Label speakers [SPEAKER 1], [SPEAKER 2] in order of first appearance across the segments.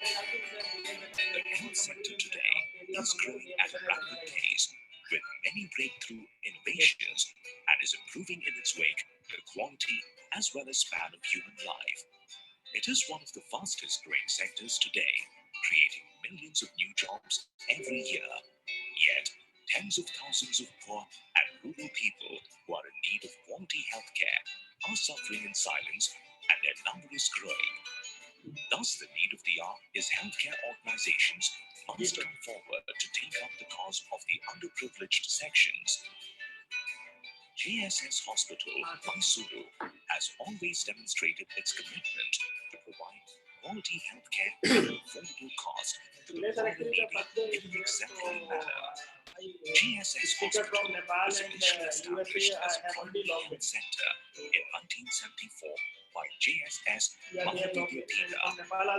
[SPEAKER 1] The health sector today is growing at a rapid pace with many breakthrough innovations and is improving in its wake the quality as well as span of human life. It is one of the fastest growing sectors today, creating millions of new jobs every year. Yet, tens of thousands of poor and rural people who are in need of quality healthcare are suffering in silence and their number is growing. Thus, the need of the hour is healthcare organizations must come forward to take up the cause of the underprivileged sections. JSS Hospital, Mysuru, has always demonstrated its commitment to provide quality healthcare at an affordable cost to the poor and needy in an exemplary manner. JSS Hospital was initially established as a primary health center in 1974 by JSS Multidisciplinary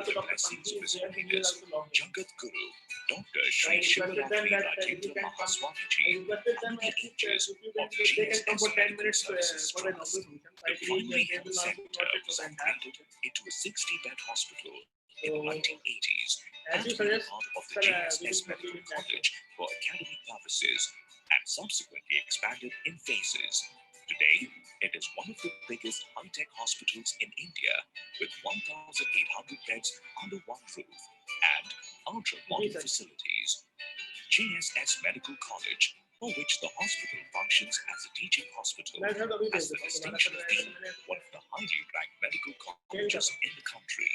[SPEAKER 1] with the blessings of his holiness Jagat Guru Dr. Sri Shivaratri Rajendra Mahaswamiji under the aegis of JSS Medical Services Trust. The primary health center was upgraded into a 60-bed hospital in the 1980s and made a part of the JSS Medical College for academic purposes and subsequently expanded in phases. Today, it is one of the biggest high-tech hospitals in India with 1,800 beds under one roof and ultra-modern facilities. JSS Medical College, for which the hospital functions as a teaching hospital, has the distinction of being one of the highly ranked medical colleges in the country.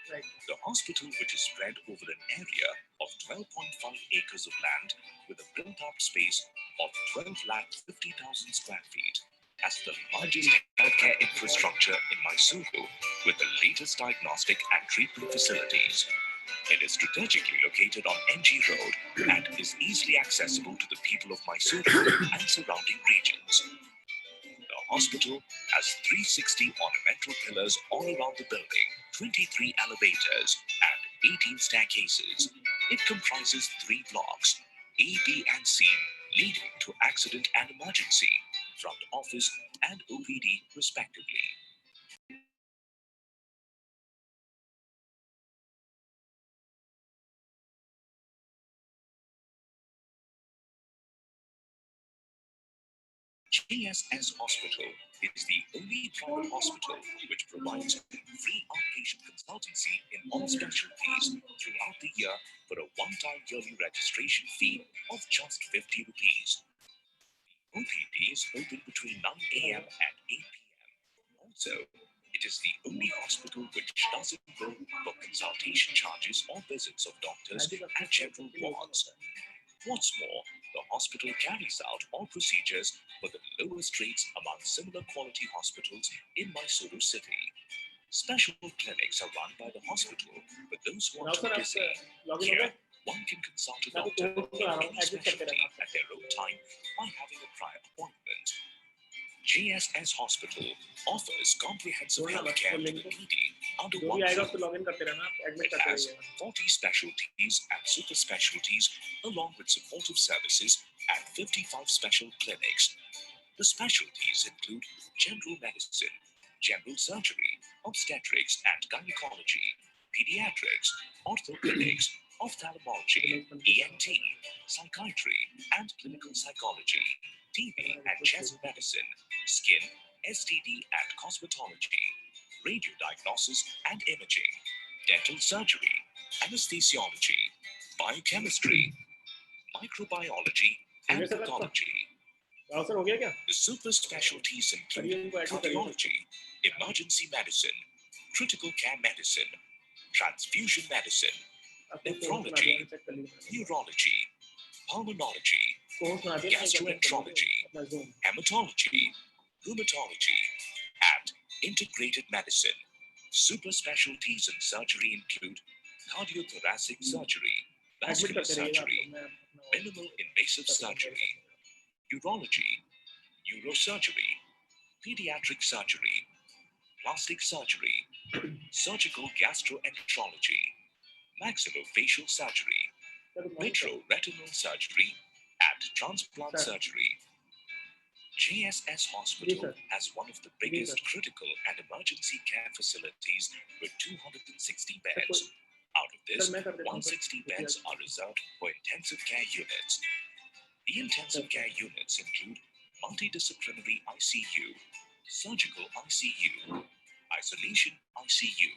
[SPEAKER 1] The hospital, which is spread over an area of 12.5 acres of land with a built-up space of 12,50,000 square feet, has the largest healthcare infrastructure in Mysuru with the latest diagnostic and treatment facilities. It is strategically located on NG Road and is easily accessible to the people of Mysuru and surrounding regions. The hospital has 360 ornamental pillars all around the building, 23 elevators, and 18 staircases. It comprises 3 blocks, A, B, and C, leading to accident and emergency, front office, and OPD, respectively. JSS Hospital is the only private hospital which provides free outpatient consultancy in all specialties throughout the year for a one-time yearly registration fee of just 50 rupees. OPD is open between 9 a.m. and 8 p.m. Also, it is the only hospital which doesn't bill for consultation charges or visits of doctors at general wards. What's more, the hospital carries out all procedures for the lowest rates among similar quality hospitals in Mysuru city. Special clinics are run by the hospital for those who are too busy. Here, one can consult a doctor in any specialty at their own time by having a prior appointment. JSS Hospital offers comprehensive healthcare to the needy under one roof. It has 40 specialties and super specialties along with supportive services and 55 special clinics. The specialties include general medicine, general surgery, obstetrics and gynecology, pediatrics, orthopedics, ophthalmology, ENT, psychiatry and clinical psychology, TB and chest medicine, skin, STD and cosmetology, radiodiagnosis and imaging, dental surgery, anesthesiology, biochemistry, microbiology, and pathology. The super specialties include cardiology, emergency medicine, critical care medicine, transfusion medicine, nephrology, neurology, pulmonology, gastroenterology, hematology, rheumatology, and integrated medicine. Super specialties in surgery include cardiothoracic surgery, vascular surgery, minimal invasive surgery, urology, neurosurgery, pediatric surgery, plastic surgery, surgical gastroenterology, maxillofacial surgery, retroretinal surgery, and transplant surgery. JSS Hospital has one of the biggest critical and emergency care facilities with 260 beds. Our this, 160 beds are reserved for intensive care units. The intensive care units include multidisciplinary ICU, surgical ICU, isolation ICU,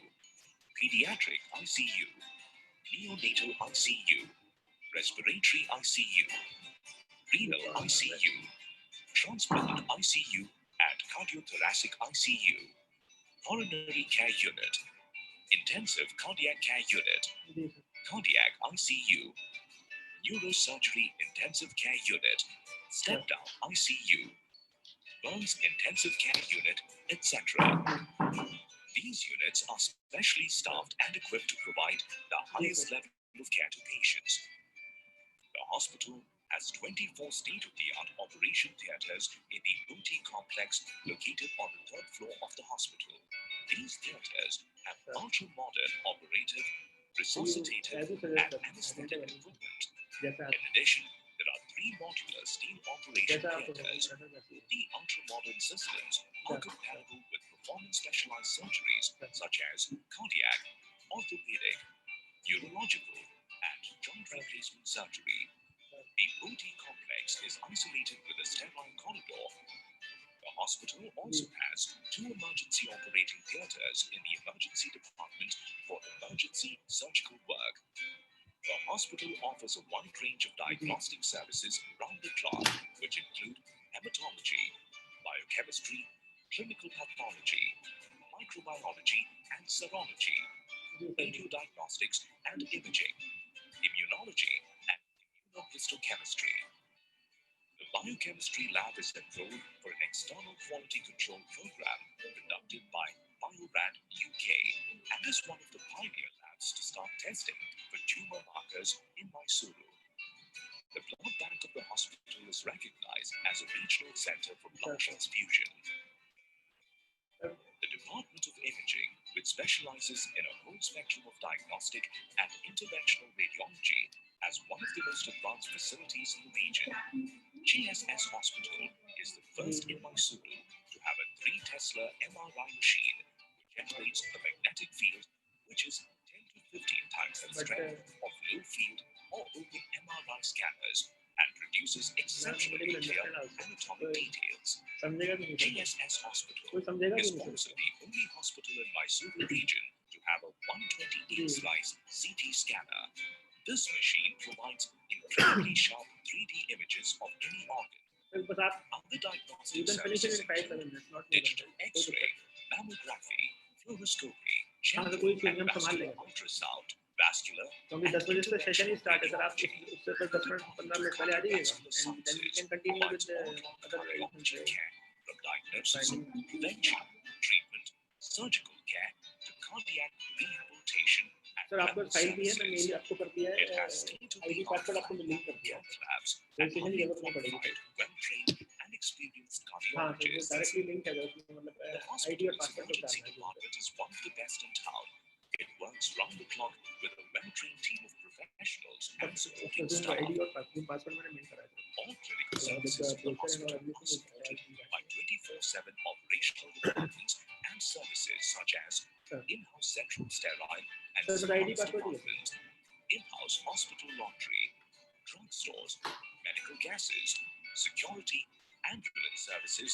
[SPEAKER 1] pediatric ICU, neonatal ICU, respiratory ICU, renal ICU, transplant ICU, and cardiothoracic ICU, coronary care unit, intensive cardiac care unit, cardiac ICU, neurosurgery intensive care unit, step-down ICU, burns intensive care unit, etc. These units are specially staffed and equipped to provide the highest level of care to patients. The hospital has 24 state-of-the-art operation theatres in the OT complex located on the third floor of the hospital. These theatres have ultra-modern operative, resuscitative, and anesthetic equipment. In addition, there are 3 modular steam operation theatres. The ultra-modern systems are compatible with performance-specialized surgeries such as cardiac, orthopedic, urological, and joint replacement surgery. The OT complex is isolated with a sterile corridor. The hospital also has 2 emergency operating theatres in the emergency department for emergency surgical work. The hospital offers a wide range of diagnostic services round the clock, which include hematology, biochemistry, clinical pathology, microbiology and serology, radiodiagnostics and imaging, immunology and immunohistochemistry. The biochemistry lab is enrolled for an external quality control program conducted by BioRad UK and is one of the pioneer labs to start testing for tumor markers in Mysuru. The blood bank of the hospital is recognized as a regional center for blood transfusion. The Department of Imaging, which specializes in a whole spectrum of diagnostic and interventional radiology, has one of the most advanced facilities in the region. GSS Hospital is the first in Mysuru to have a 3 Tesla MRI machine which generates a magnetic field which is 10 to 15 times the strength of low-field or open MRI scanners and produces exceptionally clear anatomic details. GSS Hospital is also the only hospital in Mysuru region to have a 120 slice CT scanner. This machine provides incredibly sharp 3D images of any organ. Other diagnostic services include digital X-ray, mammography, fluoroscopy, and vascular ultrasound, vascular and interventional radiology. The Department of Cardiovascular Sciences provides all-round cardiology care from diagnosis, prevention, treatment, surgical care to cardiac rehabilitation. Sir आपका file भी है, मैं mail आपको कर दिया है, ID password आपको मैं लिंक कर दिया है, रजिस्ट्रेशन की जरूरत नहीं पड़ेगी। हाँ तो वो डायरेक्टली लिंक है, उसमें मतलब आईडी और पासवर्ड तो डालना है। It works round the clock with a well-trained team of professionals and supporting staff. All clinical services of the hospital are supported by 24/7 operational departments and services such as in-house central sterile and surveillance department, in-house hospital laundry, drugstores, medical gases, security, ambulance services,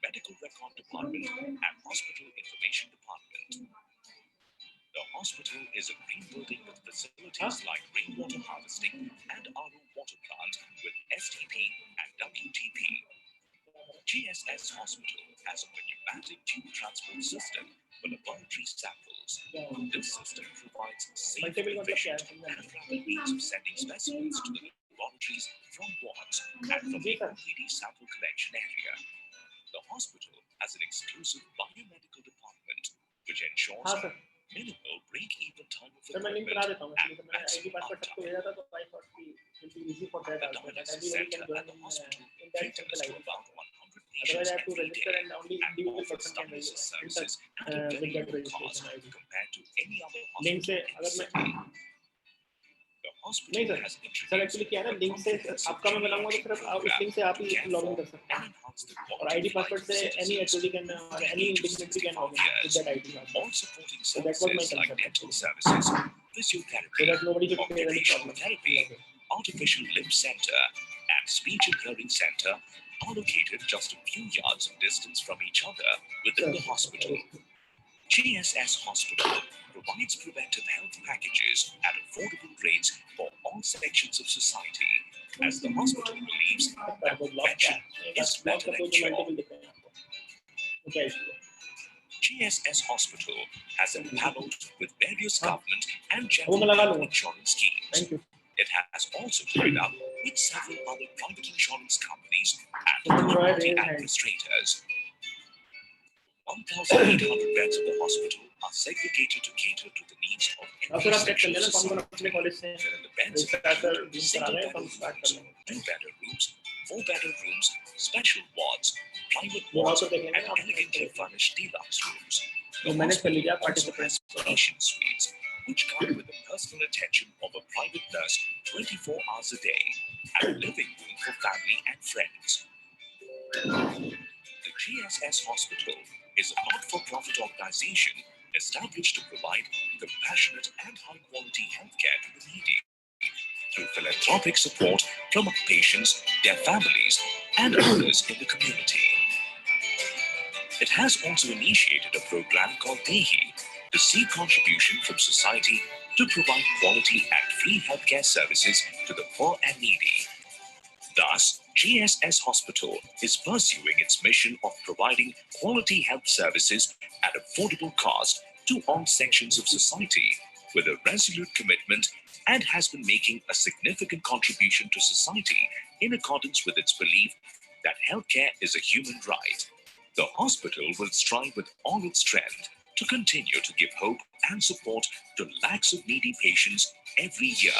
[SPEAKER 1] medical record department, and hospital information department. The hospital is a green building with facilities like rainwater harvesting and RO water plant with STP and WTP. GSS Hospital has a pneumatic tube transport system for laboratory samples. This system provides safe, efficient, and rapid means of sending specimens to the laboratories from wards and from the OPD sample collection area. The hospital has an exclusive biomedical department which ensures minimal break-even time of equipment and maximum uptime. The dialysis center at the hospital caters to about 100 patients every day and offers dialysis services at a very low cost compared to any other hospital in the city. The hospital has introduced a comprehensive
[SPEAKER 2] आपका मैं बनाऊंगा तो सिर्फ आप उस link से आप ही login कर सकते हैं और आईडी पासवर्ड से एनी एचओडी कैन और any dignitary can login with that ID password
[SPEAKER 1] all supporting services like dental services, physiotherapy, occupational therapy, artificial limb center, and speech and hearing center are located just a few yards of distance from each other within the hospital. GSS Hospital provides preventive health packages at affordable rates for all sections of society, as the hospital believes that prevention is better than cure. GSS Hospital has empaneled with various government and general insurance schemes. It has also tied up with several other private insurance companies and third-party administrators. 1,800 beds of the hospital are segregated to cater to the needs of every section of society. The beds include single-bedder rooms, two-bedder rooms, four-bedder rooms, special wards, private wards, and elegantly furnished deluxe rooms. The hospital also has patient suites, which come with the personal attention of a private nurse 24 hours a day, and a living room for family and friends. The GSS Hospital is a not-for-profit organization established to provide compassionate and high-quality healthcare to the needy through philanthropic support from patients, their families, and others in the community. It has also initiated a program called DEHI to seek contribution from society to provide quality and free healthcare services to the poor and needy. Thus, GSS Hospital is pursuing its mission of providing quality health services at affordable cost to all sections of society with a resolute commitment, and has been making a significant contribution to society in accordance with its belief that healthcare is a human right. The hospital will strive with all its strength to continue to give hope and support to lakhs of needy patients every year.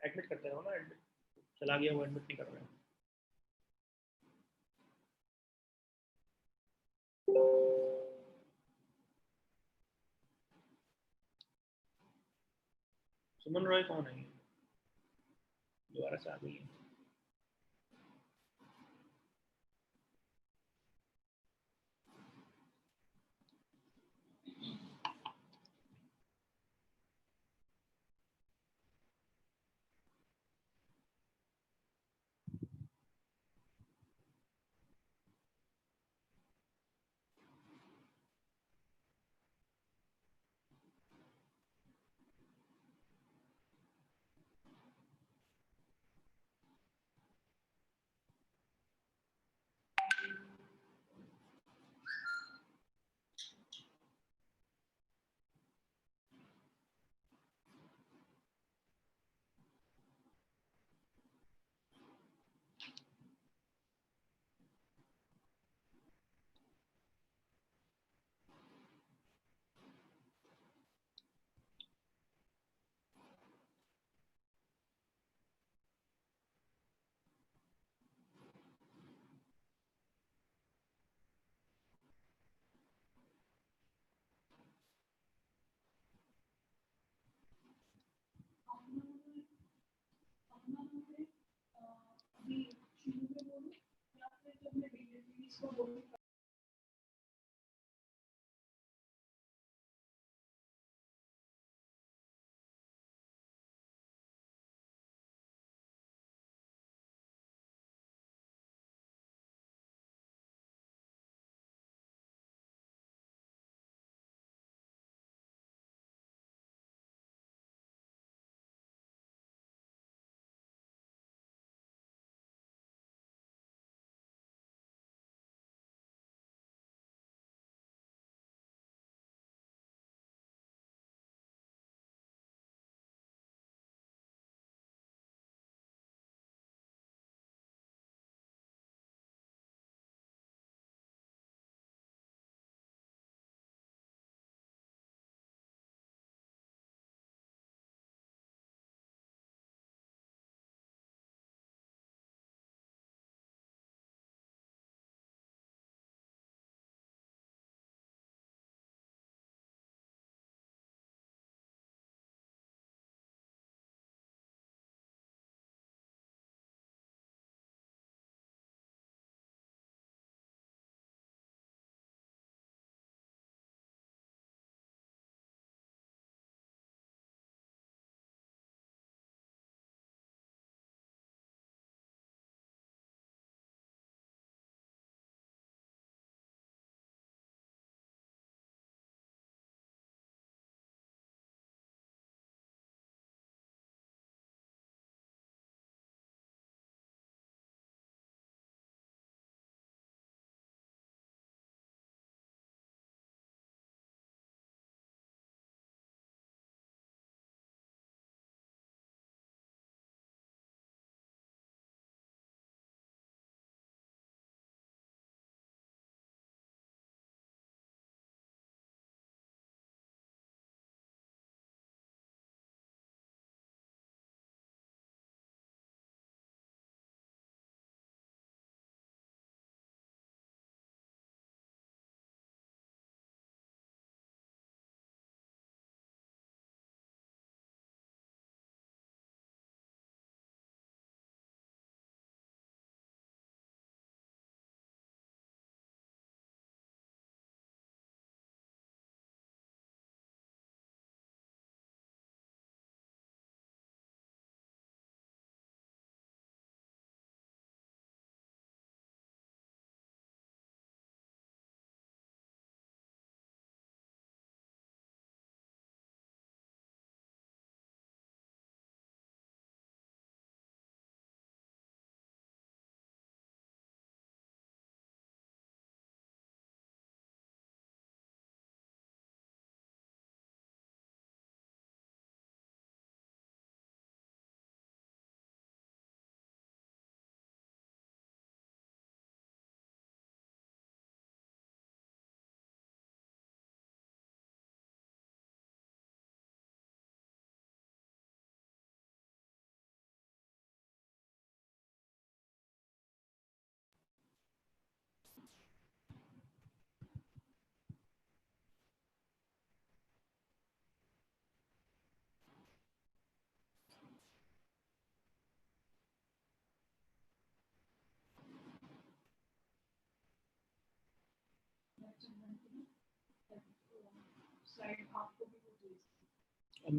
[SPEAKER 2] Admit करते रहो ना, admit चला गया वो admit नहीं कर रहे हैं। सुमन रॉय कौन है? दोबारा से आ गई है।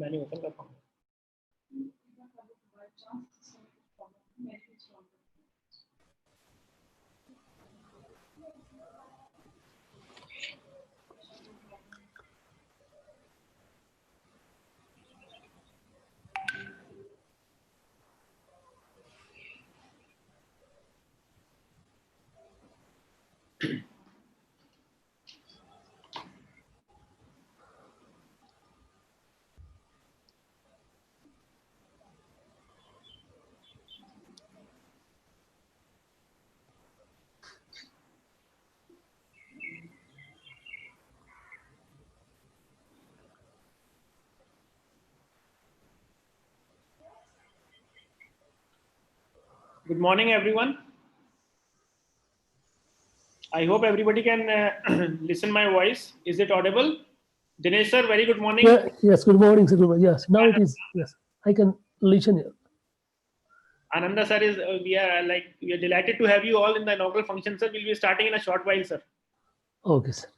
[SPEAKER 2] मैंने ओपन कर पाऊंगा। Good morning, everyone. I hope everybody can listen my voice. Is it audible? Dinesh sir, very good morning.
[SPEAKER 3] Yeah, yes, good morning, sir. Yes, now it is. Yes, I can listen here.
[SPEAKER 2] Ananda sir is we are delighted to have you all in the inaugural function, sir. We'll be starting in a short while, sir.
[SPEAKER 3] Okay, sir.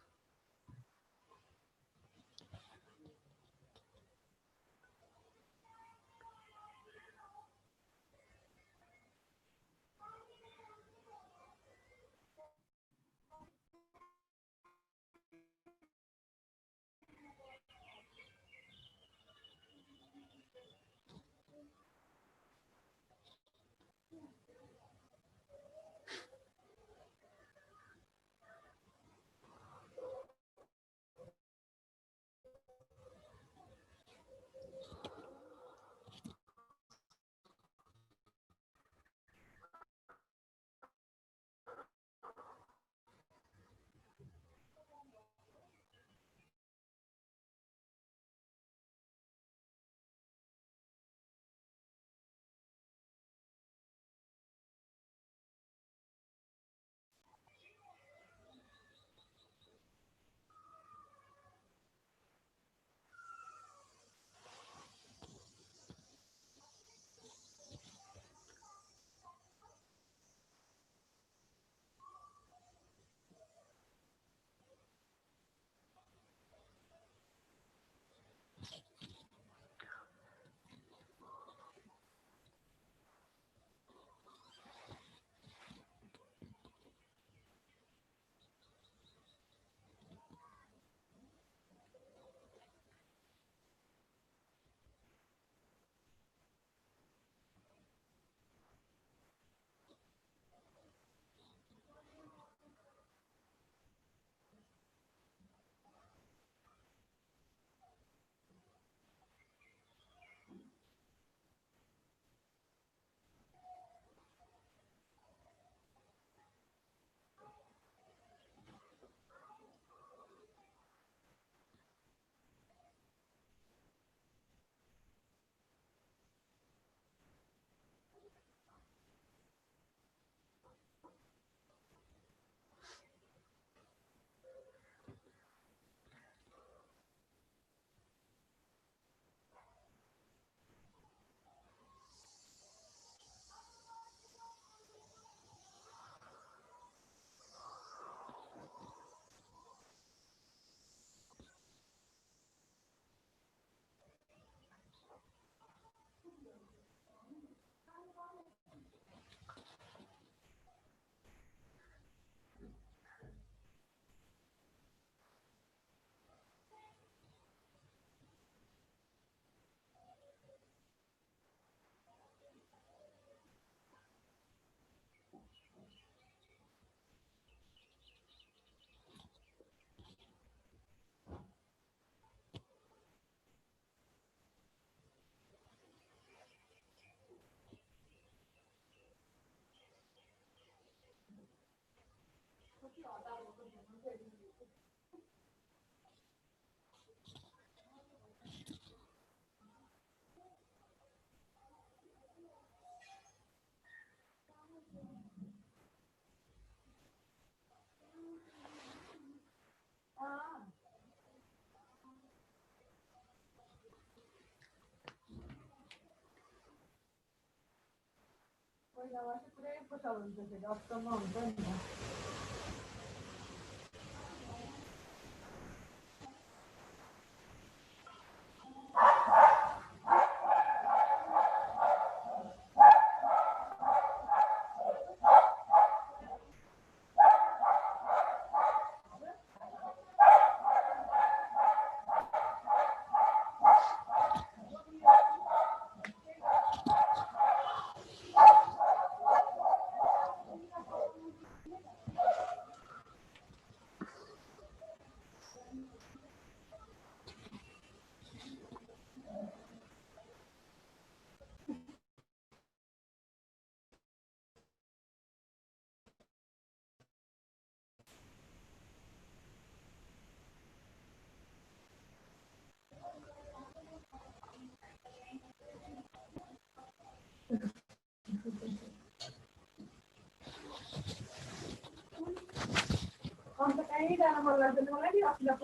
[SPEAKER 4] कहीँ जान मन लाग्दैन मलाई नि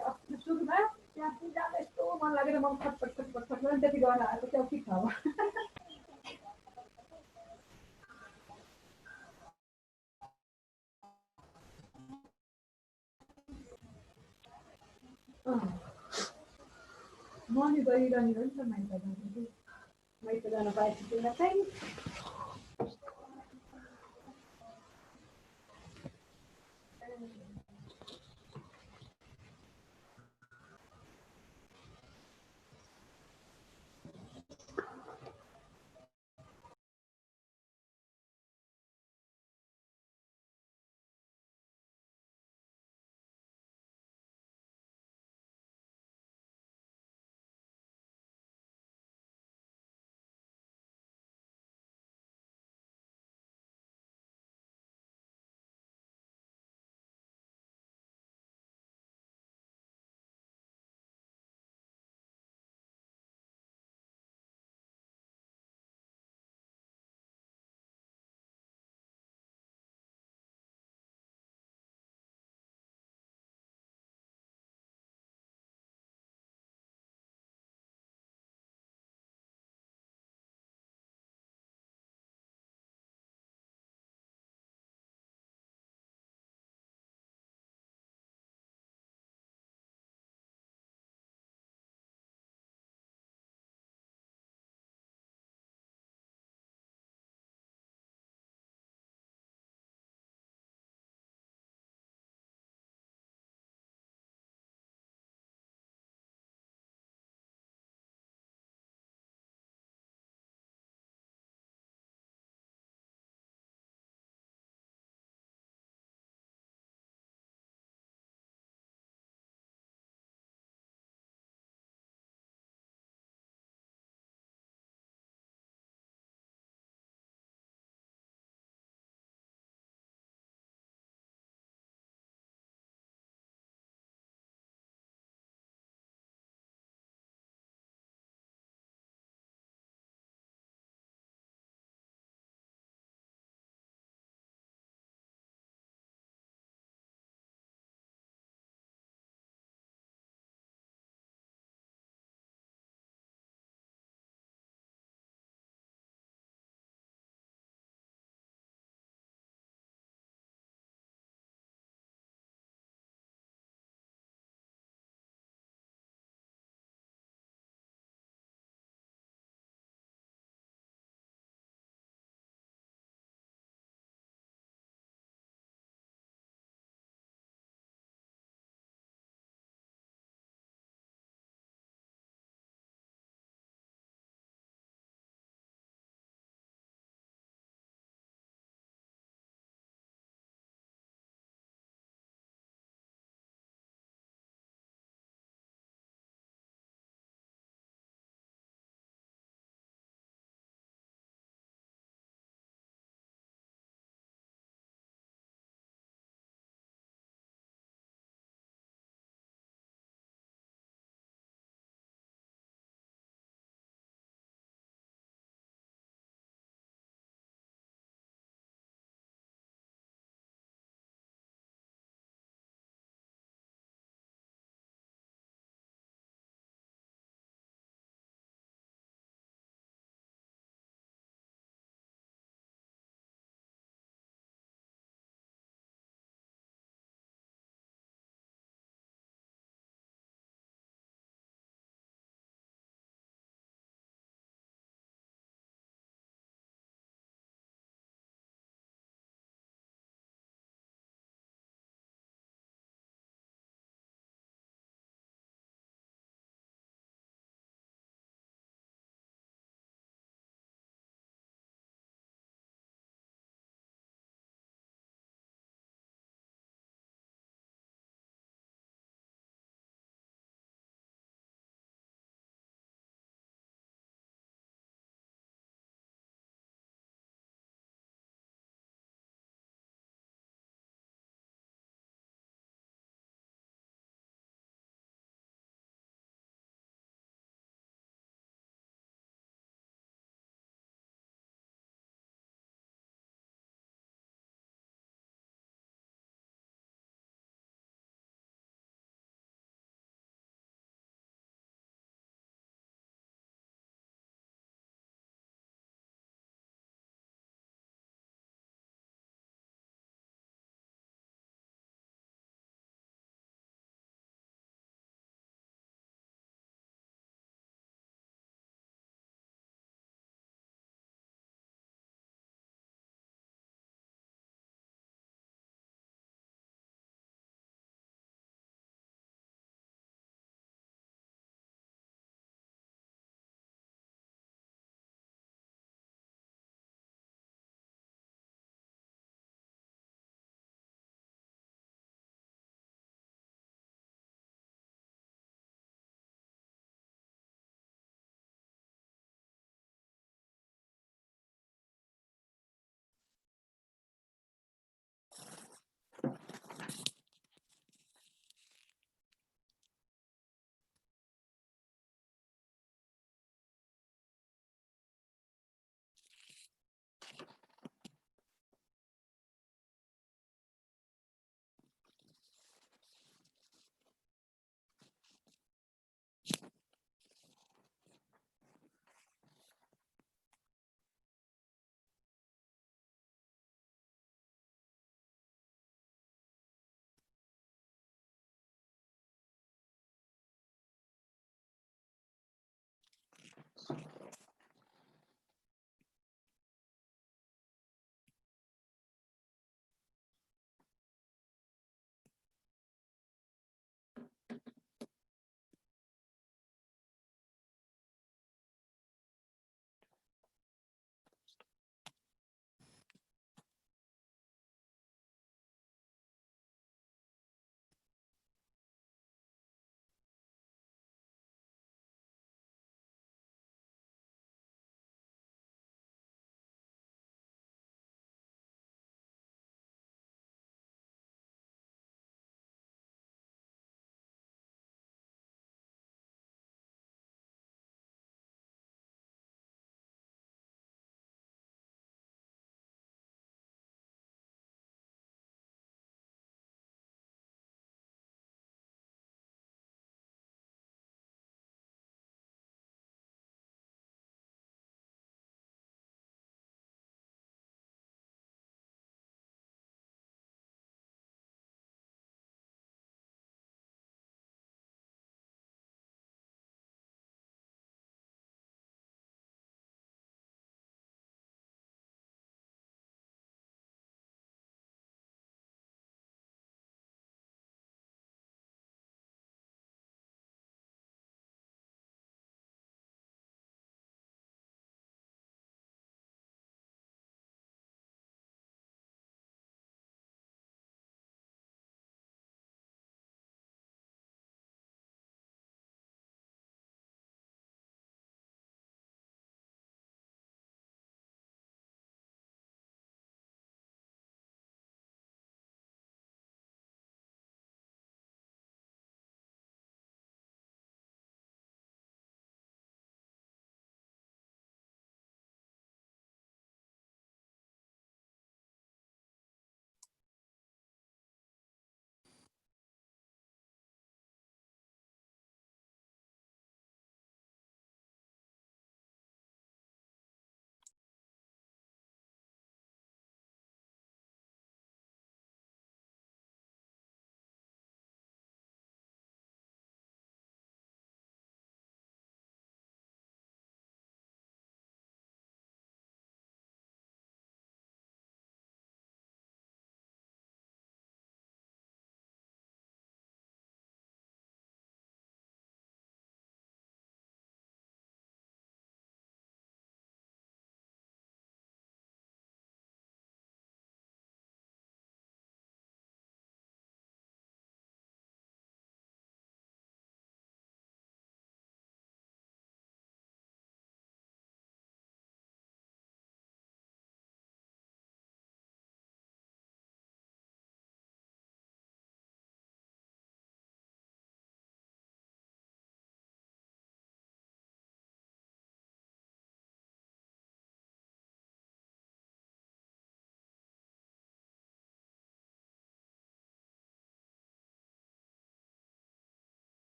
[SPEAKER 4] अस्ति सुरुमा त्यहाँ चाहिँ जान यस्तो मन लागेर म फटफट फटफट फटफट त्यति गर्न आएको चाहिँ ठिक छ अब म नि गइरहने हो नि त माइत जान पाएपछि तिमीलाई चाहिँ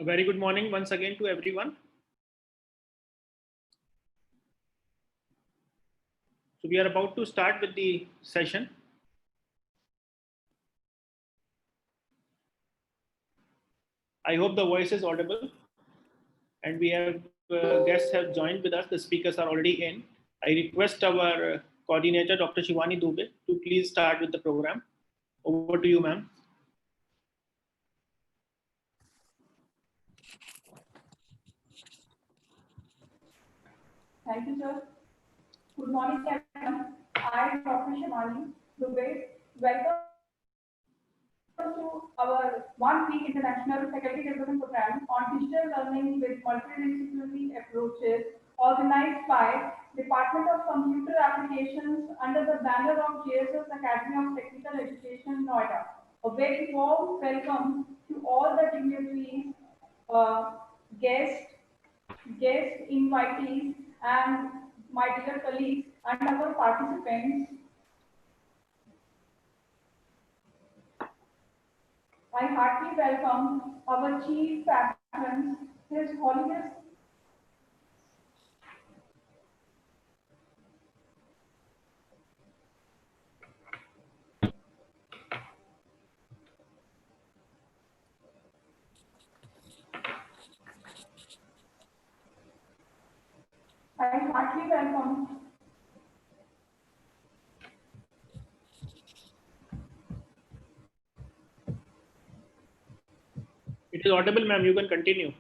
[SPEAKER 2] A very good morning once again to everyone. So we are about to start with the session. I hope the voice is audible, and we have guests have joined with us. The speakers are already in. I request our coordinator, Dr. Shivani Dubey, to please start with the program. Over to you, ma'am.
[SPEAKER 4] Thank you, sir. Good morning, everyone. I am Dr. Shivani Dubey. Welcome to our one-week international faculty development program on digital learning with multidisciplinary approaches, organized by Department of Computer Applications under the banner of JSS Academy of Technical Education, Noida. A very warm welcome to all the dignitaries, uh, guests, invitees, and my dear colleagues and our participants. I heartily welcome our chief patrons, His Holiness. I heartily welcome
[SPEAKER 2] It is audible, ma'am. You can continue.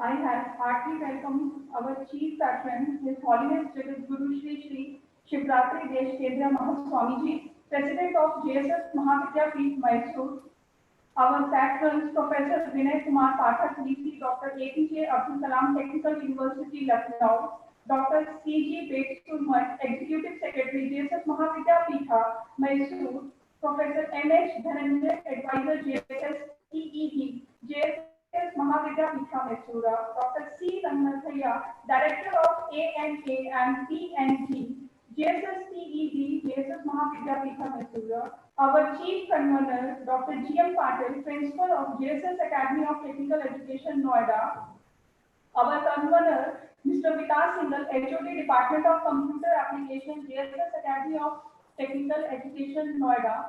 [SPEAKER 4] I heartily welcome our chief patron, His Holiness Jagat Guru Shri Shri Shivratri Desh Kendra Mahaswamiji, President of JSS Mahavidya Peeth, Mysore. Our patrons, Professor Vinay Kumar Pathak, DC, Dr. APJ Abdul Kalam Technical University, Lucknow, Dr. CG Betsurmat, Executive Secretary, JSS Mahavidya Peetha, Mysore, Professor MH Dhananjay, Advisor, JSS TED, JSS Mahavidya Peetha, Mysore, Dr. C. Rangathaya, Director of ANA and PNG, JSS TED, JSS Mahavidya Peetha, Mysore, our Chief Convener, Dr. G.M. Patil, Principal of JSS Academy of Technical Education, Noida. Our Convener, Mr. Vikas Singhal, HOD, Department of Computer Application, JSS Academy of Technical Education, Noida.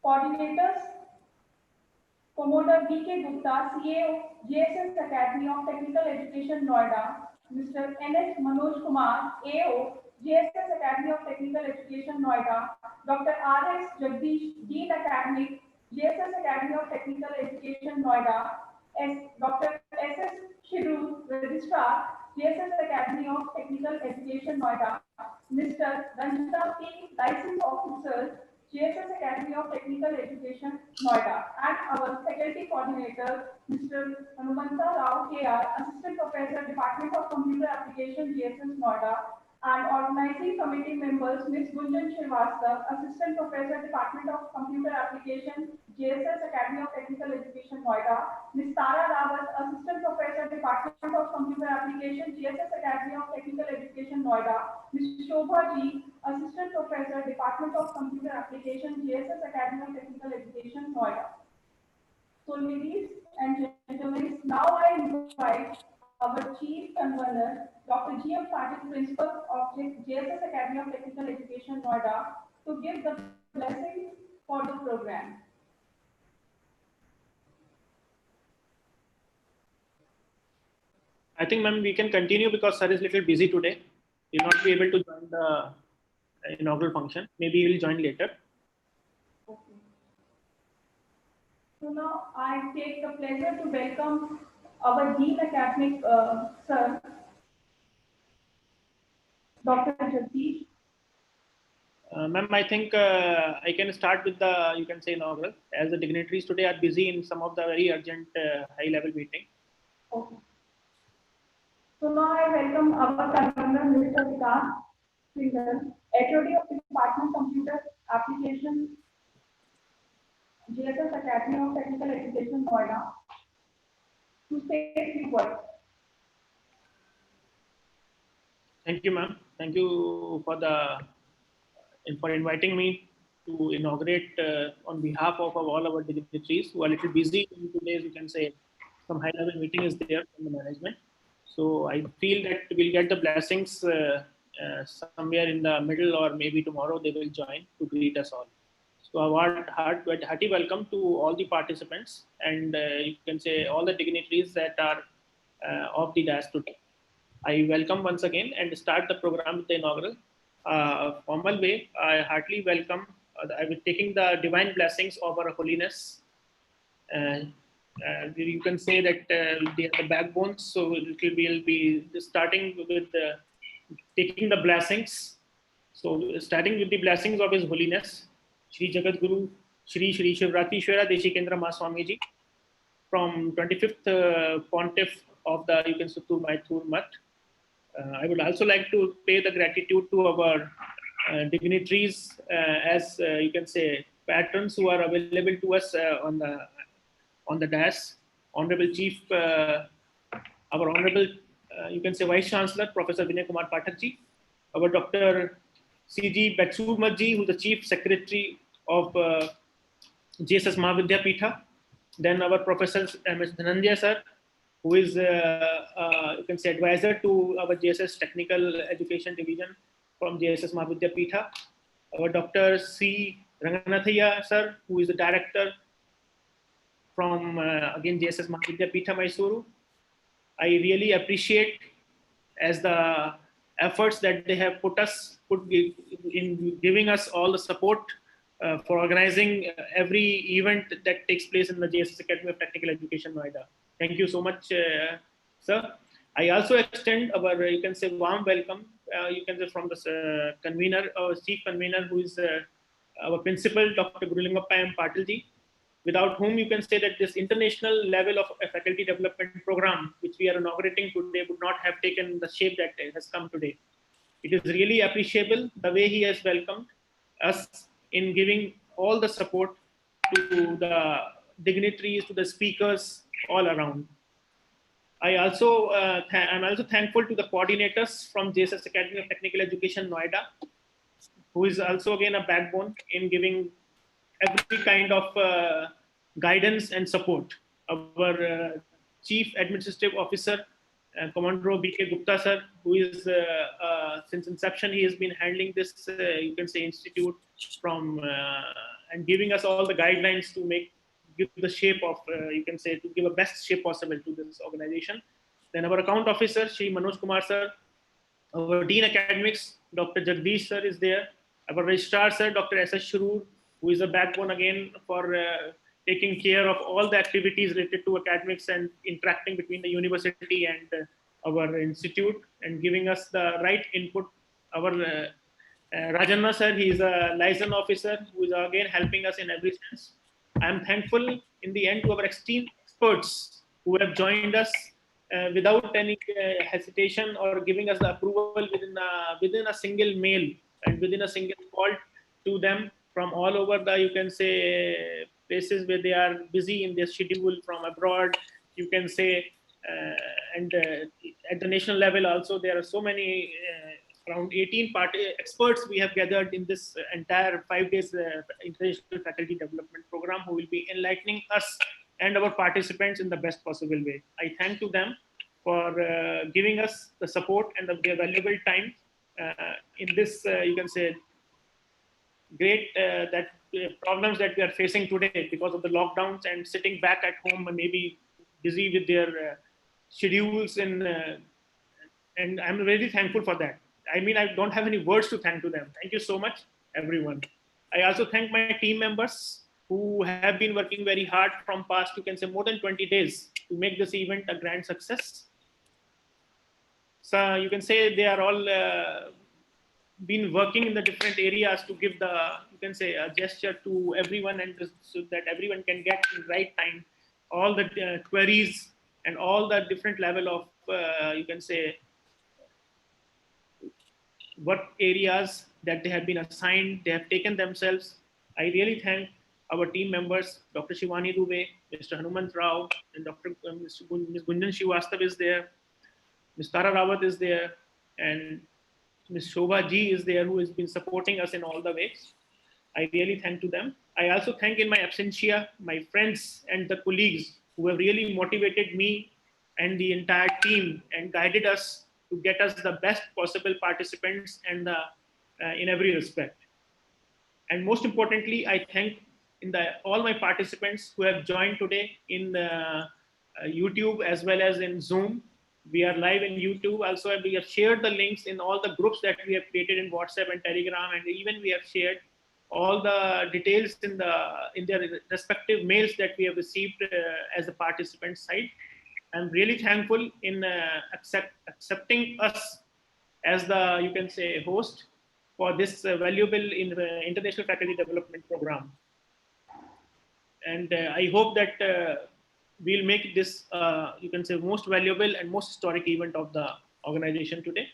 [SPEAKER 4] Coordinators, Commodore B.K. Gupta, CA, JSS Academy of Technical Education, Noida. Mr. N.S. Manoj Kumar, AO, JSS Academy of Technical Education, Noida. Dr. R.S. Jagdish, Dean Academic, JSS Academy of Technical Education, Noida. Dr. S.S. Shiru, Registrar, JSS Academy of Technical Education, Noida. Mr. Ranjita P, License Officer, JSS Academy of Technical Education, Noida, and our faculty coordinator, Mr. Hanumanta Rao KR, Assistant Professor, Department of Computer Application, JSS Noida, and organizing committee members, Ms. Gunjan Srivastava, Assistant Professor, Department of Computer Application, JSS Academy of Technical Education, Noida, Ms. Tara Rawat, Assistant Professor, Department of Computer Application, JSS Academy of Technical Education, Noida, Ms. Shobha Ji, Assistant Professor, Department of Computer Application, JSS Academy of Technical Education, Noida. So, ladies and gentlemen, now I invite our Chief Convener, Dr. G.M. Patil, Principal of JSS Academy of Technical Education, Noida, to give the blessing for the program.
[SPEAKER 2] I think, ma'am, we can continue because sir is a little busy today. He will not be able to join the inaugural function. Maybe he will join later.
[SPEAKER 4] Okay. So now I take the pleasure to welcome our Dean Academic, Sir, Dr. Jagdish.
[SPEAKER 2] Ma'am, I think I can start with the, you can say, inaugural, as the dignitaries today are busy in some of the very urgent high-level meeting.
[SPEAKER 4] Okay. So now I welcome our convener, Mr. Vikas Singhal, HOD of Department Computer Application, JSS Academy of Technical Education, Noida, to say a few words.
[SPEAKER 2] Thank you, ma'am. Thank you for inviting me to inaugurate on behalf of all our dignitaries who are a little busy in today's, you can say, some high-level meeting is there from the management. So I feel that we'll get the blessings somewhere in the middle, or maybe tomorrow they will join to greet us all. So a hearty welcome to all the participants, and you can say all the dignitaries that are of the dais today. I welcome once again and start the program with the inaugural. Formal way, I heartily welcome, I will taking the divine blessings of our holiness. You can say that they are the backbones, so we'll be starting with taking the blessings. So starting with the blessings of His Holiness, Shri Jagat Guru, Shri Shivratri Shwara Deshikendra Mahaswamiji, from 25th Pontiff of the, you can say, Maithur Math. I would also like to pay the gratitude to our dignitaries as you can say patrons who are available to us on the dais. Honorable Chief, our Honorable you can say Vice Chancellor Professor Vinay Kumar Pathak ji, our Dr. C.G. Betsumat ji, who is the Chief Secretary of JSS Mahavidya Pitha. Then our Professor M.S. Dhananjay sir, who is you can say advisor to our JSS Technical Education Division from JSS Mahavidya Pitha. Our Dr. C. Ranganathaya sir, who is the director from again JSS Mahavidya Pitha Mysuru. I really appreciate as the efforts that they have put in giving us all the support for organizing every event that takes place in the JSS Academy of Technical Education, Noida. Thank you so much, sir. I also extend our, you can say, warm welcome, you can say, from the convener, our chief convener, who is our principal, Dr. Gurulingappa M. Patil ji, without whom you can say that this international level of a faculty development program, which we are inaugurating today, would not have taken the shape that it has come today. It is really appreciable the way he has welcomed us in giving all the support to the dignitaries, to the speakers all around. I'm also thankful to the coordinators from JSS Academy of Technical Education, Noida, who is also again a backbone in giving every kind of guidance and support. Our Chief Administrative Officer, Commodore B.K. Gupta sir, who is since inception he has been handling this you can say institute from and giving us all the guidelines to give the shape of you can say to give a best shape possible to this organization. Then our account officer, Shri Manoj Kumar sir, our Dean Academics, Dr. Jagdish sir is there. Our Registrar sir, Dr. S.S. Shroor, who is a backbone again for taking care of all the activities related to academics and interacting between the university and our institute and giving us the right input. Our Rajanna sir, he is a liaison officer who is again helping us in every sense. I am thankful in the end to our esteemed experts who have joined us without any hesitation or giving us the approval within a single mail and within a single call to them from all over the you can say places where they are busy in their schedule from abroad you can say and at the national level also there are so many around 18 experts we have gathered in this entire 5 days international faculty development program who will be enlightening us and our participants in the best possible way. I thank to them for giving us the support and their valuable time in this, you can say, great problems that we are facing today because of the lockdowns and sitting back at home and maybe busy with their schedules and I'm really thankful for that. I mean, I don't have any words to thank to them. Thank you so much, everyone. I also thank my team members who have been working very hard from past, you can say more than 20 days to make this event a grand success. So you can say they are all been working in the different areas to give the, you can say a gesture to everyone and so that everyone can get in right time all the queries and all the different level of, you can say, what areas that they have been assigned, they have taken themselves. I really thank our team members, Dr. Shivani Dubey, Mr. Hanumant Rao, and Ms. Gunjan Srivastav is there, Ms. Tara Rawat is there, and Ms. Shobha Ji is there, who has been supporting us in all the ways. I really thank to them. I also thank in my absentia, my friends and the colleagues who have really motivated me and the entire team and guided us to get us the best possible participants and in every respect. And most importantly, I thank all my participants who have joined today in YouTube as well as in Zoom. We are live in YouTube. Also, we have shared the links in all the groups that we have created in WhatsApp and Telegram, and even we have shared all the details in their respective mails that we have received as a participant side. I'm really thankful in accepting us as the, you can say, host for this valuable international faculty development program. And I hope that we'll make this, you can say, most valuable and most historic event of the organization today.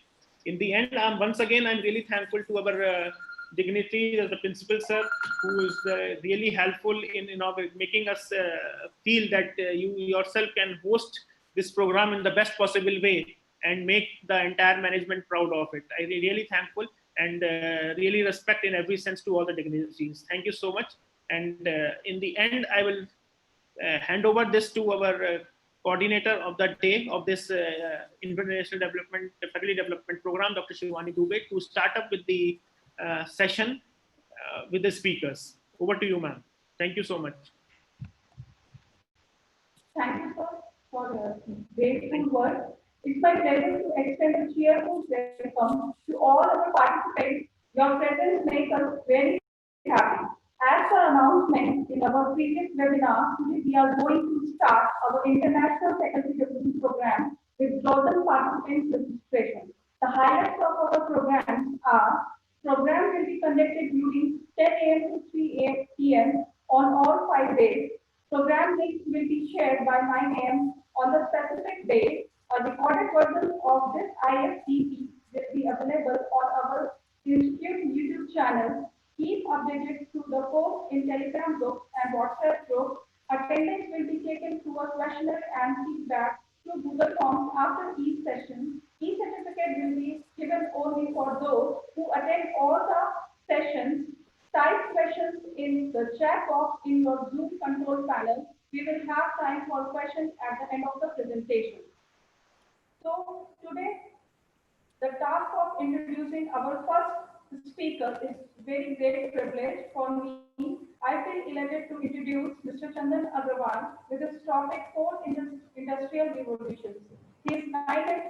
[SPEAKER 2] In the end, once again, I'm really thankful to our dignitaries as the principal sir, who is really helpful in making us feel that you yourself can host this program in the best possible way and make the entire management proud of it. I'm really thankful and really respect in every sense to all the dignitaries. Thank you so much. And in the end, I will hand over this to our coordinator of the day of this international development faculty development program, Dr. Shivani Dubey, to start up with the session with the speakers. Over to you, ma'am. Thank you so much.
[SPEAKER 4] Thank you, sir, for the grateful word. It's my pleasure to extend a cheerful welcome to all our participants. Your presence makes us very happy. As per announcement in our previous webinar, today we are going to start our International Faculty Development Program with global participants registration. The highlights of our program are: program will be conducted during 10 a.m. to 3 p.m. on all 5 days. Program links will be shared by 9 a.m. on the specific day. A recorded version of this IFDP will be available on our Institute YouTube channel. Keep updated through the post in Telegram group and WhatsApp group. Attendance will be taken through a questionnaire and feedback through Google Forms after each session. E-certificate will be given only for those who attend all the sessions. Type questions in the chat box in your Zoom control panel. We will have time for questions at the end of the presentation. So today, the task of introducing our first speaker is very great privilege for me. I feel elated to introduce Mr. Chandan Agarwal with his topic 4 Industrial Revolutions. He is 9x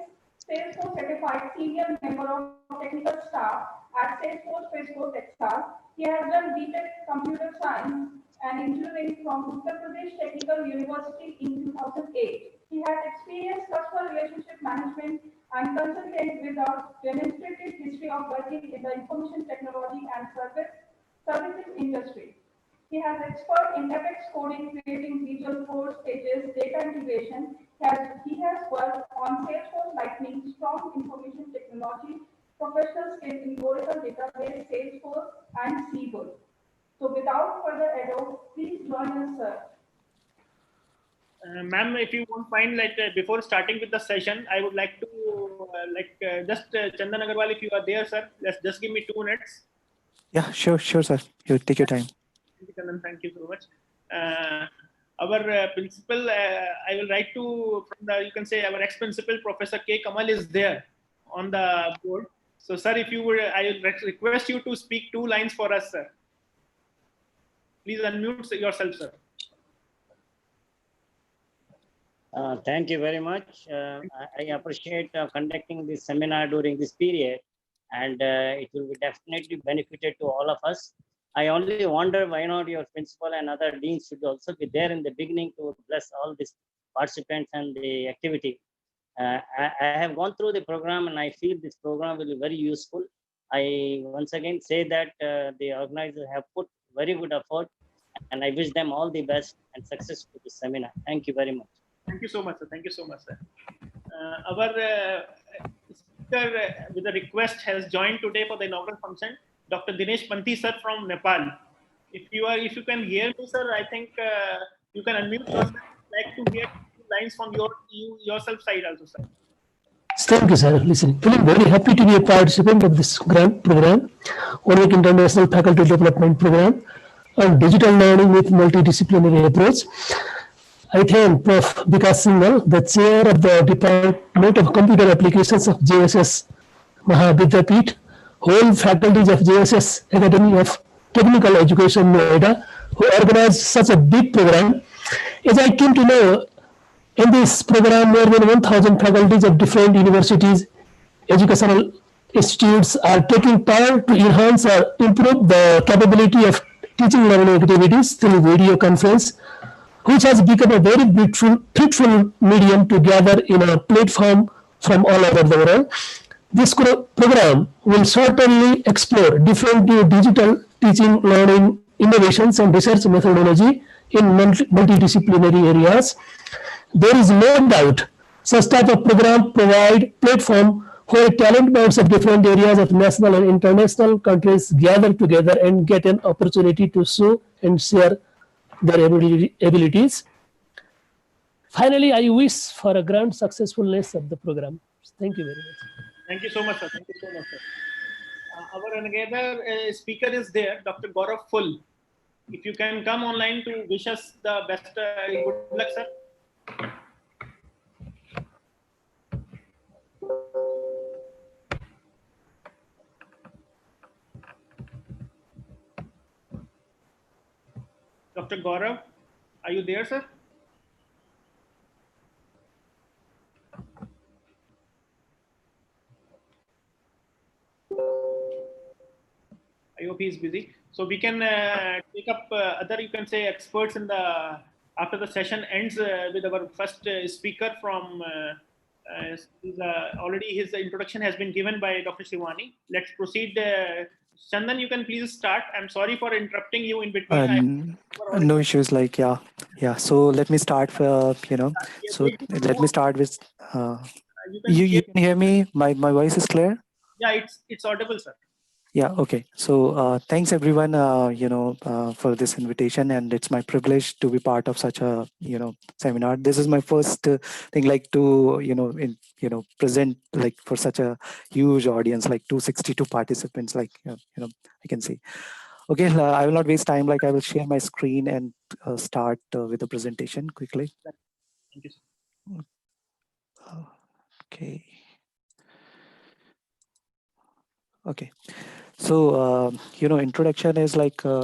[SPEAKER 4] Salesforce certified senior member of technical staff at Salesforce Frisco, Texas. He has done B.Tech Computer Science and Engineering from Uttar Pradesh Technical University in 2008. He has experienced customer relationship management and consultant with a demonstrated history of working in the information technology and services industry. He has expert in Apex coding, creating visual code pages, data integration. He has worked on Salesforce Lightning, strong information technology, professional skills in Oracle database, Salesforce, and Siebel. So without further ado, please join us, sir.
[SPEAKER 2] Ma'am, if you won't mind, before starting with the session, I would like to Chandan Agarwal, if you are there, sir, just give me 2 minutes.
[SPEAKER 5] Yeah, sure, sir. You take your time.
[SPEAKER 2] Thank you, Chandan. Thank you so much. Our principal, I will write to from the, you can say our ex-principal, Professor K. Kamal is there on the board. So, sir, if you would, I will request you to speak 2 lines for us, sir. Please unmute yourself, sir.
[SPEAKER 6] Thank you very much. I appreciate conducting this seminar during this period, and it will be definitely benefited to all of us. I only wonder why not your principal and other deans should also be there in the beginning to bless all these participants and the activity. I have gone through the program and I feel this program will be very useful. I once again say that the organizers have put very good effort, and I wish them all the best and success to this seminar. Thank you very much.
[SPEAKER 2] Thank you so much, sir. Thank you so much, sir. Our speaker with a request has joined today for the inaugural function, Dr. Dinesh Panti, sir, from Nepal. If you can hear me, sir, I think you can unmute yourself. I'd like to hear lines from yourself side also, sir.
[SPEAKER 3] Thank you, sir. Listen, feeling very happy to be a participant of this grant program, 1 Week International Faculty Development Program on digital learning with multidisciplinary approach. I thank Prof. Vikas Singhal, the chair of the Department of Computer Applications of JSS Mahavidyapith, whole faculties of JSS Academy of Technical Education, Noida, who organized such a big program. As I came to know, in this program, more than 1,000 faculties of different universities, educational institutes are taking part to enhance or improve the capability of teaching learning activities through video conference, which has become a very fruitful medium to gather in a platform from all over the world. This program will certainly explore different new digital teaching, learning, innovations, and research methodology in multidisciplinary areas. There is no doubt such type of program provide platform where talent minds of different areas of national and international countries gather together and get an opportunity to show and share their abilities. Finally, I wish for a grand successfulness of the program. Thank you very much.
[SPEAKER 2] Thank you so much, sir. Thank you so much, sir. Our another speaker is there, Dr. Gaurav Full. If you can come online to wish us the best, good luck, sir. Dr. Gaurav, are you there, sir? I hope he's busy. So we can take up other, you can say, experts in the after the session ends with our first speaker from. Already his introduction has been given by Dr. Shivani. Let's proceed. Chandan, you can please start. I'm sorry for interrupting you in between.
[SPEAKER 5] No issues. Yeah. So let me start. So let me start with. You can hear me. My voice is clear.
[SPEAKER 2] Yeah, it's audible, sir.
[SPEAKER 5] Yeah, okay. So thanks everyone, for this invitation, and it's my privilege to be part of such a, seminar. This is my first thing, like to, present like for such a huge audience, like 262 participants, like, I can see. Okay, I will not waste time. Like I will share my screen and start with the presentation quickly.
[SPEAKER 2] Thank you, sir.
[SPEAKER 5] Okay. Okay. So, introduction is like, we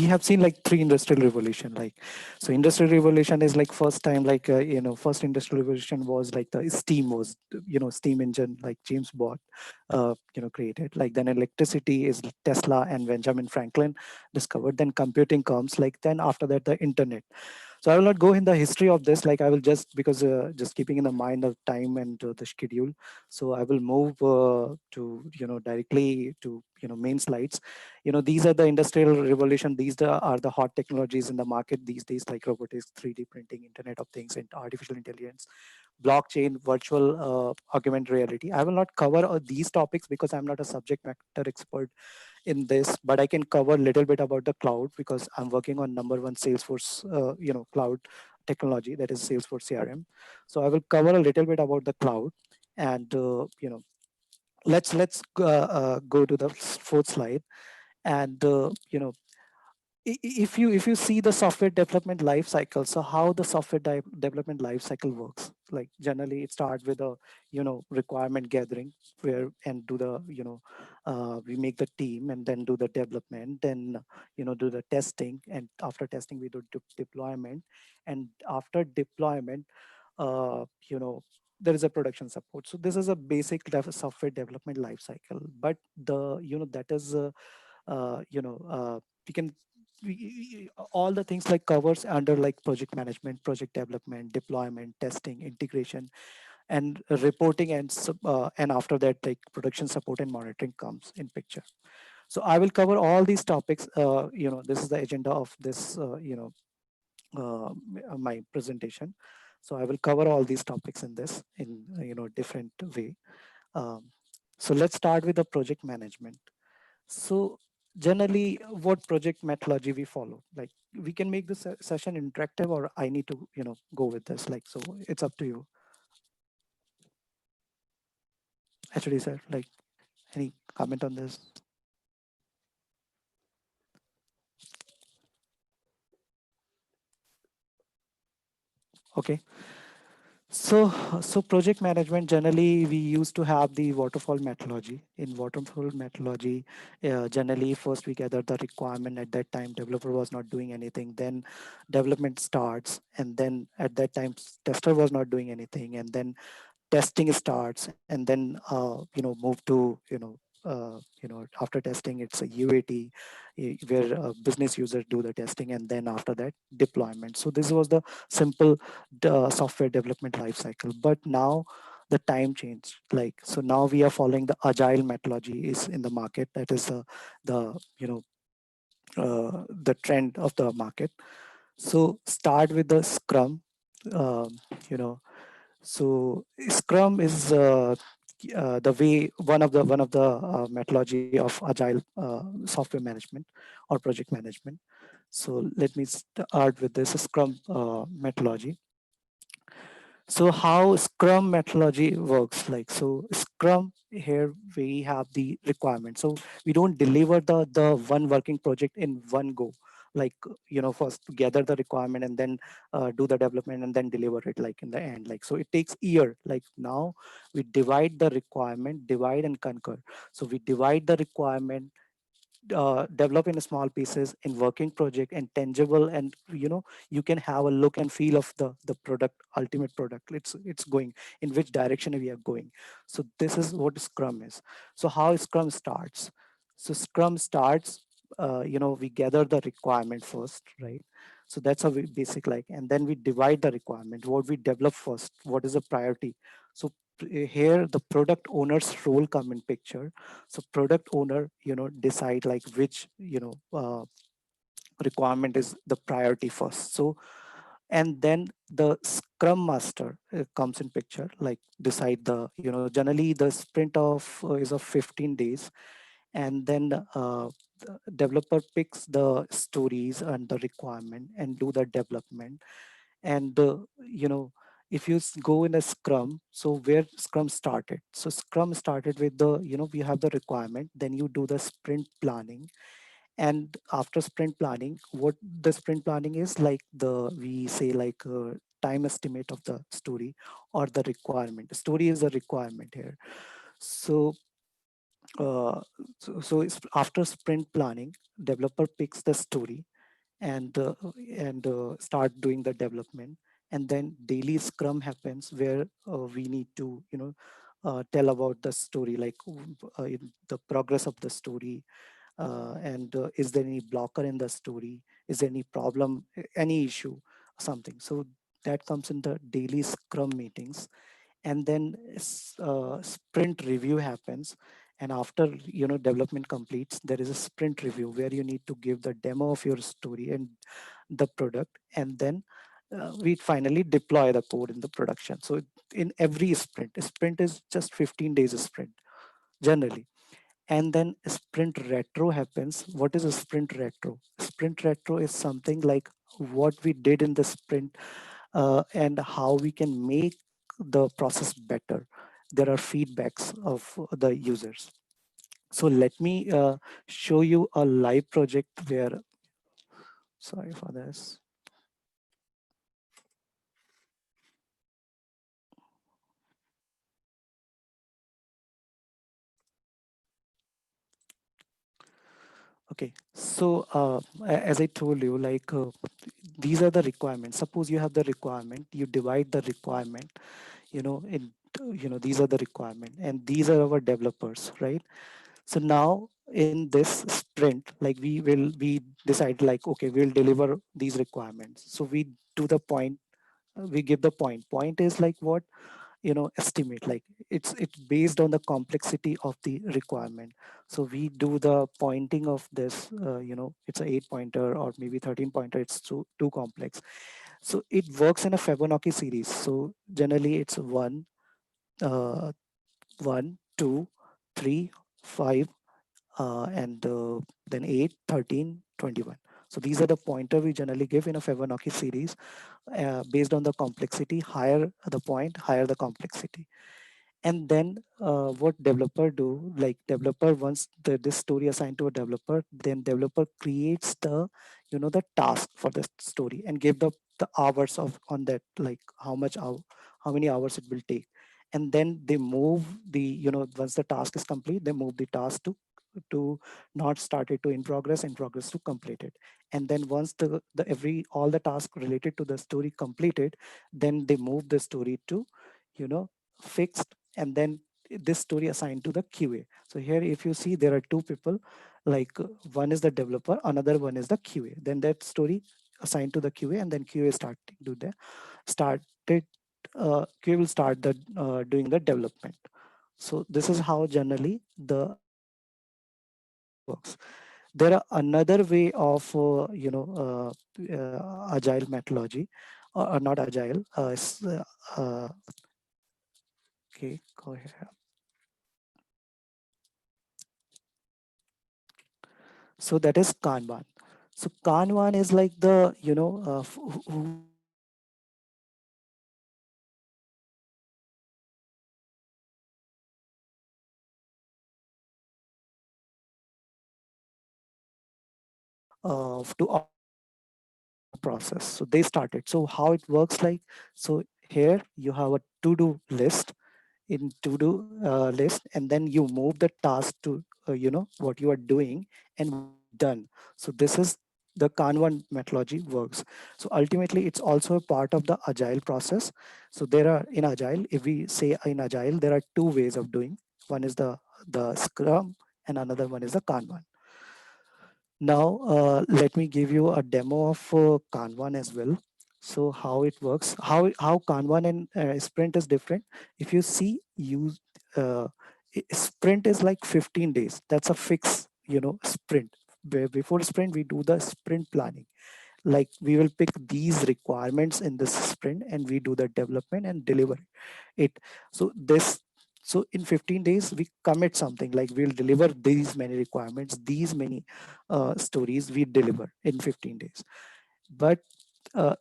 [SPEAKER 5] have seen like three industrial revolution. Like, so industrial revolution is like first time, like, first industrial revolution was like the steam was, steam engine, like James Watt, created. Like then electricity is Tesla and Benjamin Franklin discovered. Then computing comes. Like then after that, the internet. So I will not go in the history of this. Like I will just, because just keeping in the mind of time and the schedule. So I will move to, directly to, main slides. These are the industrial revolution. Are the hot technologies in the market these days, like robotics, 3D printing, Internet of Things, and artificial intelligence, blockchain, virtual augmented reality. I will not cover these topics because I'm not a subject matter expert in this, but I can cover a little bit about the cloud because I'm working on number one Salesforce, cloud technology, that is Salesforce CRM. So I will cover a little bit about the cloud, and let's go to the fourth slide, and if you see the software development life cycle, so how the software development life cycle works, like generally it starts with a requirement gathering, where and do the we make the team and then do the development, then do the testing, and after testing we do deployment, and after deployment uh, you know there is a production support. So this is a basic software development life cycle, but the that is we can all the things like covers under like project management, project development, deployment, testing, integration, and reporting, and and after that, like production support and monitoring comes in picture. So I will cover all these topics. This is the agenda of this my presentation. So I will cover all these topics in this in different way. um, so let's start with the project management. So generally, what project methodology we follow? Like we can make this session interactive, or I need to, go with this. Like, so it's up to you. Actually, sir, like any comment on this? Okay. So project management, generally we used to have the waterfall methodology. In waterfall methodology, generally first we gather the requirement. At that time, developer was not doing anything. Then development starts, and then at that time, tester was not doing anything, and then testing starts, and then move to after testing it's a UAT, where business users do the testing, and then after that deployment. So this was the simple software development life cycle. But now the time changed. Like, so now we are following the agile methodology is in the market. That is the the trend of the market. So start with the scrum. um, you know so Scrum is the way, one of the methodology of agile software management or project management. So let me start with this Scrum methodology. So how Scrum methodology works, like, so Scrum, here we have the requirement. So we don't deliver the one working project in one go. Like, first gather the requirement and then do the development and then deliver it like in the end. Like, so it takes year. Like now we divide the requirement, divide and conquer. So we divide the requirement, develop in small pieces in working project and tangible, and you can have a look and feel of the product, ultimate product. It's going in which direction we are going. So this is what Scrum is. So how Scrum starts? So Scrum starts, we gather the requirement first, right? So that's a basic, like, and then we divide the requirement, what we develop first, what is the priority. So here the product owner's role come in picture. So product owner decide like which requirement is the priority first. So And then the scrum master comes in picture, like decide the, generally the sprint of is of 15 days. And then the developer picks the stories and the requirement and do the development. And if you go in a scrum, so where scrum started, so scrum started with the, we have the requirement, then you do the sprint planning. And after sprint planning, what the sprint planning is like, the we say like time estimate of the story or the requirement. Story is a requirement here. So uh, so it's after sprint planning, developer picks the story and start doing the development. And then daily scrum happens where we need to tell about the story, like the progress of the story, and is there any blocker in the story, is there any problem, any issue, something. So that comes in the daily scrum meetings. And then sprint review happens. And after development completes, there is a sprint review where you need to give the demo of your story and the product. And then we finally deploy the code in the production. So in every sprint is just 15 days a sprint generally. And then sprint retro happens. What is a sprint retro? Sprint retro is something like what we did in the sprint, and how we can make the process better. There are feedbacks of the users. So let me show you a live project where, sorry for this. Okay, so as I told you, like these are the requirements. Suppose you have the requirement, you divide the requirement, in these are the requirement, and these are our developers, right? So now in this sprint, like we decide like, okay, we'll deliver these requirements. So we do the point, we give the point is like what, estimate, like it's based on the complexity of the requirement. So we do the pointing of this, it's a 8 pointer or maybe 13 pointer, it's too complex. So it works in a Fibonacci series. So generally it's uh, 1 2 3 5, and then 8 13 21. So these are the pointer we generally give in a Fibonacci series, based on the complexity. Higher the point, higher the complexity. And then what developer do, like developer, once this story assigned to a developer, then developer creates the, the task for the story and give the hours of on that, like how many hours it will take. And then they move the, once the task is complete, they move the task to not started to in progress to completed. And then once the every all the tasks related to the story completed, then they move the story to, fixed. And then this story assigned to the QA. So here if you see, there are two people, like one is the developer, another one is the QA. Then that story assigned to the QA, and then QA started QA will start the doing the development. So this is how generally the agile methodology works. There are another way of agile methodology, or not agile. Uh, okay, go ahead. So that is Kanban. So Kanban is like the, who to process. So they started. So how it works like, so here you have a to-do list in to-do list, and then you move the task to, what you are doing, and when it's done. So this is the Kanban methodology works. So ultimately, it's also a part of the agile process. So there are in agile, if we say in agile, there are two ways of doing. One is the Scrum, and another one is the Kanban. Now, let me give you a demo of Kanban as well. So how it works, how Kanban and Sprint is different. If you see, uh, Sprint is like 15 days. That's a fixed, sprint. Before sprint, we do the sprint planning. Like we will pick these requirements in this sprint and we do the development and deliver it. So this, so in 15 days we commit something like we'll deliver these many requirements, these many stories we deliver in 15 days. But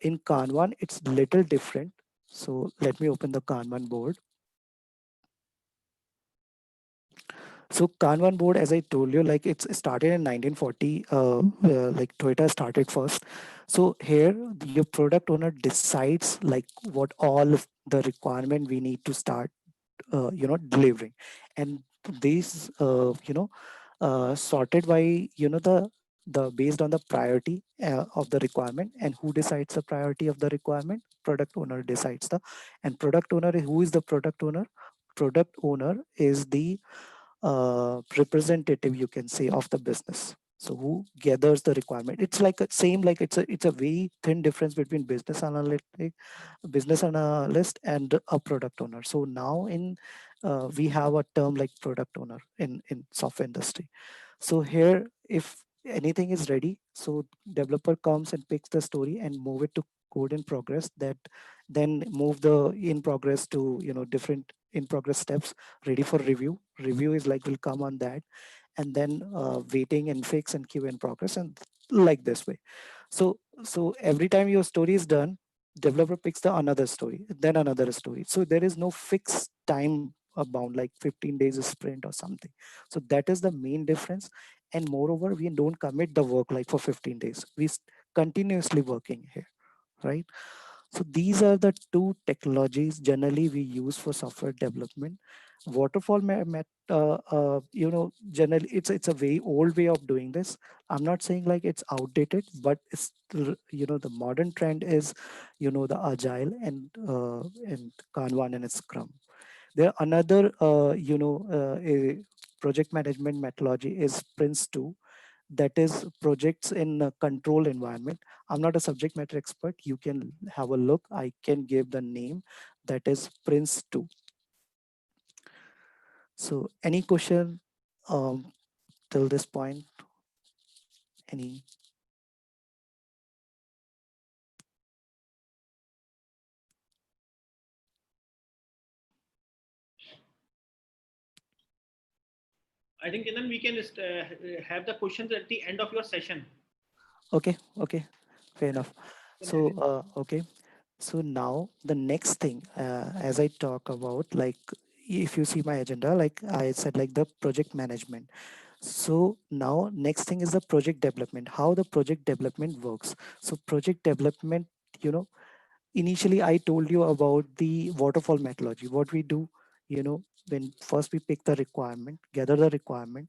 [SPEAKER 5] in Kanban it's little different. So let me open the Kanban board. So Kanban board, as I told you, like it's started in 1940. Like Toyota started first. So here, your product owner decides like what all of the requirement we need to start, delivering, and these, sorted by the based on the priority of the requirement. And who decides the priority of the requirement? Product owner decides the. And product owner, who is the product owner? Product owner is the representative, you can say, of the business. So who gathers the requirement? It's like a same, like it's a very thin difference between business analyst and a product owner. So now in we have a term like product owner in software industry. So here, if anything is ready, so developer comes and picks the story and move it to code in progress, that then move the in progress to different in progress steps, ready for review is like will come on that, and then waiting and fix and queue in progress, and like this way. So every time your story is done, developer picks the another story, then another story. So there is no fixed time bound like 15 days a sprint or something. So that is the main difference. And moreover, we don't commit the work like for 15 days, continuously working here, right? So these are the two technologies generally we use for software development. Waterfall, generally it's a very old way of doing this. I'm not saying like it's outdated, but it's the modern trend is the agile and Kanban and Scrum. There another a project management methodology is Prince 2, that is projects in a control environment. I'm not a subject matter expert. You can have a look. I can give the name, that is Prince 2. So any question till this point? Any?
[SPEAKER 2] I think then we can just have the questions at the end of your session.
[SPEAKER 5] Okay, fair enough. So okay. So now the next thing, as I talk about, like if you see my agenda, like I said, like the project management. So now next thing is the project development, how the project development works. So project development, initially I told you about the waterfall methodology. What we do, when first we pick the requirement, gather the requirement,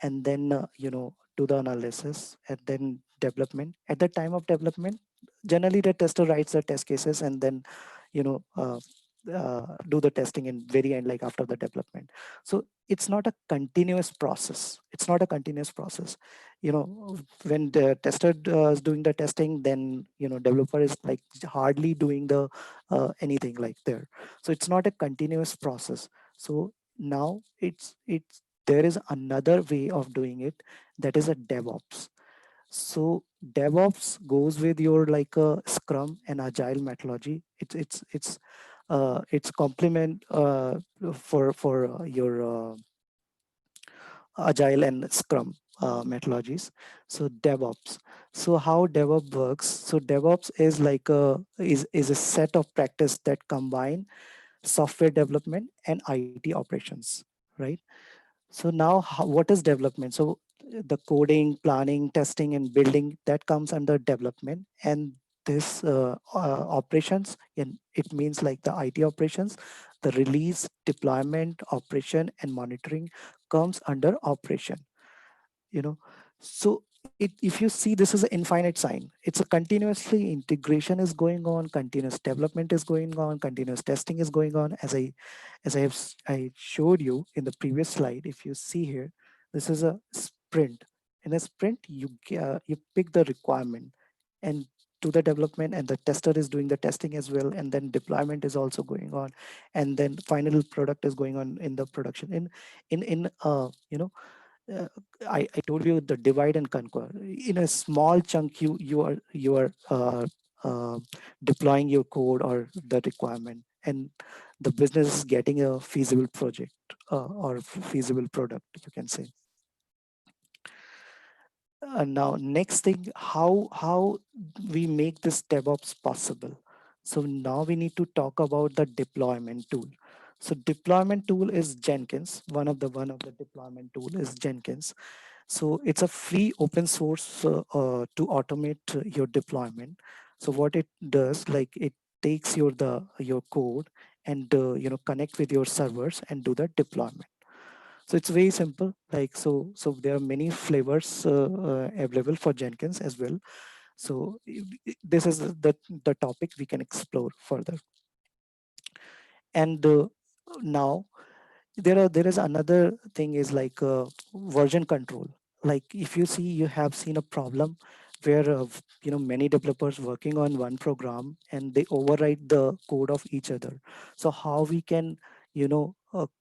[SPEAKER 5] and then do the analysis, and then development. At the time of development, generally the tester writes the test cases, and then you know uh, do the testing in very end, like after the development. So it's not a continuous process. When the tester is doing the testing, then developer is like hardly doing the anything like there. So it's not a continuous process. So now it's there is another way of doing it, that is a DevOps. So DevOps goes with your like a Scrum and Agile methodology. It's complement for your Agile and Scrum methodologies. So DevOps. So how DevOps works? So DevOps is like a set of practice that combine software development and IT operations, right? So now, what is development? So the coding, planning, testing, and building, that comes under development. And this operations, and it means like the IT operations, the release, deployment, operation, and monitoring comes under operation. you know so if you see, this is an infinite sign. It's a continuously integration is going on, continuous development is going on, continuous testing is going on. I showed you in the previous slide, if you see here, this is a sprint. In a sprint, you pick the requirement and do the development, and the tester is doing the testing as well, and then deployment is also going on, and then final product is going on in the production. In uh, I told you the divide and conquer. In a small chunk, you are deploying your code or the requirement, and the business is getting a feasible project or feasible product, you can say. Now, next thing, how we make this DevOps possible. So now we need to talk about the deployment tool. So deployment tool is Jenkins. One of the deployment tool is Jenkins. So it's a free open source to automate your deployment. So what it does, like it takes your code and connect with your servers and do the deployment. So it's very simple. Like so there are many flavors available for Jenkins as well. So this is the topic we can explore further. And now there is another thing is like version control. Like if you see, you have seen a problem where many developers working on one program and they overwrite the code of each other. So how we can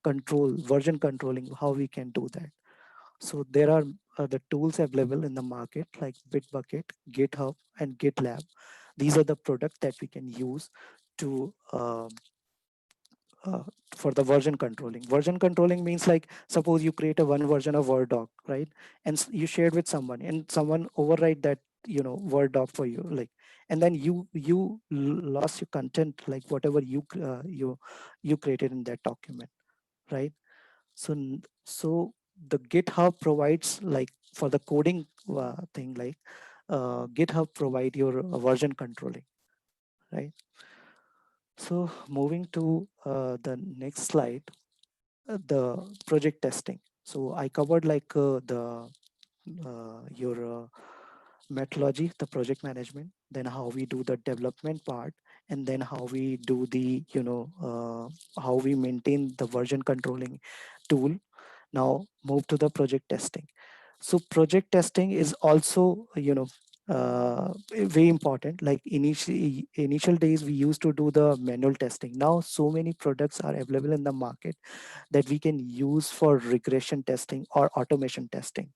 [SPEAKER 5] control version controlling, how we can do that. So there are the tools available in the market like Bitbucket, GitHub, and GitLab. These are the products that we can use to uh, for the version controlling. Version controlling means like suppose you create a one version of Word doc, right? And you shared with someone, and someone overwrite that Word doc for you, like, and then lost your content, like whatever you created in that document, right? So so the GitHub provides like for the coding thing, like GitHub provide your version controlling, right? So moving to the next slide, the project testing. So I covered like the your methodology, the project management, then how we do the development part, and then how we do the how we maintain the version controlling tool. Now move to the project testing. So project testing is also very important. Like initial days we used to do the manual testing. Now so many products are available in the market that we can use for regression testing or automation testing.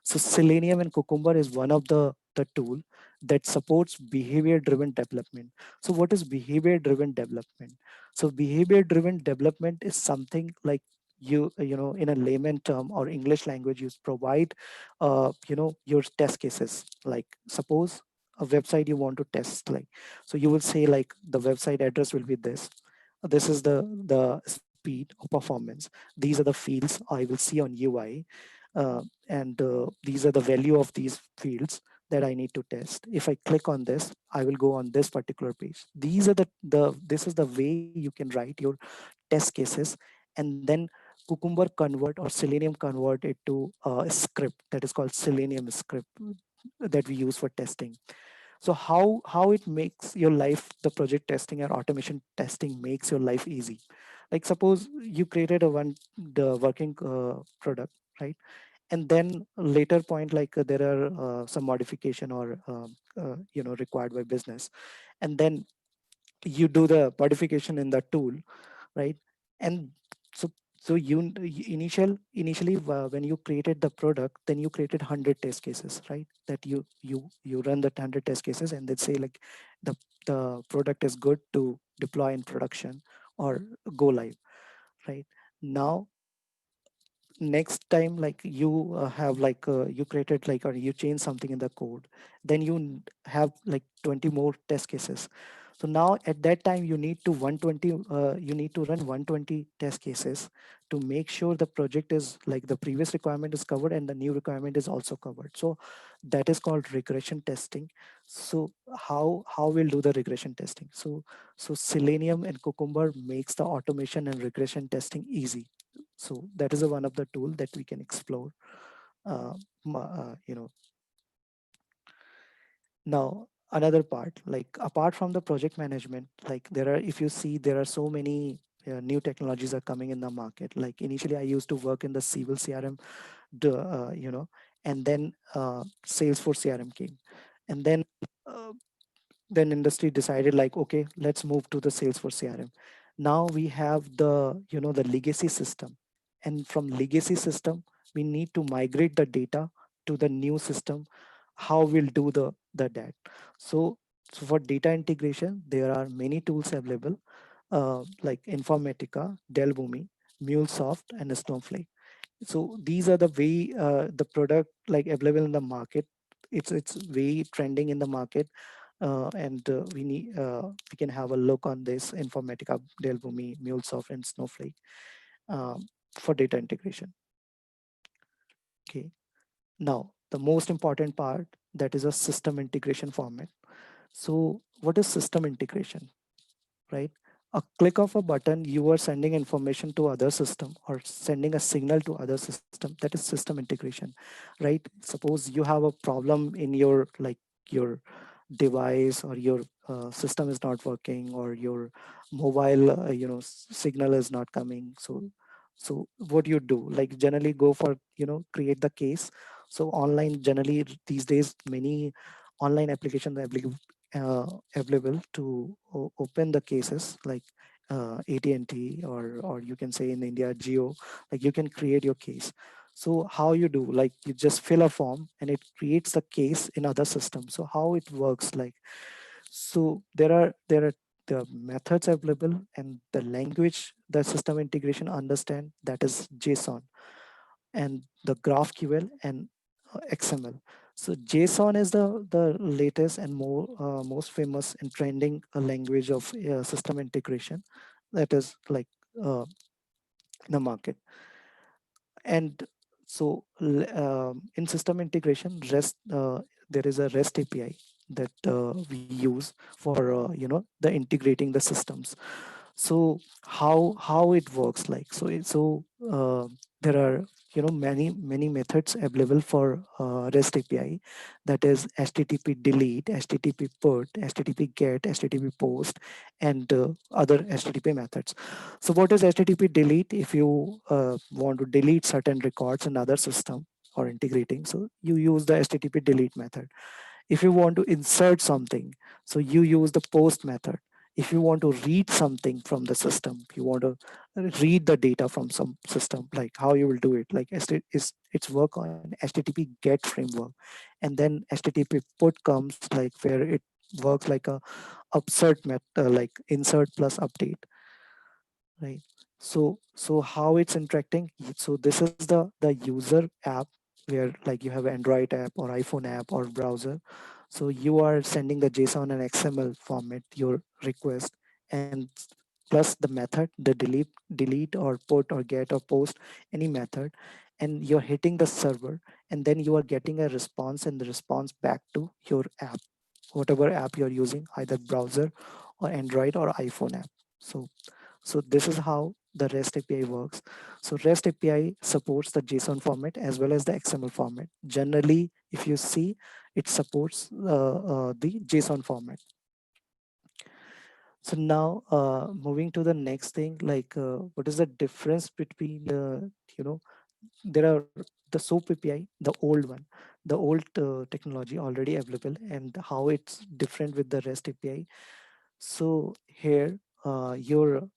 [SPEAKER 5] So Selenium and Cucumber is one of the tool that supports behavior driven development. So what is behavior driven development? So behavior driven development is something like in a layman term or English language, you provide your test cases. Like suppose a website you want to test, like, so you will say like the website address will be this is the speed or performance, these are the fields I will see on UI, and these are the value of these fields that I need to test. If I click on this, I will go on this particular page. These are this is the way you can write your test cases, and then Cucumber convert or Selenium convert it to a script that is called Selenium script that we use for testing. So how it makes your life, the project testing or automation testing makes your life easy. Like suppose you created the working product, right? And then later point, like there are some modification or required by business, and then you do the modification in the tool, right? And so initially when you created the product, then you created 100 test cases, right? That you run the 100 test cases, and they say like the product is good to deploy in production or go live, right? Now next time, like you have like you created like, or you change something in the code, then have like 20 more test cases. So now at that time you need to 120 you need to run 120 test cases to make sure the project is like the previous requirement is covered and the new requirement is also covered. So that is called regression testing. So how we'll do the regression testing? So Selenium and Cucumber makes the automation and regression testing easy. So that is one of the tool that we can explore. Uh, you know, now another part, like apart from the project management, like there are, if you see, there are so many new technologies are coming in the market. Like initially, I used to work in the civil CRM, and then Salesforce CRM came, and uh, then industry decided like, okay, let's move to the Salesforce CRM. Now we have the the legacy system, and from legacy system we need to migrate the data to the new system. How we'll do the that. So for data integration, there are many tools available, like Informatica, Delbumi, MuleSoft, and Snowflake. So these are the way the product like available in the market. It's way trending in the market, and we can have a look on this Informatica, Delbumi, MuleSoft, and Snowflake for data integration. Okay. Now the most important part, that is a system integration format. So what is system integration? Right? A click of a button, you are sending information to other system or sending a signal to other system. That is system integration, right? Suppose you have a problem in your like your device, or your system is not working, or your mobile signal is not coming. So what you do, like generally go for create the case. So online, generally these days many online applications uh, available to open the cases, like AT&T, or you can say in India Geo, like you can create your case. So how you do, like you just fill a form and it creates the case in other systems. So how it works, like, so there are the methods available, and the language the system integration understand, that is JSON, and the GraphQL, and XML. So JSON is the latest and most famous and trending language of system integration, that is like uh, in the market. And so in system integration, REST, there is a REST API that we use for the integrating the systems. So how it works, like, there are many methods available for REST API, that is HTTP delete, HTTP put, HTTP get, HTTP post, and other HTTP methods. So what is HTTP delete? If you want to delete certain records in other system or integrating, so you use the HTTP delete method. If you want to insert something, so you use the post method. If you want to read something from the system, you want to read the data from some system, like how you will do it, like it's work on HTTP get framework. And then HTTP put comes, like where it works like a upsert method, like insert plus update, right? So how it's interacting, so this is the user app, where like you have Android app or iPhone app or browser. So you are sending the JSON and XML format your request, and plus the method, the delete or put or get or post, any method, and you're hitting the server, and then you are getting a response, and the response back to your app, whatever app you're using, either browser or Android or iPhone app. So this is how the REST API works. So REST API supports the JSON format as well as the XML format. Generally, if you see, it supports the JSON format. So now moving to the next thing, like what is the difference between there are the SOAP API, the old one, the old technology already available, and how it's different with the REST API. So here your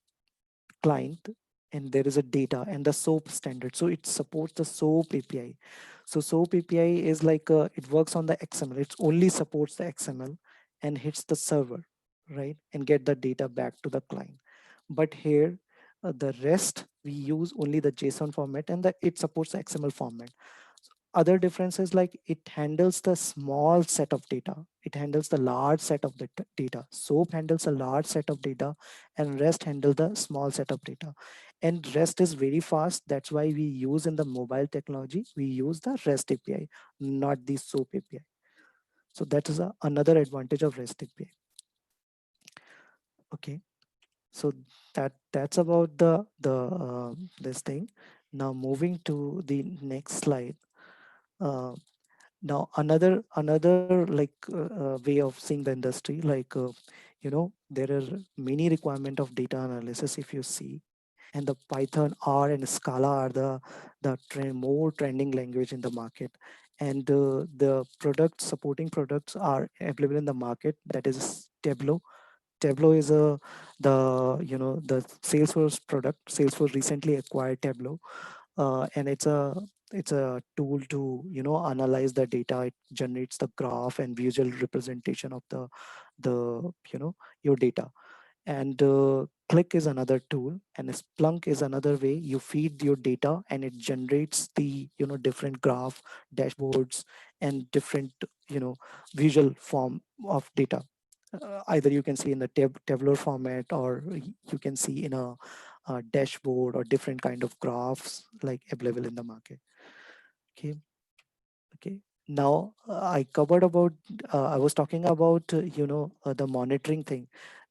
[SPEAKER 5] client, and there is a data and the SOAP standard. So it supports the SOAP API. So SOAP API is like it works on the XML. It only supports the XML and hits the server, right, and get the data back to the client. But here, the rest we use only the JSON format, and it supports the XML format. Other differences, like it handles the small set of data, it handles the large set of the data. SOAP handles a large set of data, and REST handle the small set of data. And REST is very fast. That's why we use in the mobile technology, we use the REST API, not the SOAP API. So that is another advantage of REST API. Okay, so that's about the this thing. Now moving to the next slide. uh, Now another like way of seeing the industry, like there are many requirement of data analysis, if you see, and the Python, R, and Scala are the more trending language in the market. And the products, supporting products are available in the market, that is Tableau. Tableau is the Salesforce product. Salesforce recently acquired Tableau, and it's a it's a tool to, you know, analyze the data. It generates the graph and visual representation of the you know, your data. And Click is another tool, and Splunk is another way. You feed your data and it generates the, you know, different graph, dashboards, and different, you know, visual form of data. Either you can see in the tabular format, or you can see in a dashboard, or different kind of graphs like available in the market. Okay. Okay. Now I covered about, I was talking about, the monitoring thing.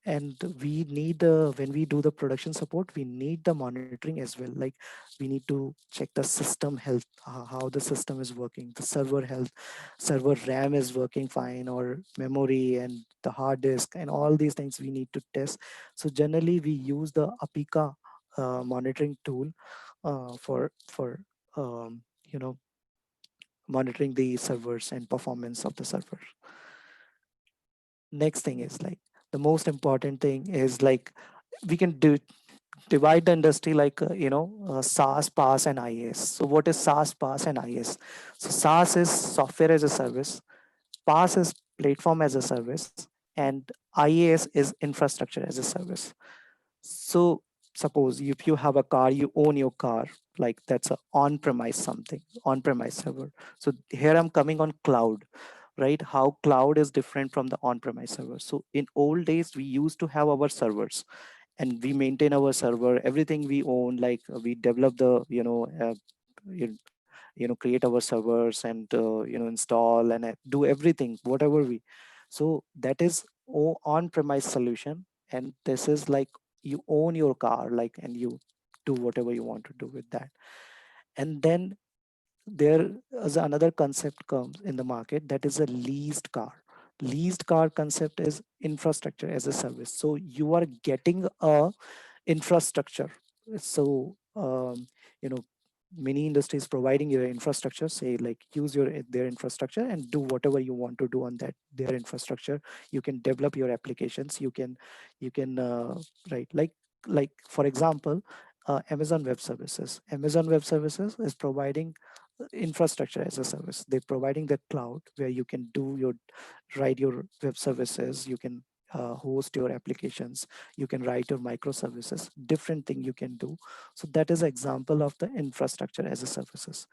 [SPEAKER 5] And we need, when we do the production support, we need the monitoring as well. Like, we need to check the system health, how the system is working, the server health, server RAM is working fine, or memory and the hard disk, and all these things we need to test. So generally we use the Apika monitoring tool for you know, monitoring the servers and performance of the server. Next thing is like, the most important thing is like, we can divide the industry like, SaaS, PaaS, and IaaS. So what is SaaS, PaaS, and IaaS? So SaaS is software as a service, PaaS is platform as a service, and IaaS is infrastructure as a service. So suppose if you have a car, you own your car, like that's a on-premise something, on-premise server. So here I'm coming on cloud, right? How cloud is different from the on-premise server. So in old days, we used to have our servers, and we maintain our server, everything we own, like we develop the, you, create our servers, and install and do everything, whatever we. So that is on-premise solution, and this is like, you own your car, like, and you do whatever you want to do with that. And then there is another concept comes in the market, that is a leased car. Leased car concept is infrastructure as a service. So you are getting a infrastructure. So you know, many industries providing your infrastructure, say like, use their infrastructure and do whatever you want to do on that their infrastructure. You can develop your applications, you can right, like for example, Amazon Web Services. Amazon Web Services is providing infrastructure as a service. They're providing the cloud where you can write your web services, you can host your applications, you can write your microservices, different thing you can do. So that is an example of the infrastructure as a services.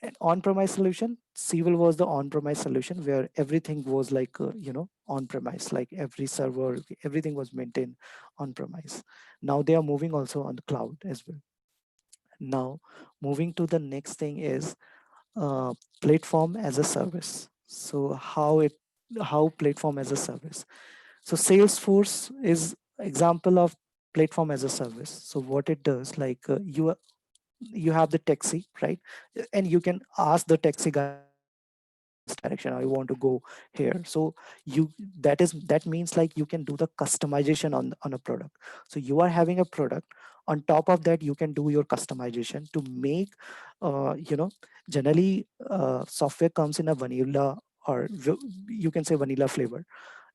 [SPEAKER 5] An on-premise solution, Civil was the on-premise solution where everything was like, on-premise, like every server, everything was maintained on-premise. Now they are moving also on the cloud as well. Now, moving to the next thing is platform as a service. So how platform as a service. So Salesforce is example of platform as a service. So what it does, like, you have the taxi, right? And you can ask the taxi guy, I want to go in this direction, I want to go here. So you that means like, you can do the customization on a product. So you are having a product, on top of that you can do your customization to make, generally software comes in a vanilla, or you can say vanilla flavor,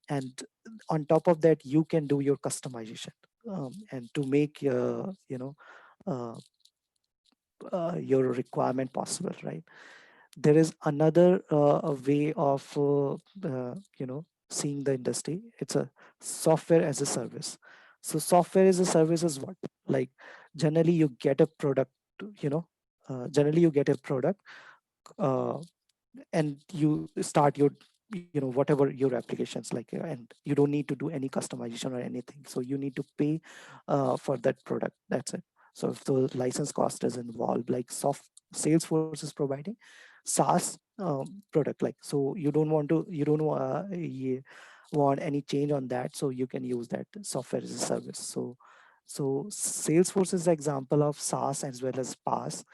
[SPEAKER 5] and on top of that you can do your customization, and to make uh, your requirement possible, right? There is another a way of seeing the industry. It's a software as a service. So software as a service is what, like, generally you get a product, you know generally you get a product, uh, and you start your, whatever your applications, like, and you don't need to do any customization or anything. So you need to pay for that product, that's it. So if the license cost is involved, like Salesforce is providing SaaS product, like, so you don't want any change on that, so you can use that software as a service. So Salesforce is an example of SaaS as well as PaaS,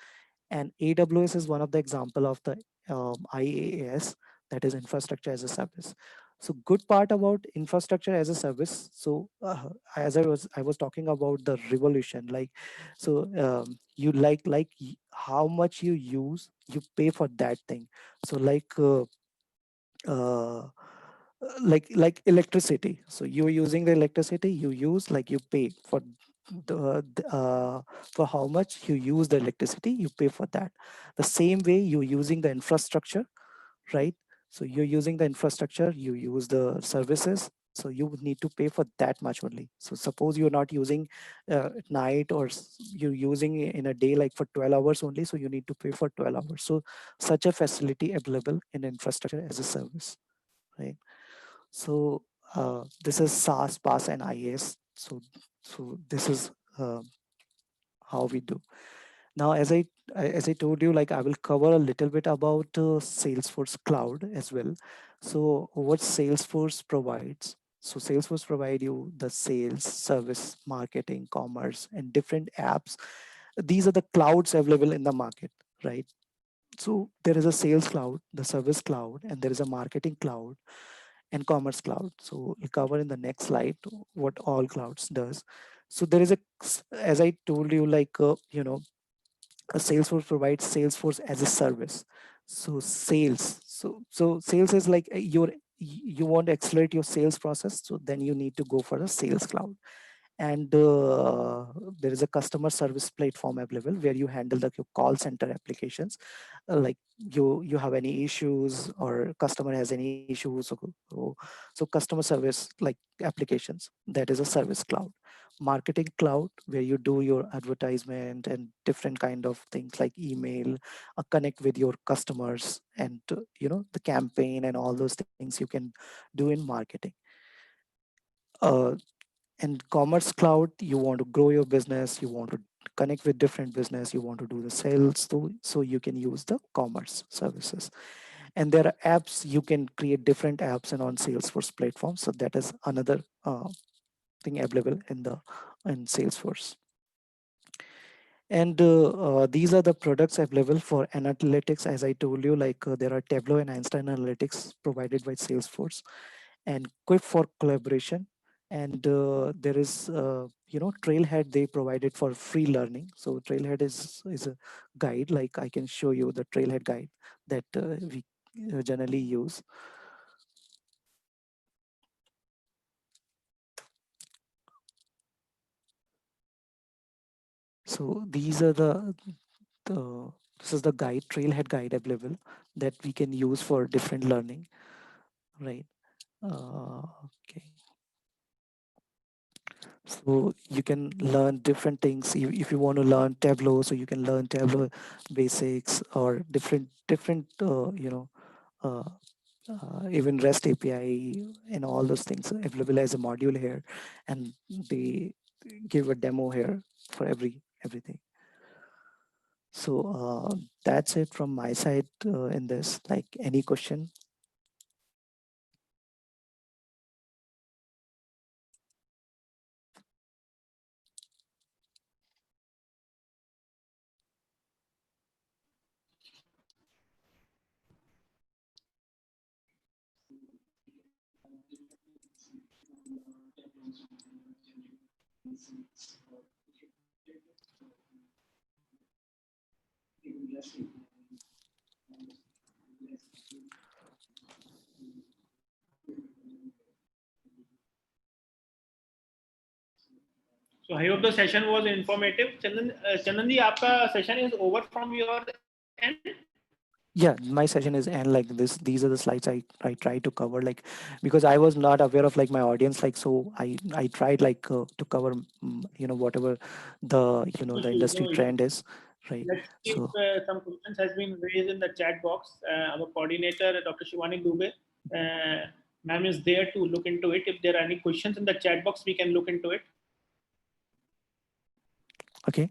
[SPEAKER 5] and AWS is one of the example of the IaaS, that is infrastructure as a service. So good part about infrastructure as a service. So as I was talking about the revolution, like, so you how much you use, you pay for that thing. So uh, like electricity. So you're using the electricity you use, like you pay for for how much you use the electricity, you pay for that. The same way you're using the infrastructure, right? So you're using the infrastructure, you use the services, so you would need to pay for that much only. So suppose you're not using at night, or you're using in a day like for 12 hours only, so you need to pay for 12 hours. So such a facility available in infrastructure as a service, right? So this is SaaS, PaaS, and IaaS. So this is how we do. Now, as I told you, like I will cover a little bit about Salesforce Cloud as well. So what Salesforce provides. So Salesforce provide you the sales, service, marketing, commerce, and different apps. These are the clouds available in the market, right? So there is a sales cloud, the service cloud, and there is a marketing cloud and commerce cloud. So we'll cover in the next slide what all clouds does. So there is a, as I told you, like a Salesforce provides Salesforce as a service. So sales, so sales is like you want to accelerate your sales process, so then you need to go for a sales cloud. And there is a customer service platform available where you handle the call center applications, like you have any issues or customer has any issues, so customer service like applications, that is a service cloud. Marketing cloud, where you do your advertisement and different kind of things like email, connect with your customers, and the campaign and all those things you can do in marketing. uh, and commerce cloud, you want to grow your business, you want to connect with different business, you want to do the sales too, so you can use the commerce services. And there are apps, you can create different apps and on Salesforce platform, so that is another thing available in Salesforce. And these are the products available for analytics. As I told you, like there are Tableau and Einstein Analytics provided by Salesforce, and Quip for collaboration. And there is Trailhead, they provided for free learning. So Trailhead is a guide, like I can show you the Trailhead guide that we generally use. So these are the this is the guide, Trailhead guide available that we can use for different learning, right? Okay. So you can learn different things. If you want to learn Tableau, so you can learn Tableau basics, or different uh, even REST API and all those things available as a module here, and they give a demo here for everything. So that's it from my side in this. Like, any question?
[SPEAKER 2] So I hope the session was informative. Chandan ji, आपका session is over from your end.
[SPEAKER 5] Yeah, my session is end like this. These are the slides I try to cover, like, because I was not aware of like my audience, like, so I tried like to cover whatever the
[SPEAKER 2] No
[SPEAKER 5] the
[SPEAKER 2] issues,
[SPEAKER 5] industry
[SPEAKER 2] no
[SPEAKER 5] trend
[SPEAKER 2] issues.
[SPEAKER 5] is, right?
[SPEAKER 2] Let's see if
[SPEAKER 5] So
[SPEAKER 2] some questions has been raised in the chat box. Our coordinator, Dr. Shivani Dubey, ma'am is there to look into it. If there are any questions in the chat box, we can look into it.
[SPEAKER 5] okay.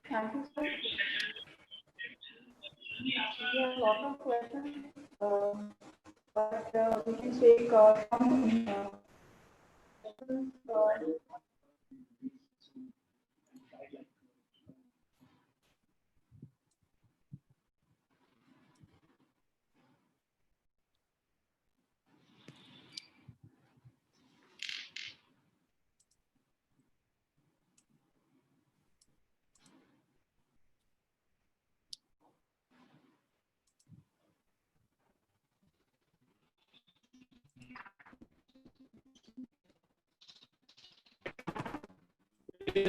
[SPEAKER 4] Thank you, sir. We have a lot of questions, but we can take some questions.
[SPEAKER 2] So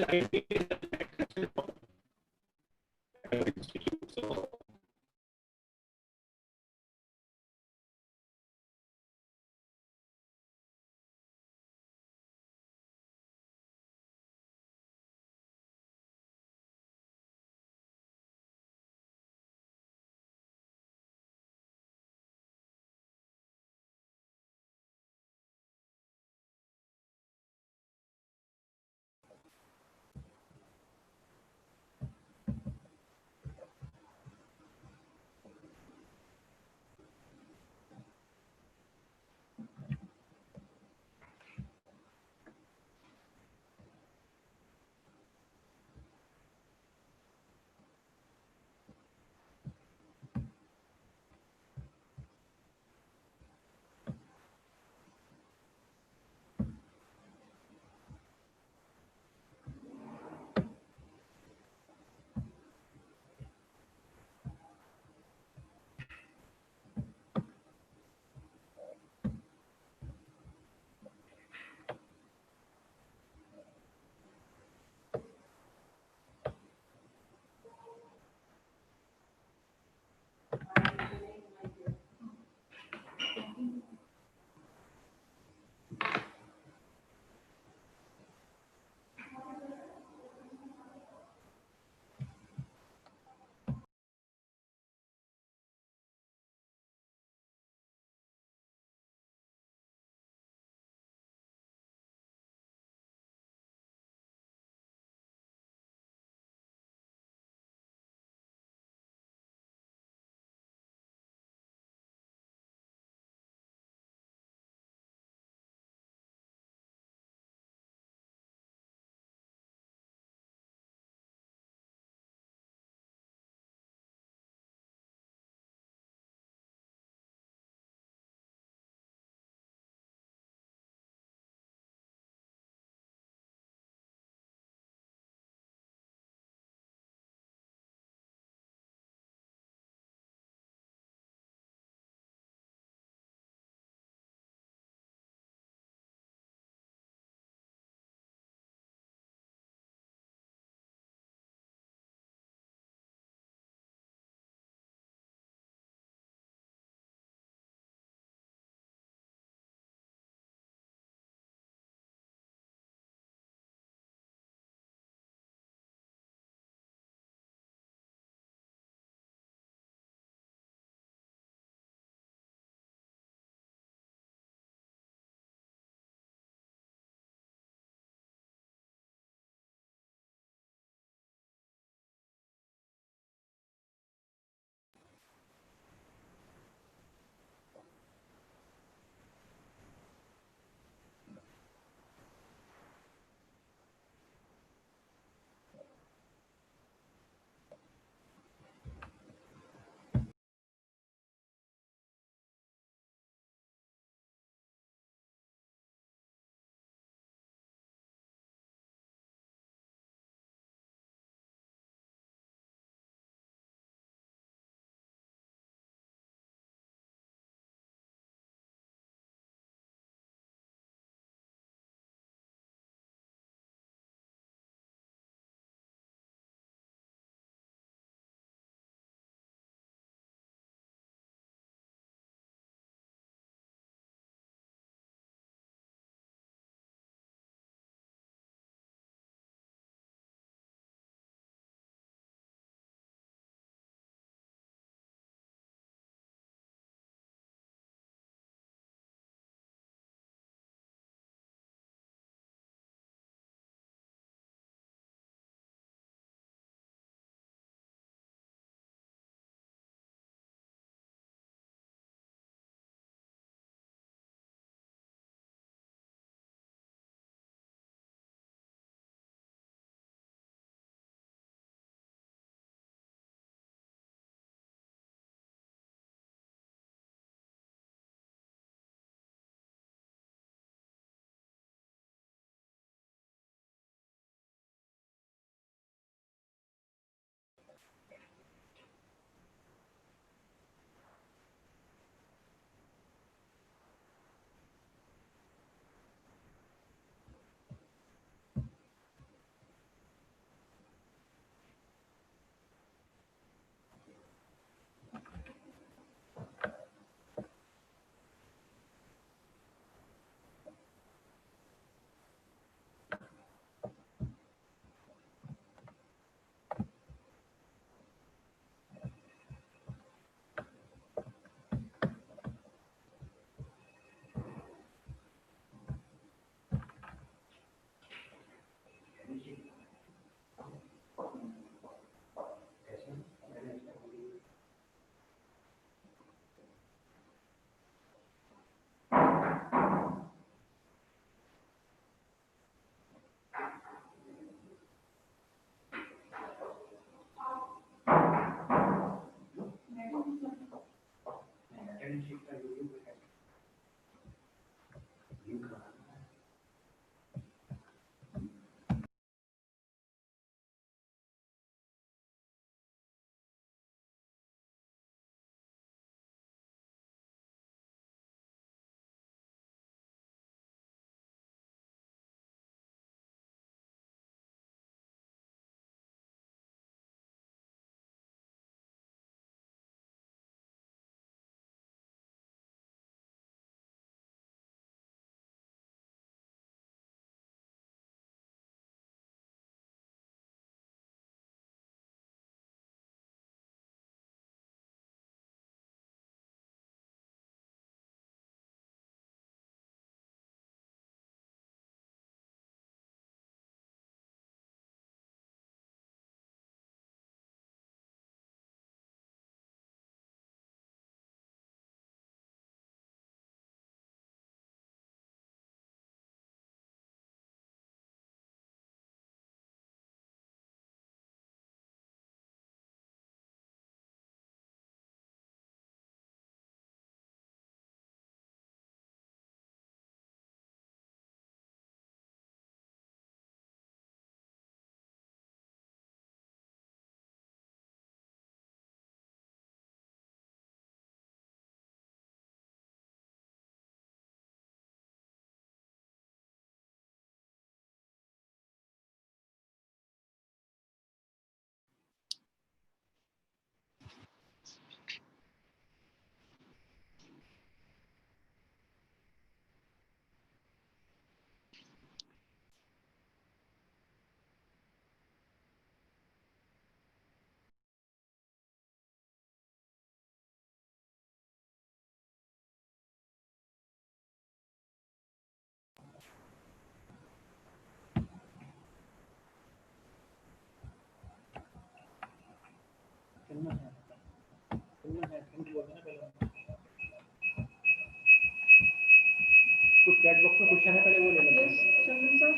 [SPEAKER 2] कुछ chat box में question है, पहले वो ले लेते
[SPEAKER 4] Yes,
[SPEAKER 2] हैं।
[SPEAKER 4] Chandan sir,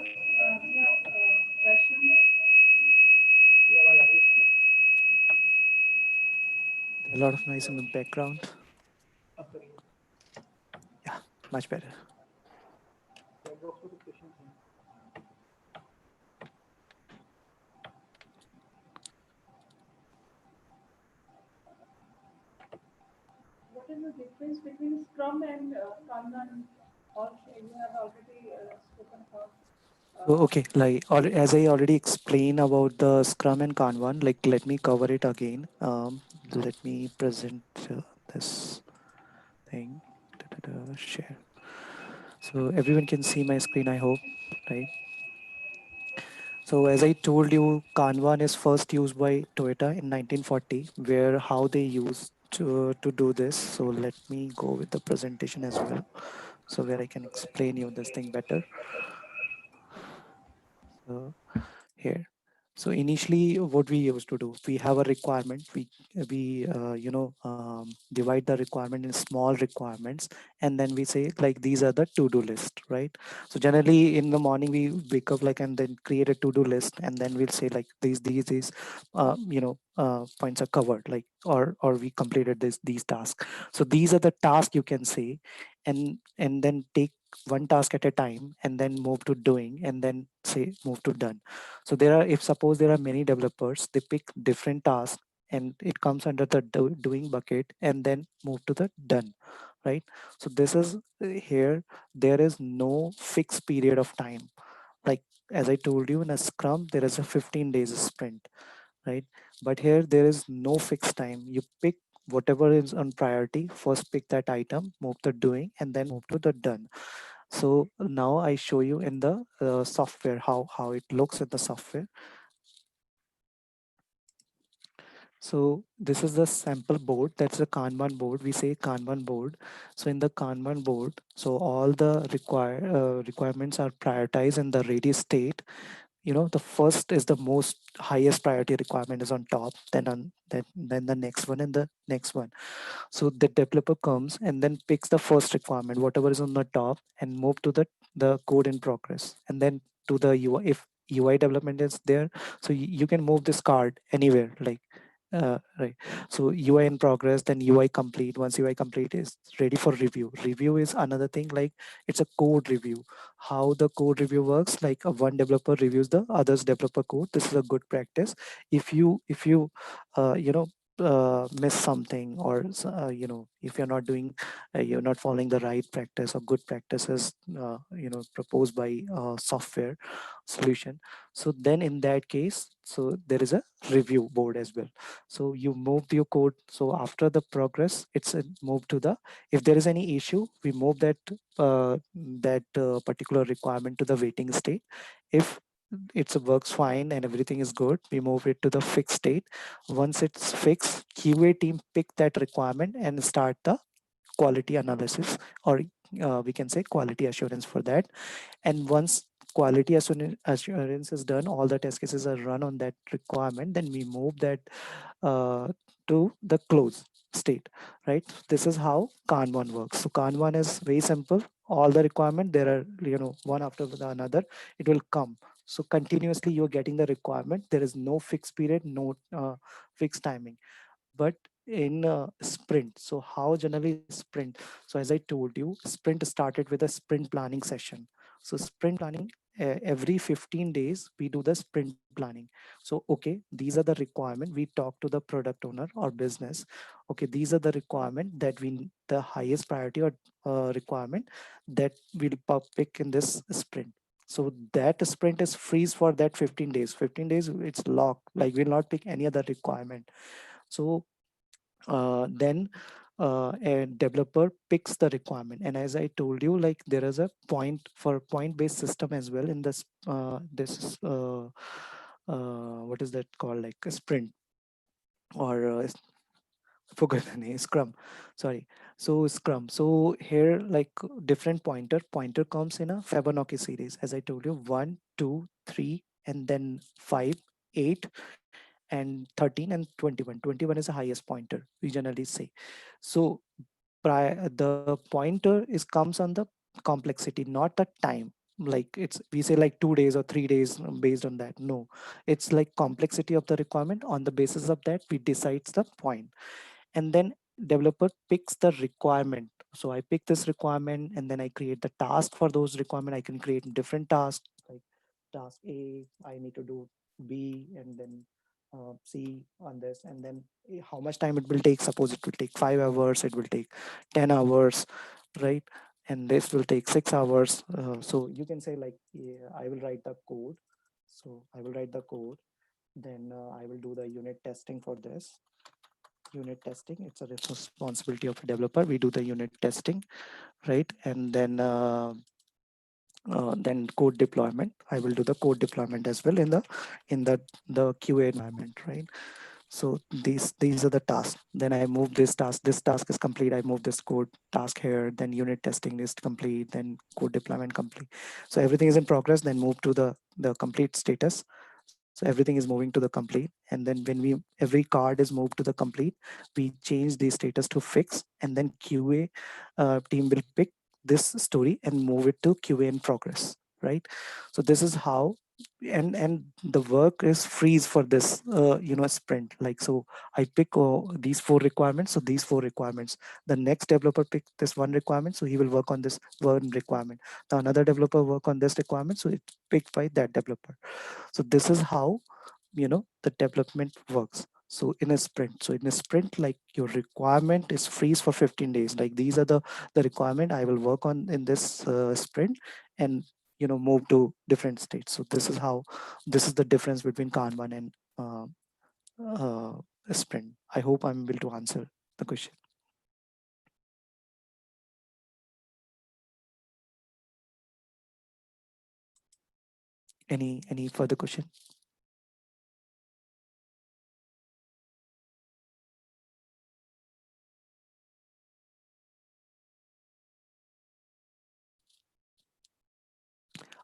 [SPEAKER 4] question.
[SPEAKER 2] ये आवाज आ रही है?
[SPEAKER 5] A lot of noise in the background.
[SPEAKER 2] अब करिए।
[SPEAKER 5] Yeah, much better.
[SPEAKER 2] Chat box में कुछ क्वेश्चन हैं।
[SPEAKER 4] What is the difference between Scrum and Kanban? Or you have already spoken about.
[SPEAKER 5] So, okay, like as I already explained about the Scrum and Kanban, like let me cover it again. Let me present this thing. Share. So everyone can see my screen, I hope, right? So as I told you, Kanban is first used by Toyota in 1940, where how they used to do this. So let me go with the presentation as well. So where I can explain you this thing better. So here. So initially, what we used to do, we have a requirement. We divide the requirement in small requirements, and then we say like these are the to-do list, right? So generally, in the morning we wake up like and then create a to-do list, and then we'll say like these points are covered, like or we completed these tasks. So these are the tasks you can say, and then take one task at a time, and then move to doing, and then say move to done. So there are, if suppose there are many developers, they pick different tasks and it comes under the doing bucket and then move to the done, right? So this is here, there is no fixed period of time. Like as I told you, in a scrum, there is a 15 days sprint, right? But here there is no fixed time. You pick whatever is on priority, first pick that item, move to doing, and then move to the done. So now I show you in the software how it looks in the software. So this is the sample board. That's a Kanban board. We say Kanban board. So in the Kanban board, so all the requirements are prioritized in the ready state. You know, the first is the most highest priority requirement is on top, then the next one and the next one. So the developer comes and then picks the first requirement, whatever is on the top, and move to the code in progress, and then to the UI. If UI development is there, so you can move this card anywhere, like right. So UI in progress, then UI complete. Once UI complete is ready for review. Review is another thing, like it's a code review. How the code review works, like one developer reviews the other's developer code. This is a good practice. If you uh, you know miss something, or if you're not doing, you're not following the right practice or good practices proposed by software solution, so then in that case, so there is a review board as well. So you move your code. So after the progress, it's moved to the, if there is any issue, we move that particular requirement to the waiting state. If it works fine and everything is good, we move it to the fixed state. Once it's fixed, QA team pick that requirement and start the quality analysis, or we can say quality assurance for that. And once quality assurance is done, all the test cases are run on that requirement, then we move that uh, to the close state, right? This is how Kanban works. So Kanban is very simple. All the requirement, there are, one after the another, it will come. So continuously you're getting the requirement. There is no fixed period, no fixed timing. But in sprint, so how generally sprint? So as I told you, sprint started with a sprint planning session. So sprint planning, every 15 days we do the sprint planning. So okay, these are the requirement, we talk to the product owner or business. Okay, these are the requirement that we, the highest priority or requirement that we'll pick in this sprint. So that sprint is freeze for that 15 days. 15 days it's locked, like we'll not pick any other requirement. So then a developer picks the requirement, and as I told you, like there is a point based system as well in this what is that called, like a sprint, or forgot the name, scrum, sorry. So scrum, so here, like different pointer comes in a Fibonacci series, as I told you, 1 2 3 and then 5 8, and 13 and 21. 21 is the highest pointer, we generally say. So the pointer is comes on the complexity, not the time. Like it's, we say like 2 days or 3 days based on that. No, it's like complexity of the requirement. On the basis of that, we decides the point. And then developer picks the requirement. So I pick this requirement and then I create the task for those requirement. I can create different tasks, like task A, I need to do B, and then C on this, and then how much time it will take. Suppose it will take 5 hours, it will take 10 hours, right? And this will take 6 hours. So you can say like, yeah, I will write the code. So I will write the code, then I will do the unit testing for this. Unit testing, it's a responsibility of a developer. We do the unit testing, right? And then code deployment, I will do the code deployment as well in the QA environment, right? So these are the tasks. Then I move this task. This task is complete. I move this code task here. Then unit testing is complete. Then code deployment complete. So everything is in progress. Then move to the complete status. So everything is moving to the complete. And then when every card is moved to the complete, we change the status to fix. And then QA team will pick this story and move it to QA in progress, right? So this is how, and the work is freeze for this sprint. Like, so I pick these 4 requirements. So these 4 requirements, the next developer pick this one requirement, so he will work on this one requirement. The another developer work on this requirement, so it's picked by that developer. So this is how the development works. So in a sprint, like your requirement is freeze for 15 days. Like these are the requirement I will work on in this sprint, and move to different states. So this is the difference between Kanban and sprint. I hope I'm able to answer the question. Any further question?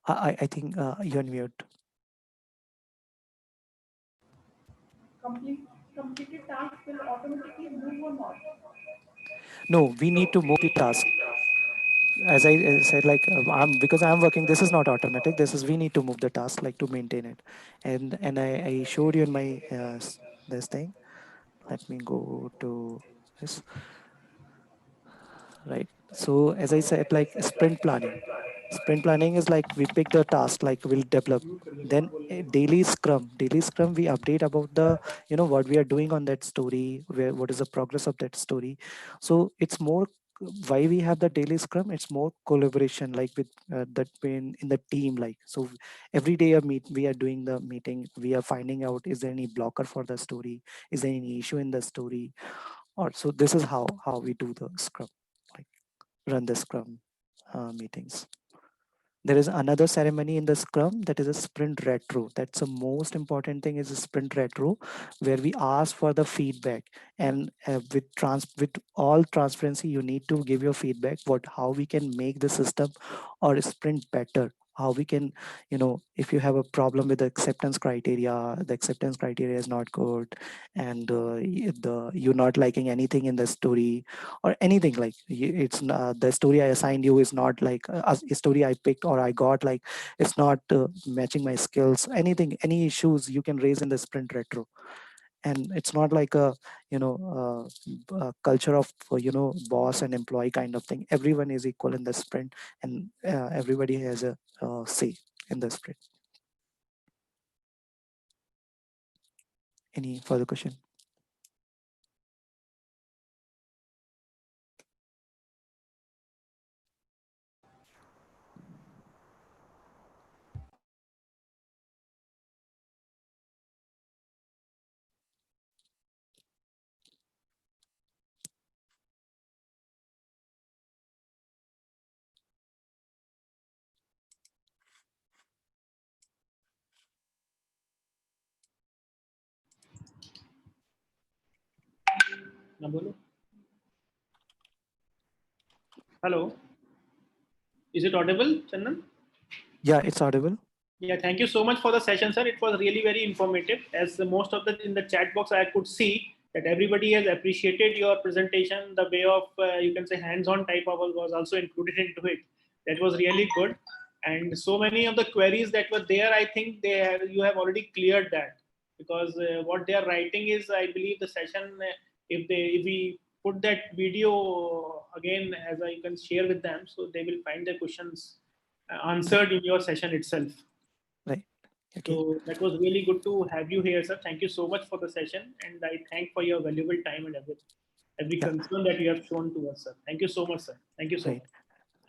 [SPEAKER 5] I think you're on mute.
[SPEAKER 4] Completed tasks will automatically move or not?
[SPEAKER 5] No, we need to move the task. As I said, like because I'm working, this is not automatic. This is, we need to move the task, like to maintain it. And I showed you in my this thing. Let me go to this. Right. So as I said, like sprint planning. Sprint planning is like we pick the task, like we'll develop. Then a daily scrum, we update about the, what we are doing on that story, what is the progress of that story. So it's more, why we have the daily scrum, it's more collaboration, like with that in the team. Like, so every day we are doing the meeting, we are finding out, is there any blocker for the story, is there any issue in the story, or so this is how we do the scrum, like run the scrum meetings. There is another ceremony in the scrum, that is a sprint retro. That's the most important thing, is a sprint retro, where we ask for the feedback. And with all transparency, you need to give your feedback, how we can make the system or sprint better, how we can, if you have a problem with the acceptance criteria is not good, and you're not liking anything in the story, or anything, like it's the story I assigned you is not like a story I picked or I got, like it's not matching my skills. Anything, any issues you can raise in the sprint retro. And it's not like a culture of boss and employee kind of thing. Everyone is equal in the sprint, and everybody has a say in the sprint. Any further question?
[SPEAKER 2] Na bolo. Hello. Is it audible, Chandan?
[SPEAKER 5] Yeah, it's audible.
[SPEAKER 2] Yeah, thank you so much for the session, sir. It was really very informative. As the most of the in the chat box, I could see that everybody has appreciated your presentation. The way of you can say hands-on type of was also included into it. That was really good. And so many of the queries that were there, I think you have already cleared that, because what they are writing is, I believe, the session. If we put that video again, as I can share with them, so they will find their questions answered in your session itself.
[SPEAKER 5] Right. Okay.
[SPEAKER 2] So that was really good to have you here, sir. Thank you so much for the session, and I thank for your valuable time and every
[SPEAKER 5] Yeah.
[SPEAKER 2] concern that you have shown to us, sir. Thank you so much, sir. Thank you so
[SPEAKER 5] Right.
[SPEAKER 2] much.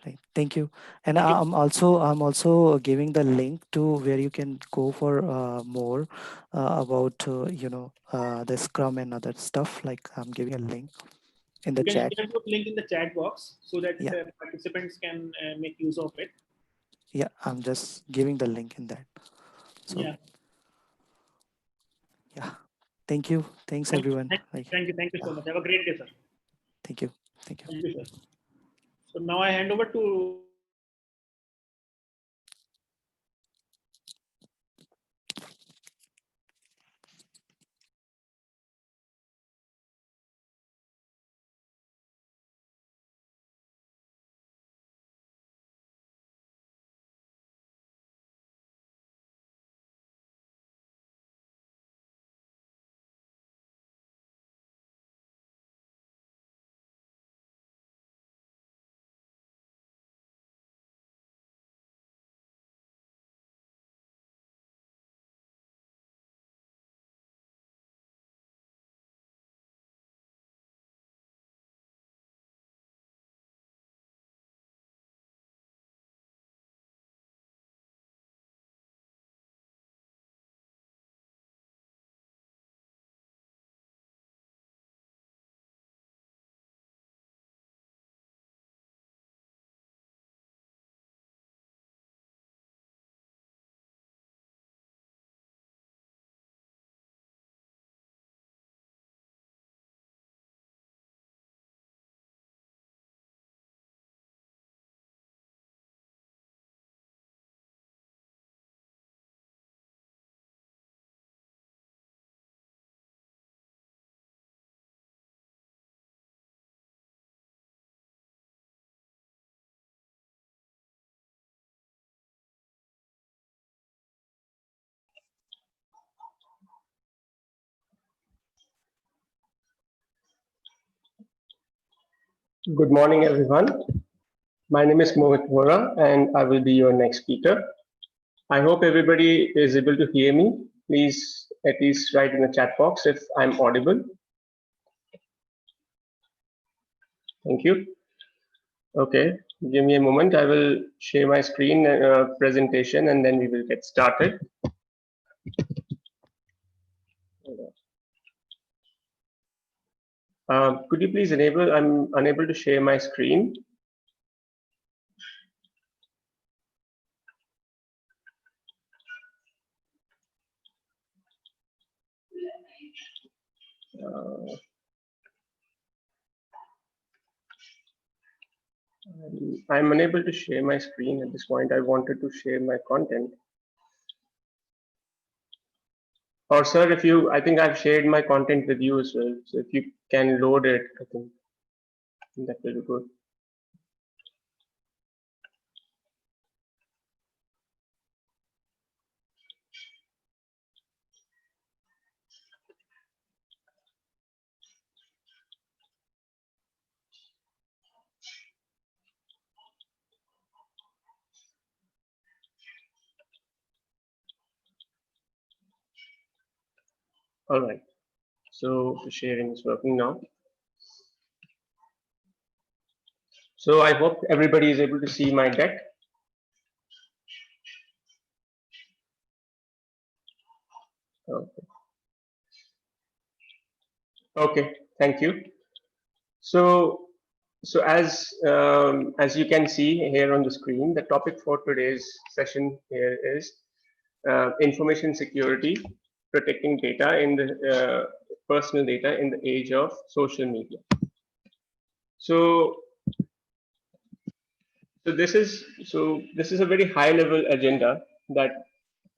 [SPEAKER 5] Right. Thank you. And
[SPEAKER 2] Thank you.
[SPEAKER 5] I'm also giving the link to where you can go for more about the Scrum and other stuff. Like I'm giving a link in the
[SPEAKER 2] You can
[SPEAKER 5] chat.
[SPEAKER 2] share the link in the chat box so that
[SPEAKER 5] Yeah.
[SPEAKER 2] participants can make use of it.
[SPEAKER 5] Yeah. I'm just giving the link in that. So
[SPEAKER 2] Yeah.
[SPEAKER 5] yeah. Thank you. Thanks
[SPEAKER 2] Thank you.
[SPEAKER 5] everyone. Like
[SPEAKER 2] Thank you
[SPEAKER 5] yeah.
[SPEAKER 2] so much. Have a great day, sir.
[SPEAKER 5] Thank you. Thank you.
[SPEAKER 2] Thank you, sir. So now I hand over to
[SPEAKER 7] Good morning, everyone. My name is Mohit Vora, and I will be your next speaker. I hope everybody is able to hear me. Please at least write in the chat box if I'm audible. Thank you. Okay, give me a moment. I will share my screen presentation, and then we will get started. Could you please enable? I'm unable to share my screen. I'm unable to share my screen at this point. I wanted to share my content. Or sir, if you, I think I've shared my content with you as well. So if you can load it, I think that will be good. All right. So the sharing is working now. So I hope everybody is able to see my deck. Okay. Okay. Thank you. So as you can see here on the screen, the topic for today's session here is information security, protecting data in the personal data in the age of social media. So this is a very high level agenda that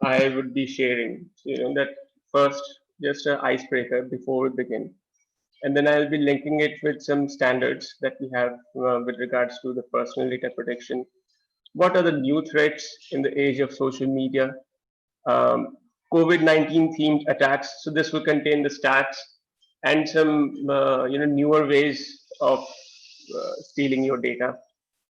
[SPEAKER 7] I would be sharing. So, that first, just an icebreaker before we begin. And then I'll be linking it with some standards that we have with regards to the personal data protection. What are the new threats in the age of social media? COVID-19 themed attacks. So this will contain the stats and some newer ways of stealing your data,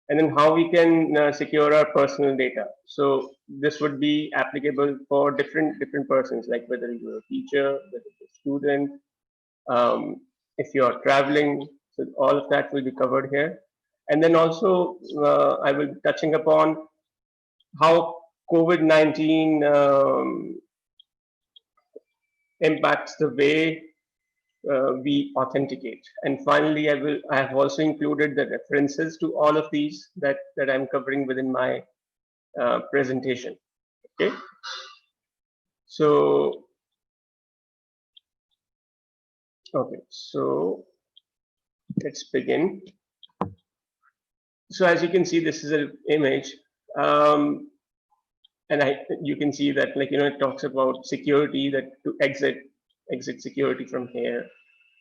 [SPEAKER 7] and then how we can secure our personal data. So this would be applicable for different persons, like whether you're a teacher, whether you're a student, if you are traveling. So all of that will be covered here. And then also I will be touching upon how COVID-19 impacts the way we authenticate. And finally, I have also included the references to all of these that I'm covering within my presentation. Okay. So, let's begin. So as you can see, this is an image. And you can see that, like, it talks about security, that to exit security from here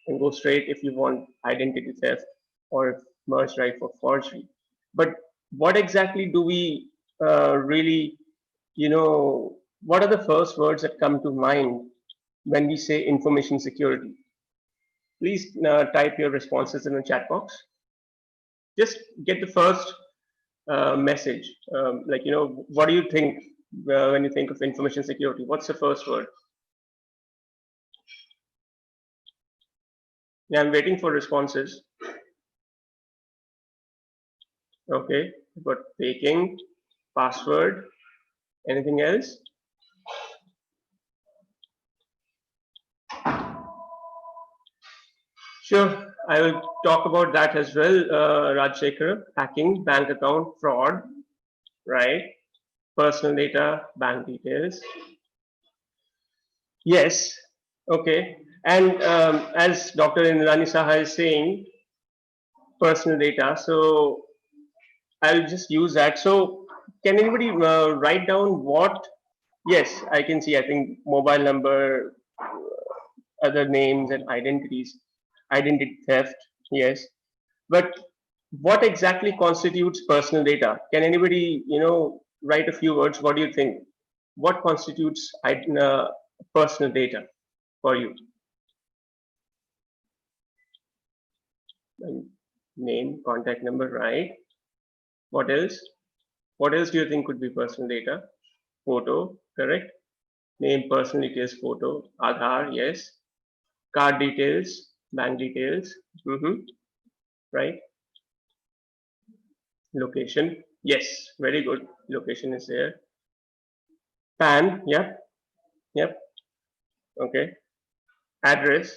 [SPEAKER 7] and go straight if you want identity theft or if merge right for forgery. But what exactly do we really, what are the first words that come to mind when we say information security? Please type your responses in the chat box. Just get the first message. What do you think when you think of information security? What's the first word? Yeah, I'm waiting for responses. Okay, but taking, password, anything else? Sure, I will talk about that as well, Rajshekhar. Hacking, bank account, fraud, right? Personal data, bank details. Yes, okay. And as Dr. Indrani Saha is saying, personal data. So I'll just use that. So can anybody write down what? Yes, I can see. I think mobile number, other names and identities, identity theft. Yes, but what exactly constitutes personal data? Can anybody, write a few words? What do you think? What constitutes personal data for you? Name, contact number, right? What else? What else do you think could be personal data? Photo, correct? Name, personal details, photo, Aadhaar, yes. Card details, bank details, right? Location, yes, very good. Location is there. PAN, yep, okay. Address,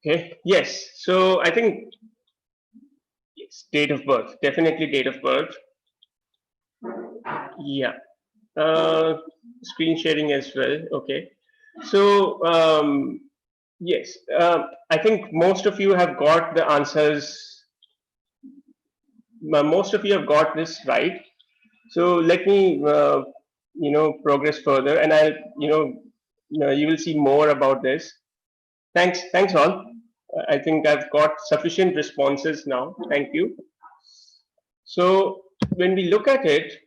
[SPEAKER 7] okay, yes. So I think yes, date of birth, definitely date of birth. Yeah. Screen sharing as well. Okay. So yes, I think most of you have got the answers. Most of you have got this right. So let me, progress further, and I'll, you will see more about this. Thanks all. I think I've got sufficient responses now. Thank you. So when we look at it,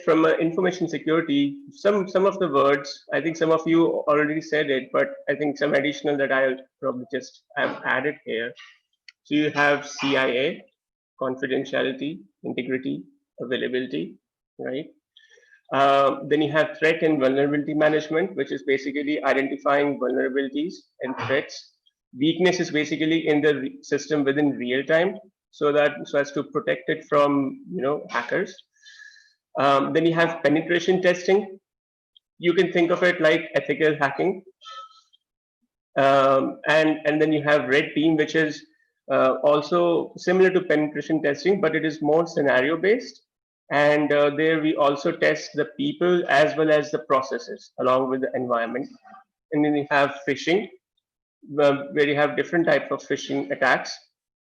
[SPEAKER 7] from information security, some of the words, I think some of you already said it, but I think some additional that I'll probably just have added here. So you have CIA, confidentiality, integrity, availability, right? Then you have threat and vulnerability management, which is basically identifying vulnerabilities and threats. Weakness is basically in the system within real time, so as to protect it from hackers. Then you have penetration testing. You can think of it like ethical hacking. And then you have red team, which is also similar to penetration testing, but it is more scenario based. And there we also test the people as well as the processes along with the environment. And then you have phishing, where you have different types of phishing attacks.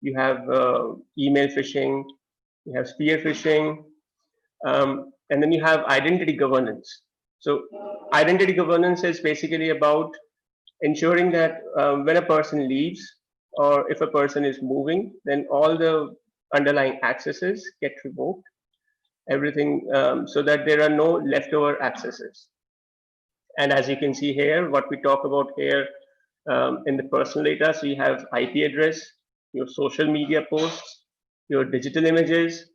[SPEAKER 7] You have email phishing, you have spear phishing, and then you have identity governance. So identity governance is basically about ensuring that when a person leaves or if a person is moving, then all the underlying accesses get revoked, everything, so that there are no leftover accesses. And as you can see here, what we talk about here in the personal data, so you have IP address, your social media posts, your digital images,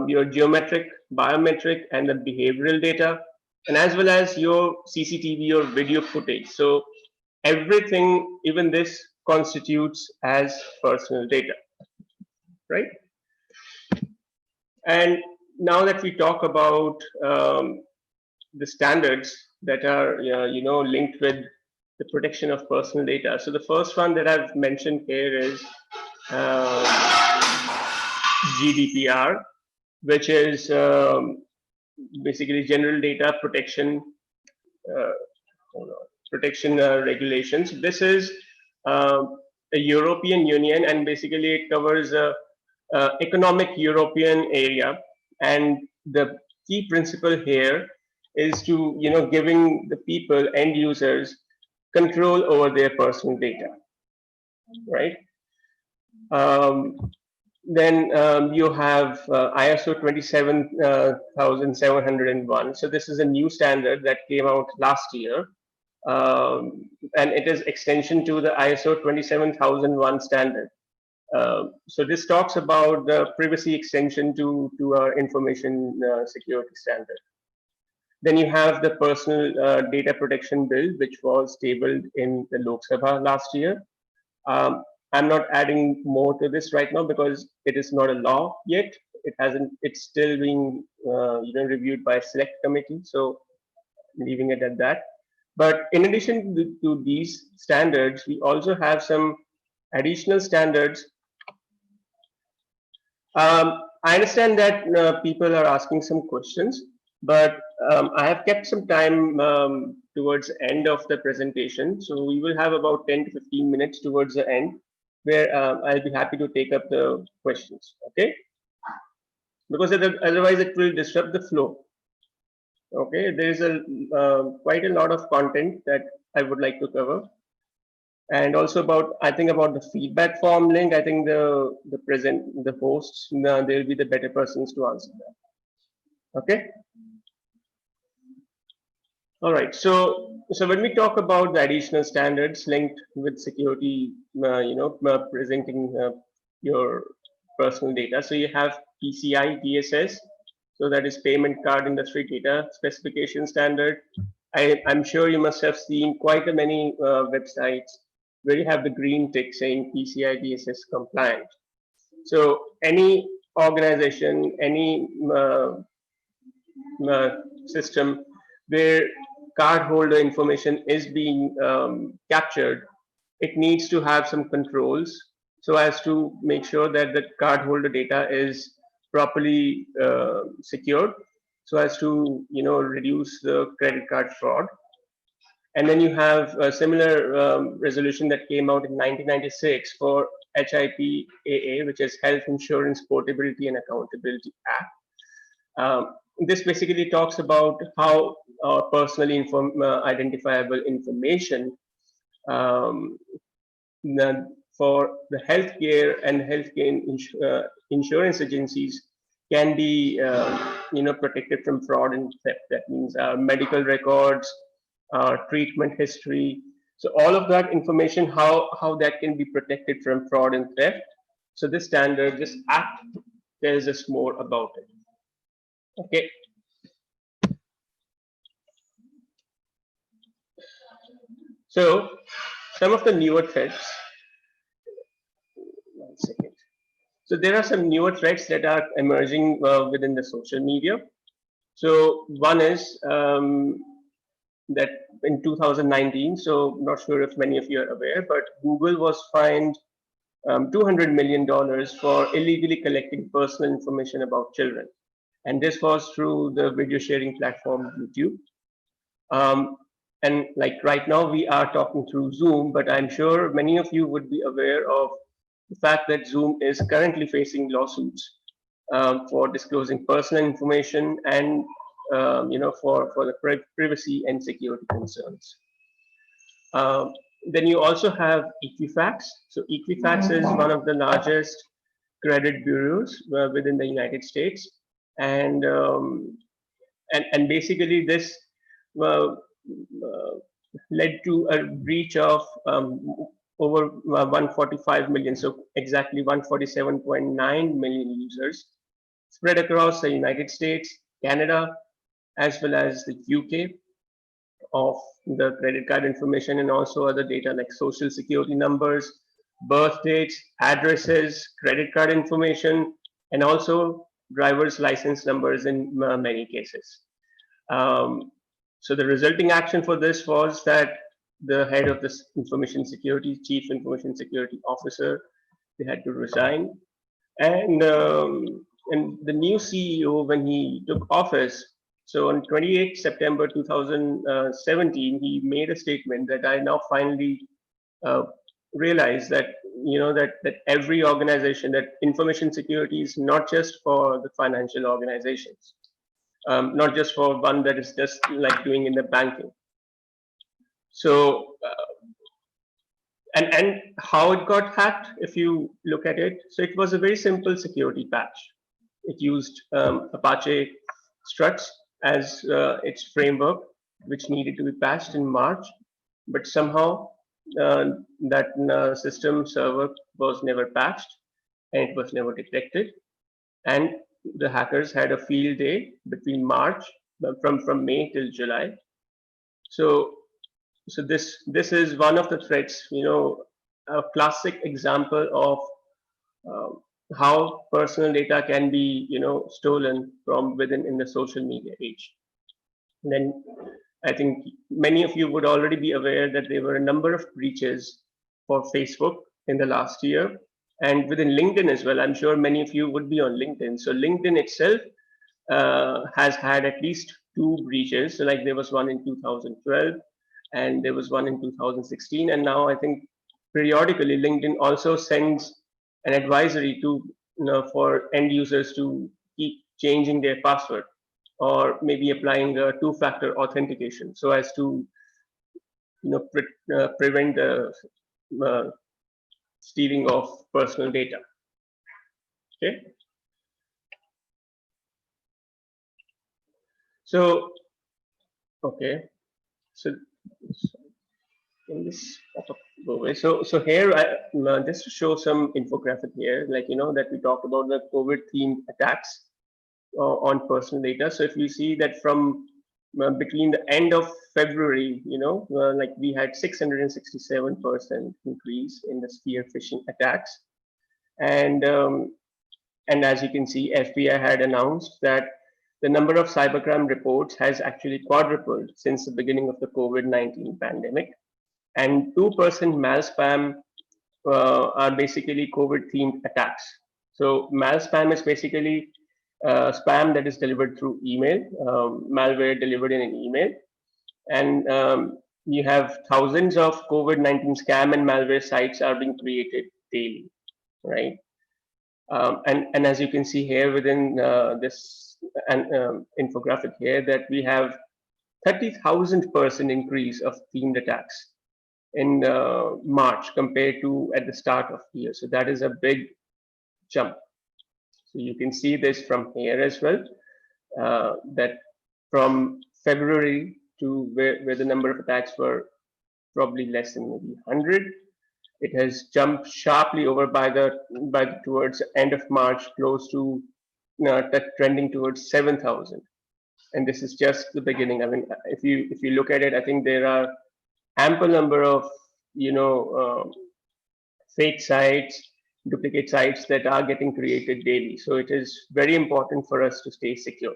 [SPEAKER 7] your geometric, biometric, and the behavioral data, and as well as your CCTV or video footage. So everything, even this, constitutes as personal data, right? And now that we talk about the standards that are linked with the protection of personal data. So the first one that I've mentioned here is GDPR, which is basically general data protection regulations. This is a European Union, and basically it covers a economic European area. And the key principle here is to giving the people, end users, control over their personal data, right? Then you have ISO 27701. So this is a new standard that came out last year, and it is extension to the ISO 27001 standard. So this talks about the privacy extension to our information security standard. Then you have the personal data protection bill, which was tabled in the Lok Sabha last year. I'm not adding more to this right now because it is not a law yet. It hasn't. It's still being reviewed by a select committee. So leaving it at that. But in addition to these standards, we also have some additional standards. I understand that people are asking some questions, but I have kept some time towards the end of the presentation. So we will have about 10 to 15 minutes towards the end, where I'll be happy to take up the questions, okay? Because otherwise it will disrupt the flow. Okay, there is quite a lot of content that I would like to cover. And also about the feedback form link, I think the hosts, they'll be the better persons to answer that. Okay. All right. So when we talk about the additional standards linked with security, presenting your personal data. So you have PCI DSS. So that is Payment Card Industry Data Specification Standard. I'm sure you must have seen quite a many websites where you have the green tick saying PCI DSS compliant. So any organization, any system where cardholder information is being captured, it needs to have some controls so as to make sure that the cardholder data is properly secured, so as to reduce the credit card fraud. And then you have a similar resolution that came out in 1996 for HIPAA, which is Health Insurance Portability and Accountability Act. This basically talks about how personally identifiable information for the healthcare and insurance agencies can be protected from fraud and theft. That means medical records, treatment history. So all of that information, how that can be protected from fraud and theft. So this standard, this act, tells us more about it. Okay. So some of the newer threats. One second. So there are some newer threats that are emerging within the social media. So one is that in 2019, so not sure if many of you are aware, but Google was fined $200 million for illegally collecting personal information about children. And this was through the video sharing platform YouTube. And like right now we are talking through Zoom, but I'm sure many of you would be aware of the fact that Zoom is currently facing lawsuits for disclosing personal information and for the privacy and security concerns. Then you also have Equifax. So Equifax is one of the largest credit bureaus within the United States, and basically this uh, led to a breach of over 145 million, so exactly 147.9 million users spread across the United States, Canada, as well as the UK, of the credit card information and also other data like social security numbers, birth dates, addresses, credit card information, and also driver's license numbers in many cases. So the resulting action for this was that the head of this information security, chief information security officer, they had to resign. And the new CEO, when he took office, so on 28 September 2017, he made a statement that I now finally realize that that every organization, that information security is not just for the financial organizations, not just for one that is just like doing in the banking. So and how it got hacked, if you look at it, so it was a very simple security patch. It used Apache struts as its framework, which needed to be patched in March, but somehow that system server was never patched and it was never detected. And the hackers had a field day between March, from May till July. So this is one of the threats, a classic example of how personal data can be, stolen from within in the social media age. And then I think many of you would already be aware that there were a number of breaches for Facebook in the last year, and within LinkedIn as well. I'm sure many of you would be on LinkedIn. So LinkedIn itself has had at least 2 breaches. So like there was one in 2012, and there was one in 2016, and now I think periodically LinkedIn also sends an advisory to for end users to keep changing their password, or maybe applying a 2-factor authentication so as to prevent the stealing of personal data. Okay. So okay, so in this go away. So here I just to show some infographic here, like that we talked about the COVID themed attacks on personal data. So if you see that from between the end of February, like we had 667% increase in the spear phishing attacks, and as you can see, FBI had announced that the number of cybercrime reports has actually quadrupled since the beginning of the COVID-19 pandemic, and 2% malspam are basically COVID-themed attacks. So malspam is basically spam that is delivered through email, malware delivered in an email, and you have thousands of COVID-19 scam and malware sites are being created daily, right? And as you can see here within this infographic here, that we have 30,000% increase of themed attacks in March compared to at the start of the year. So that is a big jump. So you can see this from here as well, that from February to where the number of attacks were probably less than maybe 100, it has jumped sharply over by towards the end of March, close to trending towards 7,000. And this is just the beginning. I mean, if you look at it, I think there are ample number of fake sites, duplicate sites that are getting created daily. So it is very important for us to stay secure.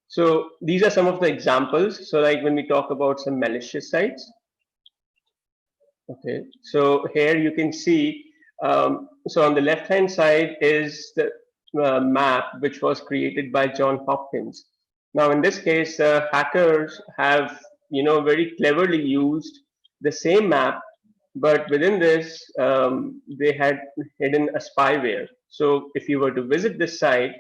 [SPEAKER 7] So these are some of the examples. So like when we talk about some malicious sites. Okay, so here you can see, so on the left-hand side is the map which was created by John Hopkins. Now in this case, hackers have very cleverly used the same map But within this, they had hidden a spyware. So if you were to visit this site,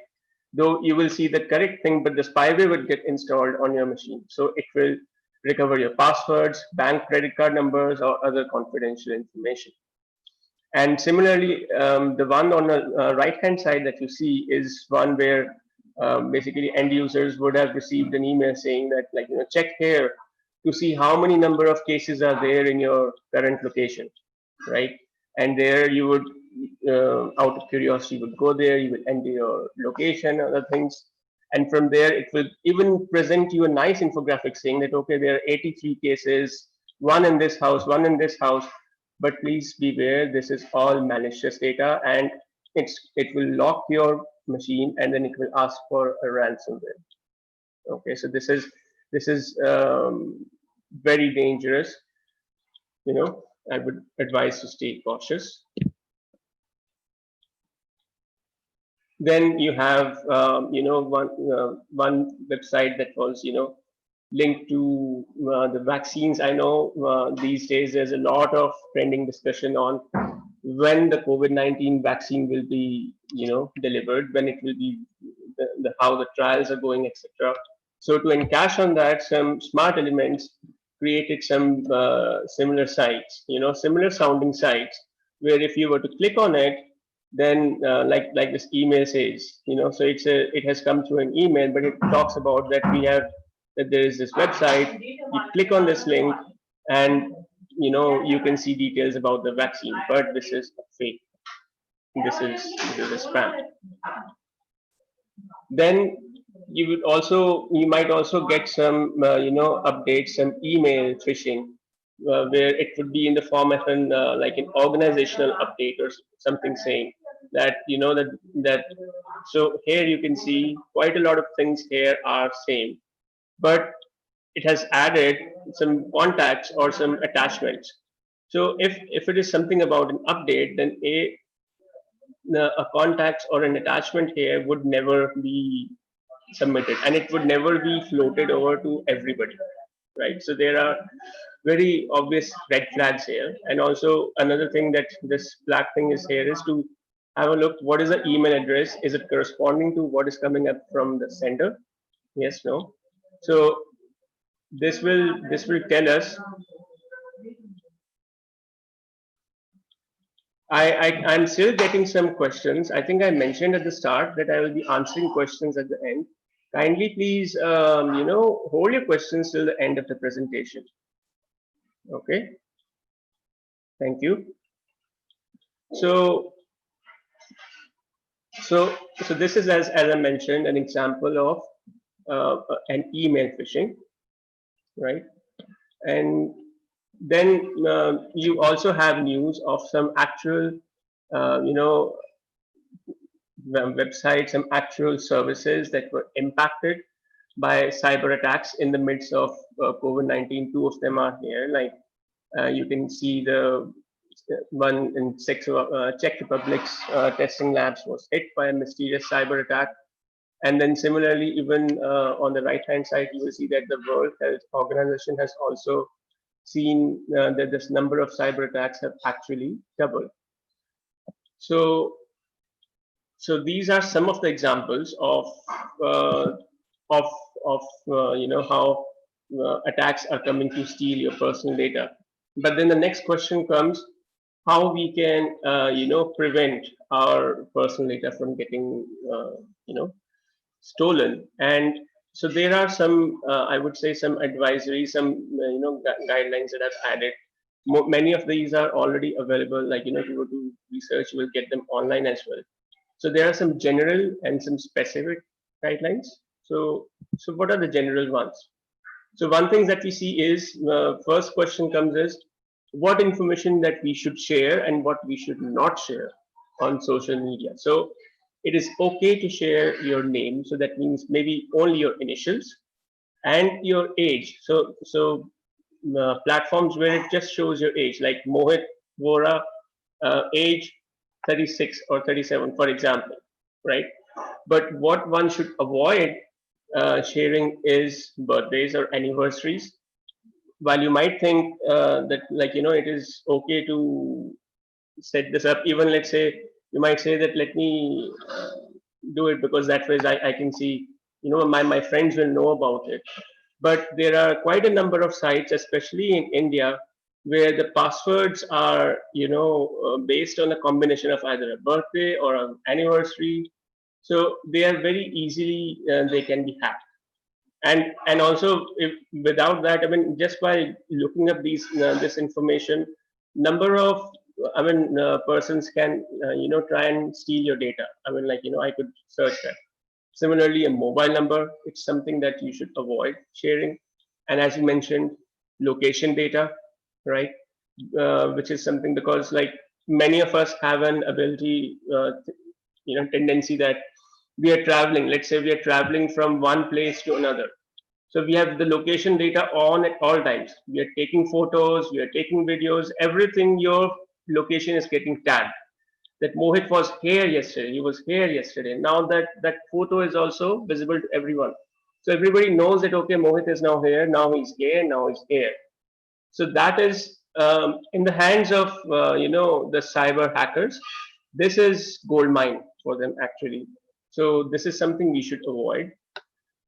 [SPEAKER 7] though you will see the correct thing, but the spyware would get installed on your machine. So it will recover your passwords, bank credit card numbers, or other confidential information. And similarly, the one on the right-hand side that you see is one where basically end users would have received an email saying that, like, check here to see how many number of cases are there in your current location, right? And there you would, out of curiosity, would go there, you would enter your location, other things. And from there, it will even present you a nice infographic saying that, okay, there are 83 cases, one in this house, one in this house. But please beware, this is all malicious data, and it will lock your machine, and then it will ask for a ransomware. Okay, so this is very dangerous. I would advise to stay cautious. Then you have one website that was linked to the vaccines. I know these days there's a lot of trending discussion on when the COVID-19 vaccine will be delivered, when it will be, how the trials are going, etc. So to encash on that, some smart elements created some similar sites, similar sounding sites, where if you were to click on it, then like this email says, so it has come through an email, but it talks about that there is this website. You click on this link, and you can see details about the vaccine, but this is fake. This is a spam. Then you might also get some updates, some email phishing, where it would be in the form of an like an organizational update or something saying that that. So here you can see quite a lot of things here are same, but it has added some contacts or some attachments. So if it is something about an update, then a contact or an attachment here would never be submitted, and it would never be floated over to everybody, right? So there are very obvious red flags here. And also another thing that this black thing is here is to have a look, what is the email address? Is it corresponding to what is coming up from the sender? Yes, no. So this will tell us. I'm still getting some questions. I think I mentioned at the start that I will be answering questions at the end. Kindly please, hold your questions till the end of the presentation. Okay. Thank you. So this is, as I mentioned, an example of an email phishing, right? And then you also have news of some actual, websites, some actual services that were impacted by cyber attacks in the midst of COVID-19. Two of them are here. Like you can see the one in Czech Republic's testing labs was hit by a mysterious cyber attack. And then similarly, even on the right-hand side, you will see that the World Health Organization has also seen that this number of cyber attacks have actually doubled. So these are some of the examples of how attacks are coming to steal your personal data. But then the next question comes, how we can prevent our personal data from getting stolen. And so there are some I would say some advisory, some guidelines that I've added. Many of these are already available, like if you go to research, you will get them online as well. So there are some general and some specific guidelines. So what are the general ones? So one thing that we see is first question comes is what information that we should share and what we should not share on social media. So it is okay to share your name. So that means maybe only your initials and your age. So platforms where it just shows your age, like Mohit Vora, age 36 or 37, for example, right? But what one should avoid sharing is birthdays or anniversaries, while you might think that, like, it is okay to set this up, even let's say you might say that let me do it because that way I can see, my friends will know about it. But there are quite a number of sites, especially in India, where the passwords are, based on a combination of either a birthday or an anniversary. So they are very easily, they can be hacked. And also, if without that, I mean, just by looking up this information, number of, persons can, try and steal your data. I mean, like, I could search that. Similarly, a mobile number, it's something that you should avoid sharing. And as you mentioned, location data, right? Which is something, because like many of us have an ability, tendency that we are traveling. Let's say we are traveling from one place to another. So we have the location data on at all times. We are taking photos, we are taking videos, everything, your location is getting tagged. That Mohit was here yesterday, he was here yesterday. Now that photo is also visible to everyone. So everybody knows that, okay, Mohit is now here, now he's here, now he's here. So that is in the hands of, the cyber hackers. This is gold mine for them, actually. So this is something we should avoid.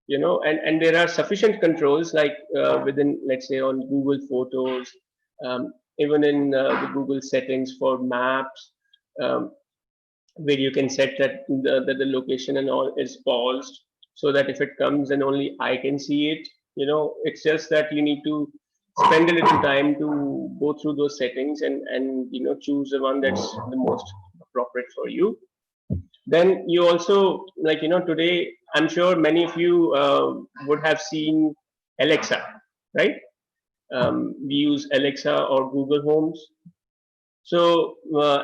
[SPEAKER 7] And there are sufficient controls, like within, let's say, on Google Photos, even in the Google settings for maps, where you can set that the location and all is paused, so that if it comes and only I can see it. It's just that you need to spend a little time to go through those settings and choose the one that's the most appropriate for you. Then you also, like, today I'm sure many of you would have seen Alexa, right? We use Alexa or Google Homes. So,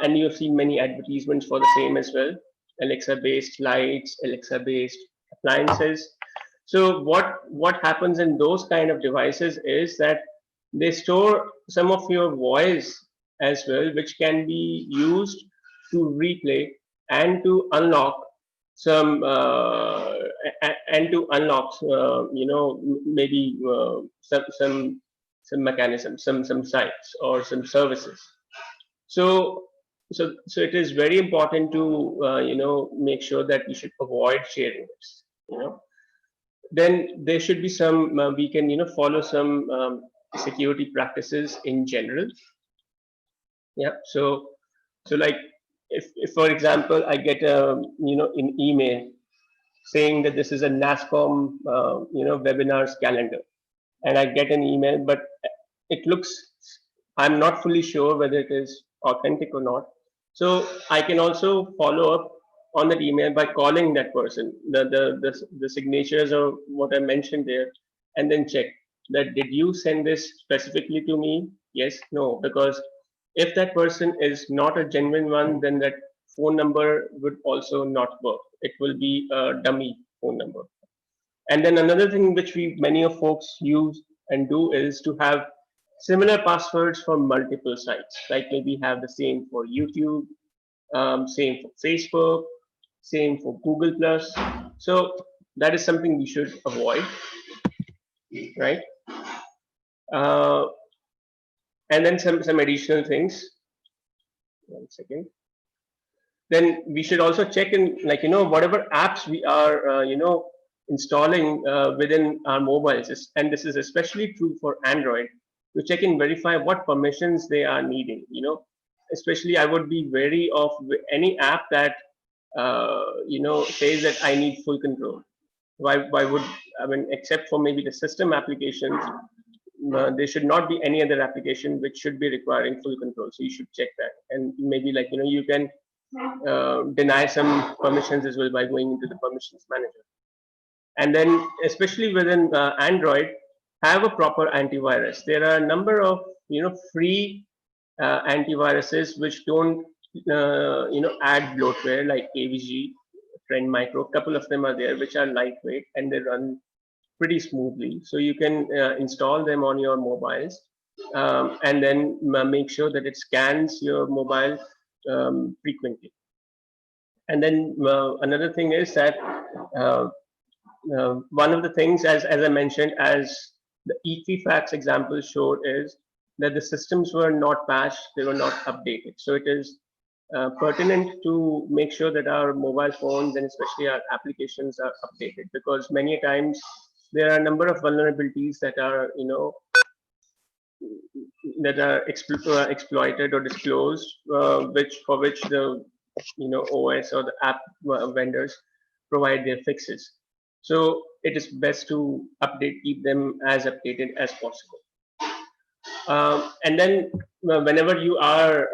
[SPEAKER 7] and you've seen many advertisements for the same as well. Alexa based lights, Alexa based appliances. So what happens in those kind of devices is that they store some of your voice as well, which can be used to replay and to unlock some and to unlock maybe some mechanisms, some sites or some services. So it is very important to make sure that you should avoid sharing this. Then there should be some we can follow some security practices in general. Yeah. So like if for example I get a an email saying that this is a NASCOM webinars calendar, and I get an email, but it looks, I'm not fully sure whether it is authentic or not. So I can also follow up on that email by calling that person, the signatures or what I mentioned there, and then check that did you send this specifically to me? Yes, no, because if that person is not a genuine one, then that phone number would also not work. It will be a dummy phone number. And then another thing which many of folks use and do is to have similar passwords for multiple sites. Like maybe have the same for YouTube, same for Facebook, same for Google Plus. So that is something we should avoid, right? And then some additional things. 1 second. Then we should also check in, like, whatever apps we are, installing within our mobiles, and this is especially true for Android, to check and verify what permissions they are needing. Especially I would be wary of any app that says that I need full control. Why would, I mean, except for maybe the system applications, there should not be any other application which should be requiring full control. So you should check that, and maybe, like, you can deny some permissions as well by going into the permissions manager. And then especially within Android, have a proper antivirus. There are a number of free antiviruses which don't add bloatware, like AVG, Trend Micro. Couple of them are there which are lightweight and they run pretty smoothly. So you can install them on your mobiles, and then make sure that it scans your mobile frequently. And then another thing is that one of the things, as I mentioned, as the Equifax example showed is that the systems were not patched, they were not updated. So it is pertinent to make sure that our mobile phones and especially our applications are updated, because many times there are a number of vulnerabilities that are, exploited or disclosed, for which the OS or the app vendors provide their fixes. So it is best to keep them as updated as possible. And then whenever you are,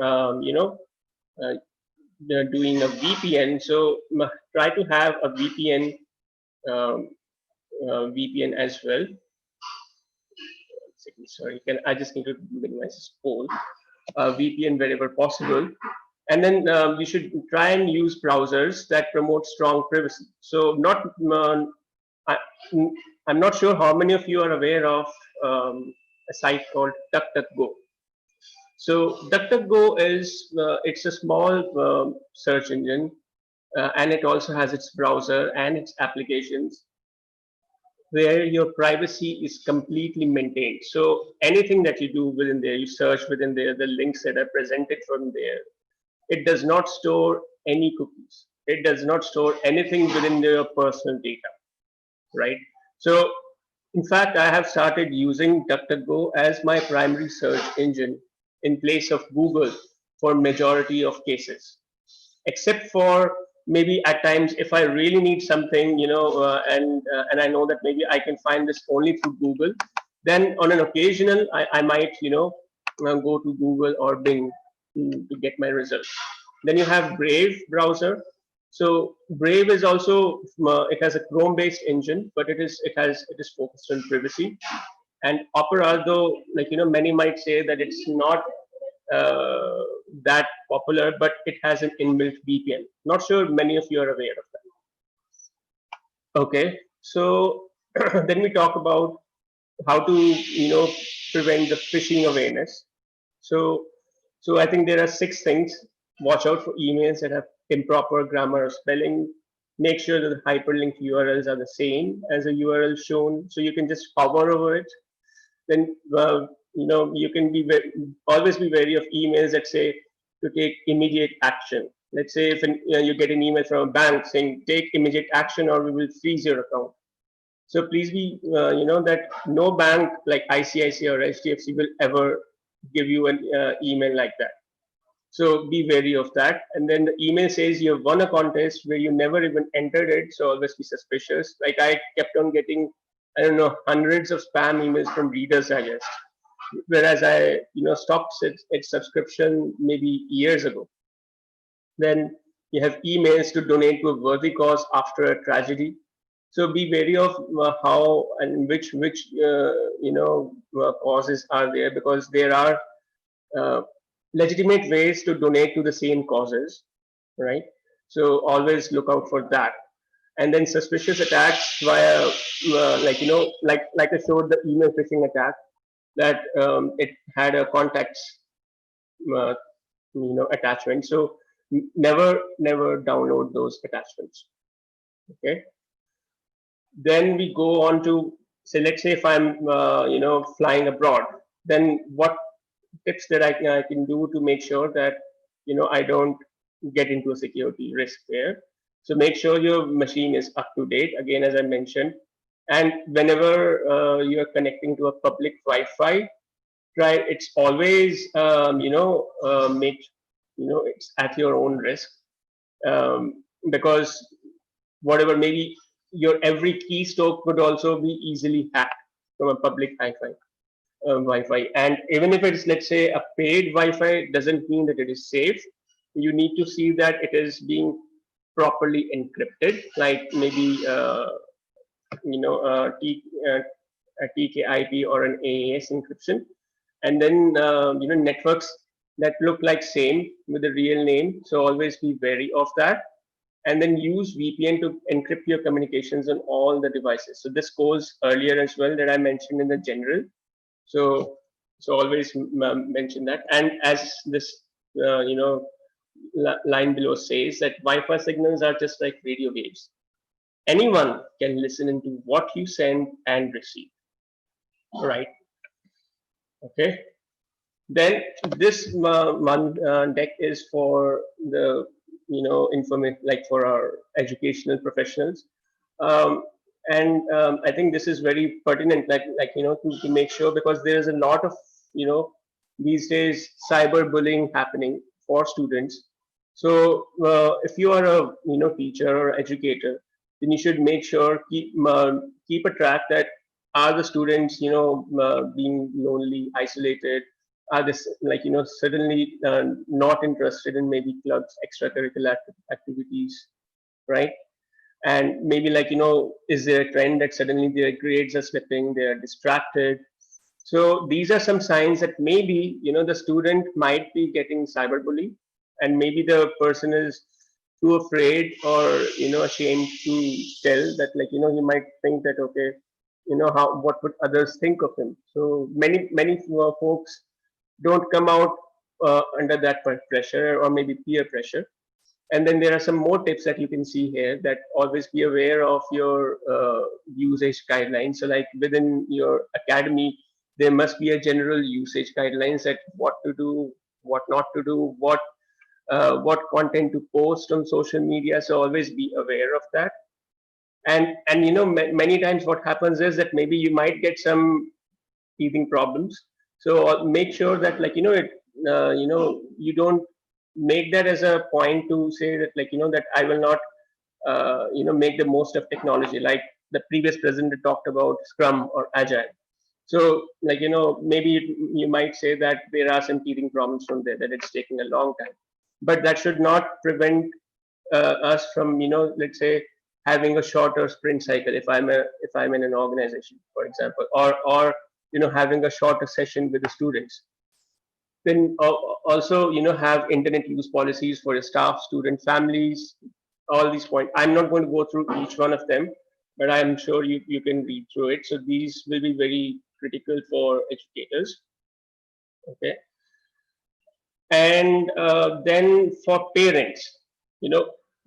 [SPEAKER 7] doing a VPN, so try to have a VPN as well. Sorry, I just need to minimize this poll. VPN wherever possible. And then you should try and use browsers that promote strong privacy. So I'm not sure how many of you are aware of a site called DuckDuckGo. So DuckDuckGo is it's a small search engine, and it also has its browser and its applications, where your privacy is completely maintained. So anything that you do within there, you search within there, the links that are presented from there, it does not store any cookies. It does not store anything within your personal data, right? So in fact, I have started using DuckDuckGo as my primary search engine in place of Google for majority of cases, except for maybe at times if I really need something, and I know that maybe I can find this only through Google, then on an occasional I might go to Google or Bing to get my results. Then you have Brave browser. So Brave is also it has a Chrome-based engine, but it is focused on privacy. And Opera, though, many might say that it's not that popular, but it has an inbuilt VPN. Not sure many of you are aware of that. Okay, so then we talk about how to prevent the phishing awareness. So I think there are 6 things. Watch out for emails that have improper grammar or spelling. Make sure that the hyperlink URLs are the same as a URL shown, so you can just hover over it. Then you can always be wary of emails that say to take immediate action. Let's say if you get an email from a bank saying take immediate action or we will freeze your account. So please be that no bank like ICICI or HDFC will ever give you an email like that. So be wary of that. And then the email says you have won a contest where you never even entered it, so always be suspicious. Like I kept on getting, I don't know, hundreds of spam emails from Reader's Digest, whereas I stopped its subscription maybe years ago. Then you have emails to donate to a worthy cause after a tragedy. So be wary of how and which causes are there, because there are legitimate ways to donate to the same causes, right? So always look out for that. And then suspicious attacks via like I showed the email phishing attack, that it had a contacts attachment. So never download those attachments. Okay. Then we go on to say, let's say if I'm flying abroad, then what tips that I can do to make sure that I don't get into a security risk there. So make sure your machine is up to date, again, as I mentioned. And whenever you're connecting to a public Wi-Fi, it's always it's at your own risk, because whatever, maybe your every keystroke could also be easily hacked from a public Wi-Fi. And even if it's, let's say, a paid Wi-Fi, doesn't mean that it is safe. You need to see that it is being properly encrypted, like maybe a TKIP or an AES encryption. And then networks that look like same with the real name. So always be wary of that. And then use VPN to encrypt your communications on all the devices. So this goes earlier as well that I mentioned in the general. So always mention that. And as this line below says, that Wi-Fi signals are just like radio waves. Anyone can listen into what you send and receive. right? Okay. Then this deck is for the, information, like for our educational professionals. Um, and I think this is very pertinent, to make sure, because there is a lot of, these days cyberbullying happening for students. So if you are a, teacher or educator, then you should make sure, keep a track that are the students, being lonely, isolated, are this, suddenly not interested in maybe clubs, extracurricular activities, right? And maybe, is there a trend that suddenly their grades are slipping, they are distracted? So these are some signs that maybe, the student might be getting cyberbullied, and maybe the person is too afraid or, ashamed to tell that, he might think that, okay, what would others think of him? So many folks don't come out under that pressure, or maybe peer pressure. And then there are some more tips that you can see here, that always be aware of your usage guidelines. So like within your academy, there must be a general usage guidelines, that what to do, what not to do, what content to post on social media. So always be aware of that. And many times what happens is that maybe you might get some teething problems. So make sure that, you don't make that as a point to say that, that I will not make the most of technology, like the previous president talked about Scrum or Agile. So maybe you might say that there are some teething problems from there, that it's taking a long time, but that should not prevent us from, let's say, having a shorter sprint cycle, if I'm in an organization, for example, or having a shorter session with the students. Then also, have internet use policies for your staff, student, families, all these points. I'm not going to go through each one of them, but I'm sure you can read through it. So these will be very critical for educators. Okay. And then for parents,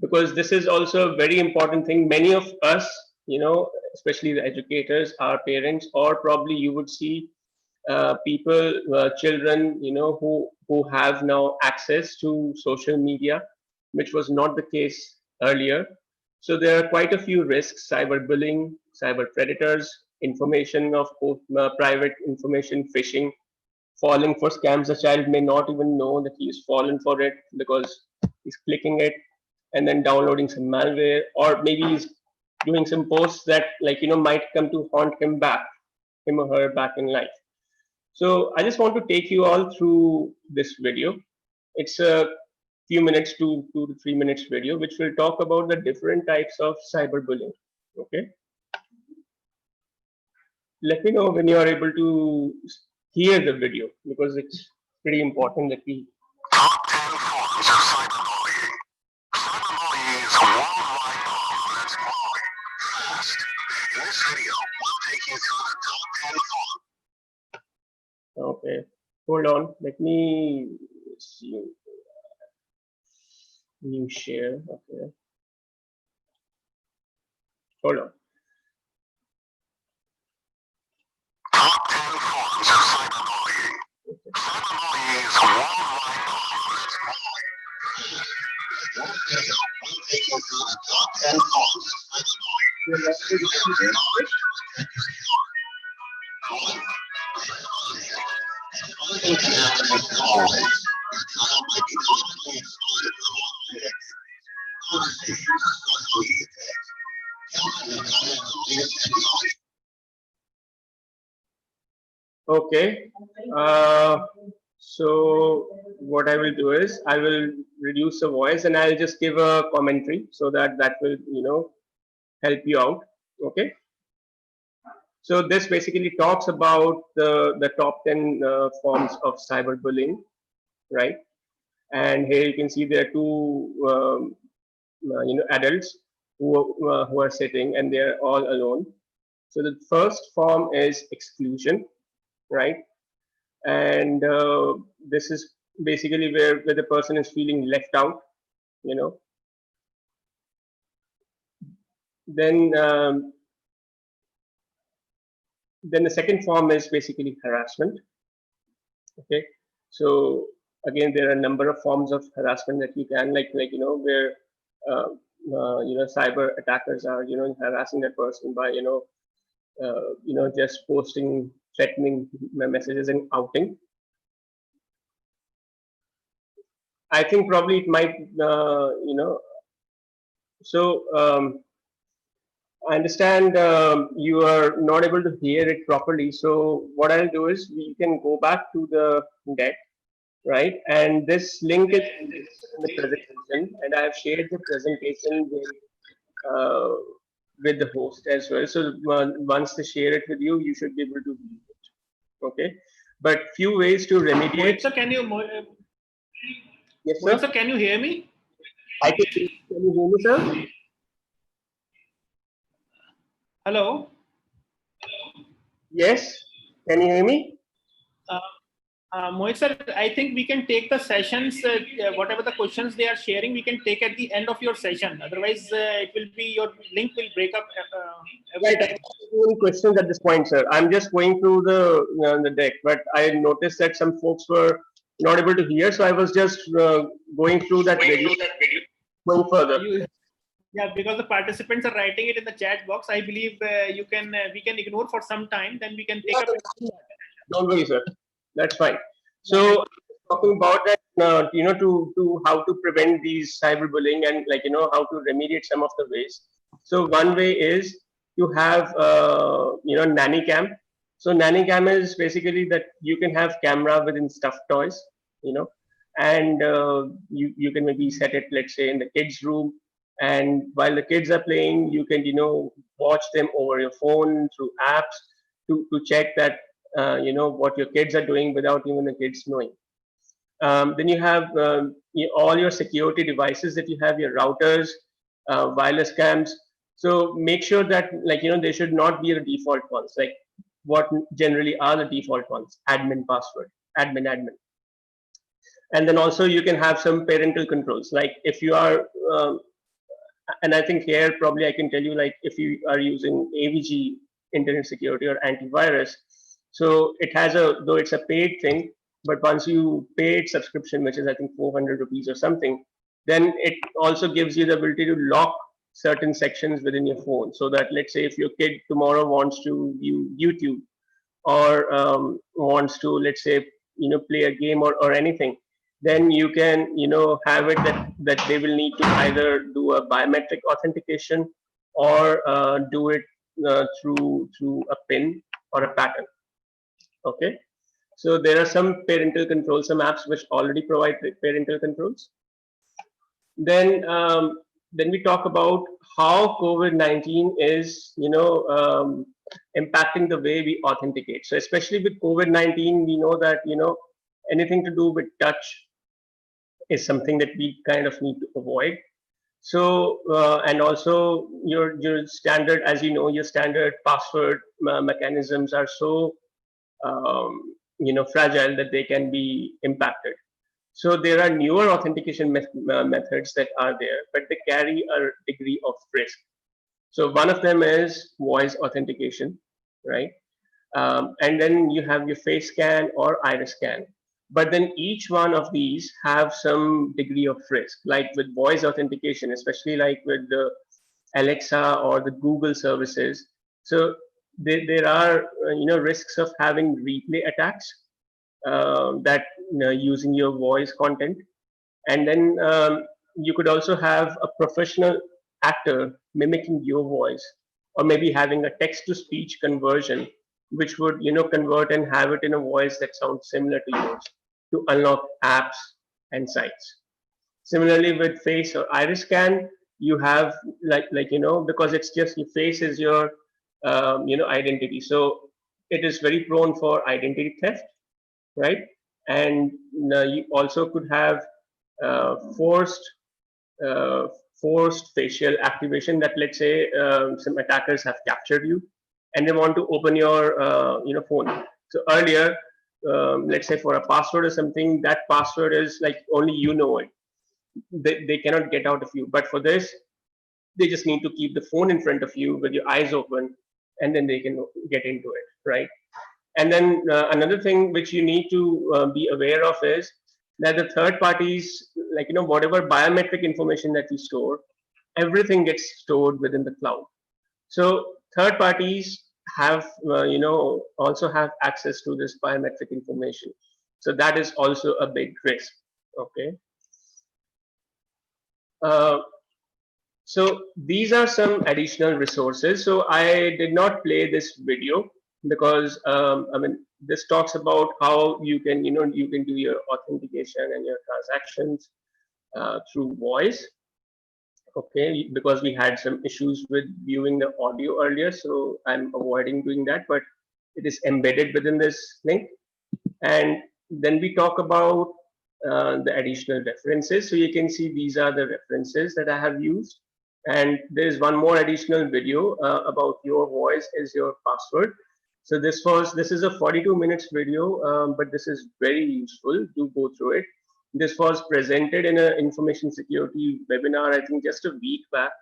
[SPEAKER 7] because this is also a very important thing. Many of us, especially the educators, are parents, or probably you would see people, children, who have now access to social media, which was not the case earlier. So there are quite a few risks: cyberbullying, cyber predators, information of private information, phishing, falling for scams. The child may not even know that he's fallen for it, because he's clicking it and then downloading some malware, or maybe he's doing some posts that, might come to haunt him or her back in life. So I just want to take you all through this video. It's a few minutes, 2 to 3 minutes video, which will talk about the different types of cyberbullying. Okay. Let me know when you are able to hear the video, because it's pretty important that we.
[SPEAKER 1] Top 10 forms of cyberbullying. Cyberbullying is a worldwide problem that's growing fast. In this video, we'll take you through the top 10 forms.
[SPEAKER 7] Okay, hold on. Let me see. New share. Okay. Hold on.
[SPEAKER 1] Top 10 forms of cyberbullying. Cyberbullying is a worldwide problem that's growing. In this video, we'll take you through the top 10 forms of cyberbullying. So you have the knowledge to protect your children. Cyberbullying can happen in small ways. Your child might be constantly exposed to online activities, conversations, social media tags. Children may come in the latest technology.
[SPEAKER 7] Okay. So what I will do is I will reduce the voice and I'll just give a commentary, so that will, help you out. Okay. So this basically talks about the top 10 forms of cyberbullying, right? And here you can see there are two adults who are sitting, and they're all alone. So the first form is exclusion, right? And this is basically where the person is feeling left out, Then Then the second form is basically harassment. Okay, so again, there are a number of forms of harassment that you can where cyber attackers are harassing that person by just posting threatening messages and outing. I think probably it might so I understand you are not able to hear it properly. So what I'll do is we can go back to the deck, right? And this link is in the presentation, and I have shared the presentation with the host as well. So once they share it with you, you should be able to view it. Okay, but few ways to remediate.
[SPEAKER 2] Mohit sir,
[SPEAKER 7] Yes,
[SPEAKER 2] Mohit
[SPEAKER 7] sir.
[SPEAKER 2] sir, can you hear me?
[SPEAKER 7] Can you hear me, sir?
[SPEAKER 2] Hello.
[SPEAKER 7] Yes. Can you hear me?
[SPEAKER 2] Mohit sir, I think we can take the sessions, whatever the questions they are sharing, we can take at the end of your session. Otherwise, it will be your link will break up every time.
[SPEAKER 7] Any questions at this point, sir? I'm just going through the deck, but I noticed that some folks were not able to hear, so I was just going through that video, going further.
[SPEAKER 2] Yeah, because the participants are writing it in the chat box. I believe we can ignore for some time, then we can take up.
[SPEAKER 7] Don't worry, sir. That's fine. So talking about that, to how to prevent these cyberbullying and how to remediate some of the ways. So one way is you have nanny cam. So nanny cam is basically that you can have camera within stuffed toys, and you can maybe set it, let's say, in the kids' room. And while the kids are playing, you can watch them over your phone through apps to check that what your kids are doing without even the kids knowing. Then you have all your security devices that you have, your routers, wireless cams. So make sure that they should not be the default ones. Like what generally are the default ones? Admin password, admin. And then also you can have some parental controls. Like if you are and I think here probably I can tell you, like if you are using AVG, internet security or antivirus, so it has though it's a paid thing, but once you pay its subscription, which is I think 400 rupees or something, then it also gives you the ability to lock certain sections within your phone. So that let's say if your kid tomorrow wants to view YouTube or wants to, let's say, play a game or anything, then you can have it that they will need to either do a biometric authentication or do it through a PIN or a pattern. Okay, so there are some parental controls, some apps which already provide parental controls. Then we talk about how COVID-19 is impacting the way we authenticate. So especially with COVID-19, we know that anything to do with touch is something that we kind of need to avoid. So and also your standard, as you know, your standard password mechanisms are so fragile that they can be impacted. So there are newer authentication methods that are there, but they carry a degree of risk. So one of them is voice authentication, right? And then you have your face scan or iris scan. But then each one of these have some degree of risk, like with voice authentication, especially like with the Alexa or the Google services. So there are risks of having replay attacks that using your voice content, and then you could also have a professional actor mimicking your voice, or maybe having a text-to-speech conversion, which would convert and have it in a voice that sounds similar to yours to unlock apps and sites. Similarly, with face or iris scan, you have because it's just your face is your identity, so it is very prone for identity theft, right? And you also could have forced facial activation, that let's say some attackers have captured you and they want to open your phone. So earlier, let's say for a password or something, that password is like only you know it. They cannot get out of you. But for this, they just need to keep the phone in front of you with your eyes open, and then they can get into it, right? And then another thing which you need to be aware of is that the third parties, like, whatever biometric information that you store, everything gets stored within the cloud. So third parties have, also have access to this biometric information. So that is also a big risk. Okay. So these are some additional resources. So I did not play this video because I mean, this talks about how you can, you can do your authentication and your transactions through voice. Okay, because we had some issues with viewing the audio earlier, so I'm avoiding doing that, but it is embedded within this link. And then we talk about the additional references. So you can see these are the references that I have used. And there is one more additional video about your voice is your password. So this is a 42 minutes video, but this is very useful. Do go through it. This was presented in an information security webinar, I think just a week back,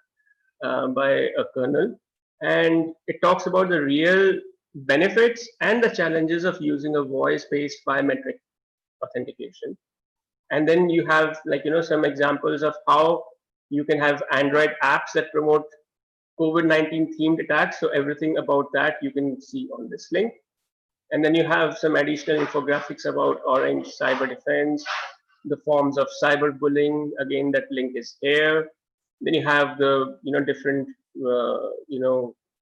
[SPEAKER 7] by a colonel. And it talks about the real benefits and the challenges of using a voice-based biometric authentication. And then you have, like, some examples of how you can have Android apps that promote COVID-19 themed attacks. So everything about that you can see on this link. And then you have some additional infographics about Orange Cyber Defense, the forms of cyberbullying. Again, that link is here. Then you have the different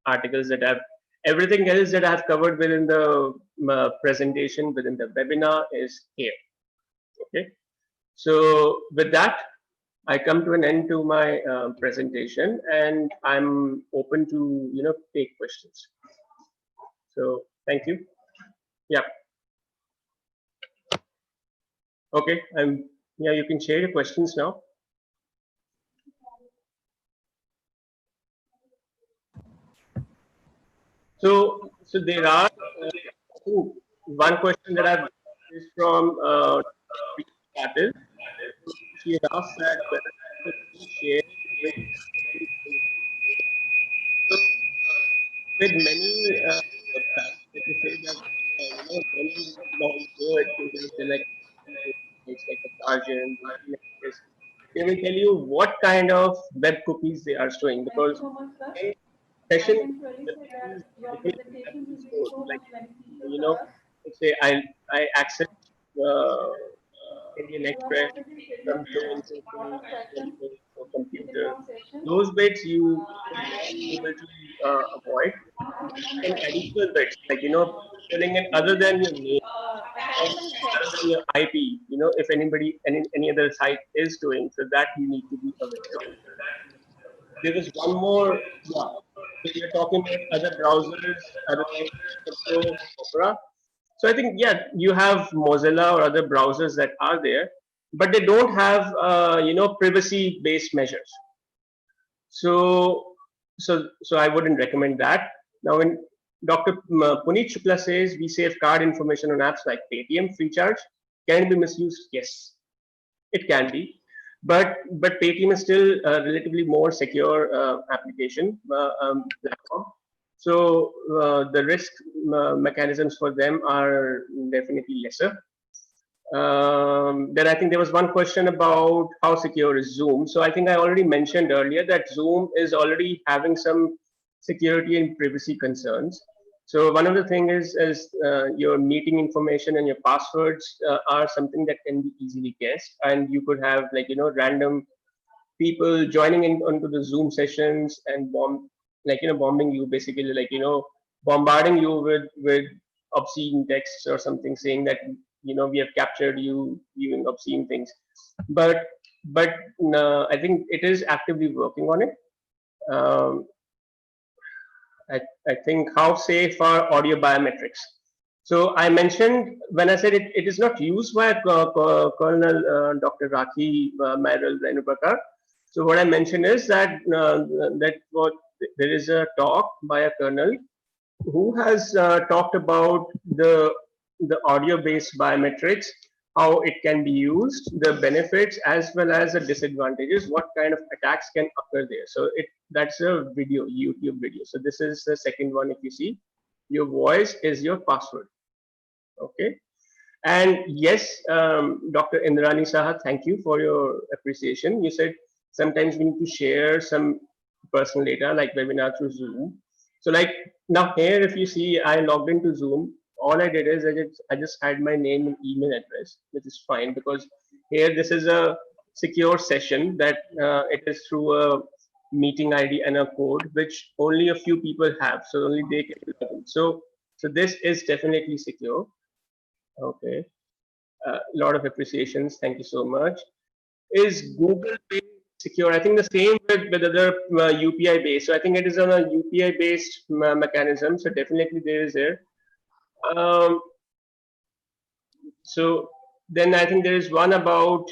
[SPEAKER 7] articles that have everything else that I have covered within the presentation within the webinar is here. Okay. So with that, I come to an end to my presentation, and I'm open to take questions. So thank you. Yeah. Okay. Yeah. You can share your questions now. So there are one question that I've is from Patil. She had asked that whether I could share with many websites that they say that when you log into it, you can select it's like the Guardian, they will tell you what kind of web cookies they are showing, because in
[SPEAKER 4] I
[SPEAKER 7] session
[SPEAKER 4] can surely say that your presentation will be so
[SPEAKER 7] like,
[SPEAKER 4] much beneficial for us.
[SPEAKER 7] let's say I access Indian
[SPEAKER 4] You have
[SPEAKER 7] Express
[SPEAKER 4] already
[SPEAKER 7] from
[SPEAKER 4] scheduled
[SPEAKER 7] so
[SPEAKER 4] a
[SPEAKER 7] and so
[SPEAKER 4] lot of sessions
[SPEAKER 7] or
[SPEAKER 4] within
[SPEAKER 7] computer.
[SPEAKER 4] your session.
[SPEAKER 7] Those bits you are able to avoid. And additional bits like filling in other than your name,
[SPEAKER 4] Attachment check.
[SPEAKER 7] other than your IP, if any other site is doing, so that you need to be aware of. There is one more, yeah. So we are talking about other browsers, other than Opera. So I think, yeah, you have Mozilla or other browsers that are there, but they don't have privacy-based measures. So I wouldn't recommend that. Now, when Dr. Puneet Shukla says we safeguard information on apps like Paytm, free charge, can it be misused? Yes, it can be, but Paytm is still a relatively more secure application platform. So the risk mechanisms for them are definitely lesser. Then I think there was one question about how secure is Zoom. So I think I already mentioned earlier that Zoom is already having some security and privacy concerns. So one of the things is your meeting information and your passwords are something that can be easily guessed, and you could have random people joining in onto the Zoom sessions and bombing you, basically bombarding you with obscene texts or something, saying that we have captured you viewing obscene things. But I think it is actively working on it. I think how safe are audio biometrics? So I mentioned when I said it is not used by Colonel Dr. Rakhi Mairal Renubakar. So what I mentioned is that there is a talk by a colonel who has talked about the audio-based biometrics, how it can be used, the benefits as well as the disadvantages, what kind of attacks can occur there. So that's a video, YouTube video. So this is the second one. If you see, your voice is your password. Okay. And yes, Dr. Indrani Saha, thank you for your appreciation. You said sometimes we need to share some personal data like webinar through Zoom. So like now here, if you see, I logged into Zoom. All I did is I just had my name and email address, which is fine because here this is a secure session that it is through a meeting ID and a code, which only a few people have. So only they can log in. So this is definitely secure. Okay. A lot of appreciations. Thank you so much. Is Google Pay secure? I think the same with other UPI based. So I think it is on a UPI based mechanism. So definitely there is there. So then I think there is one about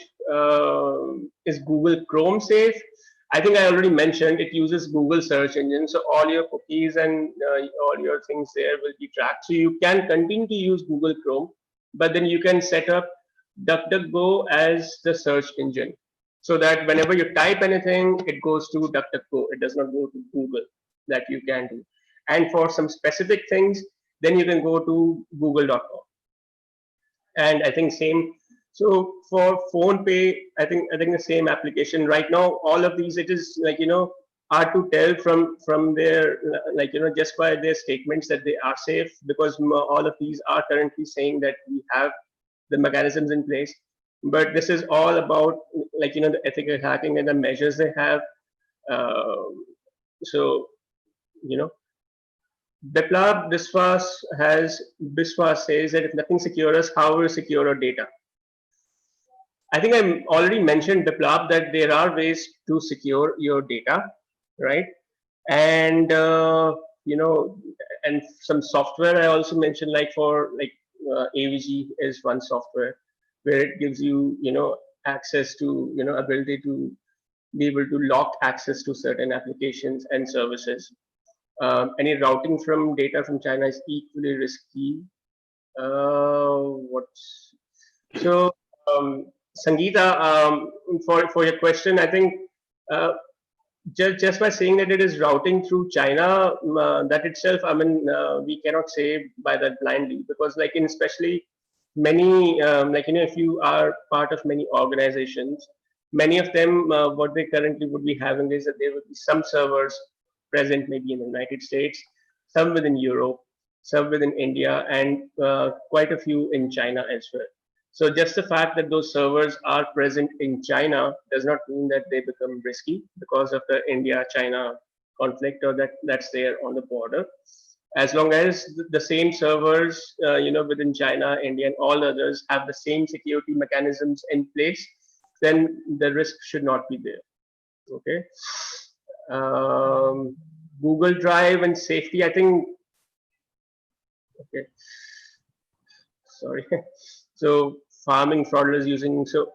[SPEAKER 7] is Google Chrome safe? I think I already mentioned it uses Google search engine. So all your cookies and all your things there will be tracked. So you can continue to use Google Chrome, but then you can set up DuckDuckGo as the search engine so that whenever you type anything, it goes to DuckDuckGo. It does not go to Google. That you can do. And for some specific things, then you can go to google.com. And I think same. So for phone pay, I think the same application right now. All of these, it is like hard to tell from their just by their statements that they are safe, because all of these are currently saying that we have the mechanisms in place. But this is all about the ethical hacking and the measures they have. So Biplab Biswas says that if nothing secures, how will secure our data? I think I already mentioned, Biplab, that there are ways to secure your data, right? And and some software I also mentioned, like for AVG is one software where it gives you access to ability to be able to lock access to certain applications and services. Any routing from data from China is equally risky. Sangeeta, for your question, I think just by saying that it is routing through China, that itself, I mean, we cannot say by that blindly, because especially many, if you are part of many organizations, many of them, what they currently would be having is that there would be some servers present maybe in the United States, some within Europe, some within India, and quite a few in China as well. So just the fact that those servers are present in China does not mean that they become risky because of the India-China conflict or that's there on the border. As long as the same servers, within China, India, and all others have the same security mechanisms in place, then the risk should not be there. Okay. Google Drive and safety, I think. Okay. Sorry. So farming fraudulence using, so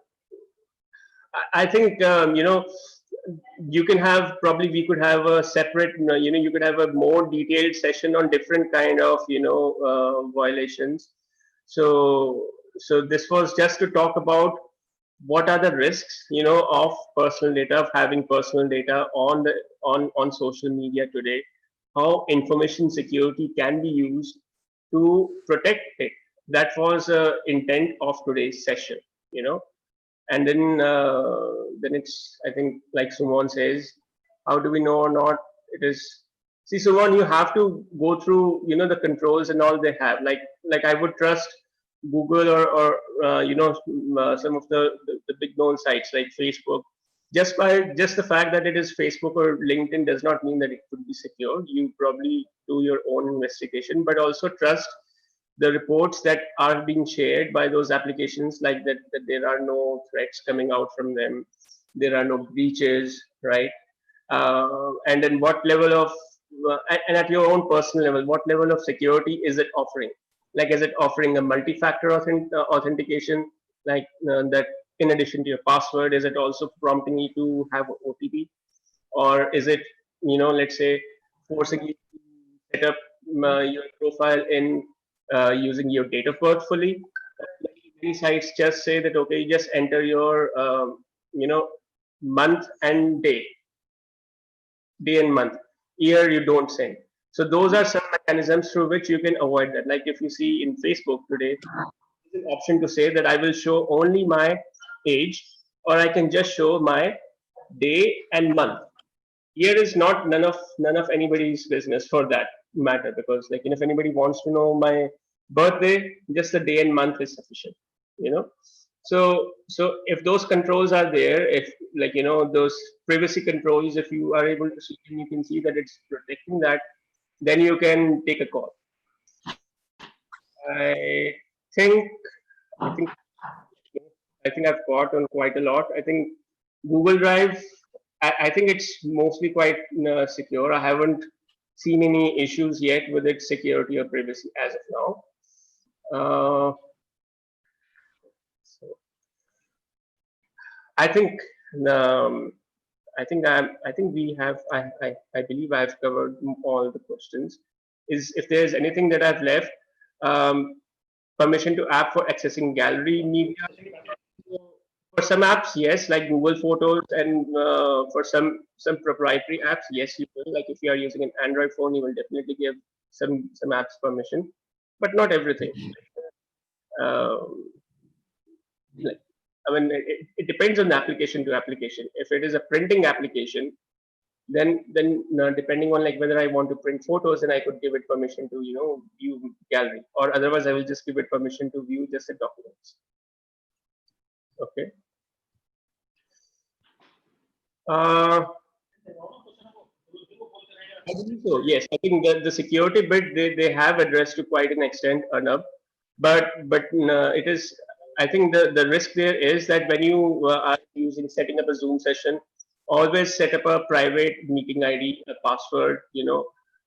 [SPEAKER 7] I think you can have, probably we could have a separate, you could have a more detailed session on different kind of violations. So this was just to talk about what are the risks of personal data, of having personal data on social media today, how information security can be used to protect it. That was intent of today's session, and then it's, I think, like Sumon says, how do we know or not it is? See, Sumon, you have to go through the controls and all they have. Like I would trust Google or some of the big known sites like Facebook. Just the fact that it is Facebook or LinkedIn does not mean that it could be secure. You probably do your own investigation, but also trust the reports that are being shared by those applications, like that there are no threats coming out from them, there are no breaches, right? And then what level of and at your own personal level, what level of security is it offering? Like, is it offering a multi-factor authentication, like that in addition to your password? Is it also prompting you to have an OTP, or is it let's say forcing you to set up your profile in using your date of birth fully? many sites just say that, okay, you just enter your, month and day and month. Year you don't send. So those are some mechanisms through which you can avoid that. Like if you see in Facebook today, there's an option to say that I will show only my age, or I can just show my day and month. Year is not none of anybody's business for that matter, because like if anybody wants to know my birthday, just the day and month is sufficient. So if those controls are there, if those privacy controls, if you are able to see and you can see that it's protecting that, then you can take a call. I think I think I've got on quite a lot. I think Google Drive, I think it's mostly quite secure. I haven't seen any issues yet with its security or privacy as of now. So I think I think we have. I believe I've covered all the questions. If there's anything that I've left, permission to app for accessing gallery media. For some apps, yes, like Google Photos, and for some proprietary apps, yes, you will. Like if you are using an Android phone, you will definitely give some apps permission, but not everything. Like, I mean, it depends on the application to application. If it is a printing application, then depending on like whether I want to print photos, then I could give it permission to view gallery, or otherwise I will just give it permission to view just the documents. Okay. I believe so. Yes, I think the security bit they have addressed to quite an extent enough, but it is. I think the risk there is that when you are setting up a Zoom session, always set up a private meeting ID, a password.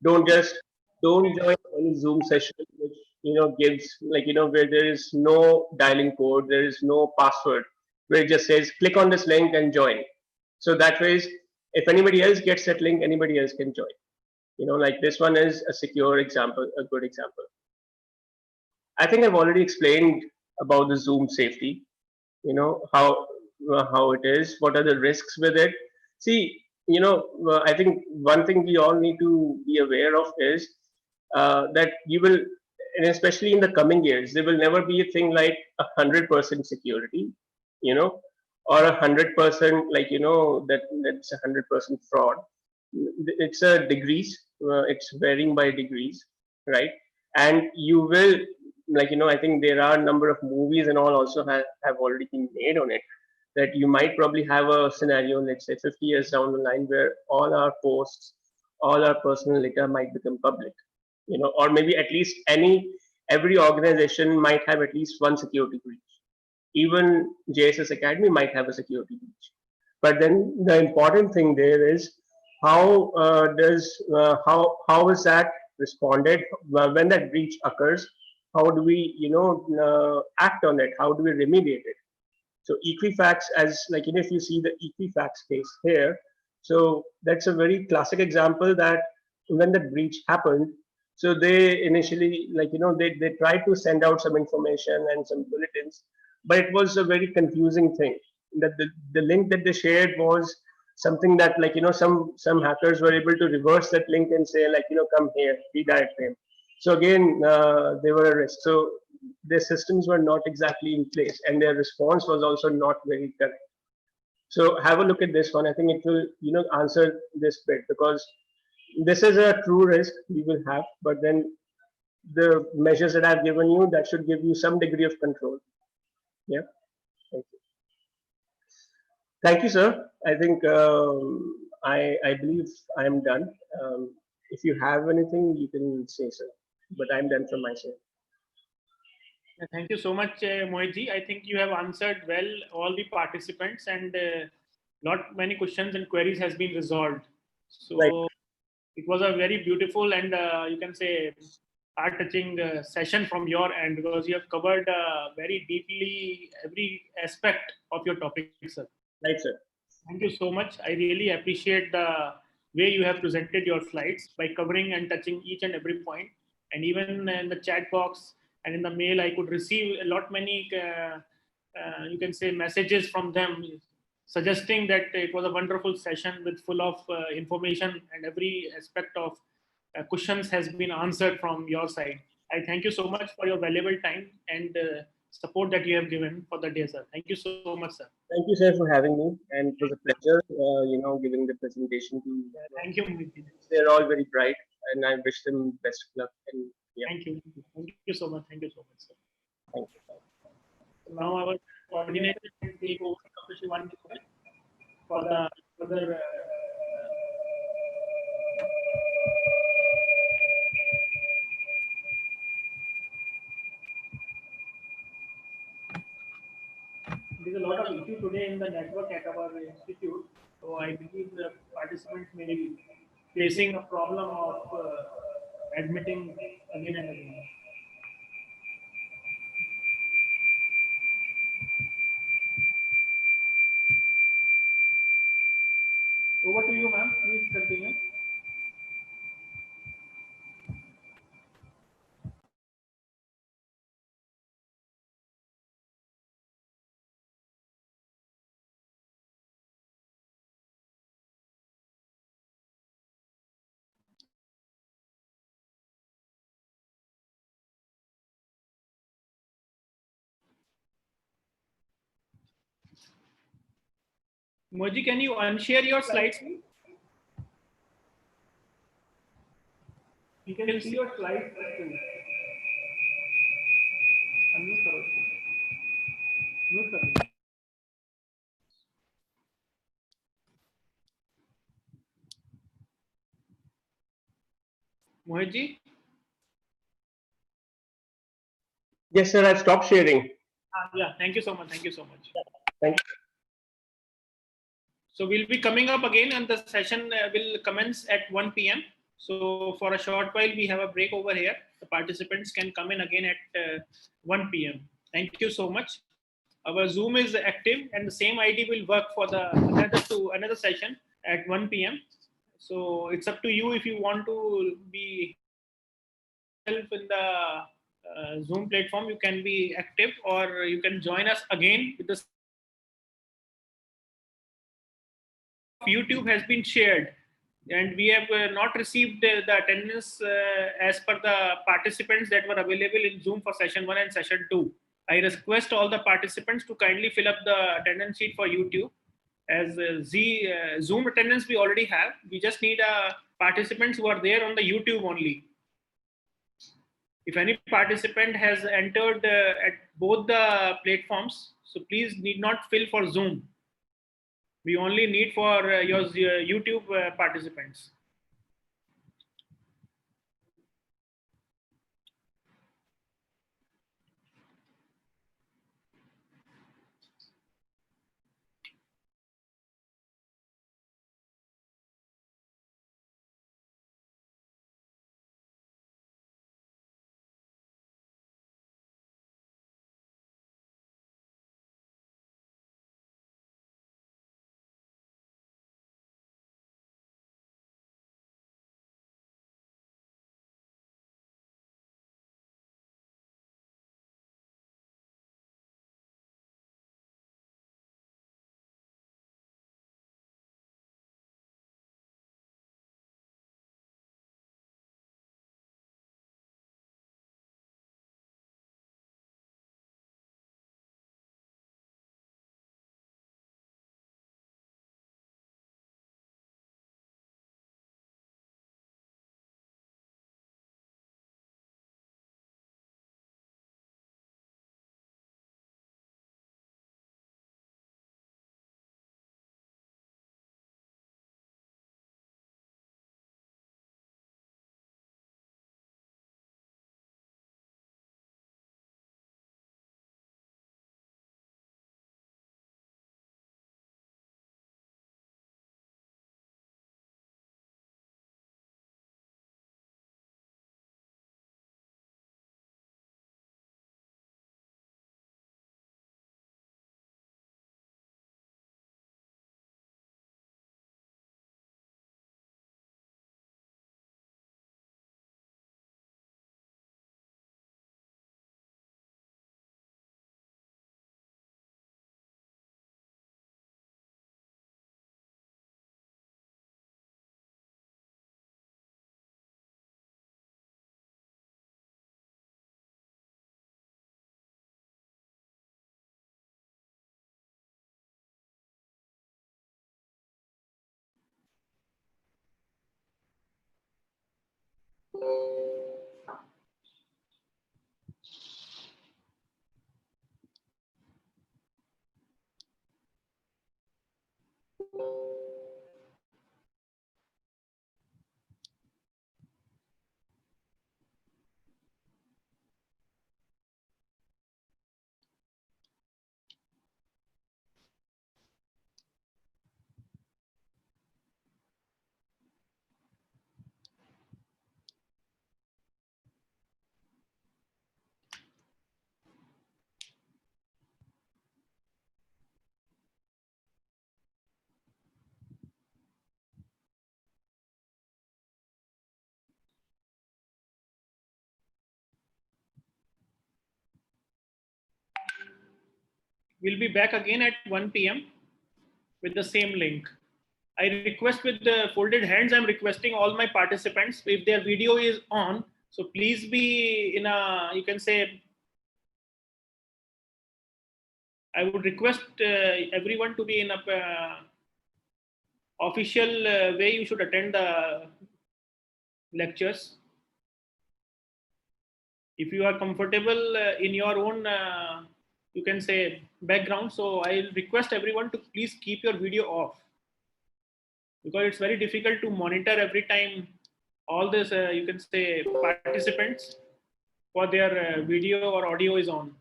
[SPEAKER 7] Don't join any Zoom session which gives where there is no dialing code, there is no password, where it just says click on this link and join. So that way, if anybody else gets that link, anybody else can join. Like this one is a secure example, a good example. I think I've already explained about the Zoom safety. How it is, what are the risks with it. See, I think one thing we all need to be aware of is that you will, and especially in the coming years, there will never be a thing like 100% security, or 100% that's 100% fraud. It's a degrees. It's varying by degrees, right? And you will I think there are a number of movies and all also have already been made on it, that you might probably have a scenario, let's say 50 years down the line, where all our posts, all our personal data might become public, or maybe at least every organization might have at least one security breach. Even JSS Academy might have a security breach. But then the important thing there is how is that responded when that breach occurs? How do we act on it? How do we remediate it? So Equifax, as if you see the Equifax case here, so that's a very classic example that when the breach happened, so they initially they tried to send out some information and some bulletins, but it was a very confusing thing. That the link that they shared was something that some hackers were able to reverse that link and say come here, redirect him. So again, they were a risk. So their systems were not exactly in place, and their response was also not very correct. So have a look at this one. I think it will answer this bit, because this is a true risk we will have, but then the measures that I've given you, that should give you some degree of control. Yeah. Thank you. Thank you, sir. I think I believe I am done. If you have anything, you can say so, but I'm done from my side.
[SPEAKER 2] Thank you so much, Mohitji. I think you have answered well all the participants, and not many questions and queries has been resolved. So
[SPEAKER 7] Right.
[SPEAKER 2] It was a very beautiful and you can say heart-touching session from your end, because you have covered very deeply every aspect of your topic, sir.
[SPEAKER 7] Right, sir.
[SPEAKER 2] Thank you so much. I really appreciate the way you have presented your slides by covering and touching each and every point, and even in the chat box and in the mail I could receive a lot many, you can say, messages from them suggesting that it was a wonderful session with full of information, and every aspect of questions has been answered from your side. I thank you so much for your valuable time and support that you have given for the day, sir. Thank you so much, sir.
[SPEAKER 7] Thank you, sir, for having me, and it was a pleasure, giving the presentation to.
[SPEAKER 2] Thank you, Mohit.
[SPEAKER 7] They're all very bright, and I wish them best of luck. And yeah,
[SPEAKER 2] Thank you. Thank you so much. Thank you so much, sir.
[SPEAKER 7] thank you.
[SPEAKER 2] So now our coordinator will take over, Dr. Shivani, for the further. There's a lot of issue today in the network at our institute, so I believe the participants may be facing a problem of admitting again and again. Over to you, ma'am. Please continue. Moji, can you unshare your slides, please? You can see your slides. Unmute करो इसको. Mute कर दो. Mohit ji?
[SPEAKER 7] Yes, sir. I've stopped sharing.
[SPEAKER 2] Yeah, thank you so much. Thank you so much.
[SPEAKER 7] Thank you.
[SPEAKER 2] So we'll be coming up again, and the session will commence at 1 p.m. So for a short while, we have a break over here. The participants can come in again at 1 p.m. Thank you so much. Our Zoom is active, and the same ID will work for the another session at 1 p.m. So it's up to you if you want to be in the Zoom platform. You can be active, or you can join us again with the YouTube has been shared, and we have not received the attendance as per the participants that were available in Zoom for session 1 and session 2. I request all the participants to kindly fill up the attendance sheet for YouTube. As Zoom attendance we already have, we just need participants who are there on the YouTube only. If any participant has entered at both the platforms, so please need not fill for Zoom. We only need for your YouTube participants. We'll be back again at 1 p.m. with the same link. I request with the folded hands, I'm requesting all my participants, if their video is on, so please be in a, you can say, I would request everyone to be in a official way. You should attend the lectures. If you are comfortable in your own, you can say, background, so I'll request everyone to please keep your video off, because it's very difficult to monitor every time all this, you can say, participants for their video or audio is on.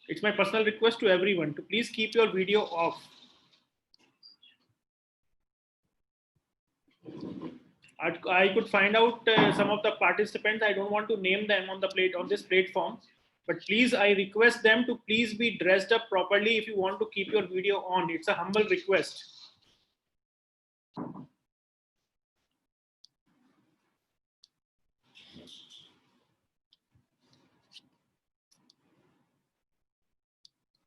[SPEAKER 2] It's my personal request to everyone to please keep your video off. I could find out some of the participants. I don't want to name them on this platform, but please, I request them to please be dressed up properly if you want to keep your video on. It's a humble request.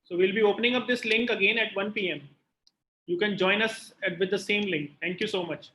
[SPEAKER 2] So we'll be opening up this link again at 1 p.m. You can join us with the same link. Thank you so much.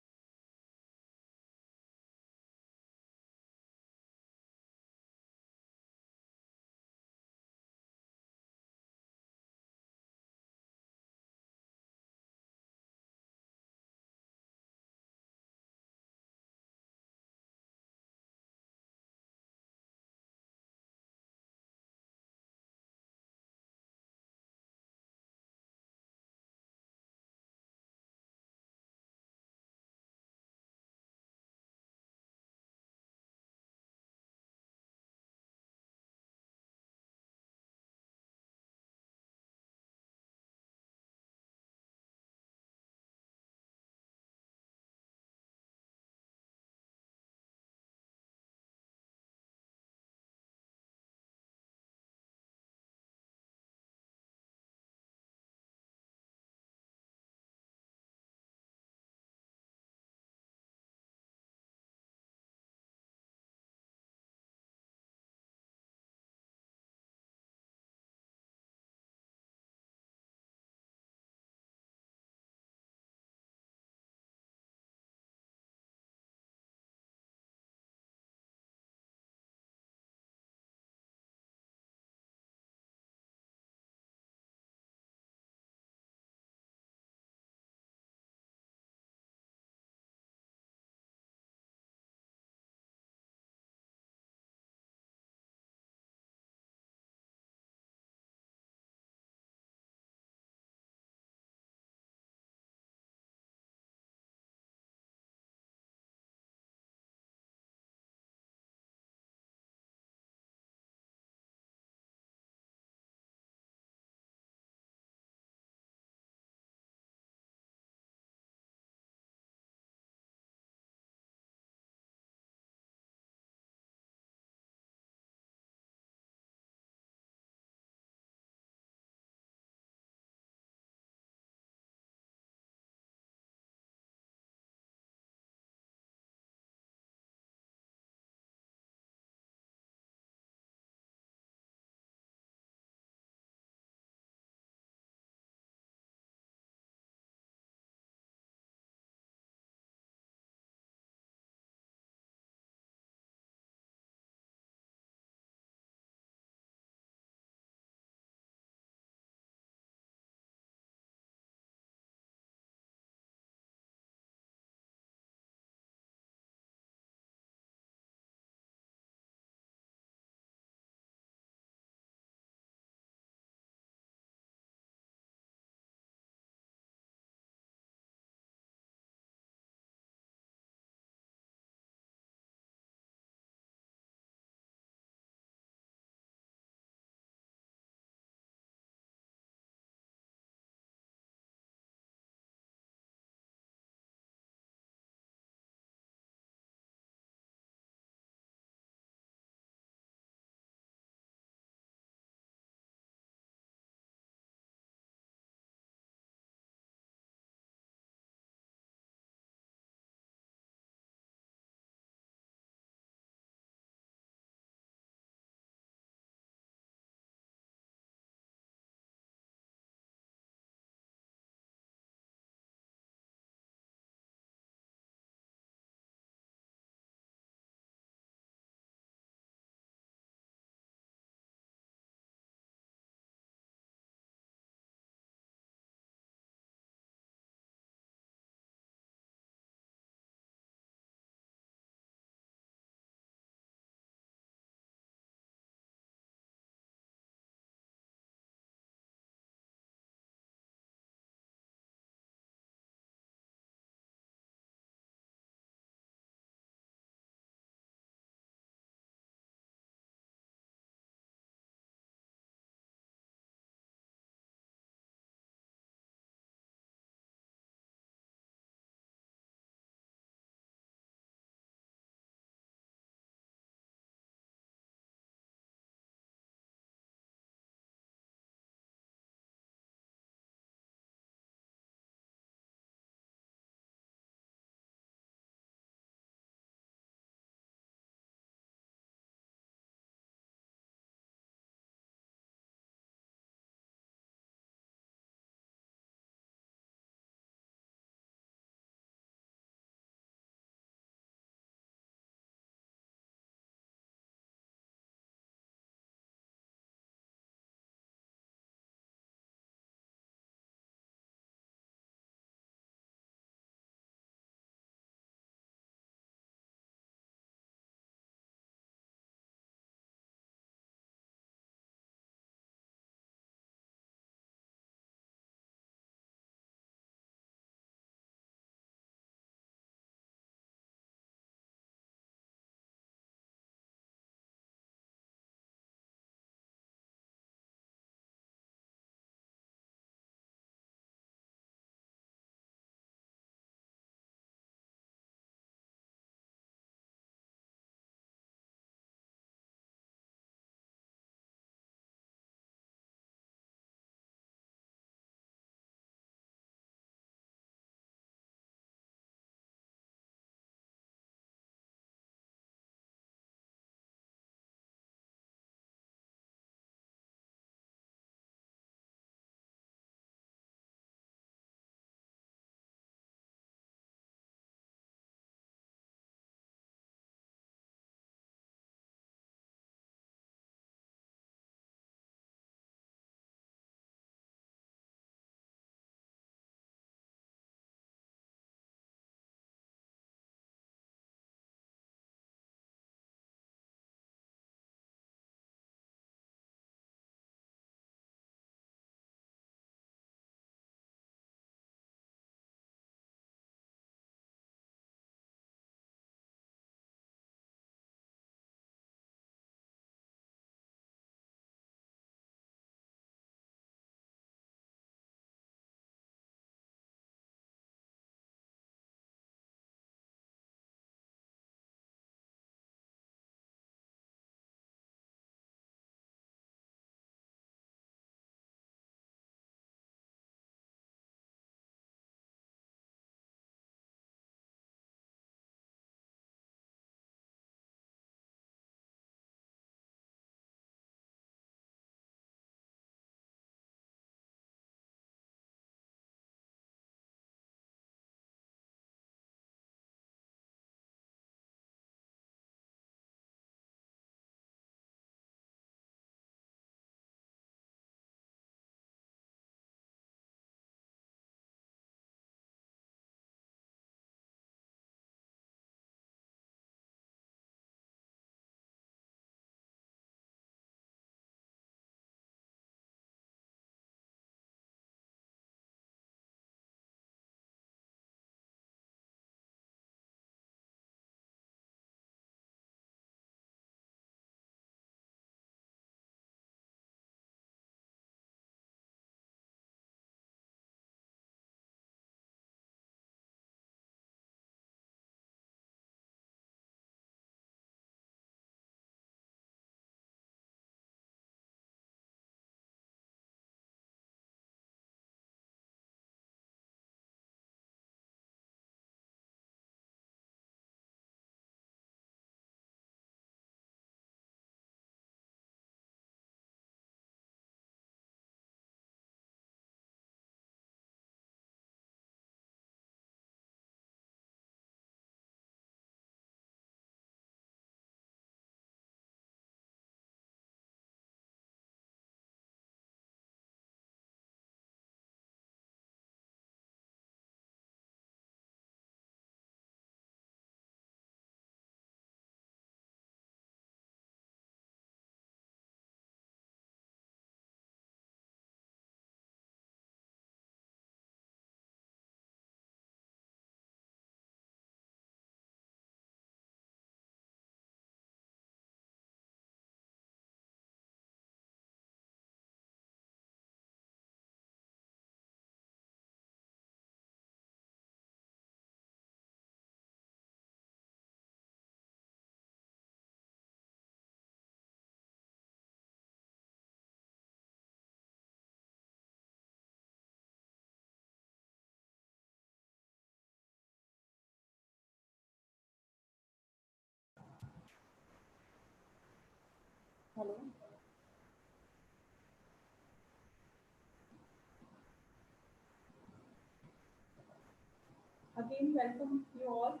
[SPEAKER 4] Again, welcome you all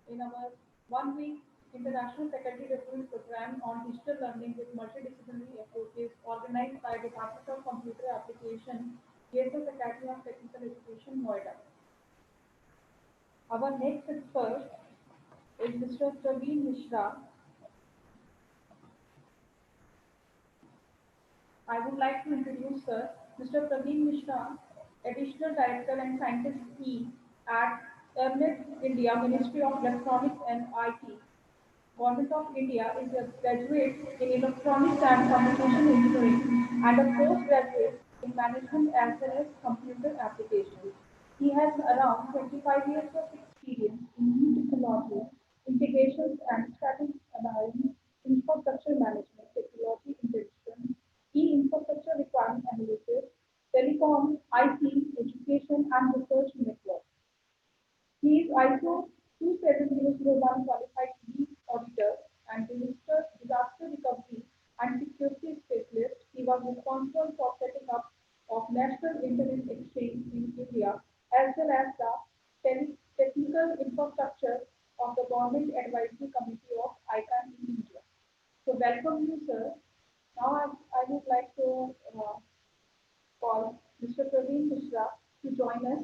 [SPEAKER 4] in our 1 week International Faculty Recruitment Program on Digital Learning with Multidisciplinary Approaches organized by Department of Computer Application, JSS Academy of Technical Education, Noida. Our next expert is Mr. Praveen Mishra. I would like to introduce Sir Mr. Praveen Mishra, Additional Director and Scientist E at ERNIT India, Ministry of Electronics and IT. Government of India is a graduate in Electronics and Communication Engineering and a postgraduate in Management as well as Computer Applications. He has around 25 years of experience in new technology, integrations and strategic analysis, infrastructure management, technology integration, e-infrastructure requirement analysis, telecom, IT, education and research network. He is ISO 27001 qualified lead auditor and disaster recovery and security specialist. He was responsible for setting up of National Internet Exchange in India as well as the technical infrastructure of the Government Advisory Committee of ICANN in India. So welcome you, sir. Now I would like to call Mr. Praveen Mishra to join us.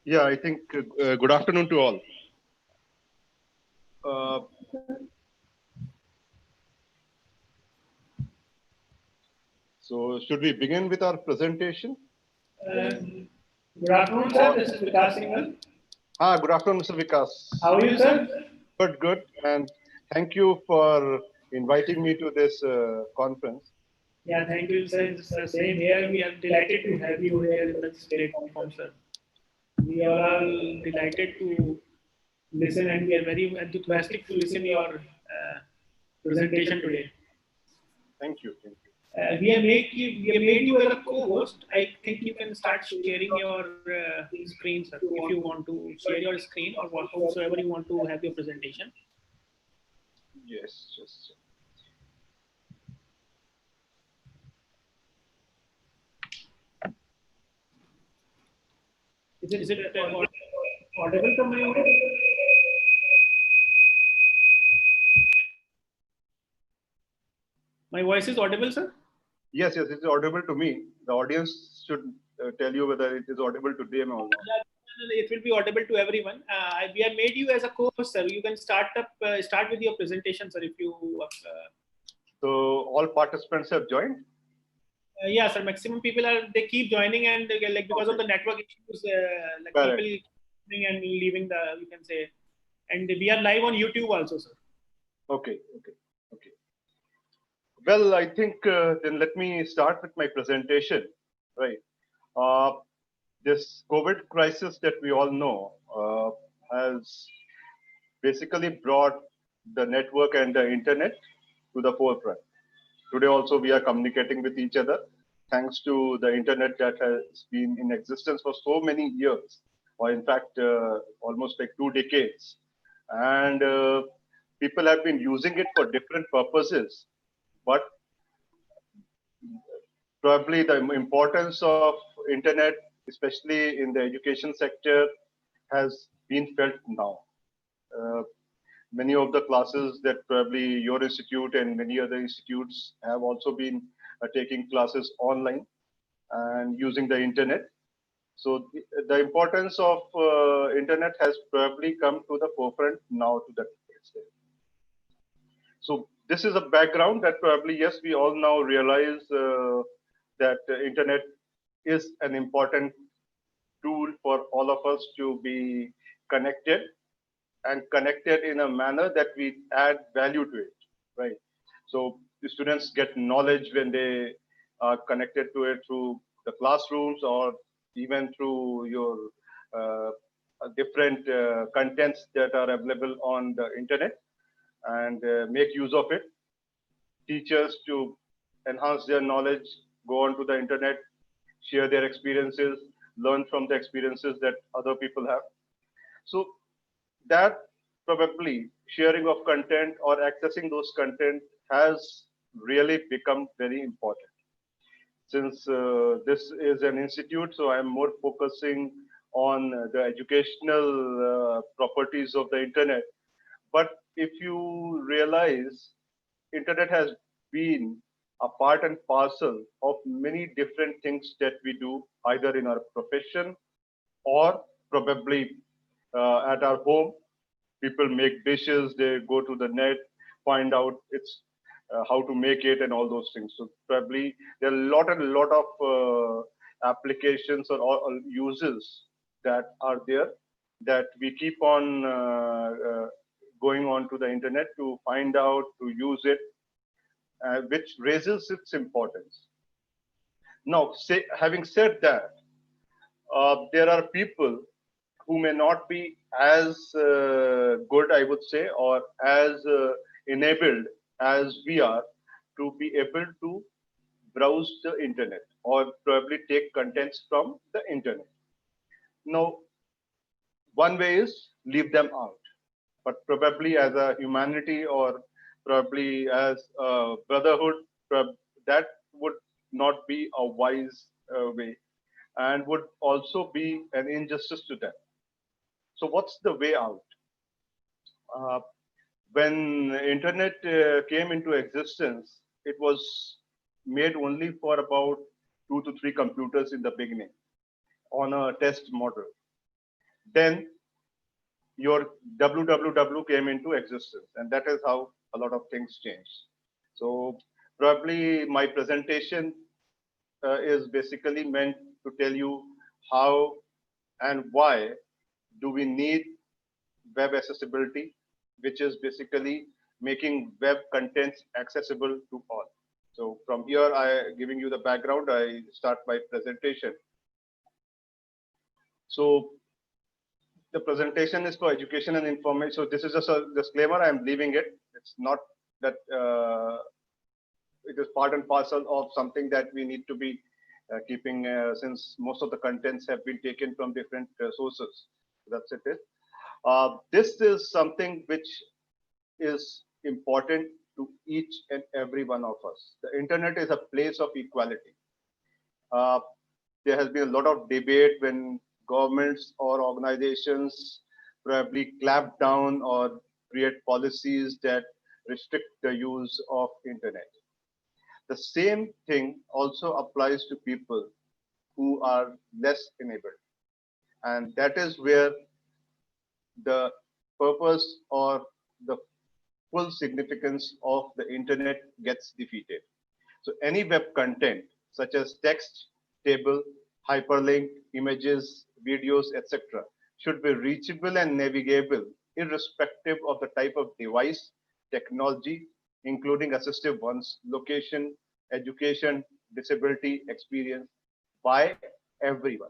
[SPEAKER 8] Yeah, I think good afternoon to all. So should we begin with our presentation?
[SPEAKER 2] Good afternoon, sir. This is Vikas Singhal.
[SPEAKER 8] Good afternoon, Mr. Vikas.
[SPEAKER 2] How are you, sir?
[SPEAKER 8] Good, good. And thank you for inviting me to this conference.
[SPEAKER 2] Yeah, thank you, sir. Same here. We are delighted to have you here in this platform, sir. We are all delighted to listen and we are very enthusiastic to listen to your presentation today.
[SPEAKER 8] Thank you. Thank you.
[SPEAKER 2] We have made you as a co-host. I think you can start sharing your screen, sir, if you want to share your screen or whatsoever you want to have your presentation.
[SPEAKER 8] Yes, just.
[SPEAKER 2] Is it audible from my audio? My voice is audible, sir?
[SPEAKER 8] Yes, yes, it's audible to me. The audience should tell you whether it is audible to them or not.
[SPEAKER 2] It will be audible to everyone. We have made you as a co-host, sir. You can start with your presentation, sir, if you.
[SPEAKER 8] So all participants have joined?
[SPEAKER 2] Yeah, sir. Maximum people they keep joining and because of the network issues, people coming and leaving you can say, and we are live on YouTube also, sir.
[SPEAKER 8] Okay. Well, I think then let me start with my presentation. Right. This COVID crisis that we all know has basically brought the network and the internet to the forefront. Today also we are communicating with each other thanks to the internet that has been in existence for so many years, or in fact almost like 2 decades. And people have been using it for different purposes, but probably the importance of internet, especially in the education sector, has been felt now. Many of the classes that probably your institute and many other institutes have also been taking classes online and using the internet. So the importance of internet has probably come to the forefront now to that extent. So this is a background that probably, yes, we all now realize that internet is an important tool for all of us to be connected, and connected in a manner that we add value to it, right? So the students get knowledge when they are connected to it through the classrooms or even through your different contents that are available on the internet, and make use of it. Teachers to enhance their knowledge go onto the internet, share their experiences, learn from the experiences that other people have. So that probably sharing of content or accessing those content has really become very important. Since this is an institute, so I'm more focusing on the educational properties of the internet. But if you realize, internet has been a part and parcel of many different things that we do, either in our profession or probably at our home. People make dishes, they go to the net, find out it's how to make it and all those things. So probably there are a lot of applications or uses that are there that we keep on going on to the internet to find out, to use it, which raises its importance. Now, having said that, there are people who may not be as good, I would say, or as enabled as we are to be able to browse the internet or probably take contents from the internet. Now, one way is leave them out, but probably as a humanity or probably as a brotherhood, that would not be a wise way and would also be an injustice to them. So what's the way out? When internet came into existence, it was made only for about 2 to 3 computers in the beginning on a test model. Then your www came into existence, and that is how a lot of things changed. So probably my presentation is basically meant to tell you how and why do we need web accessibility, which is basically making web contents accessible to all. So from here, giving you the background, I start my presentation. So the presentation is for education and information. So this is just a disclaimer. I'm leaving it. It's not that it is part and parcel of something that we need to be keeping, since most of the contents have been taken from different sources. That's it. This is something which is important to each and every one of us. The internet is a place of equality. There has been a lot of debate when governments or organizations probably clamp down or create policies that restrict the use of internet. The same thing also applies to people who are less enabled. And that is where the purpose or the full significance of the internet gets defeated. So any web content such as text, table, hyperlink, images, videos, etc. should be reachable and navigable irrespective of the type of device, technology, including assistive ones, location, education, disability, experience by everyone.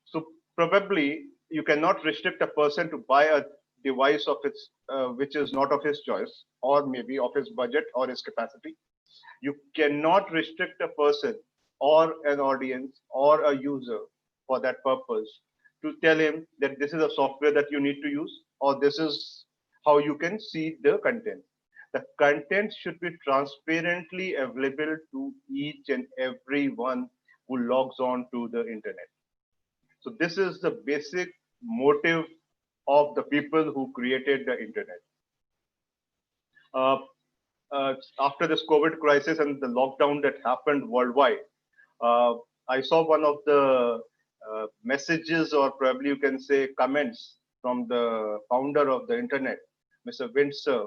[SPEAKER 8] So probably you cannot restrict a person to buy a device of its which is not of his choice or maybe of his budget or his capacity. You cannot restrict a person or an audience or a user for that purpose to tell him that this is a software that you need to use or this is how you can see the content. The content should be transparently available to each and every one who logs on to the internet. So this is the basic motive of the people who created the internet. After this COVID crisis and the lockdown that happened worldwide, I saw one of the messages, or probably you can say comments, from the founder of the internet, Mr. Windsor,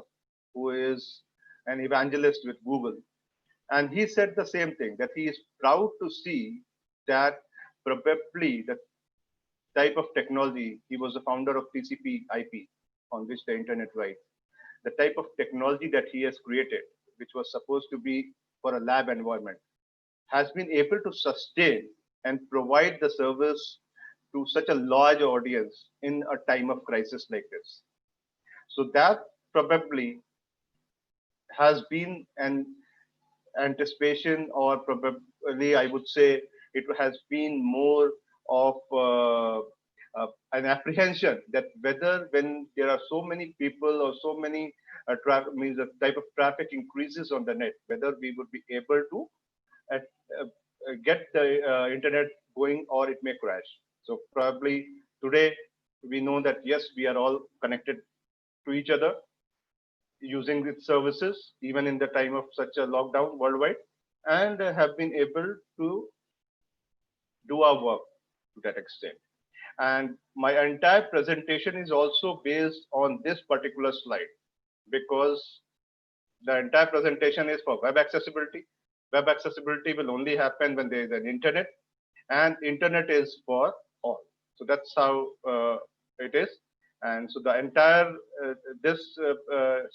[SPEAKER 8] who is an evangelist with Google. And he said the same thing, that he is proud to see that probably the type of technology, he was the founder of TCP IP, on which the internet rides. The type of technology that he has created, which was supposed to be for a lab environment, has been able to sustain and provide the service to such a large audience in a time of crisis like this. So that probably has been an anticipation or probably I would say it has been more of an apprehension that whether when there are so many people or so many means the type of traffic increases on the net, whether we would be able to uh, get the internet going or it may crash. So probably today we know that yes, we are all connected to each other using its services even in the time of such a lockdown worldwide, and have been able to do our work to that extent. And my entire presentation is also based on this particular slide because the entire presentation is for web accessibility. Web accessibility will only happen when there is an internet, and internet is for all. So that's how it is. And so the entire this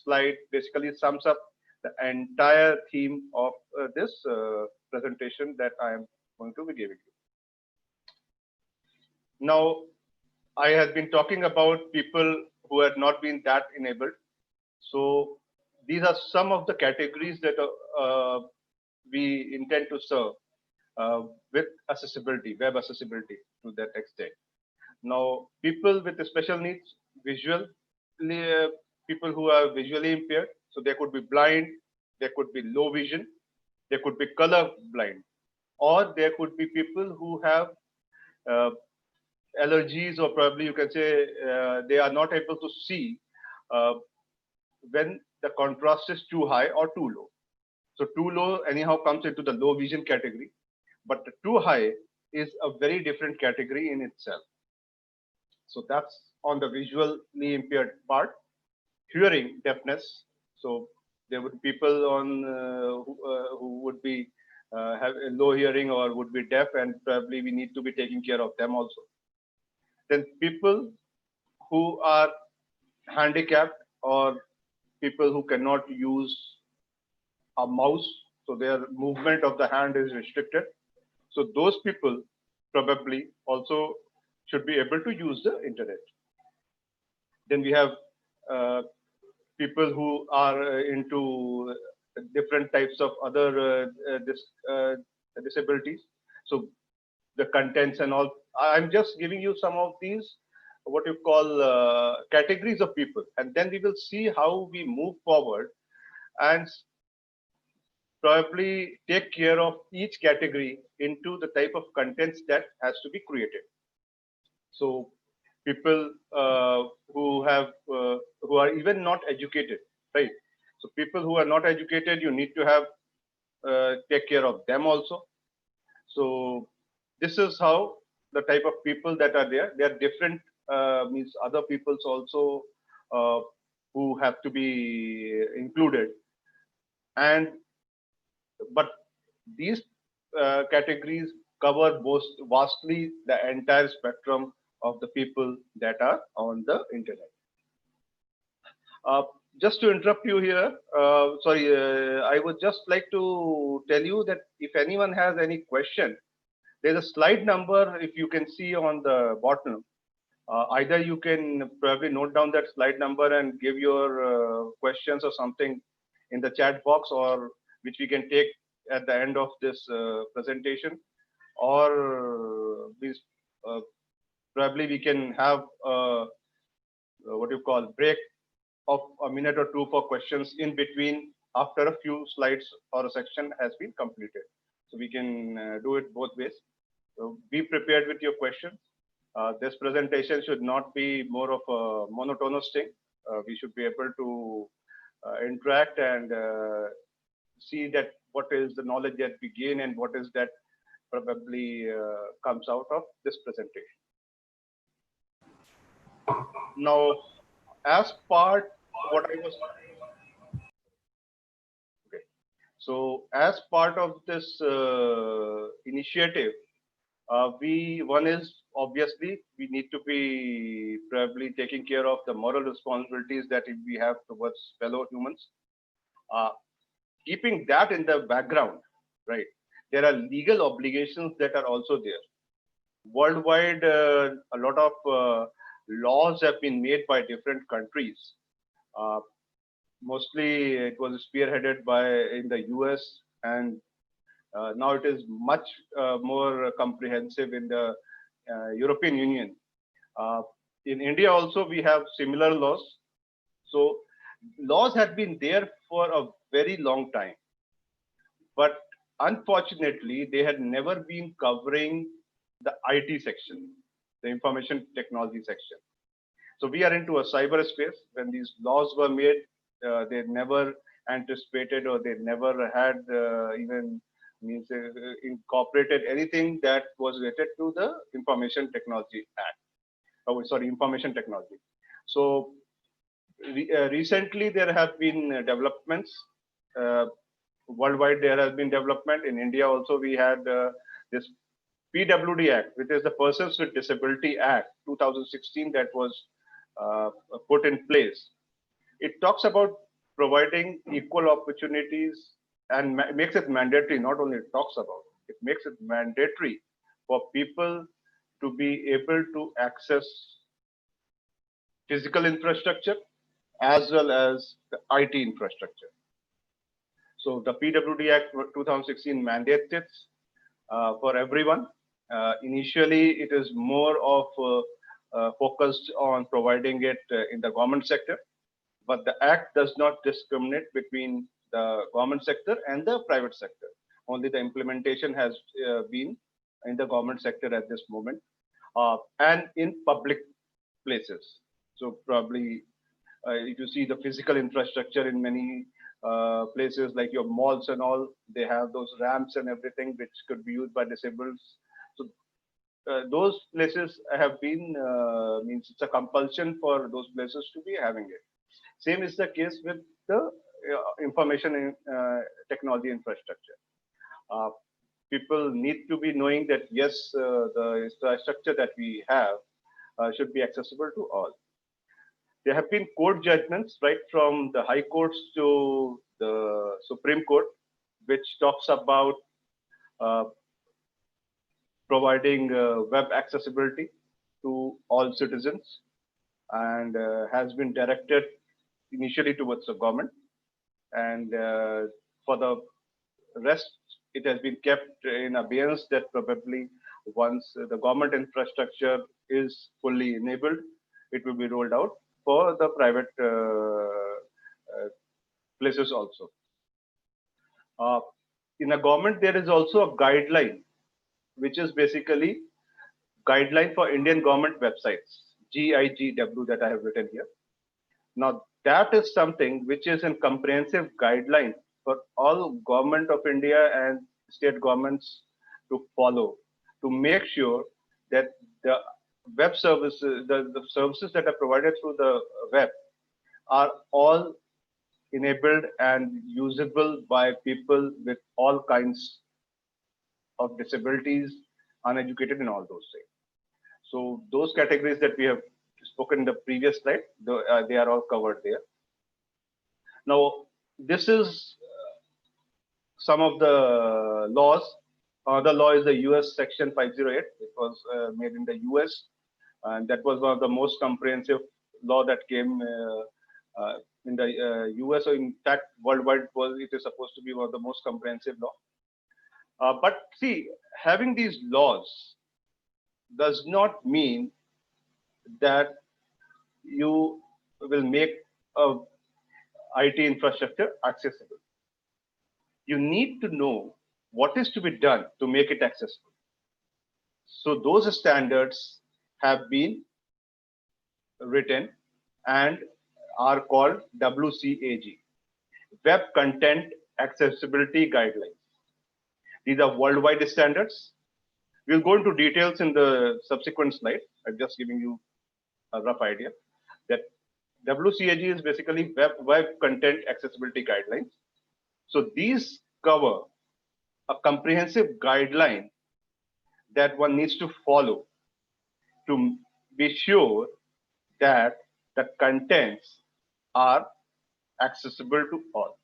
[SPEAKER 8] slide basically sums up the entire theme of this presentation that I am going to be giving you. Now, I have been talking about people who have not been that enabled. So these are some of the categories that we intend to serve with accessibility, web accessibility to that extent. Now, people with special needs, visual, people who are visually impaired, so they could be blind, there could be low vision, there could be color blind, or there could be people who have allergies, or probably you can say they are not able to see when the contrast is too high or too low. So too low anyhow comes into the low vision category, but the too high is a very different category in itself. So that's on the visually impaired part. Hearing deafness. So there would be people on who would be have a low hearing or would be deaf, and probably we need to be taking care of them also. Then people who are handicapped or people who cannot use a mouse, so their movement of the hand is restricted. So those people probably also should be able to use the internet. Then we have people who are into different types of other disabilities. So the contents and all. I'm just giving you some of these what you call categories of people, and then we will see how we move forward and probably take care of each category into the type of contents that has to be created. So people who are even not educated, right? So people who are not educated, you need to have take care of them also. So this is how the type of people that are there. They are different, means other peoples also who have to be included. And but these categories cover most vastly the entire spectrum of the people that are on the internet. Just to interrupt you here, I would just like to tell you that if anyone has any question, there's a slide number if you can see on the bottom. Either you can probably note down that slide number and give your questions or something in the chat box, or which we can take at the end of this presentation, or probably we can have what you call break of a minute or two for questions in between after a few slides or a section has been completed. So we can do it both ways. So be prepared with your questions. This presentation should not be more of a monotonous thing. We should be able to interact and see that what is the knowledge that we gain and what is that probably comes out of this presentation. Now, as part what I was okay. So as part of this initiative, one is obviously we need to be probably taking care of the moral responsibilities that we have towards fellow humans. Keeping that in the background, right? There are legal obligations that are also there. Worldwide, a lot of laws have been made by different countries. Mostly it was spearheaded by in the US, and Now it is much more comprehensive in the European Union. In India also, we have similar laws. So laws had been there for a very long time, but unfortunately, they had never been covering the IT section, the information technology section. So we are into a cyberspace. When these laws were made, they never anticipated, or they never had even incorporated anything that was related to the Information Technology Act. Oh, sorry, information technology. So recently there have been developments. Worldwide there has been development. In India also we had this PWD Act, which is the Persons with Disability Act 2016 that was put in place. It talks about providing equal opportunities and makes it mandatory. Not only it talks about, it makes it mandatory for people to be able to access physical infrastructure as well as the IT infrastructure. So the PWD Act 2016 mandates it for everyone. Initially, it is more of focused on providing it in the government sector, but the Act does not discriminate between the government sector and the private sector. Only the implementation has been in the government sector at this moment, and in public places. So probably if you see the physical infrastructure in many places like your malls and all, they have those ramps and everything which could be used by disabled. So those places have been, means it's a compulsion for those places to be having it. Same is the case with the information technology infrastructure. People need to be knowing that yes, the infrastructure that we have should be accessible to all. There have been court judgments, right, from the high courts to the Supreme Court, which talks about providing web accessibility to all citizens, and has been directed initially towards the government, and for the rest, it has been kept in abeyance that probably once the government infrastructure is fully enabled, it will be rolled out for the private places also. In a government, there is also a guideline, which is basically guideline for Indian government websites, GIGW, that I have written here. Now, that is something which is a comprehensive guideline for all government of India and state governments to follow, to make sure that the web services, the services that are provided through the web are all enabled and usable by people with all kinds of disabilities, uneducated, and all those things. So those categories that we have spoken in the previous slide, they are all covered there. Now, this is some of the laws. The law is the US Section 508. It was made in the US, and that was one of the most comprehensive law that came in the US. So in fact, worldwide, it is supposed to be one of the most comprehensive law. But see, having these laws does not mean that you will make a IT infrastructure accessible. You need to know what is to be done to make it accessible. So those standards have been written and are called WCAG, Web Content Accessibility Guidelines. These are worldwide standards. We'll go into details in the subsequent slide. I'm just giving you a rough idea that WCAG is basically Web Content Accessibility Guidelines. So these cover a comprehensive guideline that one needs to follow to be sure that the contents are accessible to all.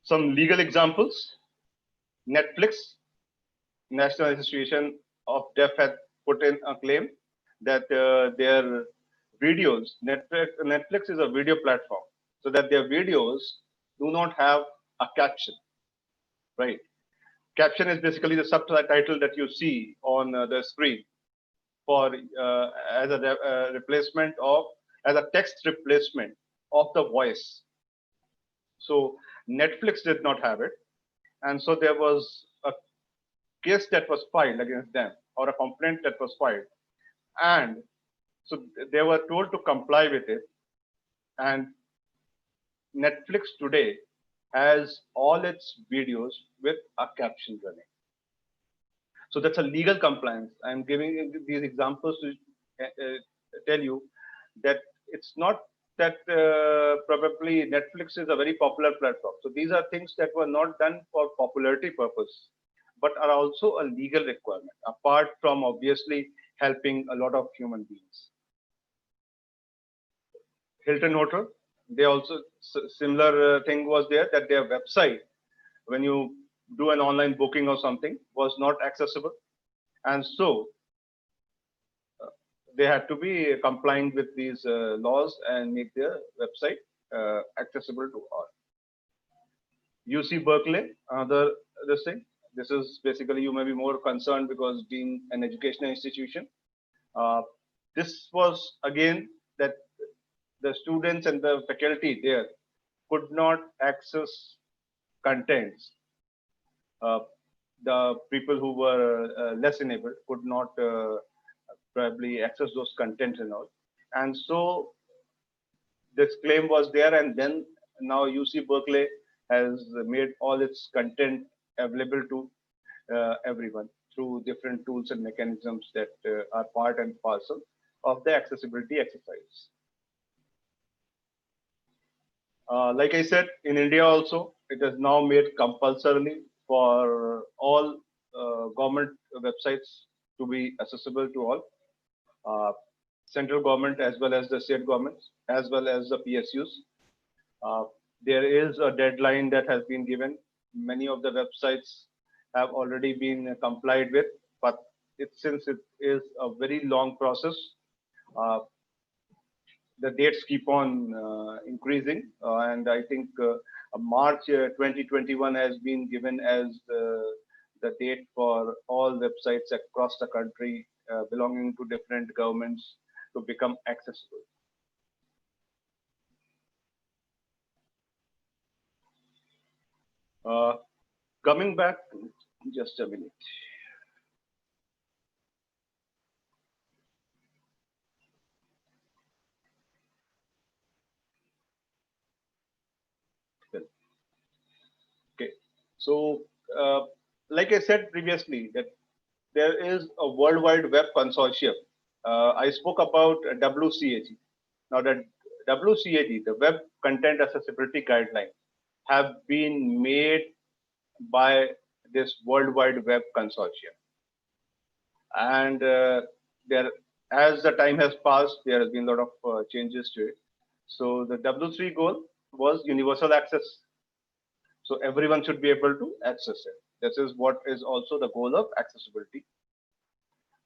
[SPEAKER 8] Some legal examples: Netflix, National Association of Deaf had put in a claim that their videos, Netflix is a video platform, so that their videos do not have a caption, right? Caption is basically the subtitle that you see on the screen for as a replacement of, as a text replacement of the voice. So Netflix did not have it, and so there was a case that was filed against them, or a complaint that was filed, and so they were told to comply with it. And Netflix today has all its videos with a caption running. So that's a legal compliance. I'm giving you these examples to tell you that it's not that probably Netflix is a very popular platform. So these are things that were not done for popularity purpose, but are also a legal requirement, apart from obviously helping a lot of human beings. Hilton Hotel, they also similar thing was there, that their website, when you do an online booking or something, was not accessible, and so they had to be complying with these laws and make their website accessible to all. UC Berkeley, another this thing. This is basically, you may be more concerned because being an educational institution. This was again that the students and the faculty there could not access contents. The people who were less enabled could not probably access those contents and all. And so this claim was there, and then now UC Berkeley has made all its content available to everyone through different tools and mechanisms that are part and parcel of the accessibility exercise. Like I said, in India also, it is now made compulsorily for all government websites to be accessible to all, central government as well as the state governments, as well as the PSUs. There is a deadline that has been given. Many of the websites have already been complied with, but since it is a very long process, the dates keep on increasing, and I think March 2021 has been given as the date for all websites across the country belonging to different governments to become accessible. Coming back, just a minute. Okay, so like I said previously, that there is a World Wide Web Consortium. I spoke about WCAG. Now that WCAG, the Web Content Accessibility Guidelines, have been made by this World Wide Web Consortium. And there, as the time has passed, there has been a lot of changes to it. So the W3 goal was universal access. So everyone should be able to access it. This is what is also the goal of accessibility.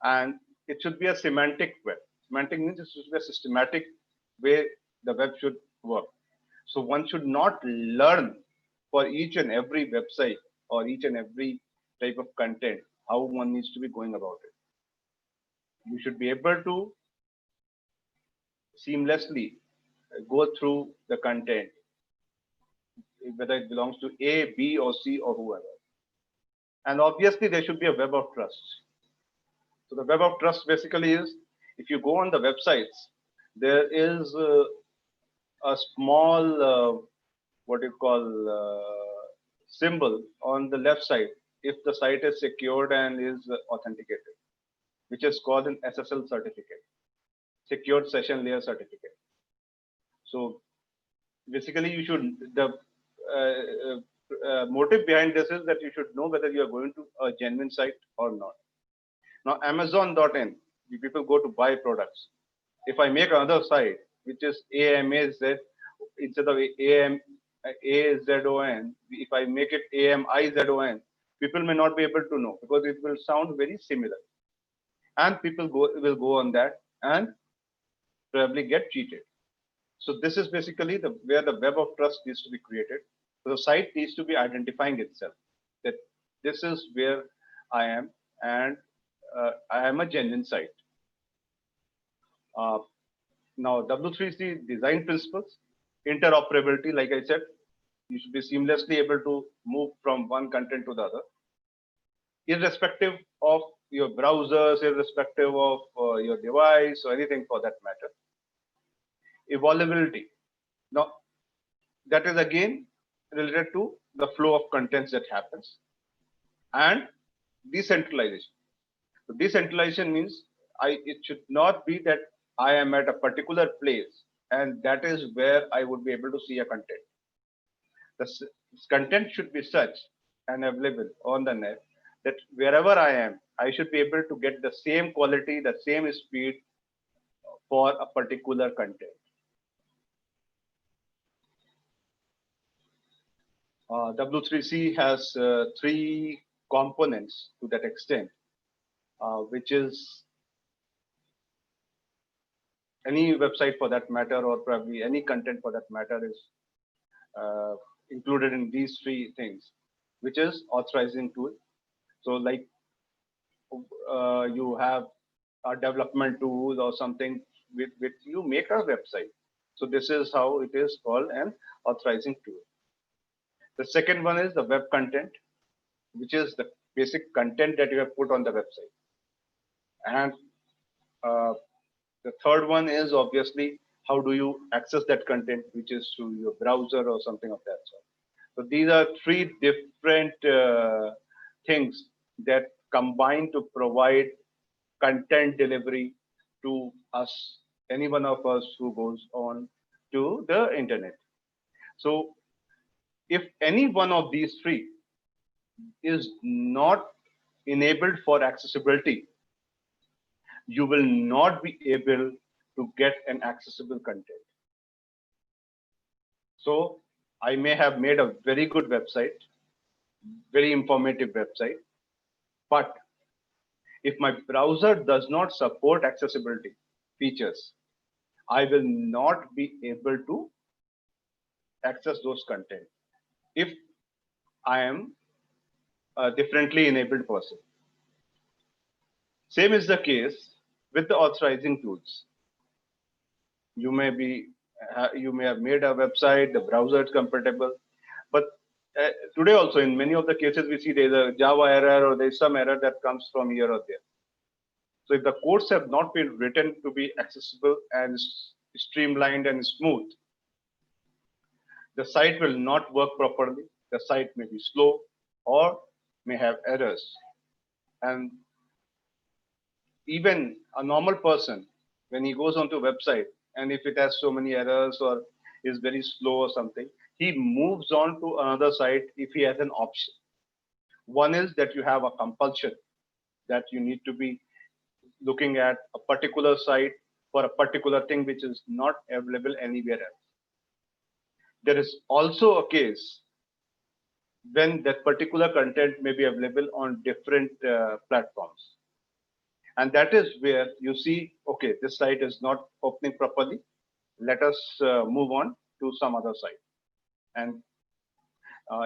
[SPEAKER 8] And it should be a semantic web. Semantic means it should be a systematic way the web should work. So one should not learn for each and every website or each and every type of content how one needs to be going about it. You should be able to seamlessly go through the content, whether it belongs to A, B, or C, or whoever. And obviously, there should be a web of trust. So the web of trust basically is, if you go on the websites, there is a small, what you call, symbol on the left side if the site is secured and is authenticated, which is called an SSL certificate, Secured Session Layer Certificate. So basically, you should, the motive behind this is that you should know whether you are going to a genuine site or not. Now, Amazon.in, people go to buy products. If I make another site, which is AMAZ, instead of AZON, if I make it AMIZON, people may not be able to know because it will sound very similar. and people will go on that and probably get cheated. So this is basically where the web of trust needs to be created. So the site needs to be identifying itself that this is where I am, and I am a genuine site. Now, W3C design principles, interoperability, like I said, you should be seamlessly able to move from one content to the other, irrespective of your browsers, irrespective of your device or anything for that matter. Evaluability. Now, that is again related to the flow of contents that happens, and decentralization. So decentralization means it should not be that I am at a particular place and that is where I would be able to see a content. The content should be such and available on the net that wherever I am, I should be able to get the same quality, the same speed for a particular content. W3C has three components to that extent, which is any website for that matter, or probably any content for that matter, is included in these three things, which is authorizing tool. So like you have a development tool or something with you make a website. So this is how it is called an authorizing tool. The second one is the web content, which is the basic content that you have put on the website. And the third one is obviously how do you access that content, which is through your browser or something of that sort. So these are three different things that combine to provide content delivery to us, any one of us who goes on to the internet. So if any one of these three is not enabled for accessibility, you will not be able to get an accessible content. So I may have made a very good website, very informative website, but if my browser does not support accessibility features, I will not be able to access those content if I am a differently enabled person. Same is the case with the authorizing tools. You may have made a website, the browser is compatible, but today also in many of the cases we see there's a Java error or there's some error that comes from here or there. So if the codes have not been written to be accessible and streamlined and smooth, the site will not work properly. The site may be slow or may have errors. And even a normal person, when he goes onto a website, and if it has so many errors or is very slow or something, he moves on to another site if he has an option. One is that you have a compulsion that you need to be looking at a particular site for a particular thing which is not available anywhere else. There is also a case when that particular content may be available on different platforms. And that is where you see, okay, this site is not opening properly. Let us move on to some other site. And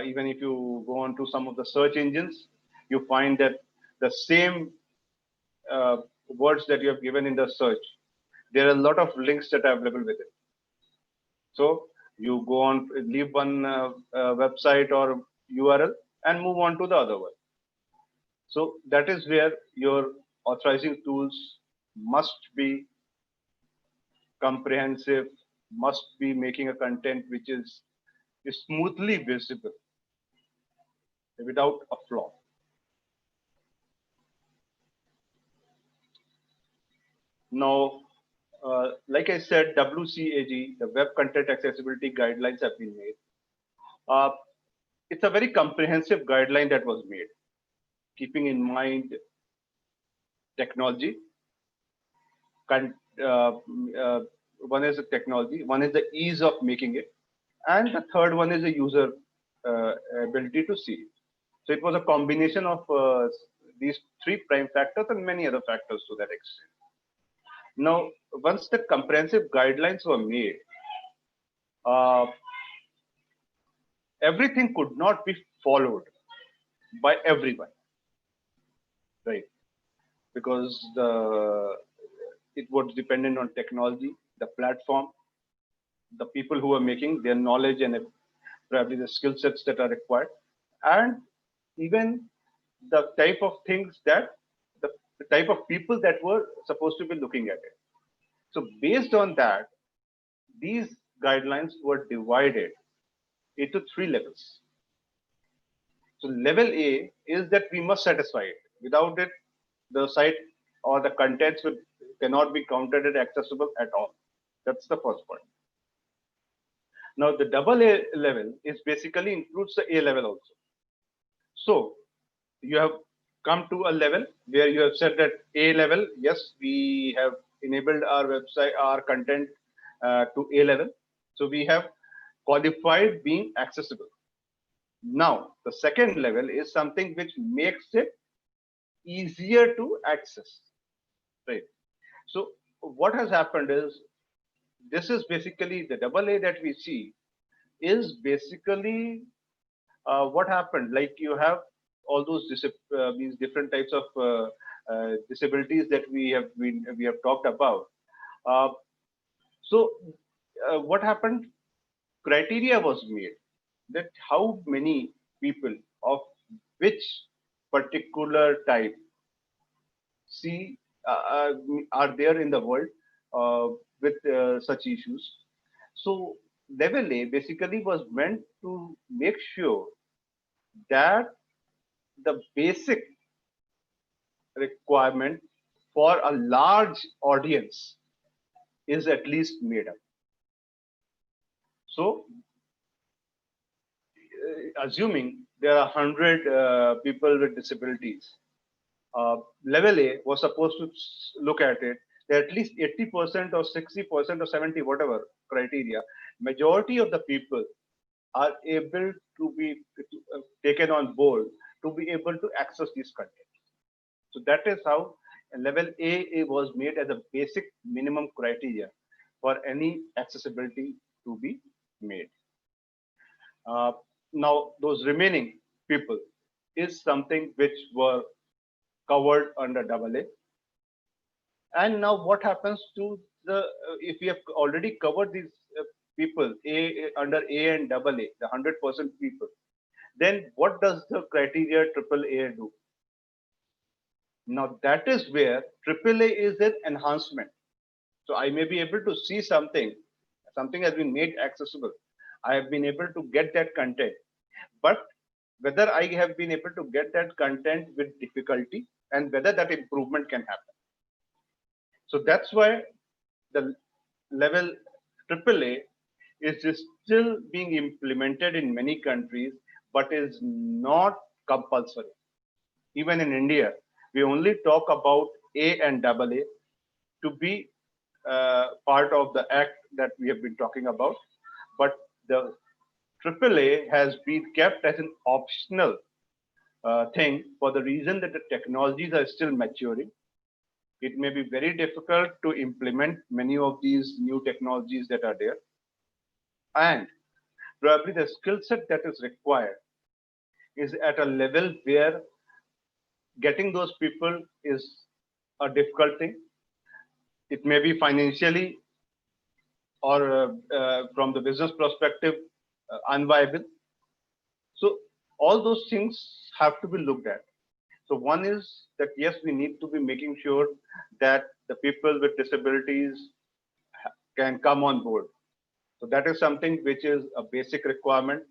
[SPEAKER 8] even if you go on to some of the search engines, you find that the same words that you have given in the search, there are a lot of links that are available with it. So you go on, leave one website or URL and move on to the other one. So that is where your authorizing tools must be comprehensive, must be making a content which is smoothly visible without a flaw. Now, like I said, WCAG, the Web Content Accessibility Guidelines have been made. It's a very comprehensive guideline that was made, keeping in mind technology. One is the technology, one is the ease of making it, and the third one is the user ability to see it. So it was a combination of these three prime factors and many other factors to that extent. Now, once the comprehensive guidelines were made, everything could not be followed by everyone, right? Because it was dependent on technology, the platform, the people who are making their knowledge and probably the skill sets that are required, and even the type of things that the type of people that were supposed to be looking at it. So based on that, these guidelines were divided into three levels. So level A is that we must satisfy it. Without it, the site or the contents cannot be counted as accessible at all. That's the first point. Now the double A level is basically includes the A level also. So you have come to a level where you have said that A level, yes, we have enabled our website, our content to A level. So we have qualified being accessible. Now, the second level is something which makes it easier to access, right? So what has happened is, this is basically the double A that we see is basically what happened. Like you have all those these different types of disabilities that we have talked about. So what happened? Criteria was made that how many people of which particular type C are there in the world with such issues. So level A basically was meant to make sure that the basic requirement for a large audience is at least made up. So assuming there are 100 people with disabilities, level A was supposed to look at it that at least 80% or 60% or 70, whatever criteria, majority of the people are able to be taken on board to be able to access these content. So that is how level A was made as a basic minimum criteria for any accessibility to be made. Now, those remaining people is something which were covered under double A. And now what happens to the, if we have already covered these people under A and double A, the 100% people, then what does the criteria triple A do? Now that is where triple A is an enhancement. So I may be able to see something has been made accessible. I have been able to get that content, but whether I have been able to get that content with difficulty and whether that improvement can happen. So that's why the level AAA is still being implemented in many countries, but is not compulsory. Even in India, we only talk about A and AA to be part of the act that we have been talking about, but the AAA has been kept as an optional thing for the reason that the technologies are still maturing. It may be very difficult to implement many of these new technologies that are there, and probably the skill set that is required is at a level where getting those people is a difficult thing. It may be financially or from the business perspective unviable. So all those things have to be looked at. So one is that yes, we need to be making sure that the people with disabilities can come on board. So that is something which is a basic requirement,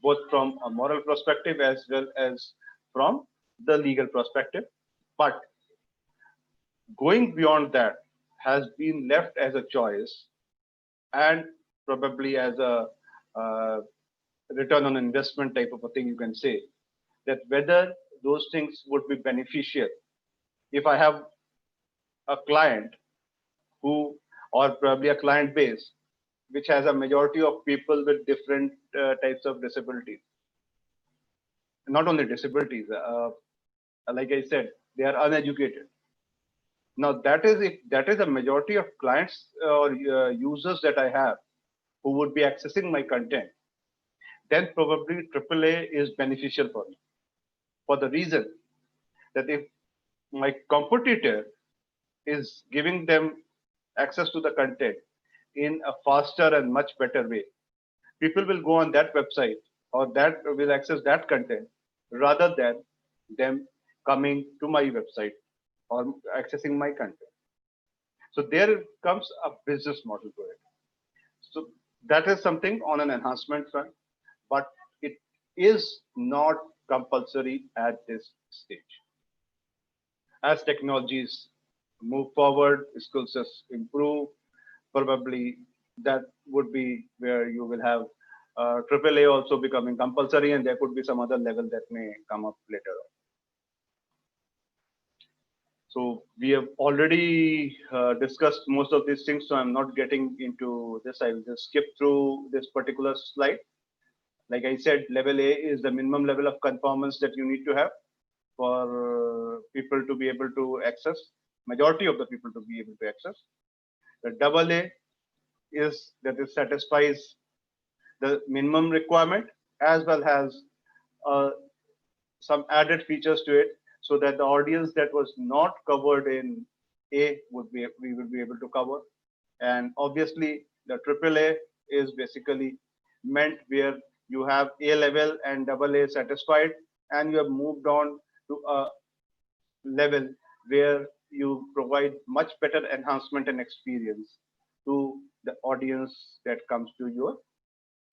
[SPEAKER 8] both from a moral perspective as well as from the legal perspective. But going beyond that has been left as a choice and probably as a return on investment type of a thing, you can say, that whether those things would be beneficial. If I have a client who, or probably a client base, which has a majority of people with different types of disabilities, not only disabilities, Like I said, they are uneducated. Now that is, if that is a majority of clients or users that I have who would be accessing my content, then probably AAA is beneficial for me, for the reason that if my competitor is giving them access to the content in a faster and much better way, people will go on that website or that will access that content rather than them coming to my website or accessing my content. So there comes a business model to it. So that is something on an enhancement front, but it is not compulsory at this stage. As technologies move forward, skill sets improve, probably that would be where you will have AAA also becoming compulsory, and there could be some other level that may come up later on. So we have already discussed most of these things, so I'm not getting into this. I will just skip through this particular slide. Like I said, level A is the minimum level of conformance that you need to have for people to be able to access, majority of the people to be able to access. The double A is that it satisfies the minimum requirement as well as some added features to it, so that the audience that was not covered in A we would be able to cover. And obviously the AAA is basically meant where you have A level and double A satisfied, and you have moved on to a level where you provide much better enhancement and experience to the audience that comes to your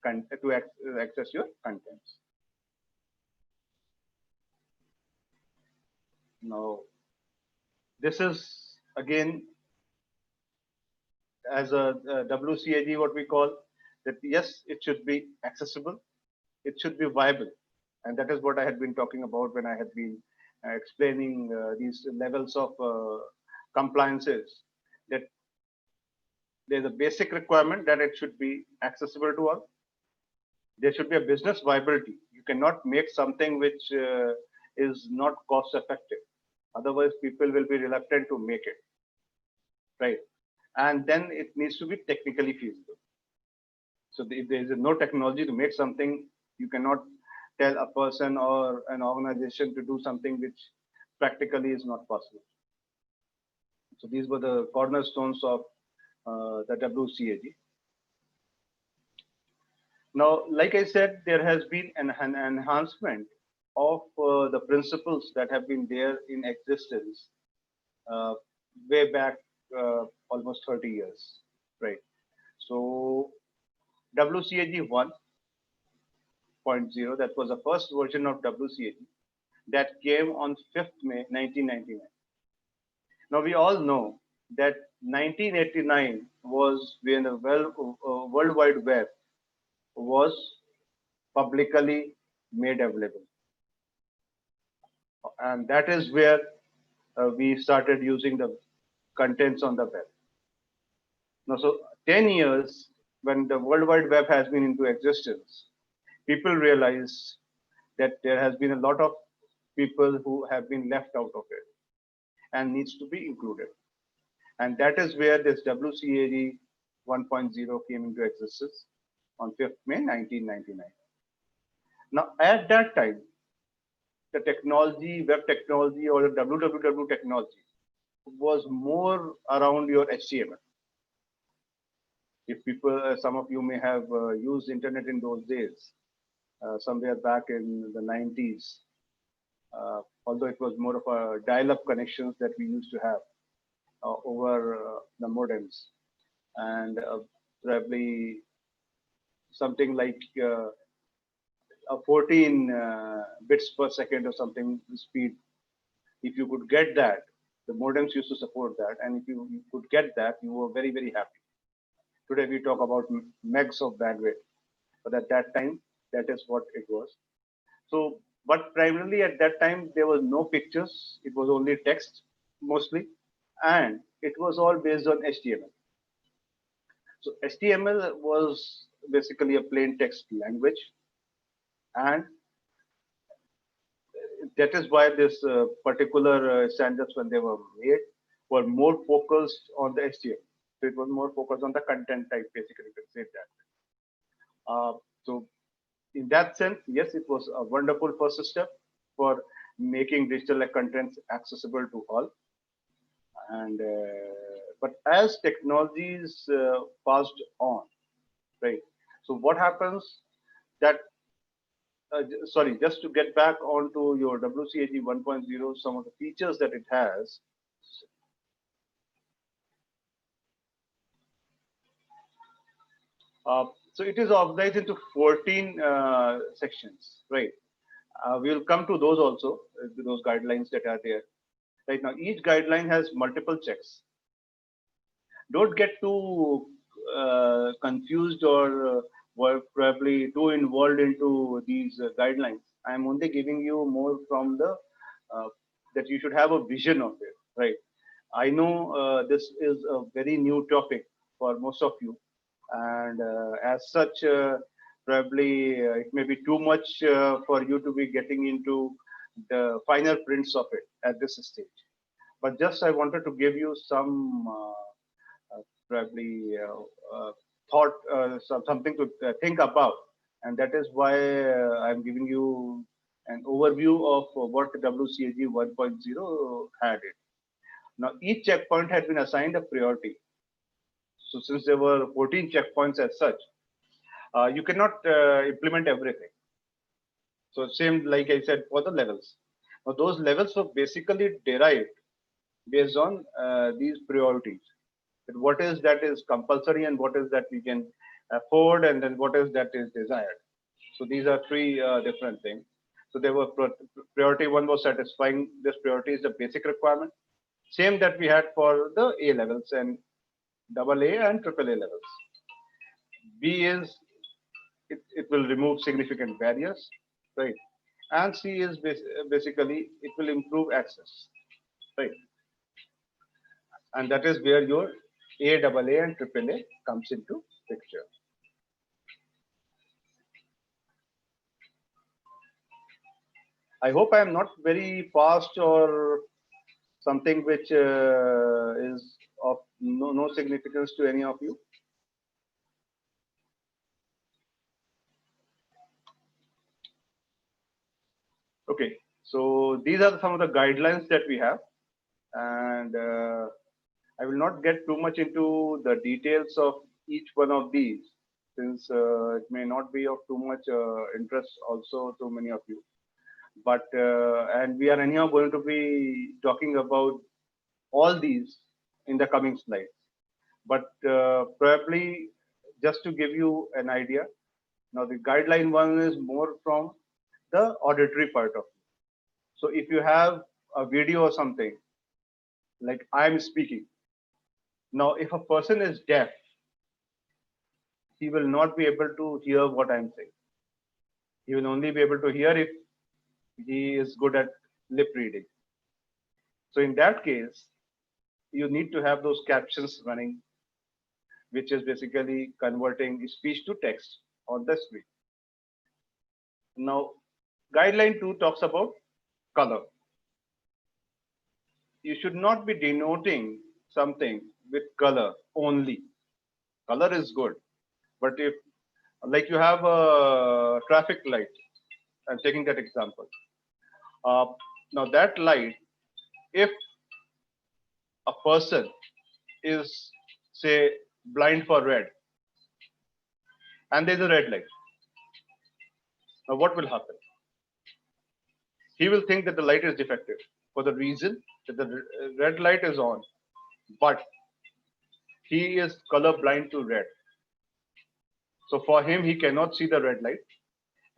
[SPEAKER 8] to access your contents. Now, this is again as a WCAG, what we call that. Yes, it should be accessible, it should be viable, and that is what I had been talking about when I had been explaining these levels of compliances. That there's a basic requirement that it should be accessible to all. There should be a business viability. You cannot make something which is not cost effective. Otherwise, people will be reluctant to make it, right? And then it needs to be technically feasible. So if there is no technology to make something, you cannot tell a person or an organization to do something which practically is not possible. So these were the cornerstones of the WCAG. Now, like I said, there has been an enhancement of the principles that have been there in existence way back almost 30 years, right? So WCAG 1.0, that was the first version of WCAG that came on 5th May 1999. Now we all know that 1989 was when the World Wide Web was publicly made available. And that is where we started using the contents on the web. Now, so 10 years when the World Wide Web has been into existence, people realize that there has been a lot of people who have been left out of it and needs to be included. And that is where this WCAG 1.0 came into existence on 5th May 1999. Now, at that time, the technology, web technology, or the www technology was more around your HTML. If people, some of you may have used internet in those days, somewhere back in the 90s, although it was more of a dial-up connections that we used to have over the modems, and probably something like a 14 bits per second or something speed. If you could get that, the modems used to support that, and if you could get that, you were very, very happy. Today we talk about megs of bandwidth, but at that time, that is what it was. So, but primarily at that time, there was no pictures. It was only text mostly, and it was all based on HTML. So HTML was basically a plain text language, and that is why this particular standards, when they were made, were more focused on the HTML. So it was more focused on the content type, basically, you can say that. So in that sense, yes, it was a wonderful first step for making digital contents accessible to all. And but as technologies passed on, right? So what happens that sorry, just to get back onto your WCAG 1.0, some of the features that it has. So it is organized into 14 sections, right? We will come to those also, those guidelines that are there. Right now, each guideline has multiple checks. Don't get too confused or probably too involved into these guidelines. I'm only giving you more from the that you should have a vision of it, right? I know this is a very new topic for most of you, and as such, probably it may be too much for you to be getting into the final prints of it at this stage. But just I wanted to give you some probably thought, something to think about, and that is why I'm giving you an overview of what WCAG 1.0 had it. Now, each checkpoint had been assigned a priority. So since there were 14 checkpoints as such, you cannot implement everything. So same like I said for the levels. Now those levels were basically derived based on these priorities. What is that is compulsory and what is that we can afford, and then what is that is desired. So these are three different things. So there were priority one was satisfying this priority is the basic requirement. Same that we had for the A levels and AA and AAA levels. B is it will remove significant barriers, right? And C is basically it will improve access, right? And that is where your A, AA, and AAA comes into picture. I hope I am not very fast or something which is of no significance to any of you. Okay, so these are some of the guidelines that we have, and I will not get too much into the details of each one of these, since it may not be of too much interest also to many of you. But and we are anyhow going to be talking about all these in the coming slides. But probably just to give you an idea, now the guideline one is more from the auditory part of it. So if you have a video or something, like I'm speaking, now if a person is deaf, he will not be able to hear what I'm saying. He will only be able to hear if he is good at lip reading. So in that case, you need to have those captions running, which is basically converting speech to text on the screen. Now, guideline 2 talks about color. You should not be denoting something with color only. Color is good, but if like you have a traffic light, I'm taking that example. Now that light, if a person is say blind for red, and there's a red light, now what will happen? He will think that the light is defective for the reason that the red light is on, but he is color blind to red. So for him, he cannot see the red light,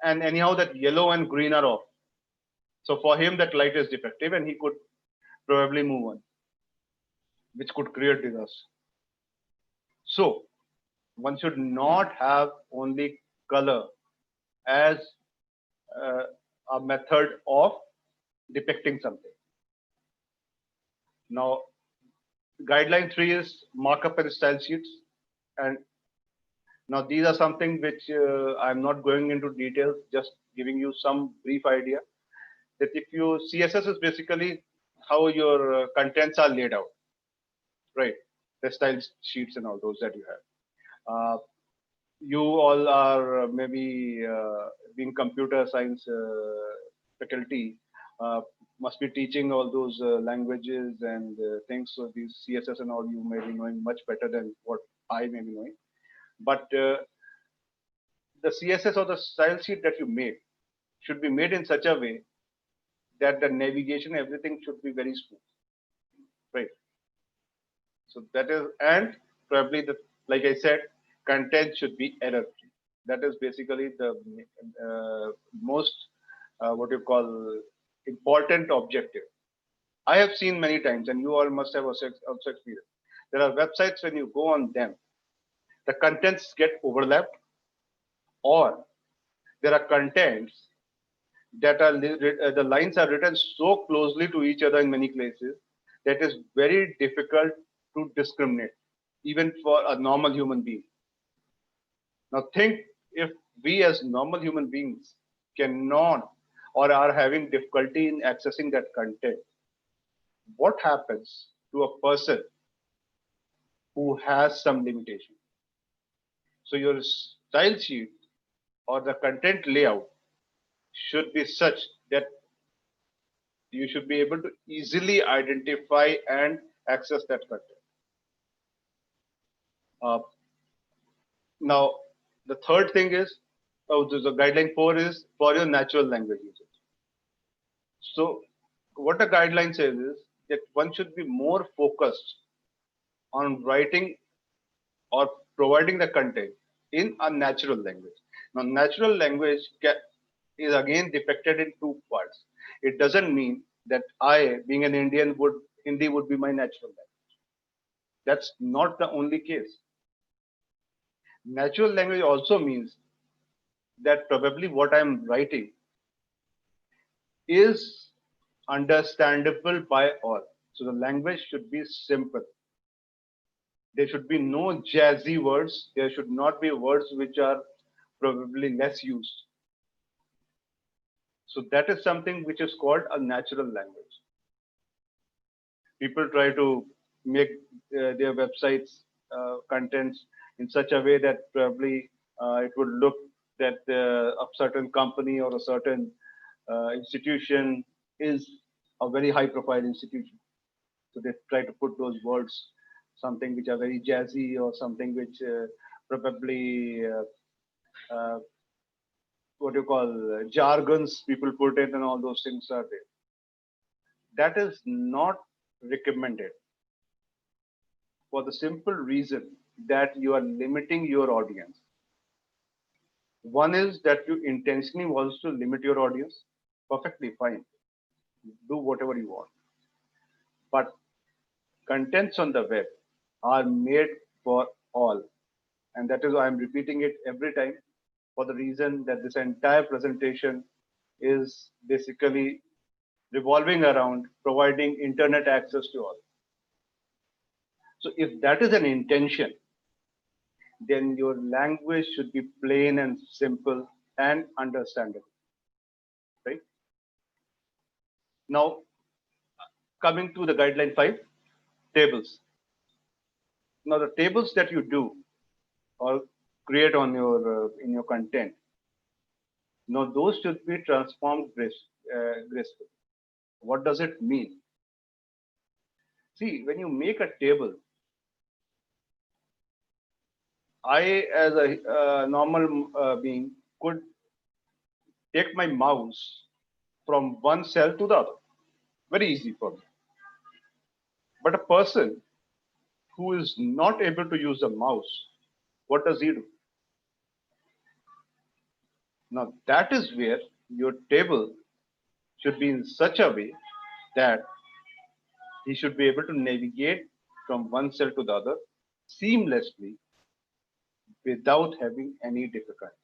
[SPEAKER 8] and anyhow that yellow and green are off. So for him, that light is defective, and he could probably move on, which could create disaster. So one should not have only color as a method of depicting something. Now, guideline 3 is markup and style sheets, and now these are something which I'm not going into details, just giving you some brief idea. that if you CSS is basically how your contents are laid out, right? The style sheets and all those that you have. You all are maybe being computer science faculty, must be teaching all those languages and things. So these CSS and all you may be knowing much better than what I may be knowing. But the CSS or the style sheet that you make should be made in such a way that the navigation, everything should be very smooth, right? So that is, and probably the, like I said, content should be error free. That is basically the most what you call important objective. I have seen many times, and you all must have also experienced. There are websites when you go on them, the contents get overlapped, or there are contents that are the lines are written so closely to each other in many places that is very difficult to discriminate, even for a normal human being. Now think if we as normal human beings cannot or are having difficulty in accessing that content, what happens to a person who has some limitation? So your style sheet or the content layout should be such that you should be able to easily identify and access that content. Now, the third thing is, the guideline 4 is for your natural language usage. So what the guideline says is that one should be more focused on writing or providing the content in a natural language. Now, natural language is again depicted in two parts. It doesn't mean that I, being an Indian, Hindi would be my natural language. That's not the only case. Natural language also means that probably what I'm writing is understandable by all. So the language should be simple. There should be no jazzy words. There should not be words which are probably less used. So that is something which is called a natural language. People try to make their websites contents in such a way that probably it would look that a certain company or a certain institution is a very high profile institution. So they try to put those words, something which are very jazzy or something which probably what you call jargons people put in and all those things are there. That is not recommended for the simple reason that you are limiting your audience. One is that you intentionally want to limit your audience. Perfectly fine. Do whatever you want. But contents on the web are made for all. And that is why I'm repeating it every time, for the reason that this entire presentation is basically revolving around providing internet access to all. So if that is an intention, then your language should be plain and simple and understandable, right? Now, coming to the guideline 5, tables. Now the tables that you do or create on your in your content, now those should be transformed gracefully. What does it mean? See, when you make a table, I, as a normal being, could take my mouse from one cell to the other. Very easy for me. But a person who is not able to use the mouse, what does he do? Now that is where your table should be in such a way that he should be able to navigate from one cell to the other seamlessly without having any difficulty.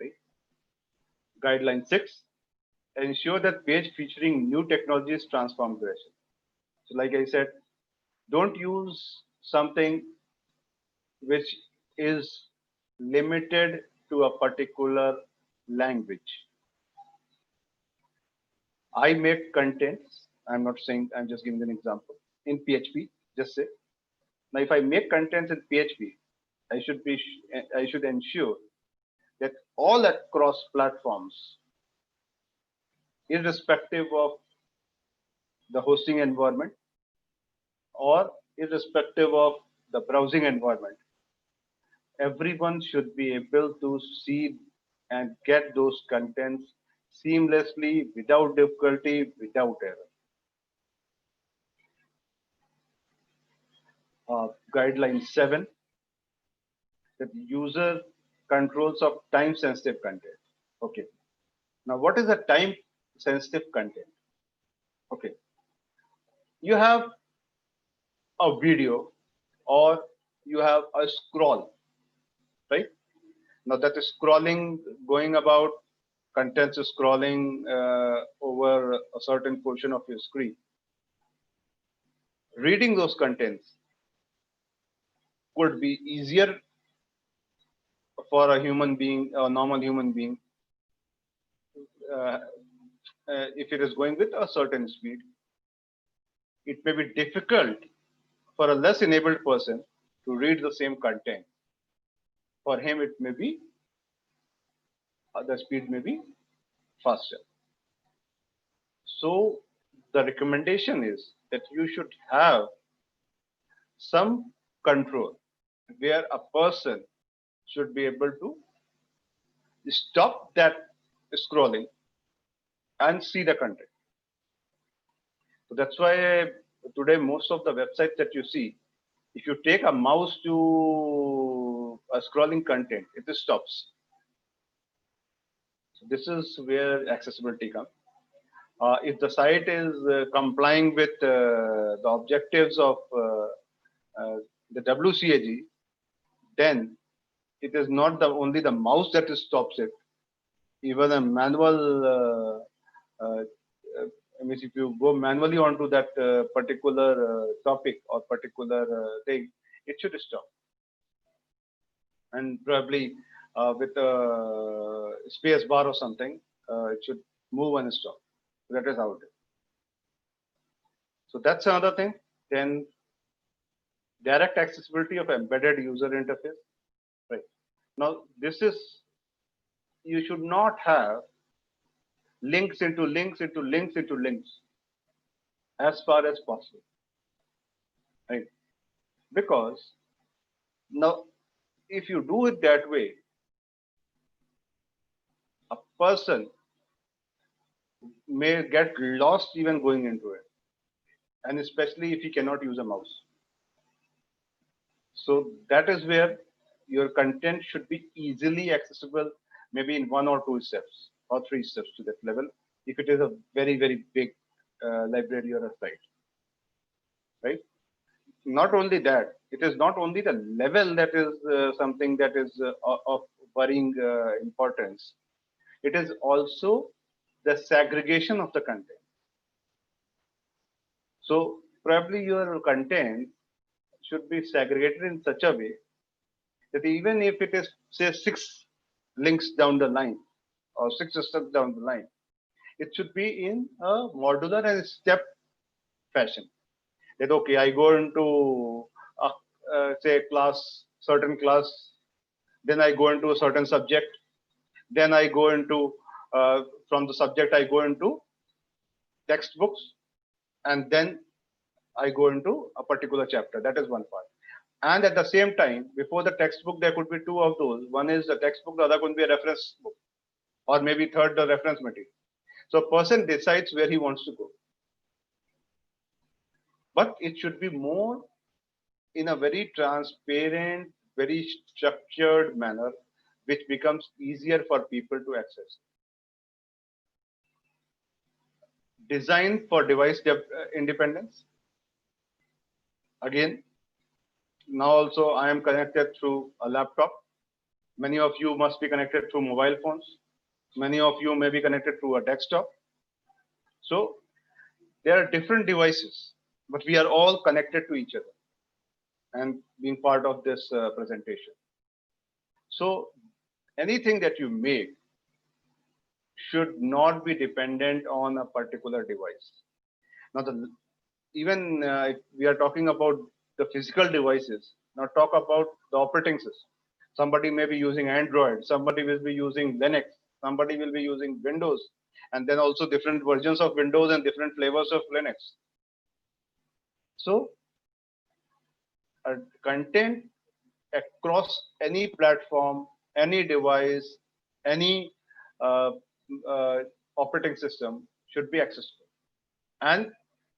[SPEAKER 8] Right? Guideline 6, ensure that page featuring new technologies transform gracefully. So like I said, don't use something which is limited to a particular language. I make contents. I'm not saying, I'm just giving an example in PHP. Just say now, if I make contents in PHP, I should ensure that all across platforms, irrespective of the hosting environment or irrespective of the browsing environment, everyone should be able to see and get those contents seamlessly, without difficulty, without error. Guideline 7, that user controls of time sensitive content. Okay. Now, what is a time sensitive content? Okay. You have a video or you have a scroll, right? Now that is scrolling, going about, contents is scrolling over a certain portion of your screen. Reading those contents could be easier for a human being, a normal human being, if it is going with a certain speed. It may be difficult for a less enabled person to read the same content. For him, it may be, the speed may be faster. So the recommendation is that you should have some control where a person should be able to stop that scrolling and see the content. So that's why today most of the websites that you see, if you take a mouse to a scrolling content, it stops. So this is where accessibility comes. If the site is complying with the objectives of the WCAG, then it is not only the mouse that stops it. Even a manual, I mean, if you go manually onto that particular topic or particular thing, it should stop. And probably with a space bar or something, it should move and stop. That is how it is. So that's another thing. Then direct accessibility of embedded user interface. Right. Now, this is, you should not have links into links into links into links as far as possible. Right. Because now, if you do it that way, a person may get lost even going into it, and especially if he cannot use a mouse. So that is where your content should be easily accessible, maybe in 1 or 2 steps or 3 steps to that level, if it is a very, very big library or a site, right? Not only that, it is not only the level that is something that is of worrying importance. It is also the segregation of the content. So probably your content should be segregated in such a way that even if it is, say, 6 links down the line or 6 steps down the line, it should be in a modular and step fashion. That okay, I go into say certain class, then I go into a certain subject, then I go into from the subject I go into textbooks, and then I go into a particular chapter. That is one part. And at the same time, before the textbook, there could be 2 of those. One is the textbook, the other could be a reference book, or maybe third, the reference material. So a person decides where he wants to go. But it should be more in a very transparent, very structured manner, which becomes easier for people to access. Design for device independence. Again, now also I am connected through a laptop. Many of you must be connected through mobile phones. Many of you may be connected through a desktop. So there are different devices, but we are all connected to each other and being part of this presentation. So anything that you make should not be dependent on a particular device. Now, even if we are talking about the physical devices, now talk about the operating system. Somebody may be using Android, somebody will be using Linux, somebody will be using Windows, and then also different versions of Windows and different flavors of Linux. So, content across any platform, any device, any uh, uh, operating system should be accessible and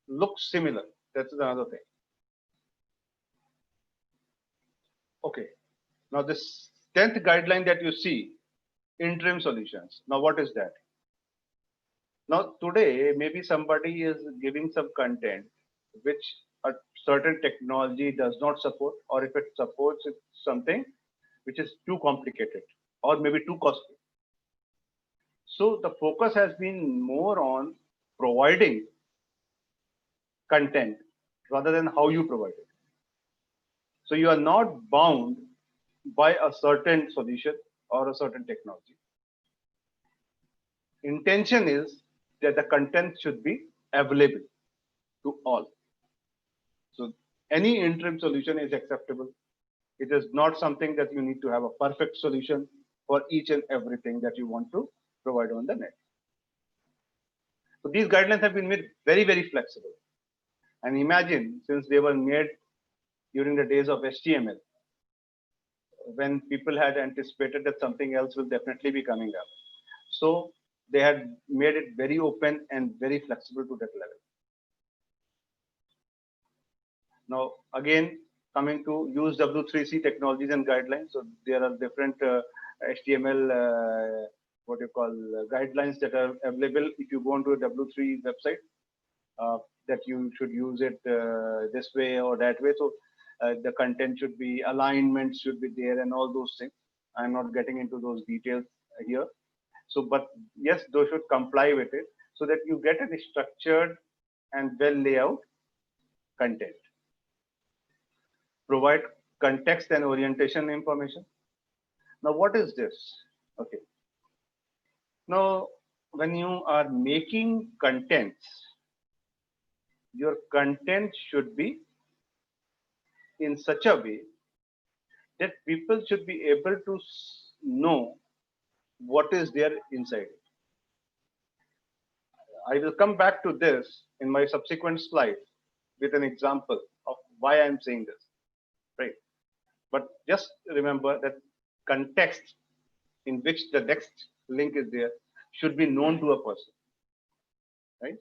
[SPEAKER 8] look similar. That's another thing. Okay. Now this 10th guideline that you see, interim solutions. Now what is that? Now today, maybe somebody is giving some content which a certain technology does not support, or if it supports, it's something which is too complicated or maybe too costly. So the focus has been more on providing content rather than how you provide it. So you are not bound by a certain solution or a certain technology. Intention is that the content should be available to all. So any interim solution is acceptable. It is not something that you need to have a perfect solution for each and everything that you want to provide on the net. So these guidelines have been made very, very flexible. And imagine, since they were made during the days of HTML, when people had anticipated that something else will definitely be coming up. So they had made it very open and very flexible to that level. Now, again, coming to use W3C technologies and guidelines. So there are different HTML, guidelines that are available if you go onto a W3 website, that you should use it this way or that way. So the content should be, alignment should be there and all those things. I'm not getting into those details here. So, but yes, those should comply with it so that you get a structured and well laid out content. Provide context and orientation information. Now, what is this? Okay. Now, when you are making contents, your content should be in such a way that people should be able to know what is there inside it. I will come back to this in my subsequent slide with an example of why I'm saying this, right? But just remember that context in which the next link is there should be known to a person, right?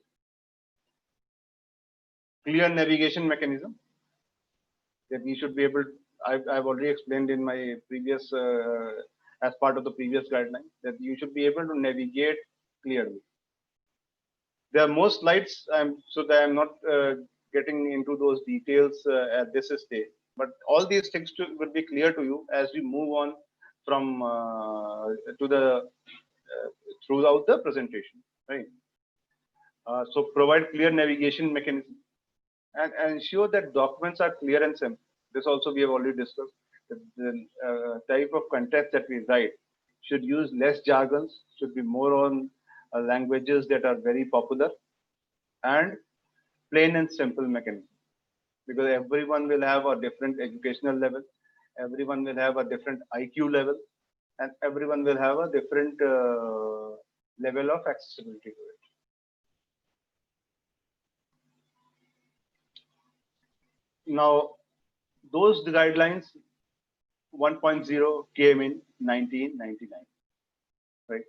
[SPEAKER 8] Clear navigation mechanism that we should be able to, I've already explained in my previous, as part of the previous guideline, that you should be able to navigate clearly. There are more slides, so that I'm not getting into those details at this stage. But all these things will be clear to you as we move on from to the throughout the presentation, right? So provide clear navigation mechanism and ensure that documents are clear and simple. This also we have already discussed. The type of content that we write should use less jargons, should be more on languages that are very popular, and plain and simple mechanism. Because everyone will have a different educational level, everyone will have a different IQ level, and everyone will have a different level of accessibility to it. Now, those guidelines 1.0 came in 1999, right?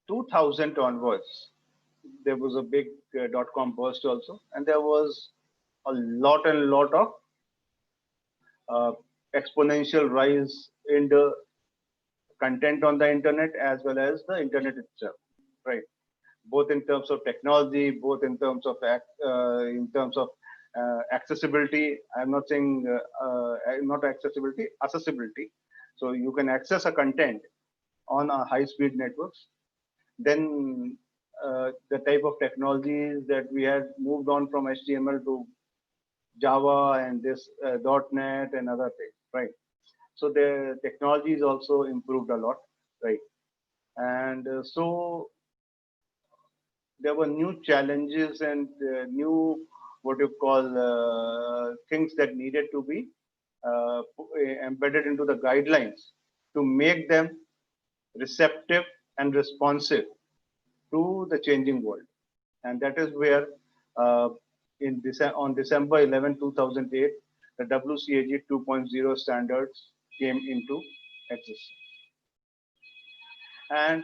[SPEAKER 8] 2000 onwards, there was a big .com burst also, and there was a lot of exponential rise in the content on the internet as well as the internet itself, right? Both in terms of technology, both in terms of accessibility. I'm not saying not accessibility, accessibility. So you can access a content on a high-speed networks. Then the type of technologies that we had moved on from HTML to Java and this .NET and other things, right? So the technologies also improved a lot, right? And so there were new challenges and new, what you call, things that needed to be embedded into the guidelines to make them receptive and responsive to the changing world. And that is where on December 11, 2008, the WCAG 2.0 standards came into existence. And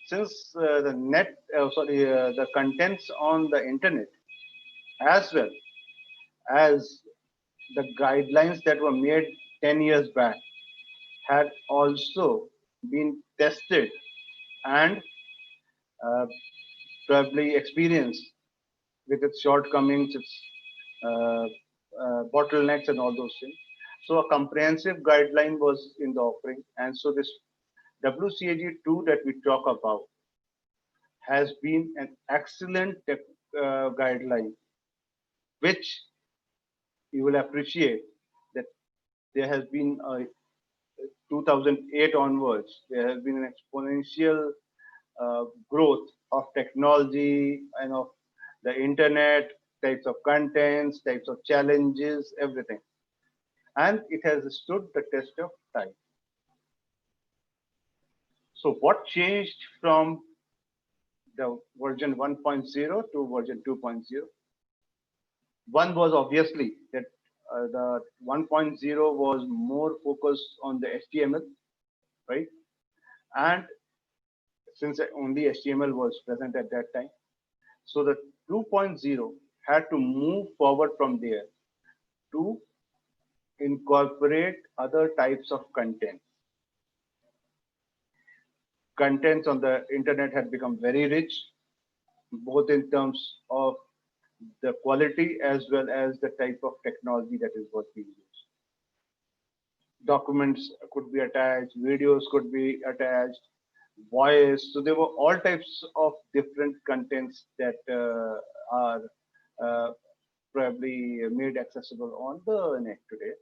[SPEAKER 8] since the contents on the internet, as well as the guidelines that were made 10 years back, had also been tested and probably experienced with its shortcomings, its bottlenecks, and all those things. So a comprehensive guideline was in the offering, and so this WCAG 2 that we talk about has been an excellent guideline, which you will appreciate that there has been 2008 onwards, there has been an exponential growth of technology and of the internet, types of contents, types of challenges, everything. And it has stood the test of time. So what changed from the version 1.0 to version 2.0? One was obviously that the 1.0 was more focused on the HTML, right? And since only HTML was present at that time, so the 2.0 had to move forward from there to incorporate other types of content. Contents on the internet had become very rich, both in terms of the quality as well as the type of technology that is what we use. Documents could be attached, videos could be attached, voice. So there were all types of different contents that are probably made accessible on the net today.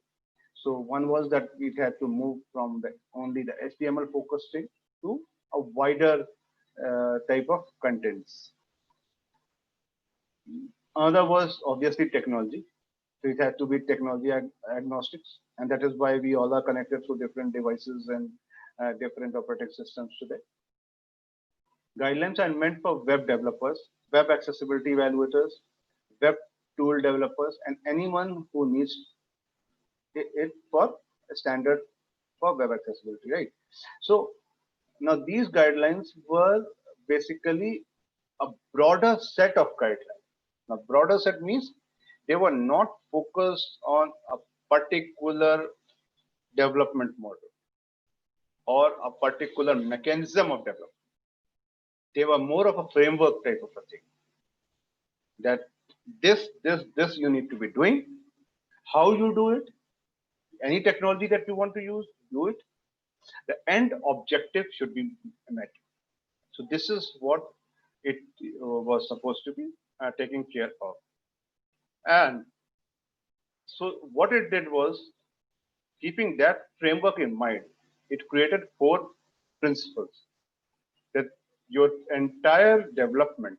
[SPEAKER 8] So one was that it had to move from only the HTML focused thing to a wider type of contents. Another was obviously technology. So it had to be technology agnostics, and that is why we all are connected through different devices and different operating systems today. Guidelines are meant for web developers, web accessibility evaluators, web tool developers, and anyone who needs it for a standard for web accessibility, right? So now these guidelines were basically a broader set of guidelines. Now broader set means they were not focused on a particular development model or a particular mechanism of development. They were more of a framework type of a thing. That this you need to be doing. How you do it, any technology that you want to use, do it. The end objective should be met. So this is what it was supposed to be taking care of. And so what it did was, keeping that framework in mind, it created 4 principles that your entire development,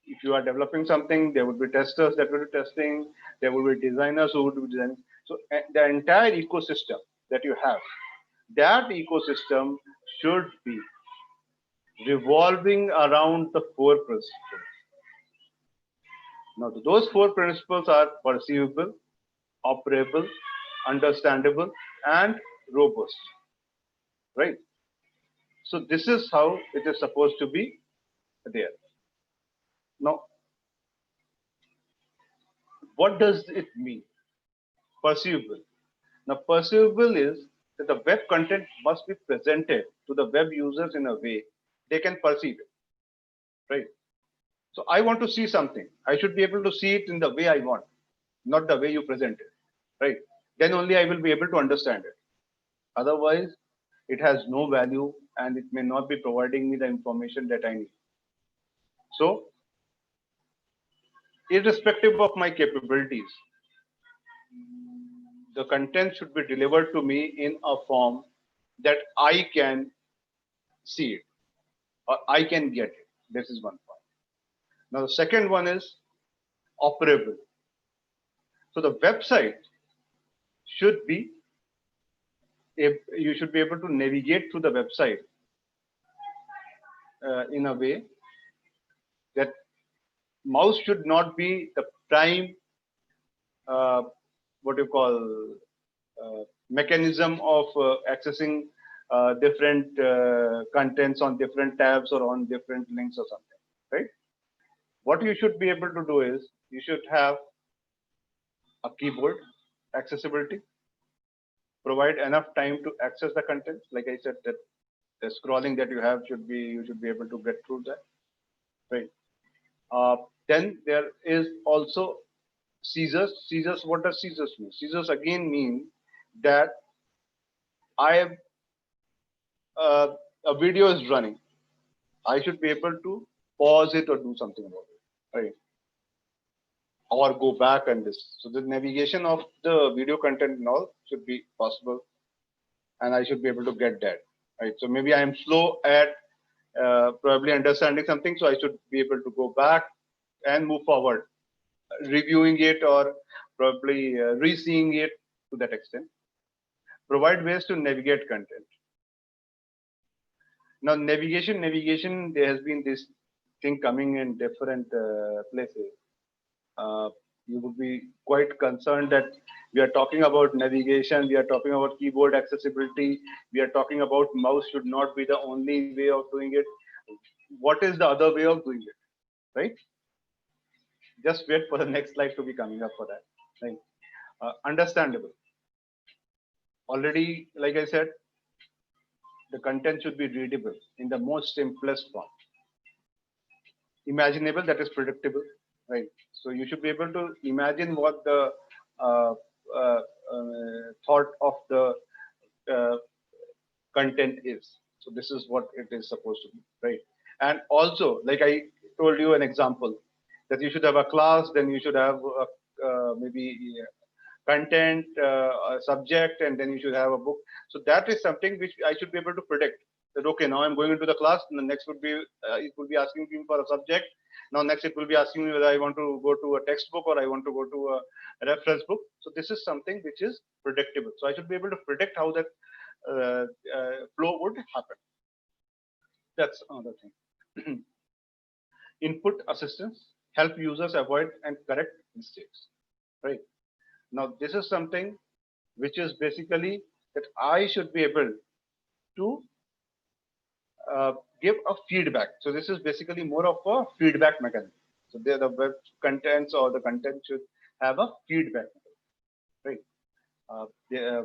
[SPEAKER 8] if you are developing something, there would be testers that will be testing, there will be designers who would be designing. So the entire ecosystem that you have, that ecosystem should be revolving around the 4 principles. Now, those 4 principles are perceivable, operable, understandable, and robust, right? So this is how it is supposed to be there. Now, what does it mean? Perceivable. Now, perceivable is that the web content must be presented to the web users in a way they can perceive it, right? So I want to see something. I should be able to see it in the way I want, not the way you present it, right? Then only I will be able to understand it. Otherwise, it has no value and it may not be providing me the information that I need. So, irrespective of my capabilities, the content should be delivered to me in a form that I can see it, or I can get it. This is one point. Now the second one is operable. So the website should be, you should be able to navigate through the website in a way that mouse should not be the prime, what you call, mechanism of accessing different contents on different tabs or on different links or something, right? What you should be able to do is you should have a keyboard accessibility, provide enough time to access the content. Like I said, that the scrolling that you have should be, you should be able to get through that, right? Then there is also scissors. Scissors, what does scissors mean? Scissors again mean that a video is running. I should be able to pause it or do something about it, right? Or go back and this. So the navigation of the video content and all should be possible, and I should be able to get that, right? So maybe I am slow at probably understanding something, so I should be able to go back and move forward, reviewing it or probably re-seeing it to that extent. Provide ways to navigate content. Now navigation, there has been this thing coming in different places. You would be quite concerned that we are talking about navigation, we are talking about keyboard accessibility, we are talking about mouse should not be the only way of doing it. What is the other way of doing it, right? Just wait for the next slide to be coming up for that, right? Understandable. Already, like I said, the content should be readable in the most simplest form. Imaginable, that is predictable, right? So you should be able to imagine what the thought of the content is. So this is what it is supposed to be, right? And also, like I told you an example, that you should have a class, then you should have maybe content, a subject, and then you should have a book. So that is something which I should be able to predict. That okay, now I'm going into the class, and the next would be it will be asking me for a subject. Now next it will be asking me whether I want to go to a textbook or I want to go to a reference book. So this is something which is predictable. So I should be able to predict how that flow would happen. That's another thing. Input assistance, help users avoid and correct mistakes, right? Now this is something which is basically that I should be able to give a feedback. So this is basically more of a feedback mechanism. So the web contents or the content should have a feedback, right?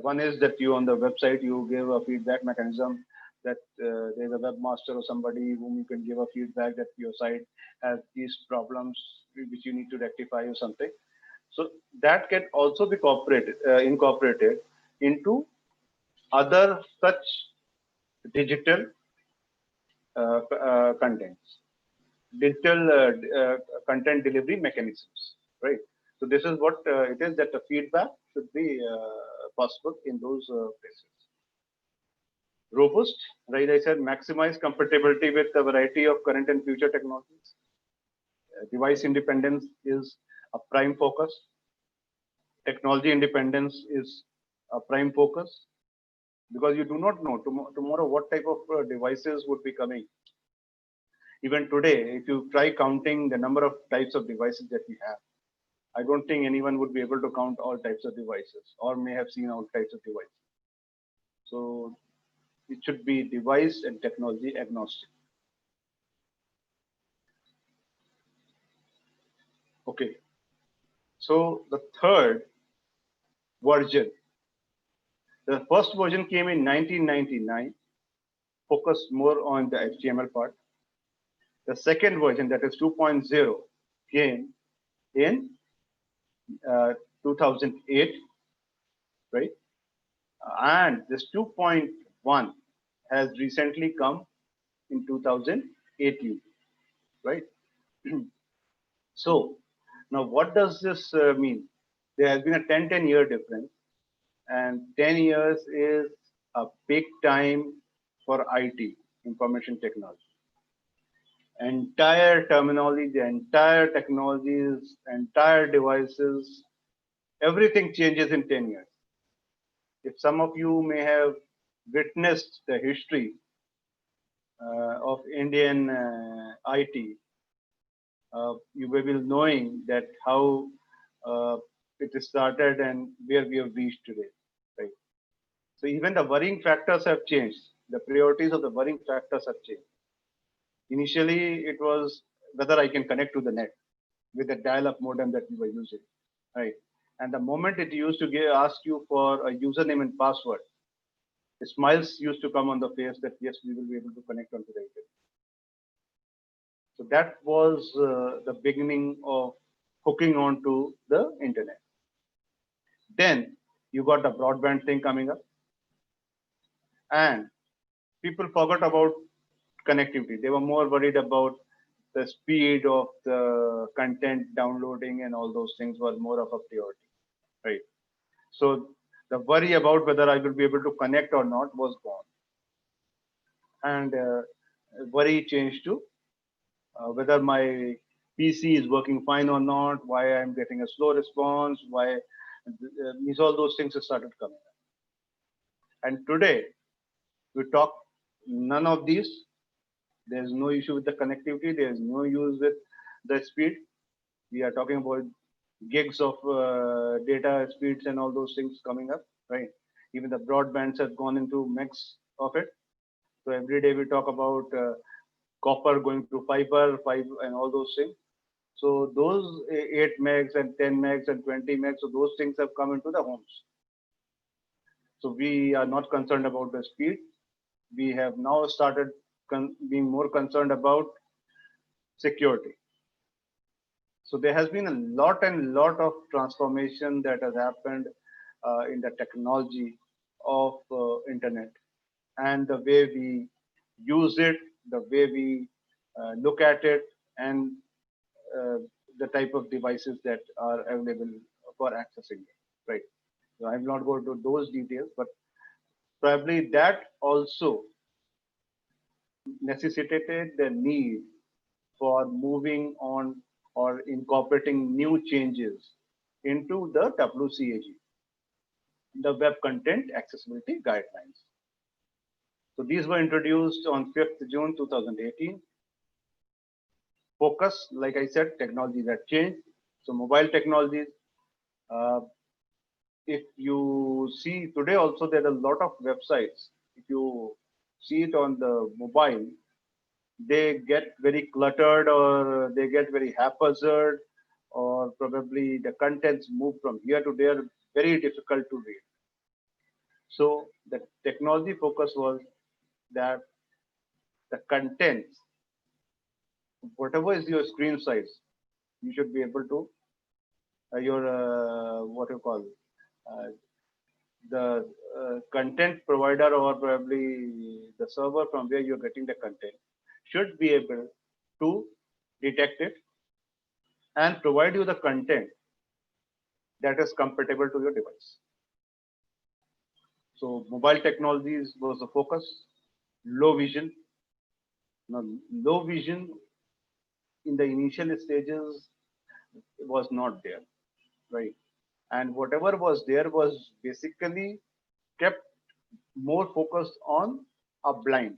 [SPEAKER 8] One is that you on the website, you give a feedback mechanism that there's a webmaster or somebody whom you can give a feedback that your site has these problems which you need to rectify or something. So that can also be incorporated into other such digital contents, digital content delivery mechanisms, right? So this is what it is, that the feedback should be possible in those places. Robust, right? I said maximize compatibility with a variety of current and future technologies. Device independence is a prime focus. Technology independence is a prime focus, because you do not know tomorrow what type of devices would be coming. Even today, if you try counting the number of types of devices that we have, I don't think anyone would be able to count all types of devices or may have seen all types of devices. So it should be device and technology agnostic. Okay. So the third version, the first version came in 1999, focused more on the HTML part. The second version, that is 2.0, came in 2008, right? And this 2.1 has recently come in 2018, right? So now what does this mean? There has been a 10-year difference, and 10 years is a big time for IT. information technology. Entire terminology, the entire technologies, entire devices, everything changes in 10 years. If some of you may have witnessed the history of Indian IT, you will be knowing that how it started and where we have reached today, right? So even the worrying factors have changed. The priorities of the worrying factors have changed. Initially, it was whether I can connect to the net with the dial-up modem that we were using, right? And the moment it used to ask you for a username and password, the smiles used to come on the face that yes, we will be able to connect onto the internet. So that was the beginning of hooking on to the internet. Then you got the broadband thing coming up, and people forgot about connectivity. They were more worried about the speed of the content downloading, and all those things were more of a priority, right? So the worry about whether I will be able to connect or not was gone, and worry changed to whether my PC is working fine or not, why I'm getting a slow response, why all those things have started coming up. And today we talk none of these. There's no issue with the connectivity. There's no use with the speed. We are talking about gigs of data speeds and all those things coming up, right? Even the broadbands have gone into mix of it. So every day we talk about copper going to fiber, and all those things. So those 8 megs and 10 megs and 20 megs, so those things have come into the homes. So we are not concerned about the speed. We have now started being more concerned about security. So there has been a lot of transformation that has happened in the technology of internet, and the way we use it, the way we look at it, and the type of devices that are available for accessing it, right? So I'm not going to those details, but probably that also necessitated the need for moving on or incorporating new changes into the WCAG, the Web Content Accessibility Guidelines. So these were introduced on 5th June 2018. Focus, like I said, technologies have changed. So mobile technologies, if you see today also, there are a lot of websites. If you see it on the mobile, they get very cluttered, or they get very haphazard, or probably the contents move from here to there, very difficult to read. So the technology focus was that the contents, whatever is your screen size, you should be able to the content provider, or probably the server from where you're getting the content, should be able to detect it and provide you the content that is compatible to your device. So mobile technologies was the focus. Low vision. Now, low vision in the initial stages was not there, right? And whatever was there was basically kept more focused on a blind.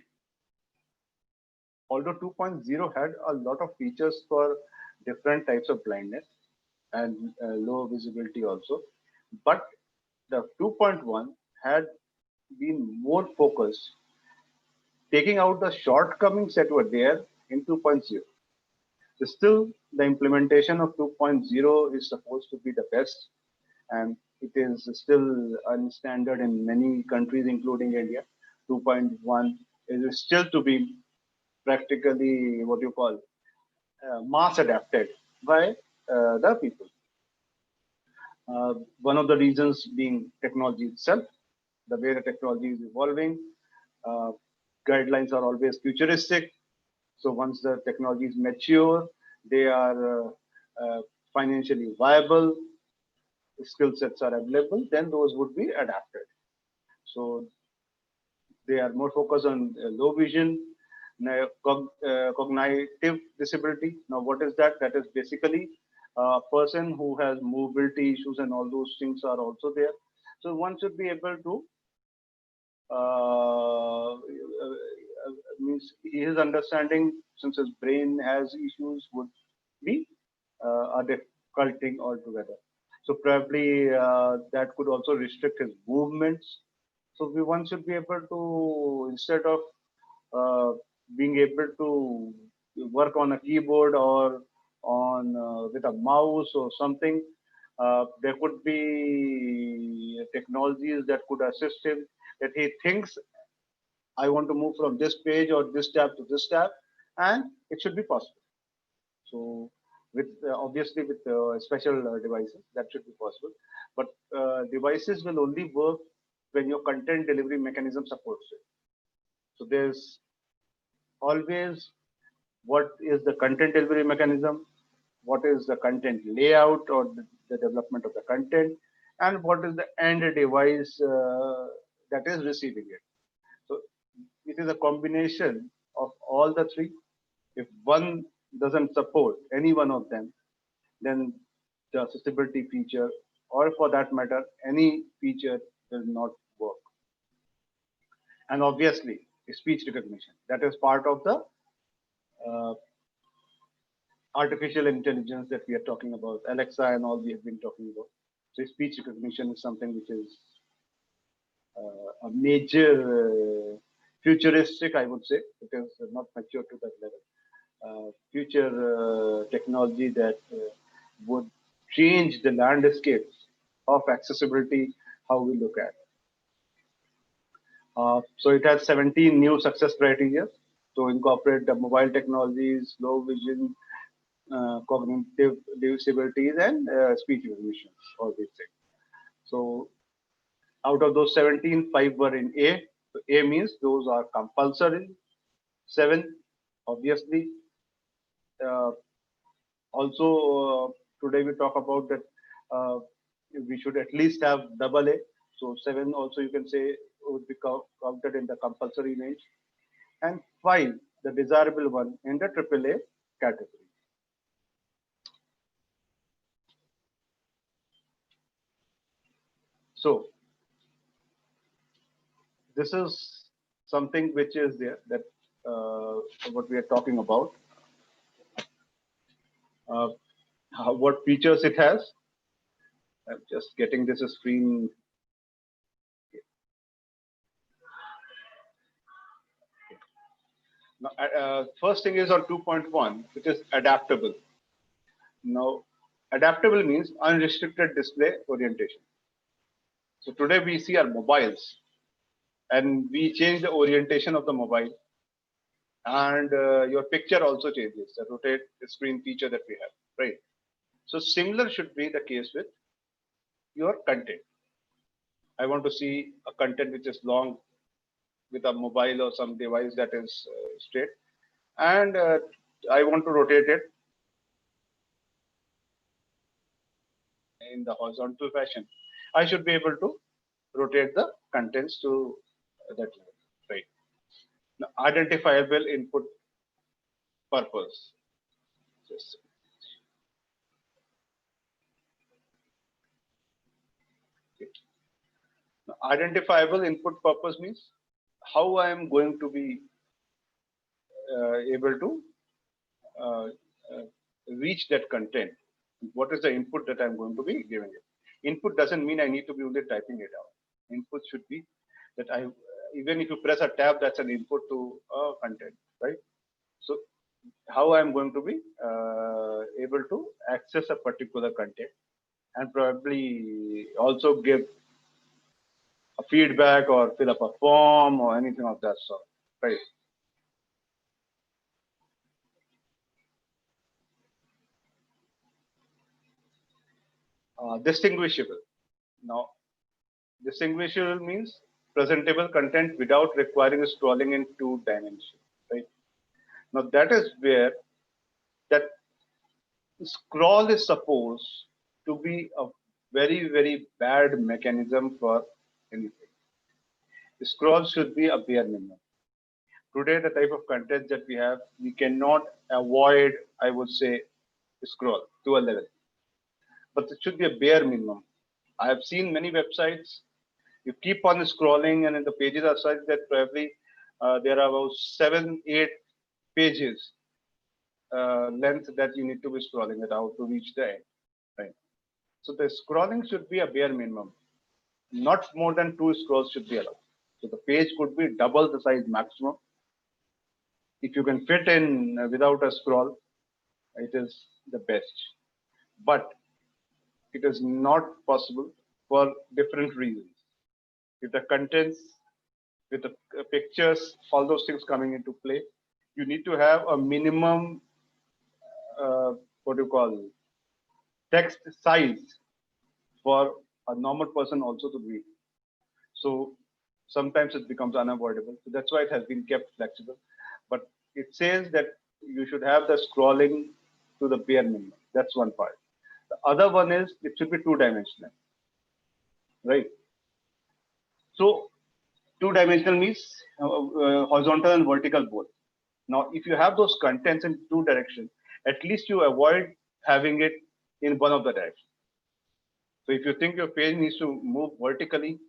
[SPEAKER 8] Although 2.0 had a lot of features for different types of blindness and low visibility also, but the 2.1 had been more focused, taking out the shortcomings that were there in 2.0. So still, the implementation of 2.0 is supposed to be the best, and it is still unstandard in many countries, including India. 2.1 is still to be practically mass adapted by the people. One of the reasons being technology itself, the way the technology is evolving. Guidelines are always futuristic. So once the technology is mature, they are financially viable, the skill sets are available, then those would be adapted. So they are more focused on low vision, Cognitive disability. Now, what is that? That is basically a person who has mobility issues and all those things are also there. So one should be able to means his understanding, since his brain has issues, would be a difficult thing altogether. So probably that could also restrict his movements. So one should be able to, instead of being able to work on a keyboard or on with a mouse or something, there could be technologies that could assist him, that he thinks, I want to move from this page or this tab to this tab, and it should be possible. So with obviously with special devices, that should be possible. But devices will only work when your content delivery mechanism supports it. So there's always what is the content delivery mechanism, what is the content layout or the development of the content, and what is the end device that is receiving it. So it is a combination of all the three. If one doesn't support any one of them, then the accessibility feature, or for that matter, any feature will not work. And obviously, speech recognition, that is part of the artificial intelligence that we are talking about, Alexa and all we have been talking about. So speech recognition is something which is a major futuristic, I would say. It is not mature to that level. Future technology that would change the landscape of accessibility, how we look at. So it has 17 new success criteria to incorporate the mobile technologies, low vision, cognitive disabilities, and speech recognition, all these things. So out of those 17, 5 were in A. So A means those are compulsory. 7, obviously. Also, today we talk about that we should at least have AA. So 7 also you can say would be counted in the compulsory range. And 5, the desirable one, in the AAA category. So this is something which is there, that what we are talking about. What features it has. I'm just getting this screen. Now, first thing is on 2.1, which is adaptable. Now, adaptable means unrestricted display orientation. So today we see our mobiles, and we change the orientation of the mobile, and your picture also changes, the rotate screen feature that we have, right? So similar should be the case with your content. I want to see a content which is long with a mobile or some device that is straight, and I want to rotate it in the horizontal fashion. I should be able to rotate the contents to that level, right? Now, identifiable input purpose. Just now, identifiable input purpose means how I am going to be able to reach that content. What is the input that I'm going to be giving it? Input doesn't mean I need to be only typing it out. Input should be that even if you press a tab, that's an input to content, right? So how I'm going to be able to access a particular content, and probably also give a feedback or fill up a form or anything of that sort, right? Distinguishable. Now, distinguishable means presentable content without requiring scrolling in 2 dimensions, right? Now, that is where that scroll is supposed to be a very, very bad mechanism for anything. The scroll should be a bare minimum. Today, the type of content that we have, we cannot avoid, I would say, scroll to a level. But it should be a bare minimum. I have seen many websites, you keep on scrolling and the pages are such that probably there are about 7-8 pages length that you need to be scrolling it out to reach the end. Right. So the scrolling should be a bare minimum. Not more than 2 scrolls should be allowed. So the page could be double the size maximum. If you can fit in without a scroll, it is the best. But it is not possible for different reasons. With the contents, with the pictures, all those things coming into play, you need to have a minimum, what do you call, text size for a normal person also to read. So sometimes it becomes unavoidable. So that's why it has been kept flexible. But it says that you should have the scrolling to the bare minimum. That's one part. The other one is it should be 2-dimensional, right? So 2-dimensional means horizontal and vertical both. Now, if you have those contents in 2 directions, at least you avoid having it in one of the directions. So if you think your page needs to move vertically,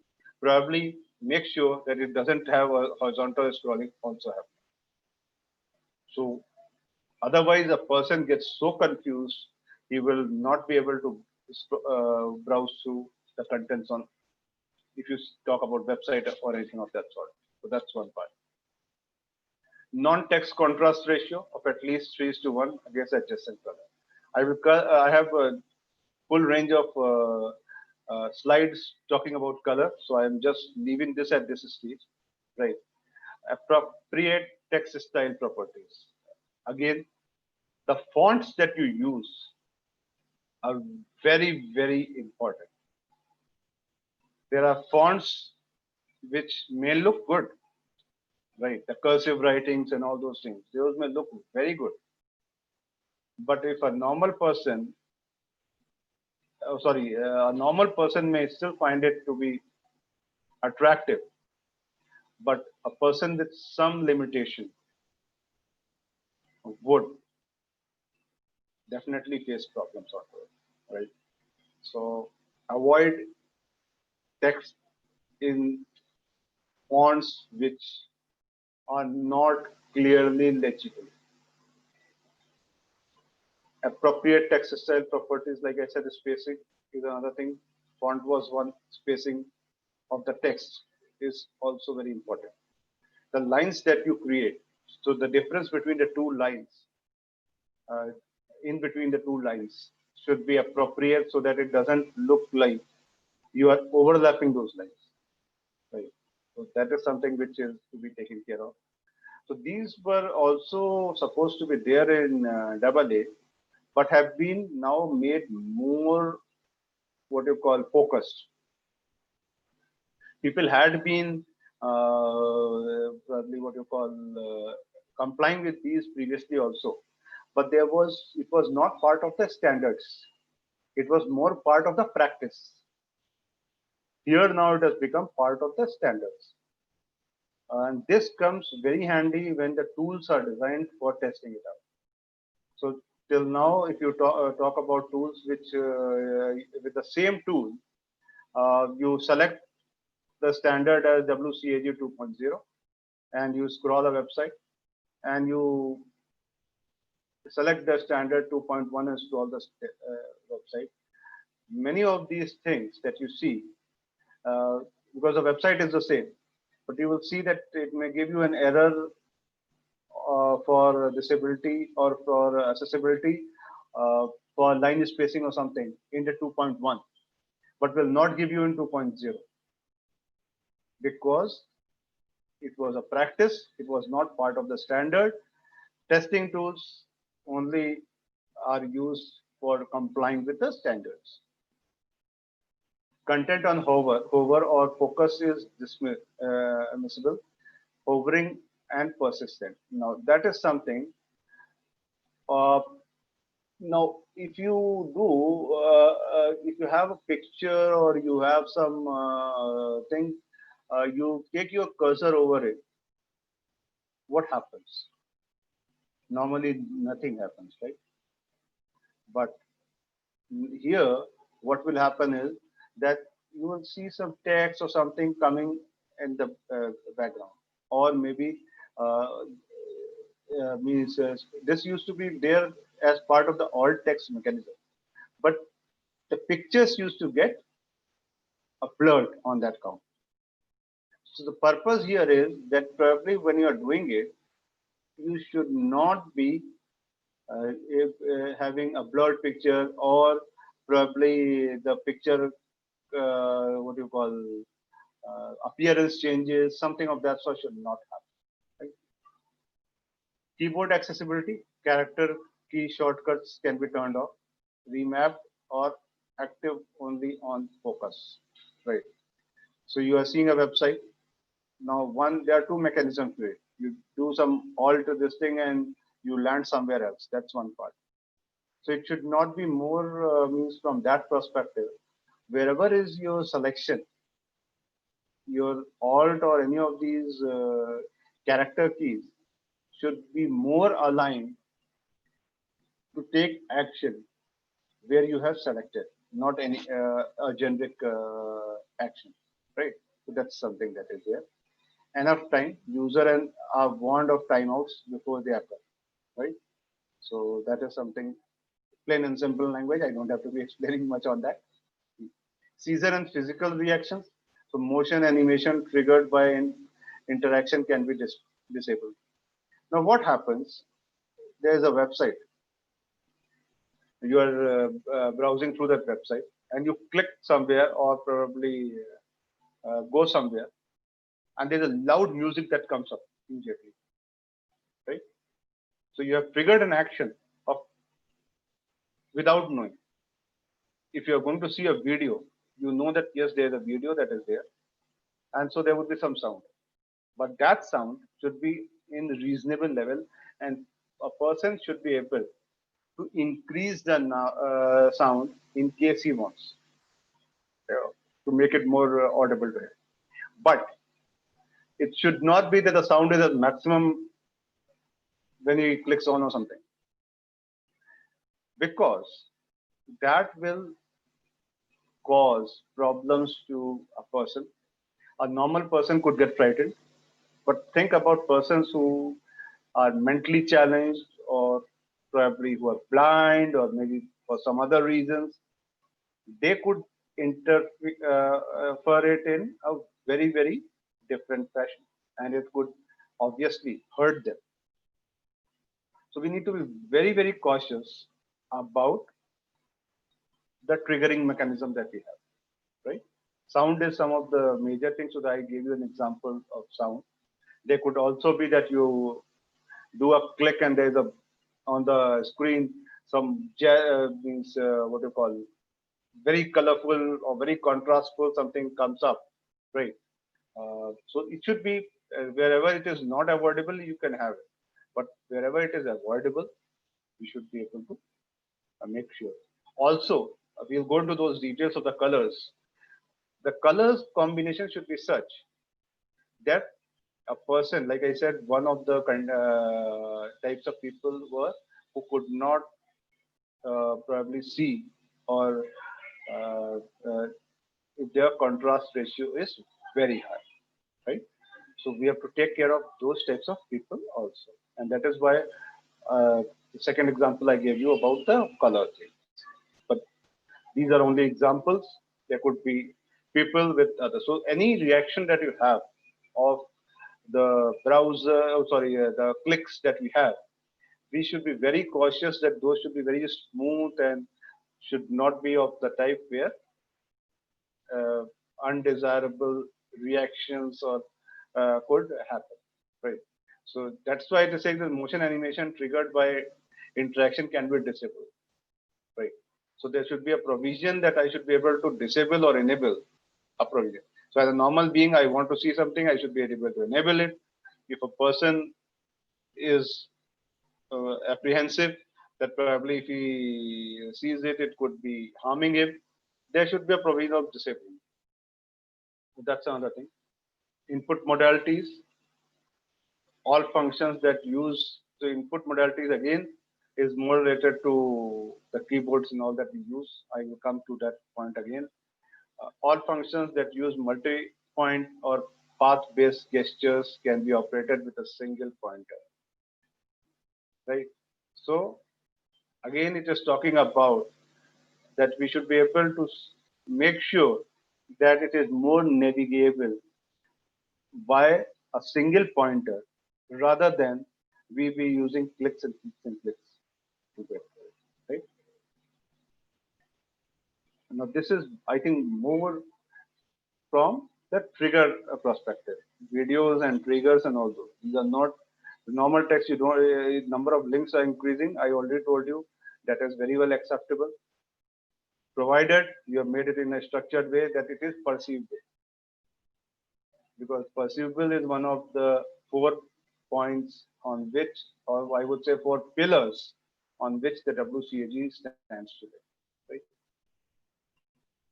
[SPEAKER 8] probably make sure that it doesn't have a horizontal scrolling also happening. So otherwise, a person gets so confused, he will not be able to browse through the contents on, if you talk about website or anything of that sort. So that's one part. Non-text contrast ratio of at least 3:1 against adjacent color. I have a full range of slides talking about color, so I'm just leaving this at this stage, right? Appropriate text style properties. Again, the fonts that you use are very, very important. There are fonts which may look good, right? The cursive writings and all those things, those may look very good. But if a normal person, a normal person may still find it to be attractive, but a person with some limitation would definitely face problems on it, right? So avoid text in fonts which are not clearly legible. Appropriate text style properties, like I said, spacing is another thing. Font was one, spacing of the text is also very important. The lines that you create, so the difference between the 2 lines, in between the 2 lines should be appropriate so that it doesn't look like you are overlapping those lines, right? So that is something which is to be taken care of. So these were also supposed to be there in AA, but have been now made more, what you call, focused. People had been probably what you call complying with these previously also, but it was not part of the standards. It was more part of the practice. Here now it has become part of the standards. And this comes very handy when the tools are designed for testing it out. So till now, if you talk about tools which with the same tool, you select the standard as WCAG 2.0 and you scroll a website and you select the standard 2.1 and scroll the website. Many of these things that you see, because the website is the same, but you will see that it may give you an error for disability or for accessibility for line spacing or something in the 2.1, but will not give you in 2.0 because it was a practice. It was not part of the standard. Testing tools only are used for complying with the standards. Content on hover or focus is admissible. Hovering and persistent. Now that is something. Now, if you have a picture or you have some thing, you take your cursor over it. what happens? Normally, nothing happens, right? But here, what will happen is that you will see some text or something coming in the background, or maybe means this used to be there as part of the alt text mechanism, but the pictures used to get blurred on that count. So the purpose here is that probably when you are doing it, you should not be having a blurred picture, or probably the picture, what do you call, appearance changes, something of that sort should not happen. Right? Keyboard accessibility, character key shortcuts can be turned off, remapped, or active only on focus. Right. So you are seeing a website. Now, there are two mechanisms to it. You do some alt to this thing and you land somewhere else. That's one part. So it should not be more means from that perspective. Wherever is your selection, your alt or any of these character keys should be more aligned to take action where you have selected, not any a generic action, right? So that's something that is there. Enough time, user and a warned of timeouts before they occur, right? So that is something plain and simple language. I don't have to be explaining much on that. Seizure and physical reactions. So motion animation triggered by interaction can be disabled. Now what happens? There is a website. You are browsing through that website and you click somewhere or probably go somewhere, and there's a loud music that comes up immediately, right? So you have triggered an action of without knowing. If you are going to see a video, you know that yes, there's a video that is there, and so there would be some sound, but that sound should be in reasonable level, and a person should be able to increase the sound in case he wants, to make it more audible to him. But it should not be that the sound is at maximum when he clicks on or something, because that will cause problems to a person. A normal person could get frightened, but think about persons who are mentally challenged, or probably who are blind, or maybe for some other reasons. They could interpret it in a very, very different fashion, and it could obviously hurt them. So we need to be very, very cautious about the triggering mechanism that we have, right? Sound is some of the major things. So that I gave you an example of sound. There could also be that you do a click and there's a on the screen some means what do you call, very colorful or very contrastful something comes up, right? So it should be wherever it is not avoidable, you can have it, but wherever it is avoidable, you should be able to make sure. Also, we'll go into those details of the colors. The colors combination should be such that a person, like I said, one of the types of people were who could not probably see, or if their contrast ratio is very high, right? So we have to take care of those types of people also, and that is why the second example I gave you about the color thing. But these are only examples. There could be people with others. So any reaction that you have of the browser, the clicks that we have, we should be very cautious that those should be very smooth and should not be of the type where undesirable reactions or could happen, right? So that's why it is saying that motion animation triggered by interaction can be disabled, right? So there should be a provision that I should be able to disable or enable a provision. So as a normal being, I want to see something, I should be able to enable it. If a person is apprehensive that probably if he sees it, it could be harming him, there should be a provision of disabling. That's another thing. Input modalities. all functions that use the input modalities again is more related to the keyboards and all that we use. I will come to that point again. All functions that use multi-point or path-based gestures can be operated with a single pointer, right? So again, it is talking about that we should be able to make sure that it is more navigable by a single pointer rather than we be using clicks and clicks and clicks to get there, right? Now this is, I think, more from the trigger perspective. Videos and triggers and all those. These are not the normal text. You don't number of links are increasing. I already told you that is very well acceptable, provided you have made it in a structured way that it is perceivable. Because perceivable is one of the 4 points on which, or I would say 4 pillars on which the WCAG stands today. Right?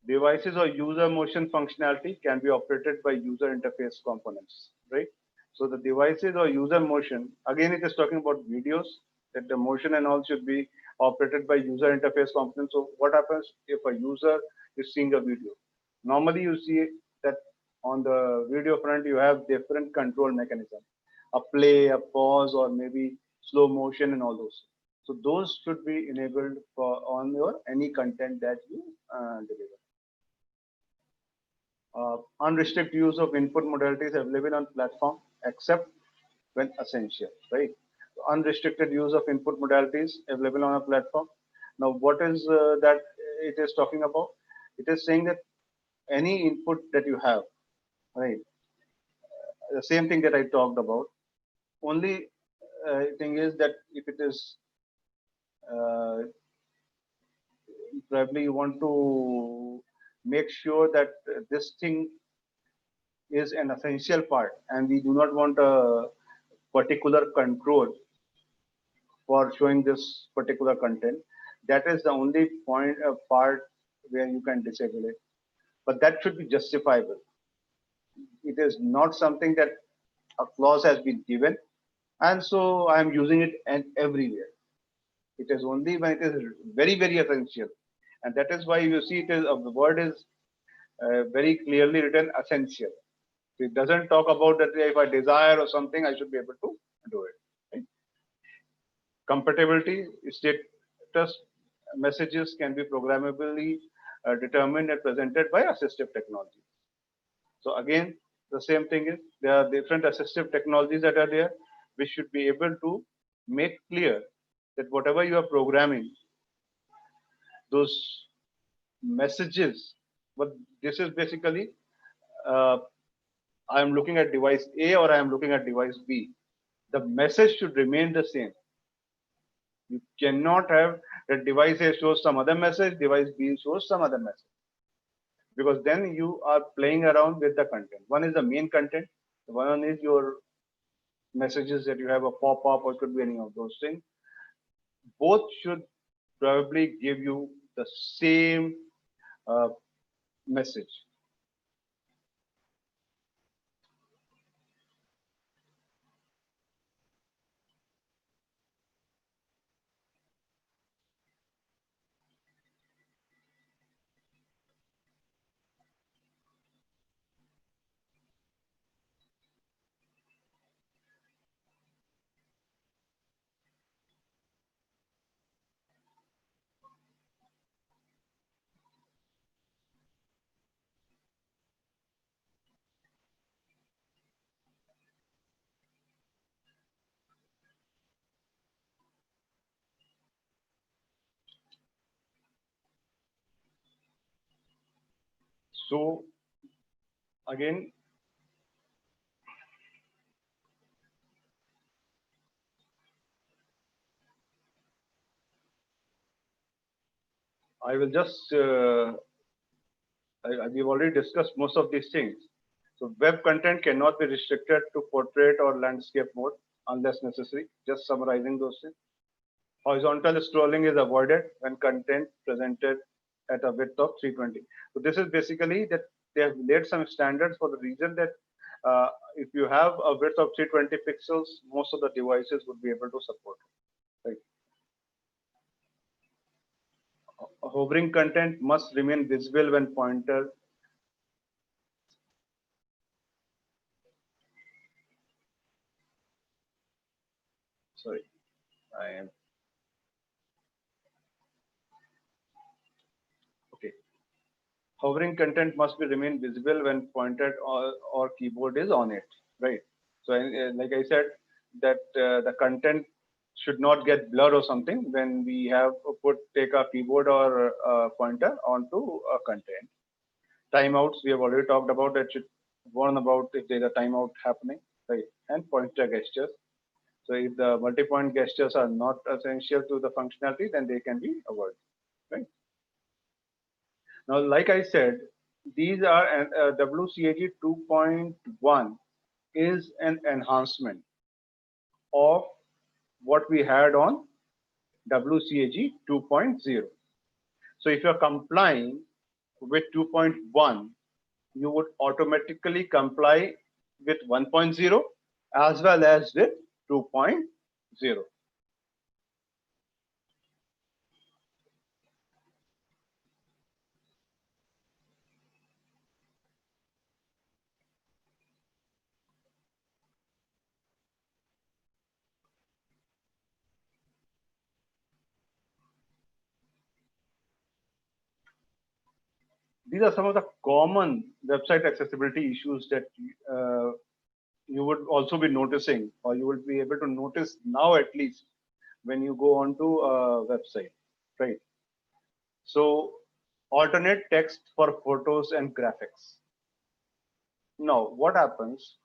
[SPEAKER 8] Devices or user motion functionality can be operated by user interface components, right? So the devices or user motion, again, it is talking about videos, that the motion and all should be operated by user interface components. So what happens if a user is seeing a video? Normally you see that on the video front, you have different control mechanisms, a play, a pause, or maybe slow motion and all those. So those should be enabled for on your any content that you deliver. Unrestricted use of input modalities available on platform except when essential, right? So unrestricted use of input modalities available on a platform. Now, what is that it is talking about? It is saying that any input that you have, right? The same thing that I talked about. Only thing is that if it is probably you want to make sure that this thing is an essential part and we do not want a particular control for showing this particular content, that is the only point part where you can disable it, but that should be justifiable. It is not something that a clause has been given and so I am using it and everywhere. It is only when it is very, very essential, and that is why you see it is the word is very clearly written essential. It doesn't talk about that if I desire or something, I should be able to do it. Right? Compatibility status messages can be programmably determined and presented by assistive technology. So again, the same thing is there are different assistive technologies that are there, which should be able to make clear that whatever you are programming, those messages, but this is basically I am looking at device A or I am looking at device B. The message should remain the same. You cannot have that device A shows some other message, device B shows some other message. Because then you are playing around with the content. One is the main content, one is your messages that you have a pop-up or could be any of those things. Both should probably give you the same message. So again, I will just we've already discussed most of these things. So web content cannot be restricted to portrait or landscape mode unless necessary. Just summarizing those things. Horizontal scrolling is avoided when content presented at a width of 320. So this is basically that they have laid some standards for the reason that If you have a width of 320 pixels, most of the devices would be able to support it. Right? Hovering content must remain visible when pointer. Sorry, I am. Okay. Hovering content must be remain visible when pointer or keyboard is on it, right? So, like I said, that the content should not get blurred or something when we have take a keyboard or a pointer onto a content. Timeouts, we have already talked about that, should warn about if there's a timeout happening, right? And pointer gestures. So if the multi-point gestures are not essential to the functionality, then they can be avoided, right? Now, like I said, these are WCAG 2.1 is an enhancement of what we had on WCAG 2.0. So if you're complying with 2.1, you would automatically comply with 1.0 as well as with 2.0. These are some of the common website accessibility issues that you would also be noticing, or you will be able to notice now at least when you go onto a website, right? So alternate text for photos and graphics. Now, what happens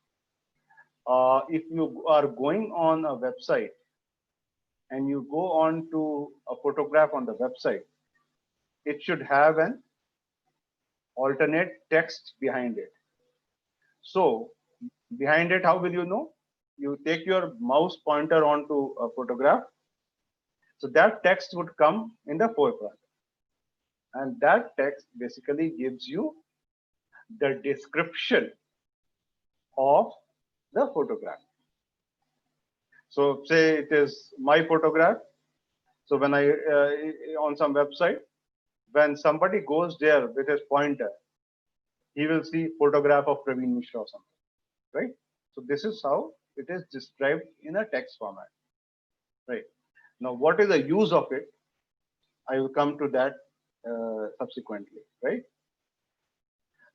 [SPEAKER 8] if you are going on a website and you go on to a photograph on the website, it should have an alternate text behind it. So behind it, how will you know? You take your mouse pointer onto a photograph. So that text would come in the foreground. And that text basically gives you the description of the photograph. So say it is my photograph. So when I, on some website, when somebody goes there with his pointer, he will see photograph of Praveen Mishra or something, right? So this is how it is described in a text format, right? Now, what is the use of it? I will come to that subsequently, right?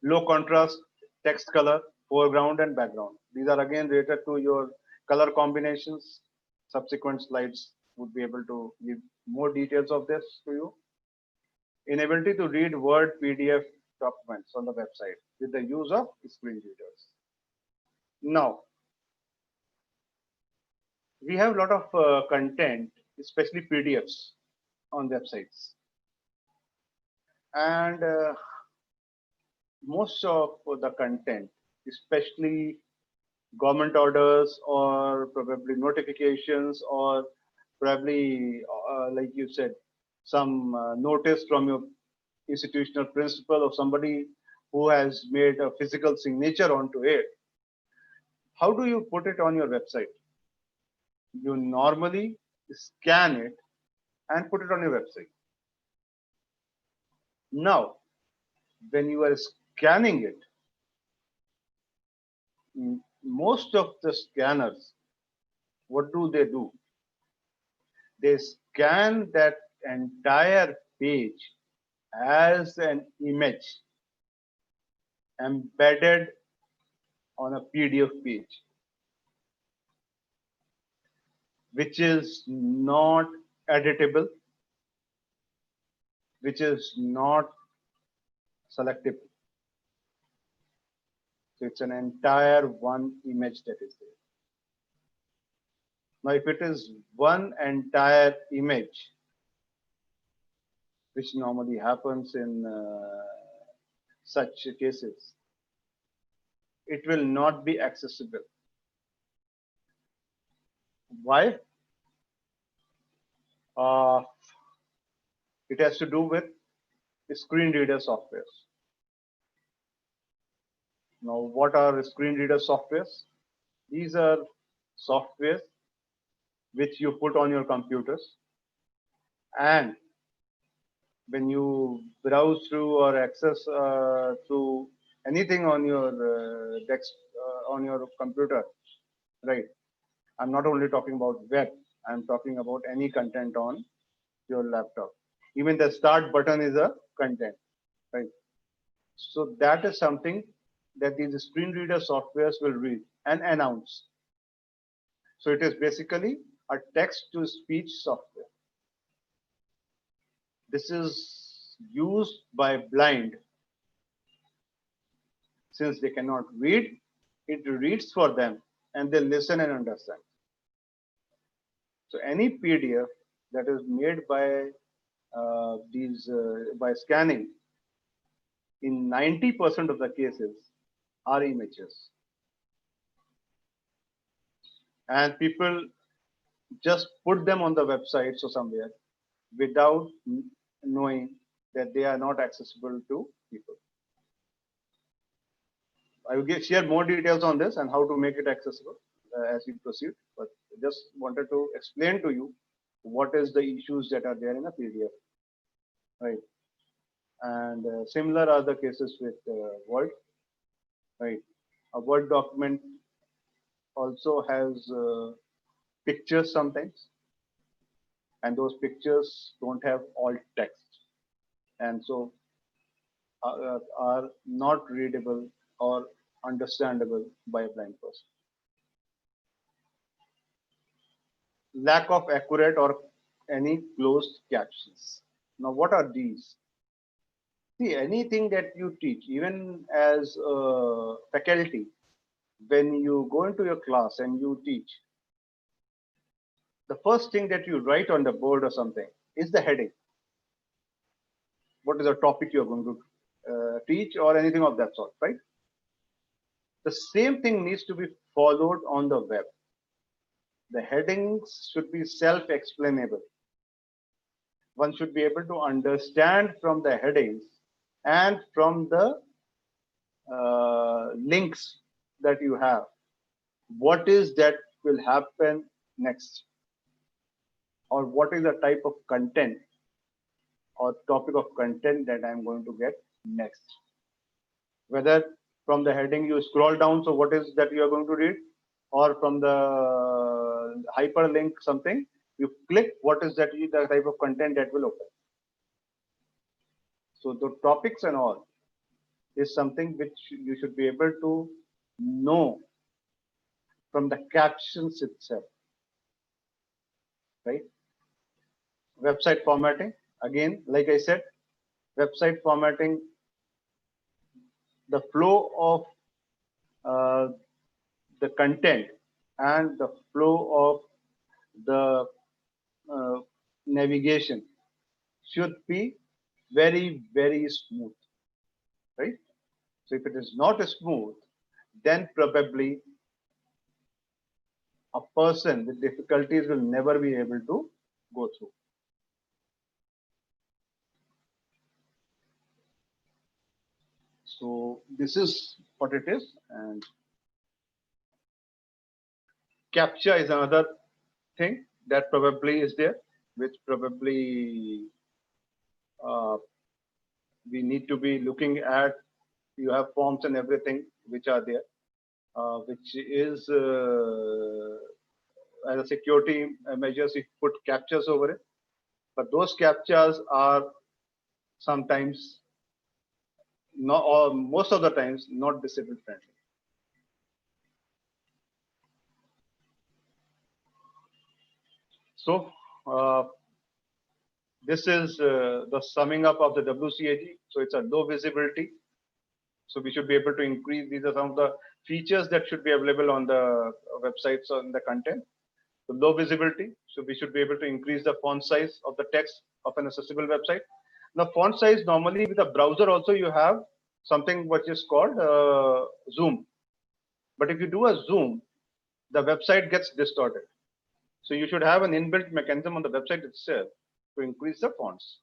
[SPEAKER 8] Low contrast text color, foreground and background. These are again related to your color combinations. Subsequent slides would be able to give more details of this to you. Inability to read Word PDF documents on the website with the use of screen readers. Now, we have a lot of content, especially PDFs on websites. And most of the content, especially government orders or probably notifications or probably, like you said, some notice from your institutional principal or somebody who has made a physical signature onto it. How do you put it on your website? You normally scan it and put it on your website. Now, when you are scanning it, most of the scanners, what do? They scan that entire page as an image embedded on a PDF page, which is not editable, which is not selectable. So it's an entire one image that is there. Now, if it is one entire image, which normally happens in such cases, it will not be accessible. Why? It has to do with screen reader softwares. Now, what are screen reader softwares? These are softwares which you put on your computers, and when you browse through or access through anything on your on your computer, right? I'm not only talking about web, I'm talking about any content on your laptop. Even the start button is a content, right? So that is something that these screen reader softwares will read and announce. So it is basically a text to speech software. This is used by blind. Since they cannot read, it reads for them and they listen and understand. So any PDF that is made by by scanning, in 90% of the cases are images. And people just put them on the websites or somewhere without knowing that they are not accessible to people. I will share more details on this and how to make it accessible as we proceed, but just wanted to explain to you what is the issues that are there in a PDF, right? And similar are the cases with Word, right? A Word document also has pictures sometimes, and those pictures don't have alt text, and so are not readable or understandable by a blind person. Lack of accurate or any closed captions. Now, what are these? See, anything that you teach, even as a faculty, when you go into your class and you teach, the first thing that you write on the board or something is the heading. What is the topic you're going to teach or anything of that sort, right? The same thing needs to be followed on the web. The headings should be self-explainable. One should be able to understand from the headings and from the links that you have what is that will happen next, or what is the type of content or topic of content that I'm going to get next. Whether from the heading you scroll down, so what is that you are going to read, or from the hyperlink something, you click what is that the type of content that will open. So the topics and all is something which you should be able to know from the captions itself, right? Website formatting, again, like I said, website formatting, the flow of the content and the flow of the navigation should be very, very smooth, right? So if it is not smooth, then probably a person with difficulties will never be able to go through. So this is what it is, and captcha is another thing that probably is there, which probably we need to be looking at. You have forms and everything which are there, which is as a security measures, you put captchas over it, but those captchas are sometimes not, or most of the times, not disable friendly. So this is the summing up of the WCAG. So it's a low visibility. So we should be able to increase. These are some of the features that should be available on the websites on the content. So low visibility. So we should be able to increase the font size of the text of an accessible website. Now font size, normally with a browser also you have something which is called zoom. But if you do a zoom, the website gets distorted. So you should have an inbuilt mechanism on the website itself to increase the fonts.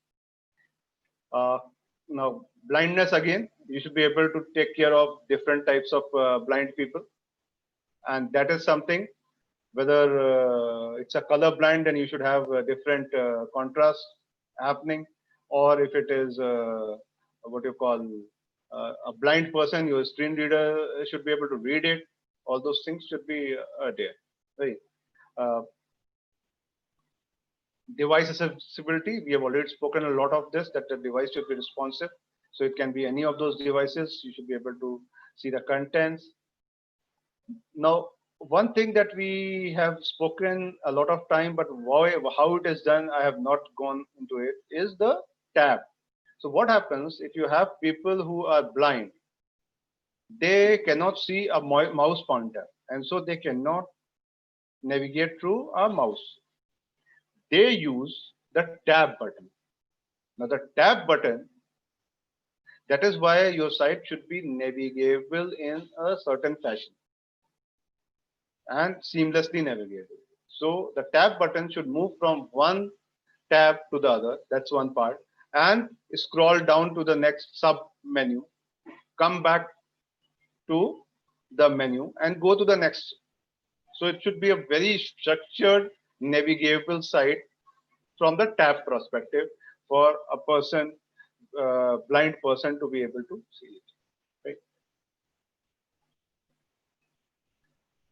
[SPEAKER 8] Now, blindness again, you should be able to take care of different types of blind people. And that is something, whether it's a color blind, then you should have different contrast happening, or if it is what you call a blind person, your screen reader should be able to read it. All those things should be there. Right. Device accessibility, we have already spoken a lot of this, that the device should be responsive. So it can be any of those devices. You should be able to see the contents. Now, one thing that we have spoken a lot of time, but how it is done, I have not gone into it, is the tab. So what happens if you have people who are blind? They cannot see a mouse pointer, and so they cannot navigate through a mouse. They use the tab button. Now the tab button, that is why your site should be navigable in a certain fashion and seamlessly navigable. So the tab button should move from one tab to the other. That's one part. And scroll down to the next sub menu, come back to the menu and go to the next. So it should be a very structured navigable site from the tab perspective for a person, blind person, to be able to see it. Right?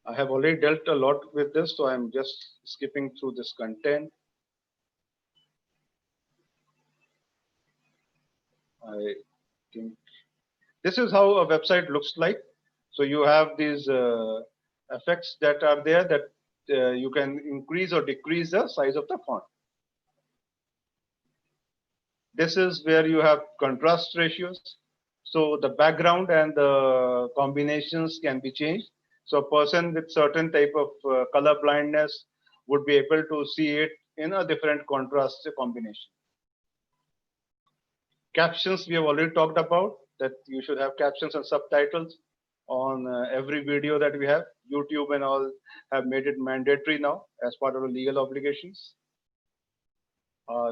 [SPEAKER 8] I have already dealt a lot with this, so I'm just skipping through this content. I think this is how a website looks like. So you have these effects that are there that you can increase or decrease the size of the font. This is where you have contrast ratios. So the background and the combinations can be changed. So a person with certain type of color blindness would be able to see it in a different contrast combination. Captions, we have already talked about, that you should have captions and subtitles on every video that we have. YouTube and all have made it mandatory now as part of the legal obligations.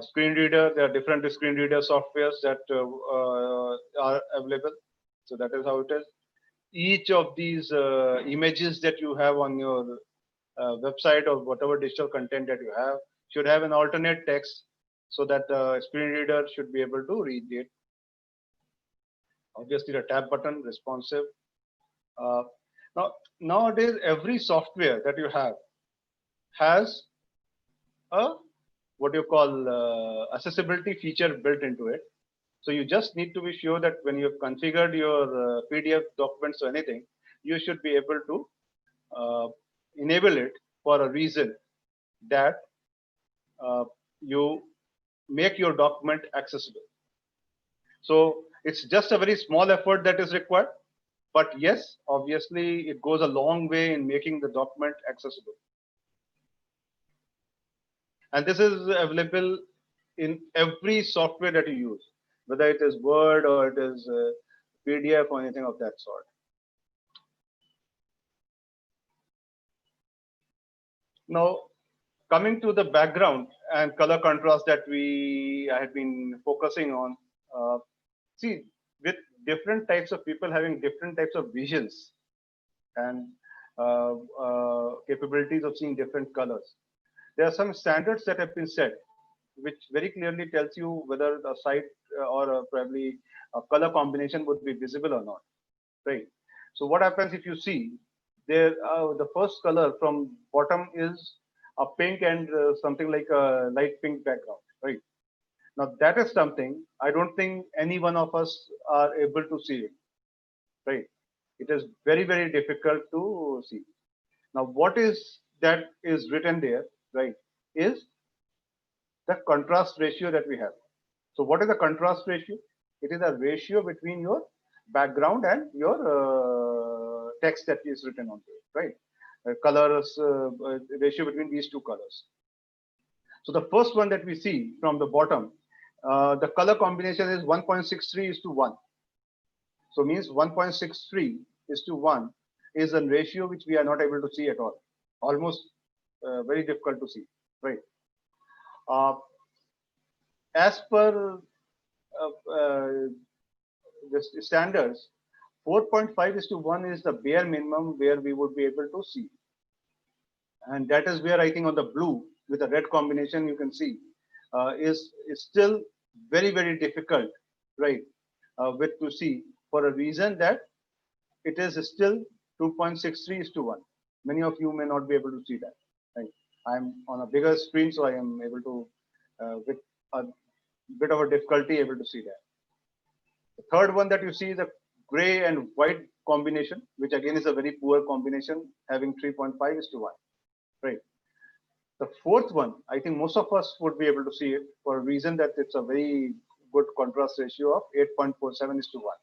[SPEAKER 8] Screen reader, there are different screen reader softwares that are available. So that is how it is. Each of these images that you have on your website or whatever digital content that you have should have an alternate text so that the screen reader should be able to read it. Obviously, the tab button responsive. Now, nowadays, every software that you have has a what you call accessibility feature built into it. So you just need to be sure that when you've configured your PDF documents or anything, you should be able to enable it for a reason that you make your document accessible. So it's just a very small effort that is required. But yes, obviously, it goes a long way in making the document accessible. And this is available in every software that you use, whether it is Word or it is PDF or anything of that sort. Now, coming to the background and color contrast that I had been focusing on, see, with different types of people having different types of visions and capabilities of seeing different colors, there are some standards that have been set, which very clearly tells you whether a site or probably a color combination would be visible or not, right? So what happens if you see there, the first color from bottom is a pink and something like a light pink background, right? Now that is something I don't think any one of us are able to see it, right? It is very, very difficult to see. Now what is that is written there, right, is the contrast ratio that we have. So what is the contrast ratio? It is a ratio between your background and your text that is written onto it, right? Colors ratio between these two colors. So the first one that we see from the bottom, the color combination is 1.63 is to 1. So means 1.63 is to 1 is a ratio which we are not able to see at all. Almost very difficult to see, right? As per the standards, 4.5:1 is the bare minimum where we would be able to see. And that is where I think on the blue with the red combination you can see is still very, very difficult, right, with to see, for a reason that it is still 2.63:1. Many of you may not be able to see that. Right? I'm on a bigger screen, so I am able to, with a bit of a difficulty, able to see that. The third one that you see is a gray and white combination, which again is a very poor combination, having 3.5:1. Right. The fourth one, I think most of us would be able to see it for a reason that it's a very good contrast ratio of 8.47:1.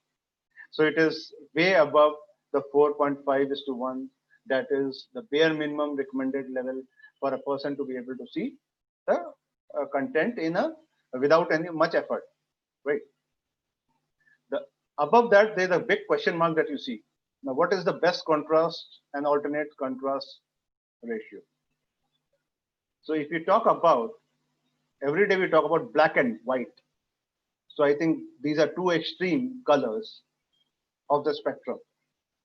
[SPEAKER 8] So it is way above the 4.5:1. That is the bare minimum recommended level for a person to be able to see the content in a without any much effort, right? The above that there's a big question mark that you see. Now, what is the best contrast and alternate contrast ratio? So if you talk about, every day we talk about black and white. So I think these are two extreme colors of the spectrum,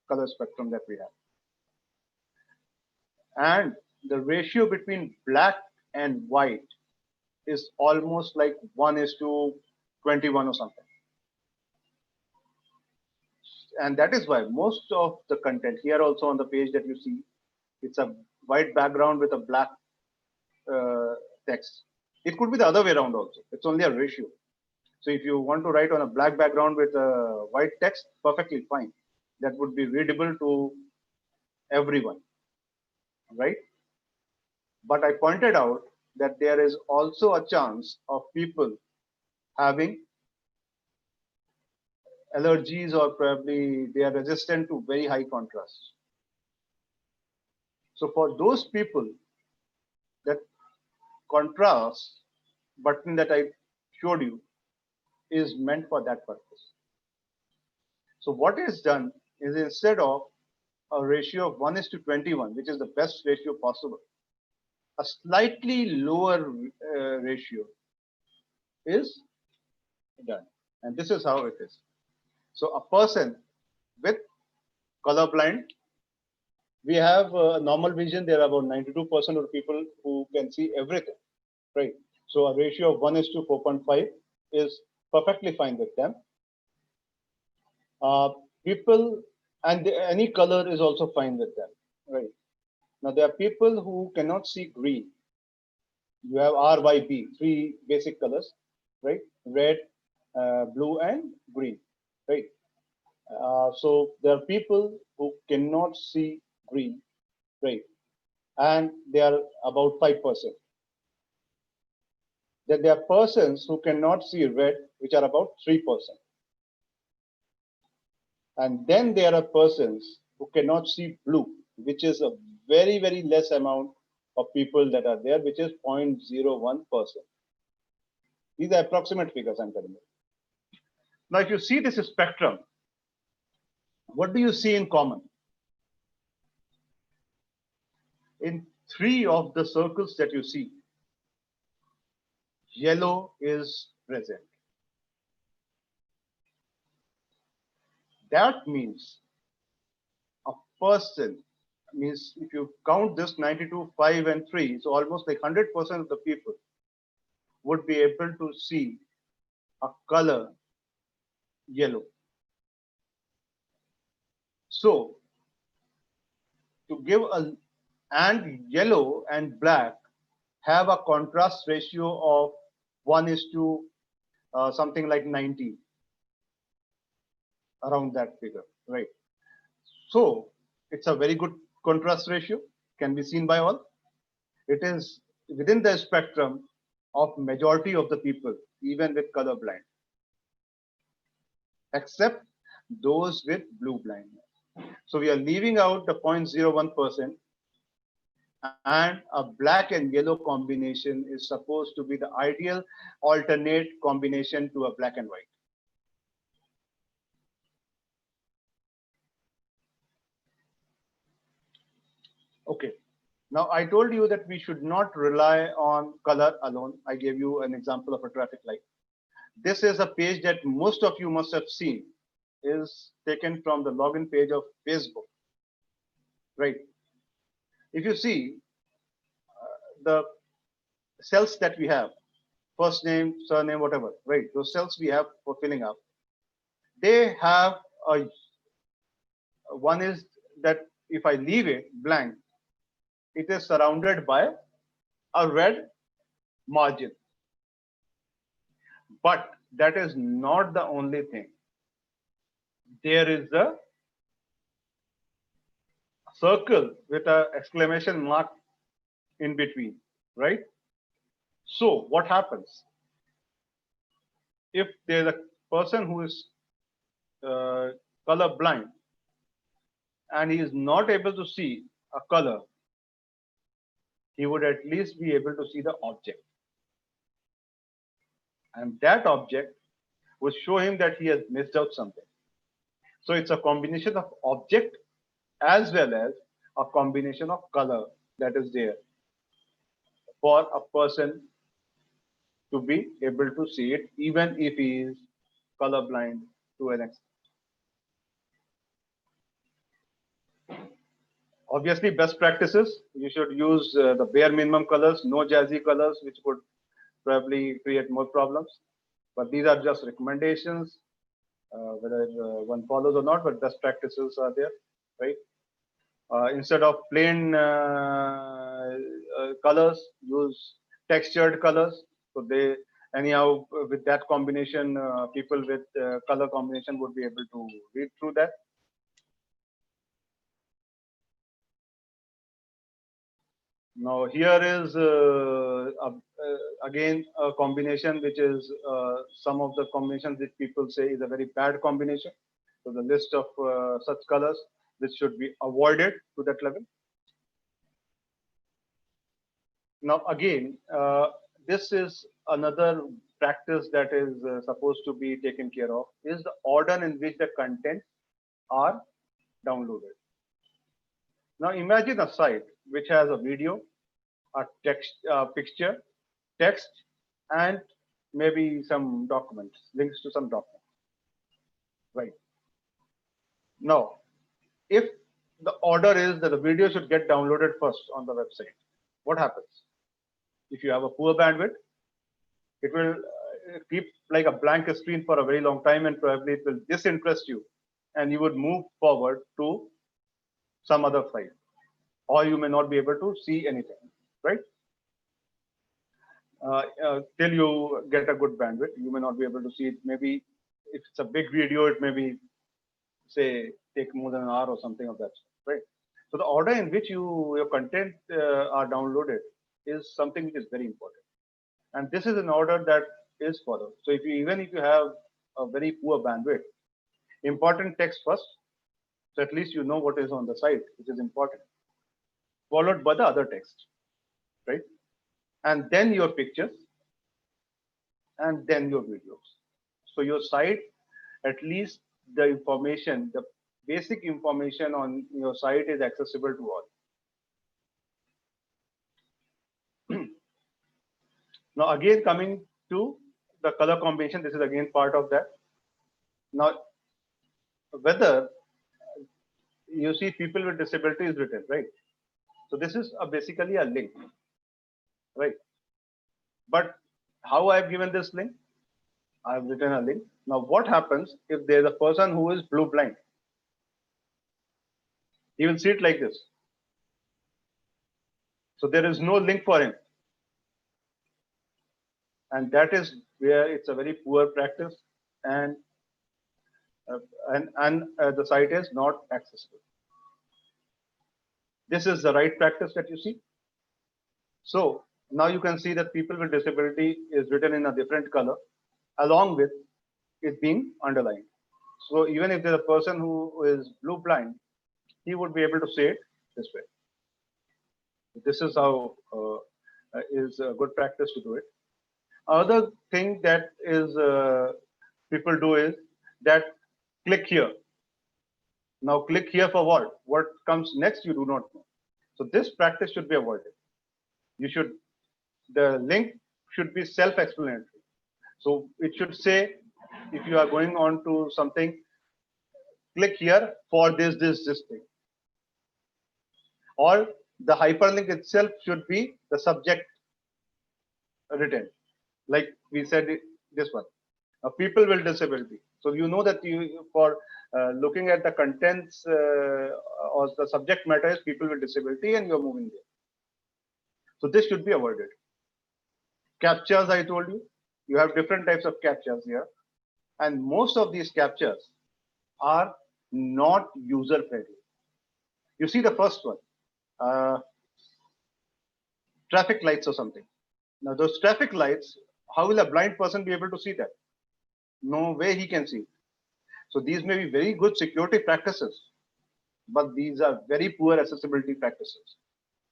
[SPEAKER 8] color spectrum that we have. And the ratio between black and white is almost like 1:21 or something. And that is why most of the content here also on the page that you see, it's a white background with a black text. It could be the other way around also. It's only a ratio. So if you want to write on a black background with a white text, perfectly fine. That would be readable to everyone, right? But I pointed out that there is also a chance of people having allergies, or probably they are resistant to very high contrast. So for those people, that contrast button that I showed you is meant for that purpose. So what is done is, instead of a ratio of 1:21, which is the best ratio possible, a slightly lower ratio is done. And this is how it is. So a person with colorblind, we have normal vision. There are about 92% of people who can see everything, right? So a ratio of 1:4.5 is perfectly fine with them. People, and any color is also fine with them, right? Now there are people who cannot see green. You have RYB, three basic colors, right? Red, blue, and green, right? So there are people who cannot see green, right? And they are about 5%. Then there are persons who cannot see red, which are about 3%. And then there are persons who cannot see blue, which is a very, very less amount of people that are there, which is 0.01%. These are approximate figures I'm telling you. Now, if you see this spectrum, what do you see in common? In three of the circles that you see, yellow is present. That means a person, means if you count this 92, 5, and 3, so almost like 100% of the people would be able to see a color yellow. So to give a, and yellow and black have a contrast ratio of 1:, something like 90, around that figure, right? So it's a very good contrast ratio, can be seen by all. It is within the spectrum of majority of the people, even with color blind, except those with blue blindness. So we are leaving out the 0.01%, and a black and yellow combination is supposed to be the ideal alternate combination to a black and white. Okay. Now, I told you that we should not rely on color alone. I gave you an example of a traffic light. This is a page that most of you must have seen, is taken from the login page of Facebook, right? If you see the cells that we have, first name, surname, whatever, right? Those cells we have for filling up, they have a, one is that if I leave it blank, it is surrounded by a red margin. But that is not the only thing. There is a circle with an exclamation mark in between, right? So what happens? If there's a person who is color blind and he is not able to see a color, he would at least be able to see the object. And that object will show him that he has missed out something. So it's a combination of object as well as a combination of color that is there for a person to be able to see it, even if he is colorblind to an extent. Obviously, best practices, you should use the bare minimum colors, no jazzy colors, which could probably create more problems. But these are just recommendations, whether one follows or not, but best practices are there, right? Instead of plain colors, use textured colors. So they, anyhow, with that combination, people with color combination would be able to read through that. Now here is again a combination which is some of the combinations which people say is a very bad combination. So the list of such colors which should be avoided to that level. Now again, this is another practice that is supposed to be taken care of, is the order in which the content are downloaded. Now imagine a site which has a video, a text, picture, text, and maybe some documents, links to some documents, right? Now, if the order is that the video should get downloaded first on the website, what happens? If you have a poor bandwidth, it will keep like a blank screen for a very long time, and probably it will disinterest you, and you would move forward to some other site, or you may not be able to see anything, right? Till you get a good bandwidth, you may not be able to see it. Maybe if it's a big video, it may be, say, take more than an hour or something of that, right? So the order in which your content are downloaded is something which is very important, and this is an order that is followed. So if you, even if you have a very poor bandwidth, important text first, so at least you know what is on the site, which is important, followed by the other text, right? And then your pictures, and then your videos. So your site, at least the information, the basic information on your site is accessible to all. Now again, coming to the color combination, this is again part of that. Now, whether you see people with disability is written, right? So this is basically a link, right? But how I've given this link? I've written a link. Now what happens if there's a person who is blue blind? He will see it like this. So there is no link for him. And that is where it's a very poor practice, and the site is not accessible. This is the right practice that you see. So now you can see that people with disability is written in a different color, along with it being underlined. So even if there's a person who is blue blind, he would be able to see it this way. This is how is a good practice to do it. Other thing that is people do is that click here. Now click here for what? What comes next you do not know. So this practice should be avoided. You should, the link should be self-explanatory. So it should say, if you are going on to something, click here for this thing. Or the hyperlink itself should be the subject written. Like we said, this one. People with disability. So you know that you for looking at the contents or the subject matter is people with disability, and you're moving there. So this should be avoided. Captchas, I told you, you have different types of captchas here, and most of these captchas are not user friendly. You see the first one, traffic lights or something. Now those traffic lights, how will a blind person be able to see that? No way he can see. So these may be very good security practices, but these are very poor accessibility practices.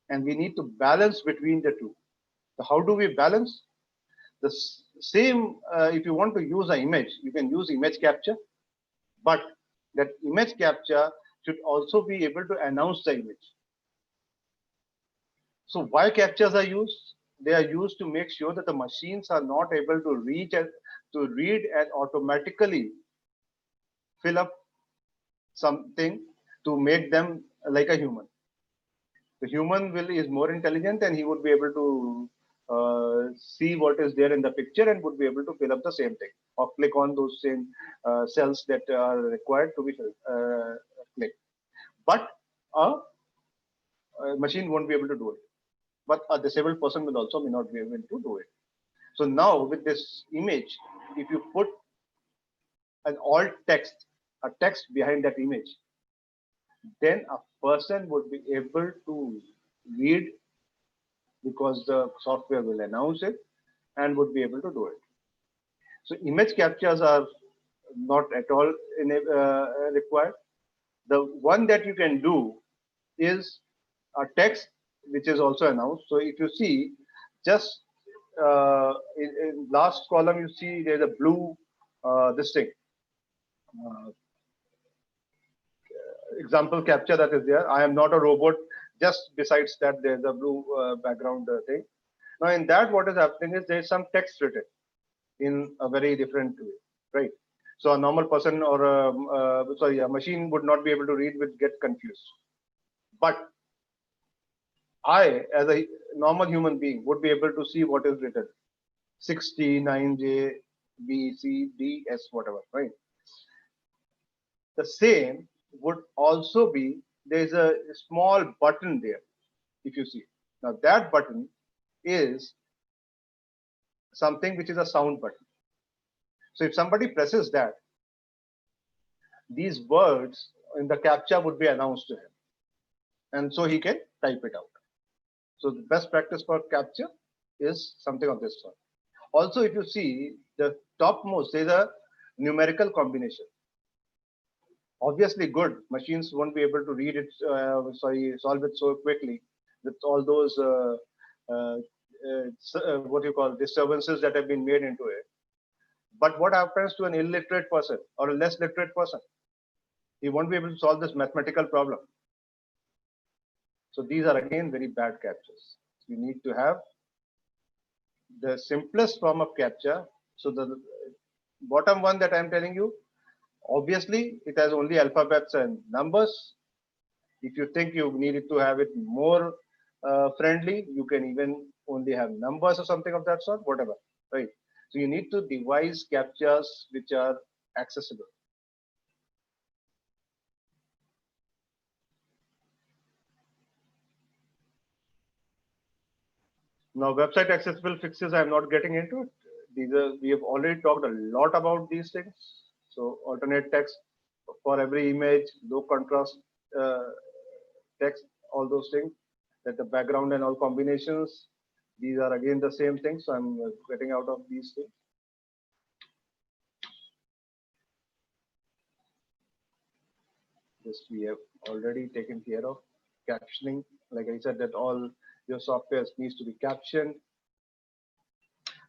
[SPEAKER 8] And we need to balance between the two. So how do we balance? The same, if you want to use an image, you can use image capture, but that image capture should also be able to announce the image. So why captures are used? They are used to make sure that the machines are not able to read and automatically fill up something to make them like a human. The human is more intelligent, and he would be able to see what is there in the picture and would be able to fill up the same thing or click on those same cells that are required to be clicked. But a machine won't be able to do it. But a disabled person will also may not be able to do it. So now with this image, if you put an alt text, a text behind that image, then a person would be able to read because the software will announce it and would be able to do it. So image captures are not at all required. The one that you can do is a text which is also announced. So if you see, just in last column, you see there's a blue this thing. Example capture that is there. I am not a robot. Just besides that, there's a blue background thing. Now, in that, what is happening is there's some text written in a very different way, right? So a normal person or a machine would not be able to read, would get confused. But I, as a normal human being, would be able to see what is written: 69J, B, C, D, S, whatever, right? The same would also be, there's a small button there, if you see. Now that button is something which is a sound button. So if somebody presses that, these words in the captcha would be announced to him. And so he can type it out. So the best practice for captcha is something of this sort. Also, if you see the topmost, there's a numerical combination. Obviously good, machines won't be able to read it, solve it so quickly with all those what you call disturbances that have been made into it. But what happens to an illiterate person or a less literate person? He won't be able to solve this mathematical problem. So these are again very bad captchas. You need to have the simplest form of captcha. So the bottom one that I'm telling you, obviously it has only alphabets and numbers. If you think you needed to have it more friendly, you can even only have numbers or something of that sort, whatever, right? So you need to devise captchas which are accessible. Now, website accessible fixes, I'm not getting into it. We have already talked a lot about these things. So alternate text for every image, low contrast text, all those things, that the background and all combinations, these are again the same thing. So I'm getting out of these things. This we have already taken care of. Captioning, like I said, that all your software needs to be captioned.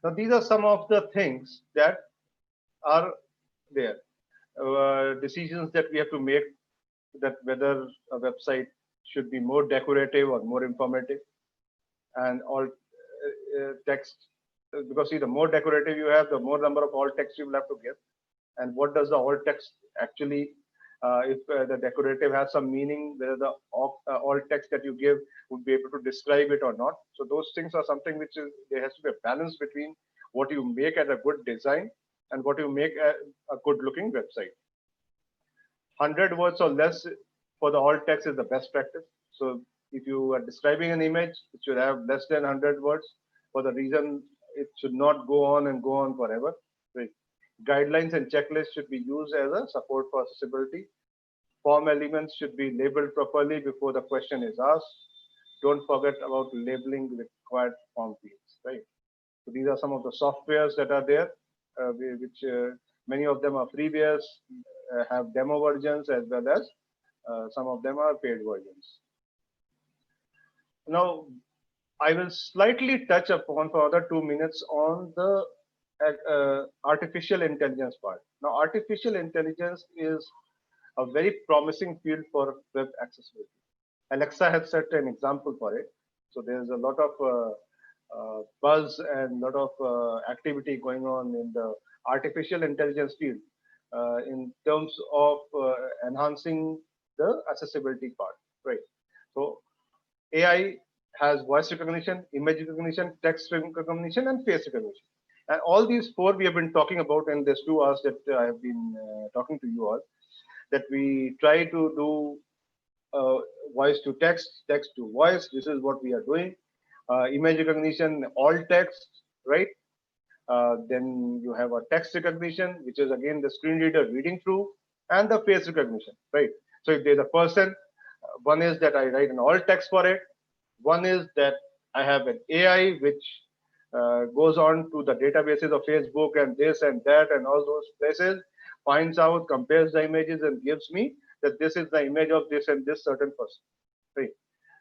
[SPEAKER 8] Now, these are some of the things that are there. Decisions that we have to make, that whether a website should be more decorative or more informative, and all text because see, the more decorative you have, the more number of alt text you will have to give. And what does the alt text actually, if the decorative has some meaning, whether the alt text that you give would be able to describe it or not. So those things are something which is, there has to be a balance between what you make as a good design and what you make a good looking website. 100 words or less for the alt text is the best practice. So if you are describing an image, it should have less than 100 words for the reason it should not go on and go on forever. Right. Guidelines and checklists should be used as a support for accessibility. Form elements should be labeled properly before the question is asked. Don't forget about labeling required form fields, right? So these are some of the softwares that are there, which many of them are freewares, have demo versions as well as some of them are paid versions. Now, I will slightly touch upon for another 2 minutes on the artificial intelligence part. Now, artificial intelligence is a very promising field for web accessibility. Alexa has set an example for it. So there's a lot of buzz and a lot of activity going on in the artificial intelligence field in terms of enhancing the accessibility part, right? So AI has voice recognition, image recognition, text recognition, and face recognition. And all these four we have been talking about in these 2 hours that I have been talking to you all, that we try to do voice to text, text to voice. This is what we are doing. Image recognition, all text, right? Then you have a text recognition, which is again the screen reader reading through, and the face recognition, right? So if there's a person, one is that I write an alt text for it. One is that I have an AI which goes on to the databases of Facebook and this and that and all those places, finds out, compares the images, and gives me that this is the image of this and this certain person, right?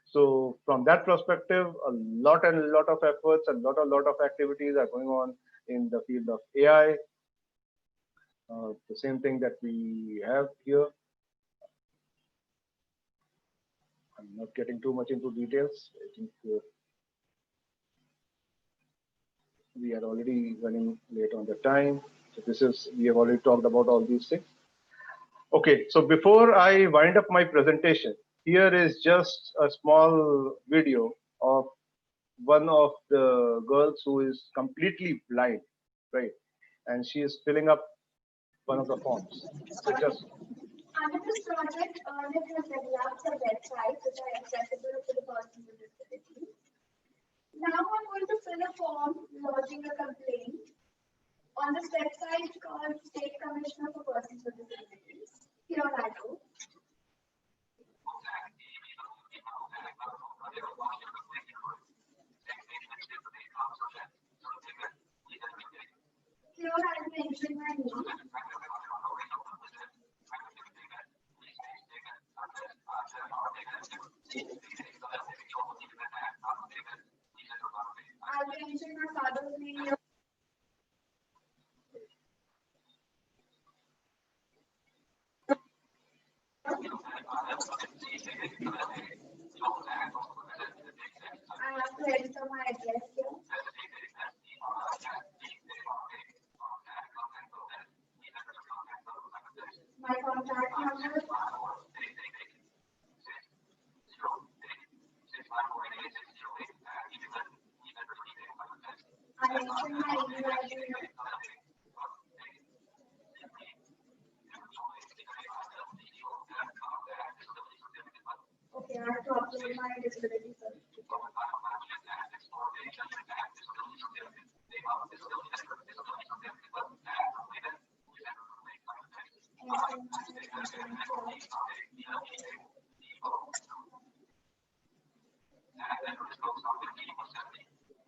[SPEAKER 8] So from that perspective, a lot of efforts and lot of activities are going on in the field of AI. The same thing that we have here. I'm not getting too much into details. I think we are already running late on the time. So we have already talked about all these things. Okay, so before I wind up my presentation, here is just a small video of one of the girls who is completely blind, right? And she is filling up one of the forms. So just
[SPEAKER 9] under this project, Arnett has developed a website which are accessible to the persons with disabilities. Now I'm going to fill a form lodging a complaint on this website called State Commissioner for Persons with Disabilities. Here I go. Here I'll be entering my name. I'll be entering my father's name. I have to enter my address here. My contact number. I enter my email address. Okay, I have to upload my disability certificate.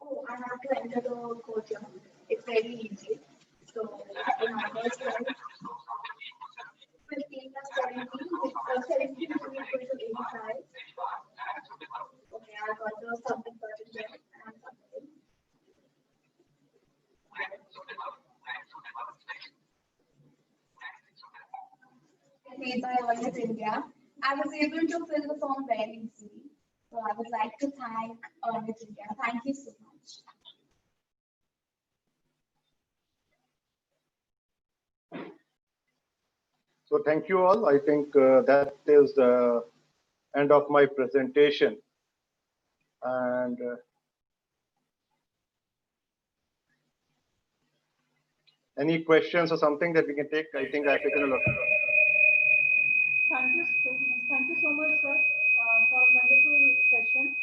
[SPEAKER 9] Oh, I have to enter the code here. It's very easy. So, in other side, 15 plus 17, 17 is equal to 85. Okay, I got the submit button there and submitting. Made by Arnett India. I was able to fill the form very easily. So I would like to thank Arnett India. Thank you so much.
[SPEAKER 8] So thank you all. I think that is the end of my presentation. And any questions or something that we can take? I think I've taken a lot.
[SPEAKER 4] Thank you so much, sir, for a wonderful session.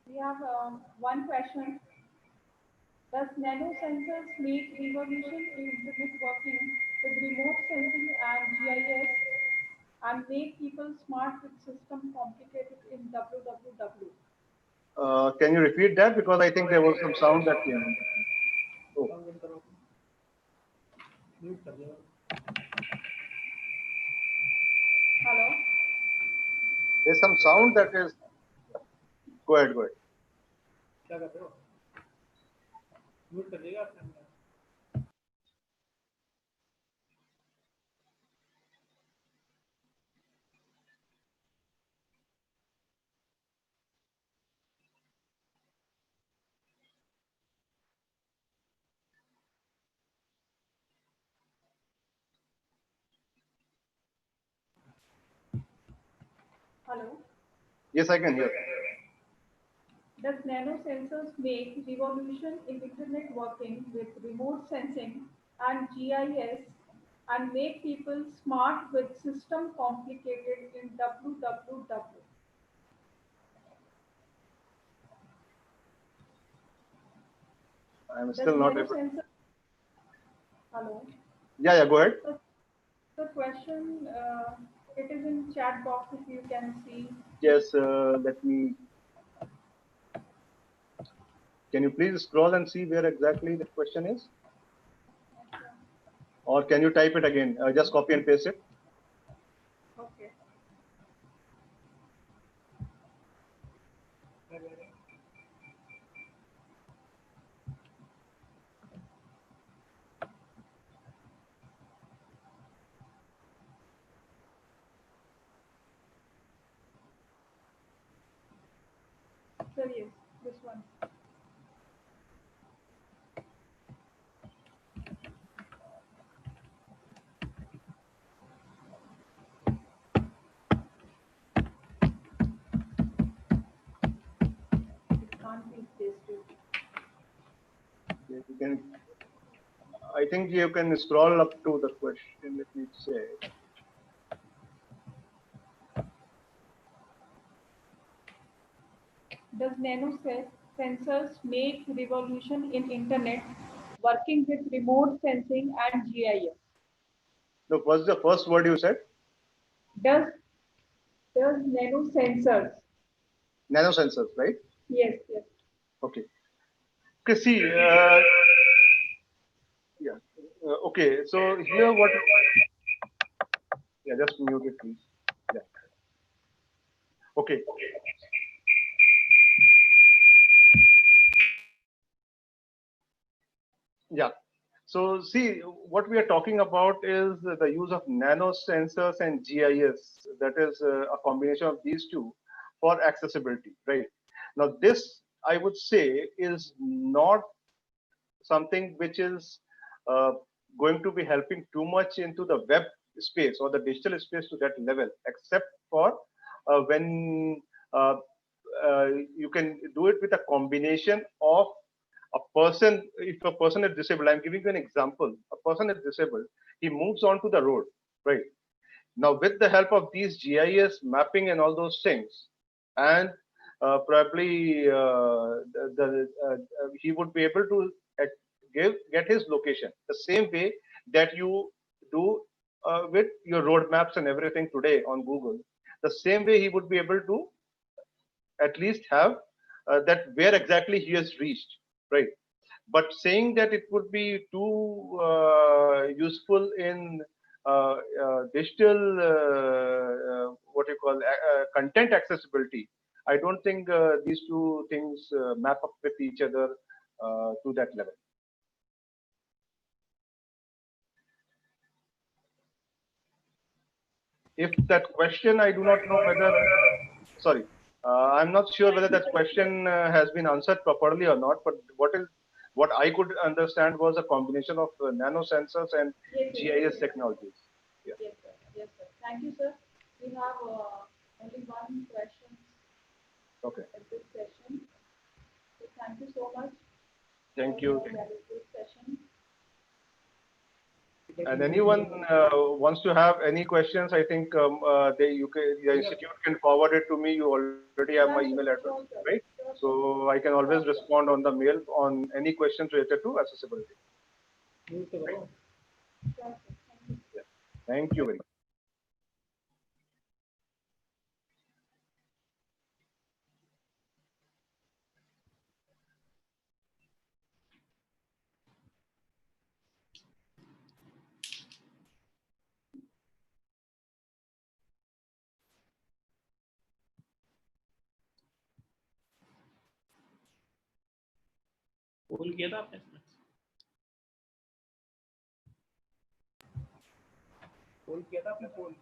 [SPEAKER 4] We have one question. Does nanosensors make revolution in internet working with remote sensing and GIS and make people smart with system complicated in www?
[SPEAKER 8] Can you repeat that? Because I think there was some sound that came in. Oh.
[SPEAKER 4] Hello?
[SPEAKER 8] There's some sound that is. Go ahead, go ahead.
[SPEAKER 4] Hello?
[SPEAKER 8] Yes, I can hear.
[SPEAKER 4] Does nanosensors make revolution in internet working with remote sensing and GIS and make people smart with system complicated in www?
[SPEAKER 8] I'm still not able.
[SPEAKER 4] Hello?
[SPEAKER 8] Yeah, go ahead.
[SPEAKER 4] The question, it is in chat box if you can see.
[SPEAKER 8] Yes, let me. Can you please scroll and see where exactly the question is? Or can you type it again? Just copy and paste it.
[SPEAKER 4] Okay. Sir, yes, this one. It can't be pasted.
[SPEAKER 8] You can. I think you can scroll up to the question. Let me say.
[SPEAKER 4] Does nanosensors make revolution in internet working with remote sensing and GIS?
[SPEAKER 8] Look, what's the first word you said?
[SPEAKER 4] Does nanosensors?
[SPEAKER 8] Nanosensors, right?
[SPEAKER 4] Yes, yes.
[SPEAKER 8] Okay. Okay, see. Yeah. Okay, so here what? Yeah, just mute it, please. Yeah. Okay. Yeah. So see, what we are talking about is the use of nanosensors and GIS. That is a combination of these two for accessibility, right? Now, this I would say is not something which is going to be helping too much into the web space or the digital space to that level, except for when you can do it with a combination of a person. If a person is disabled, I'm giving you an example. A person is disabled, he moves onto the road, right? Now, with the help of these GIS mapping and all those things, and probably he would be able to get his location the same way that you do with your road maps and everything today on Google. The same way he would be able to at least have that where exactly he has reached, right? But saying that it would be too useful in digital what you call content accessibility, I don't think these two things map up with each other to that level. If that question, I do not know whether, sorry, I'm not sure whether that question has been answered properly or not, but what is what I could understand was a combination of nano sensors and GIS technologies. Yeah.
[SPEAKER 4] Yes, sir. Yes, sir. Thank you, sir. We have only one question
[SPEAKER 8] Okay.
[SPEAKER 4] at this session. So thank you so much.
[SPEAKER 8] Thank
[SPEAKER 4] for
[SPEAKER 8] you.
[SPEAKER 4] your valuable session.
[SPEAKER 8] And anyone wants to have any questions, I think the institute can forward it to me. You already have my email address, right? So I can always respond on the mail on any questions related to accessibility. Right? Yeah. Thank you very much.
[SPEAKER 2] पोल किया था आपने इसमें? पोल किया था आपने पोल?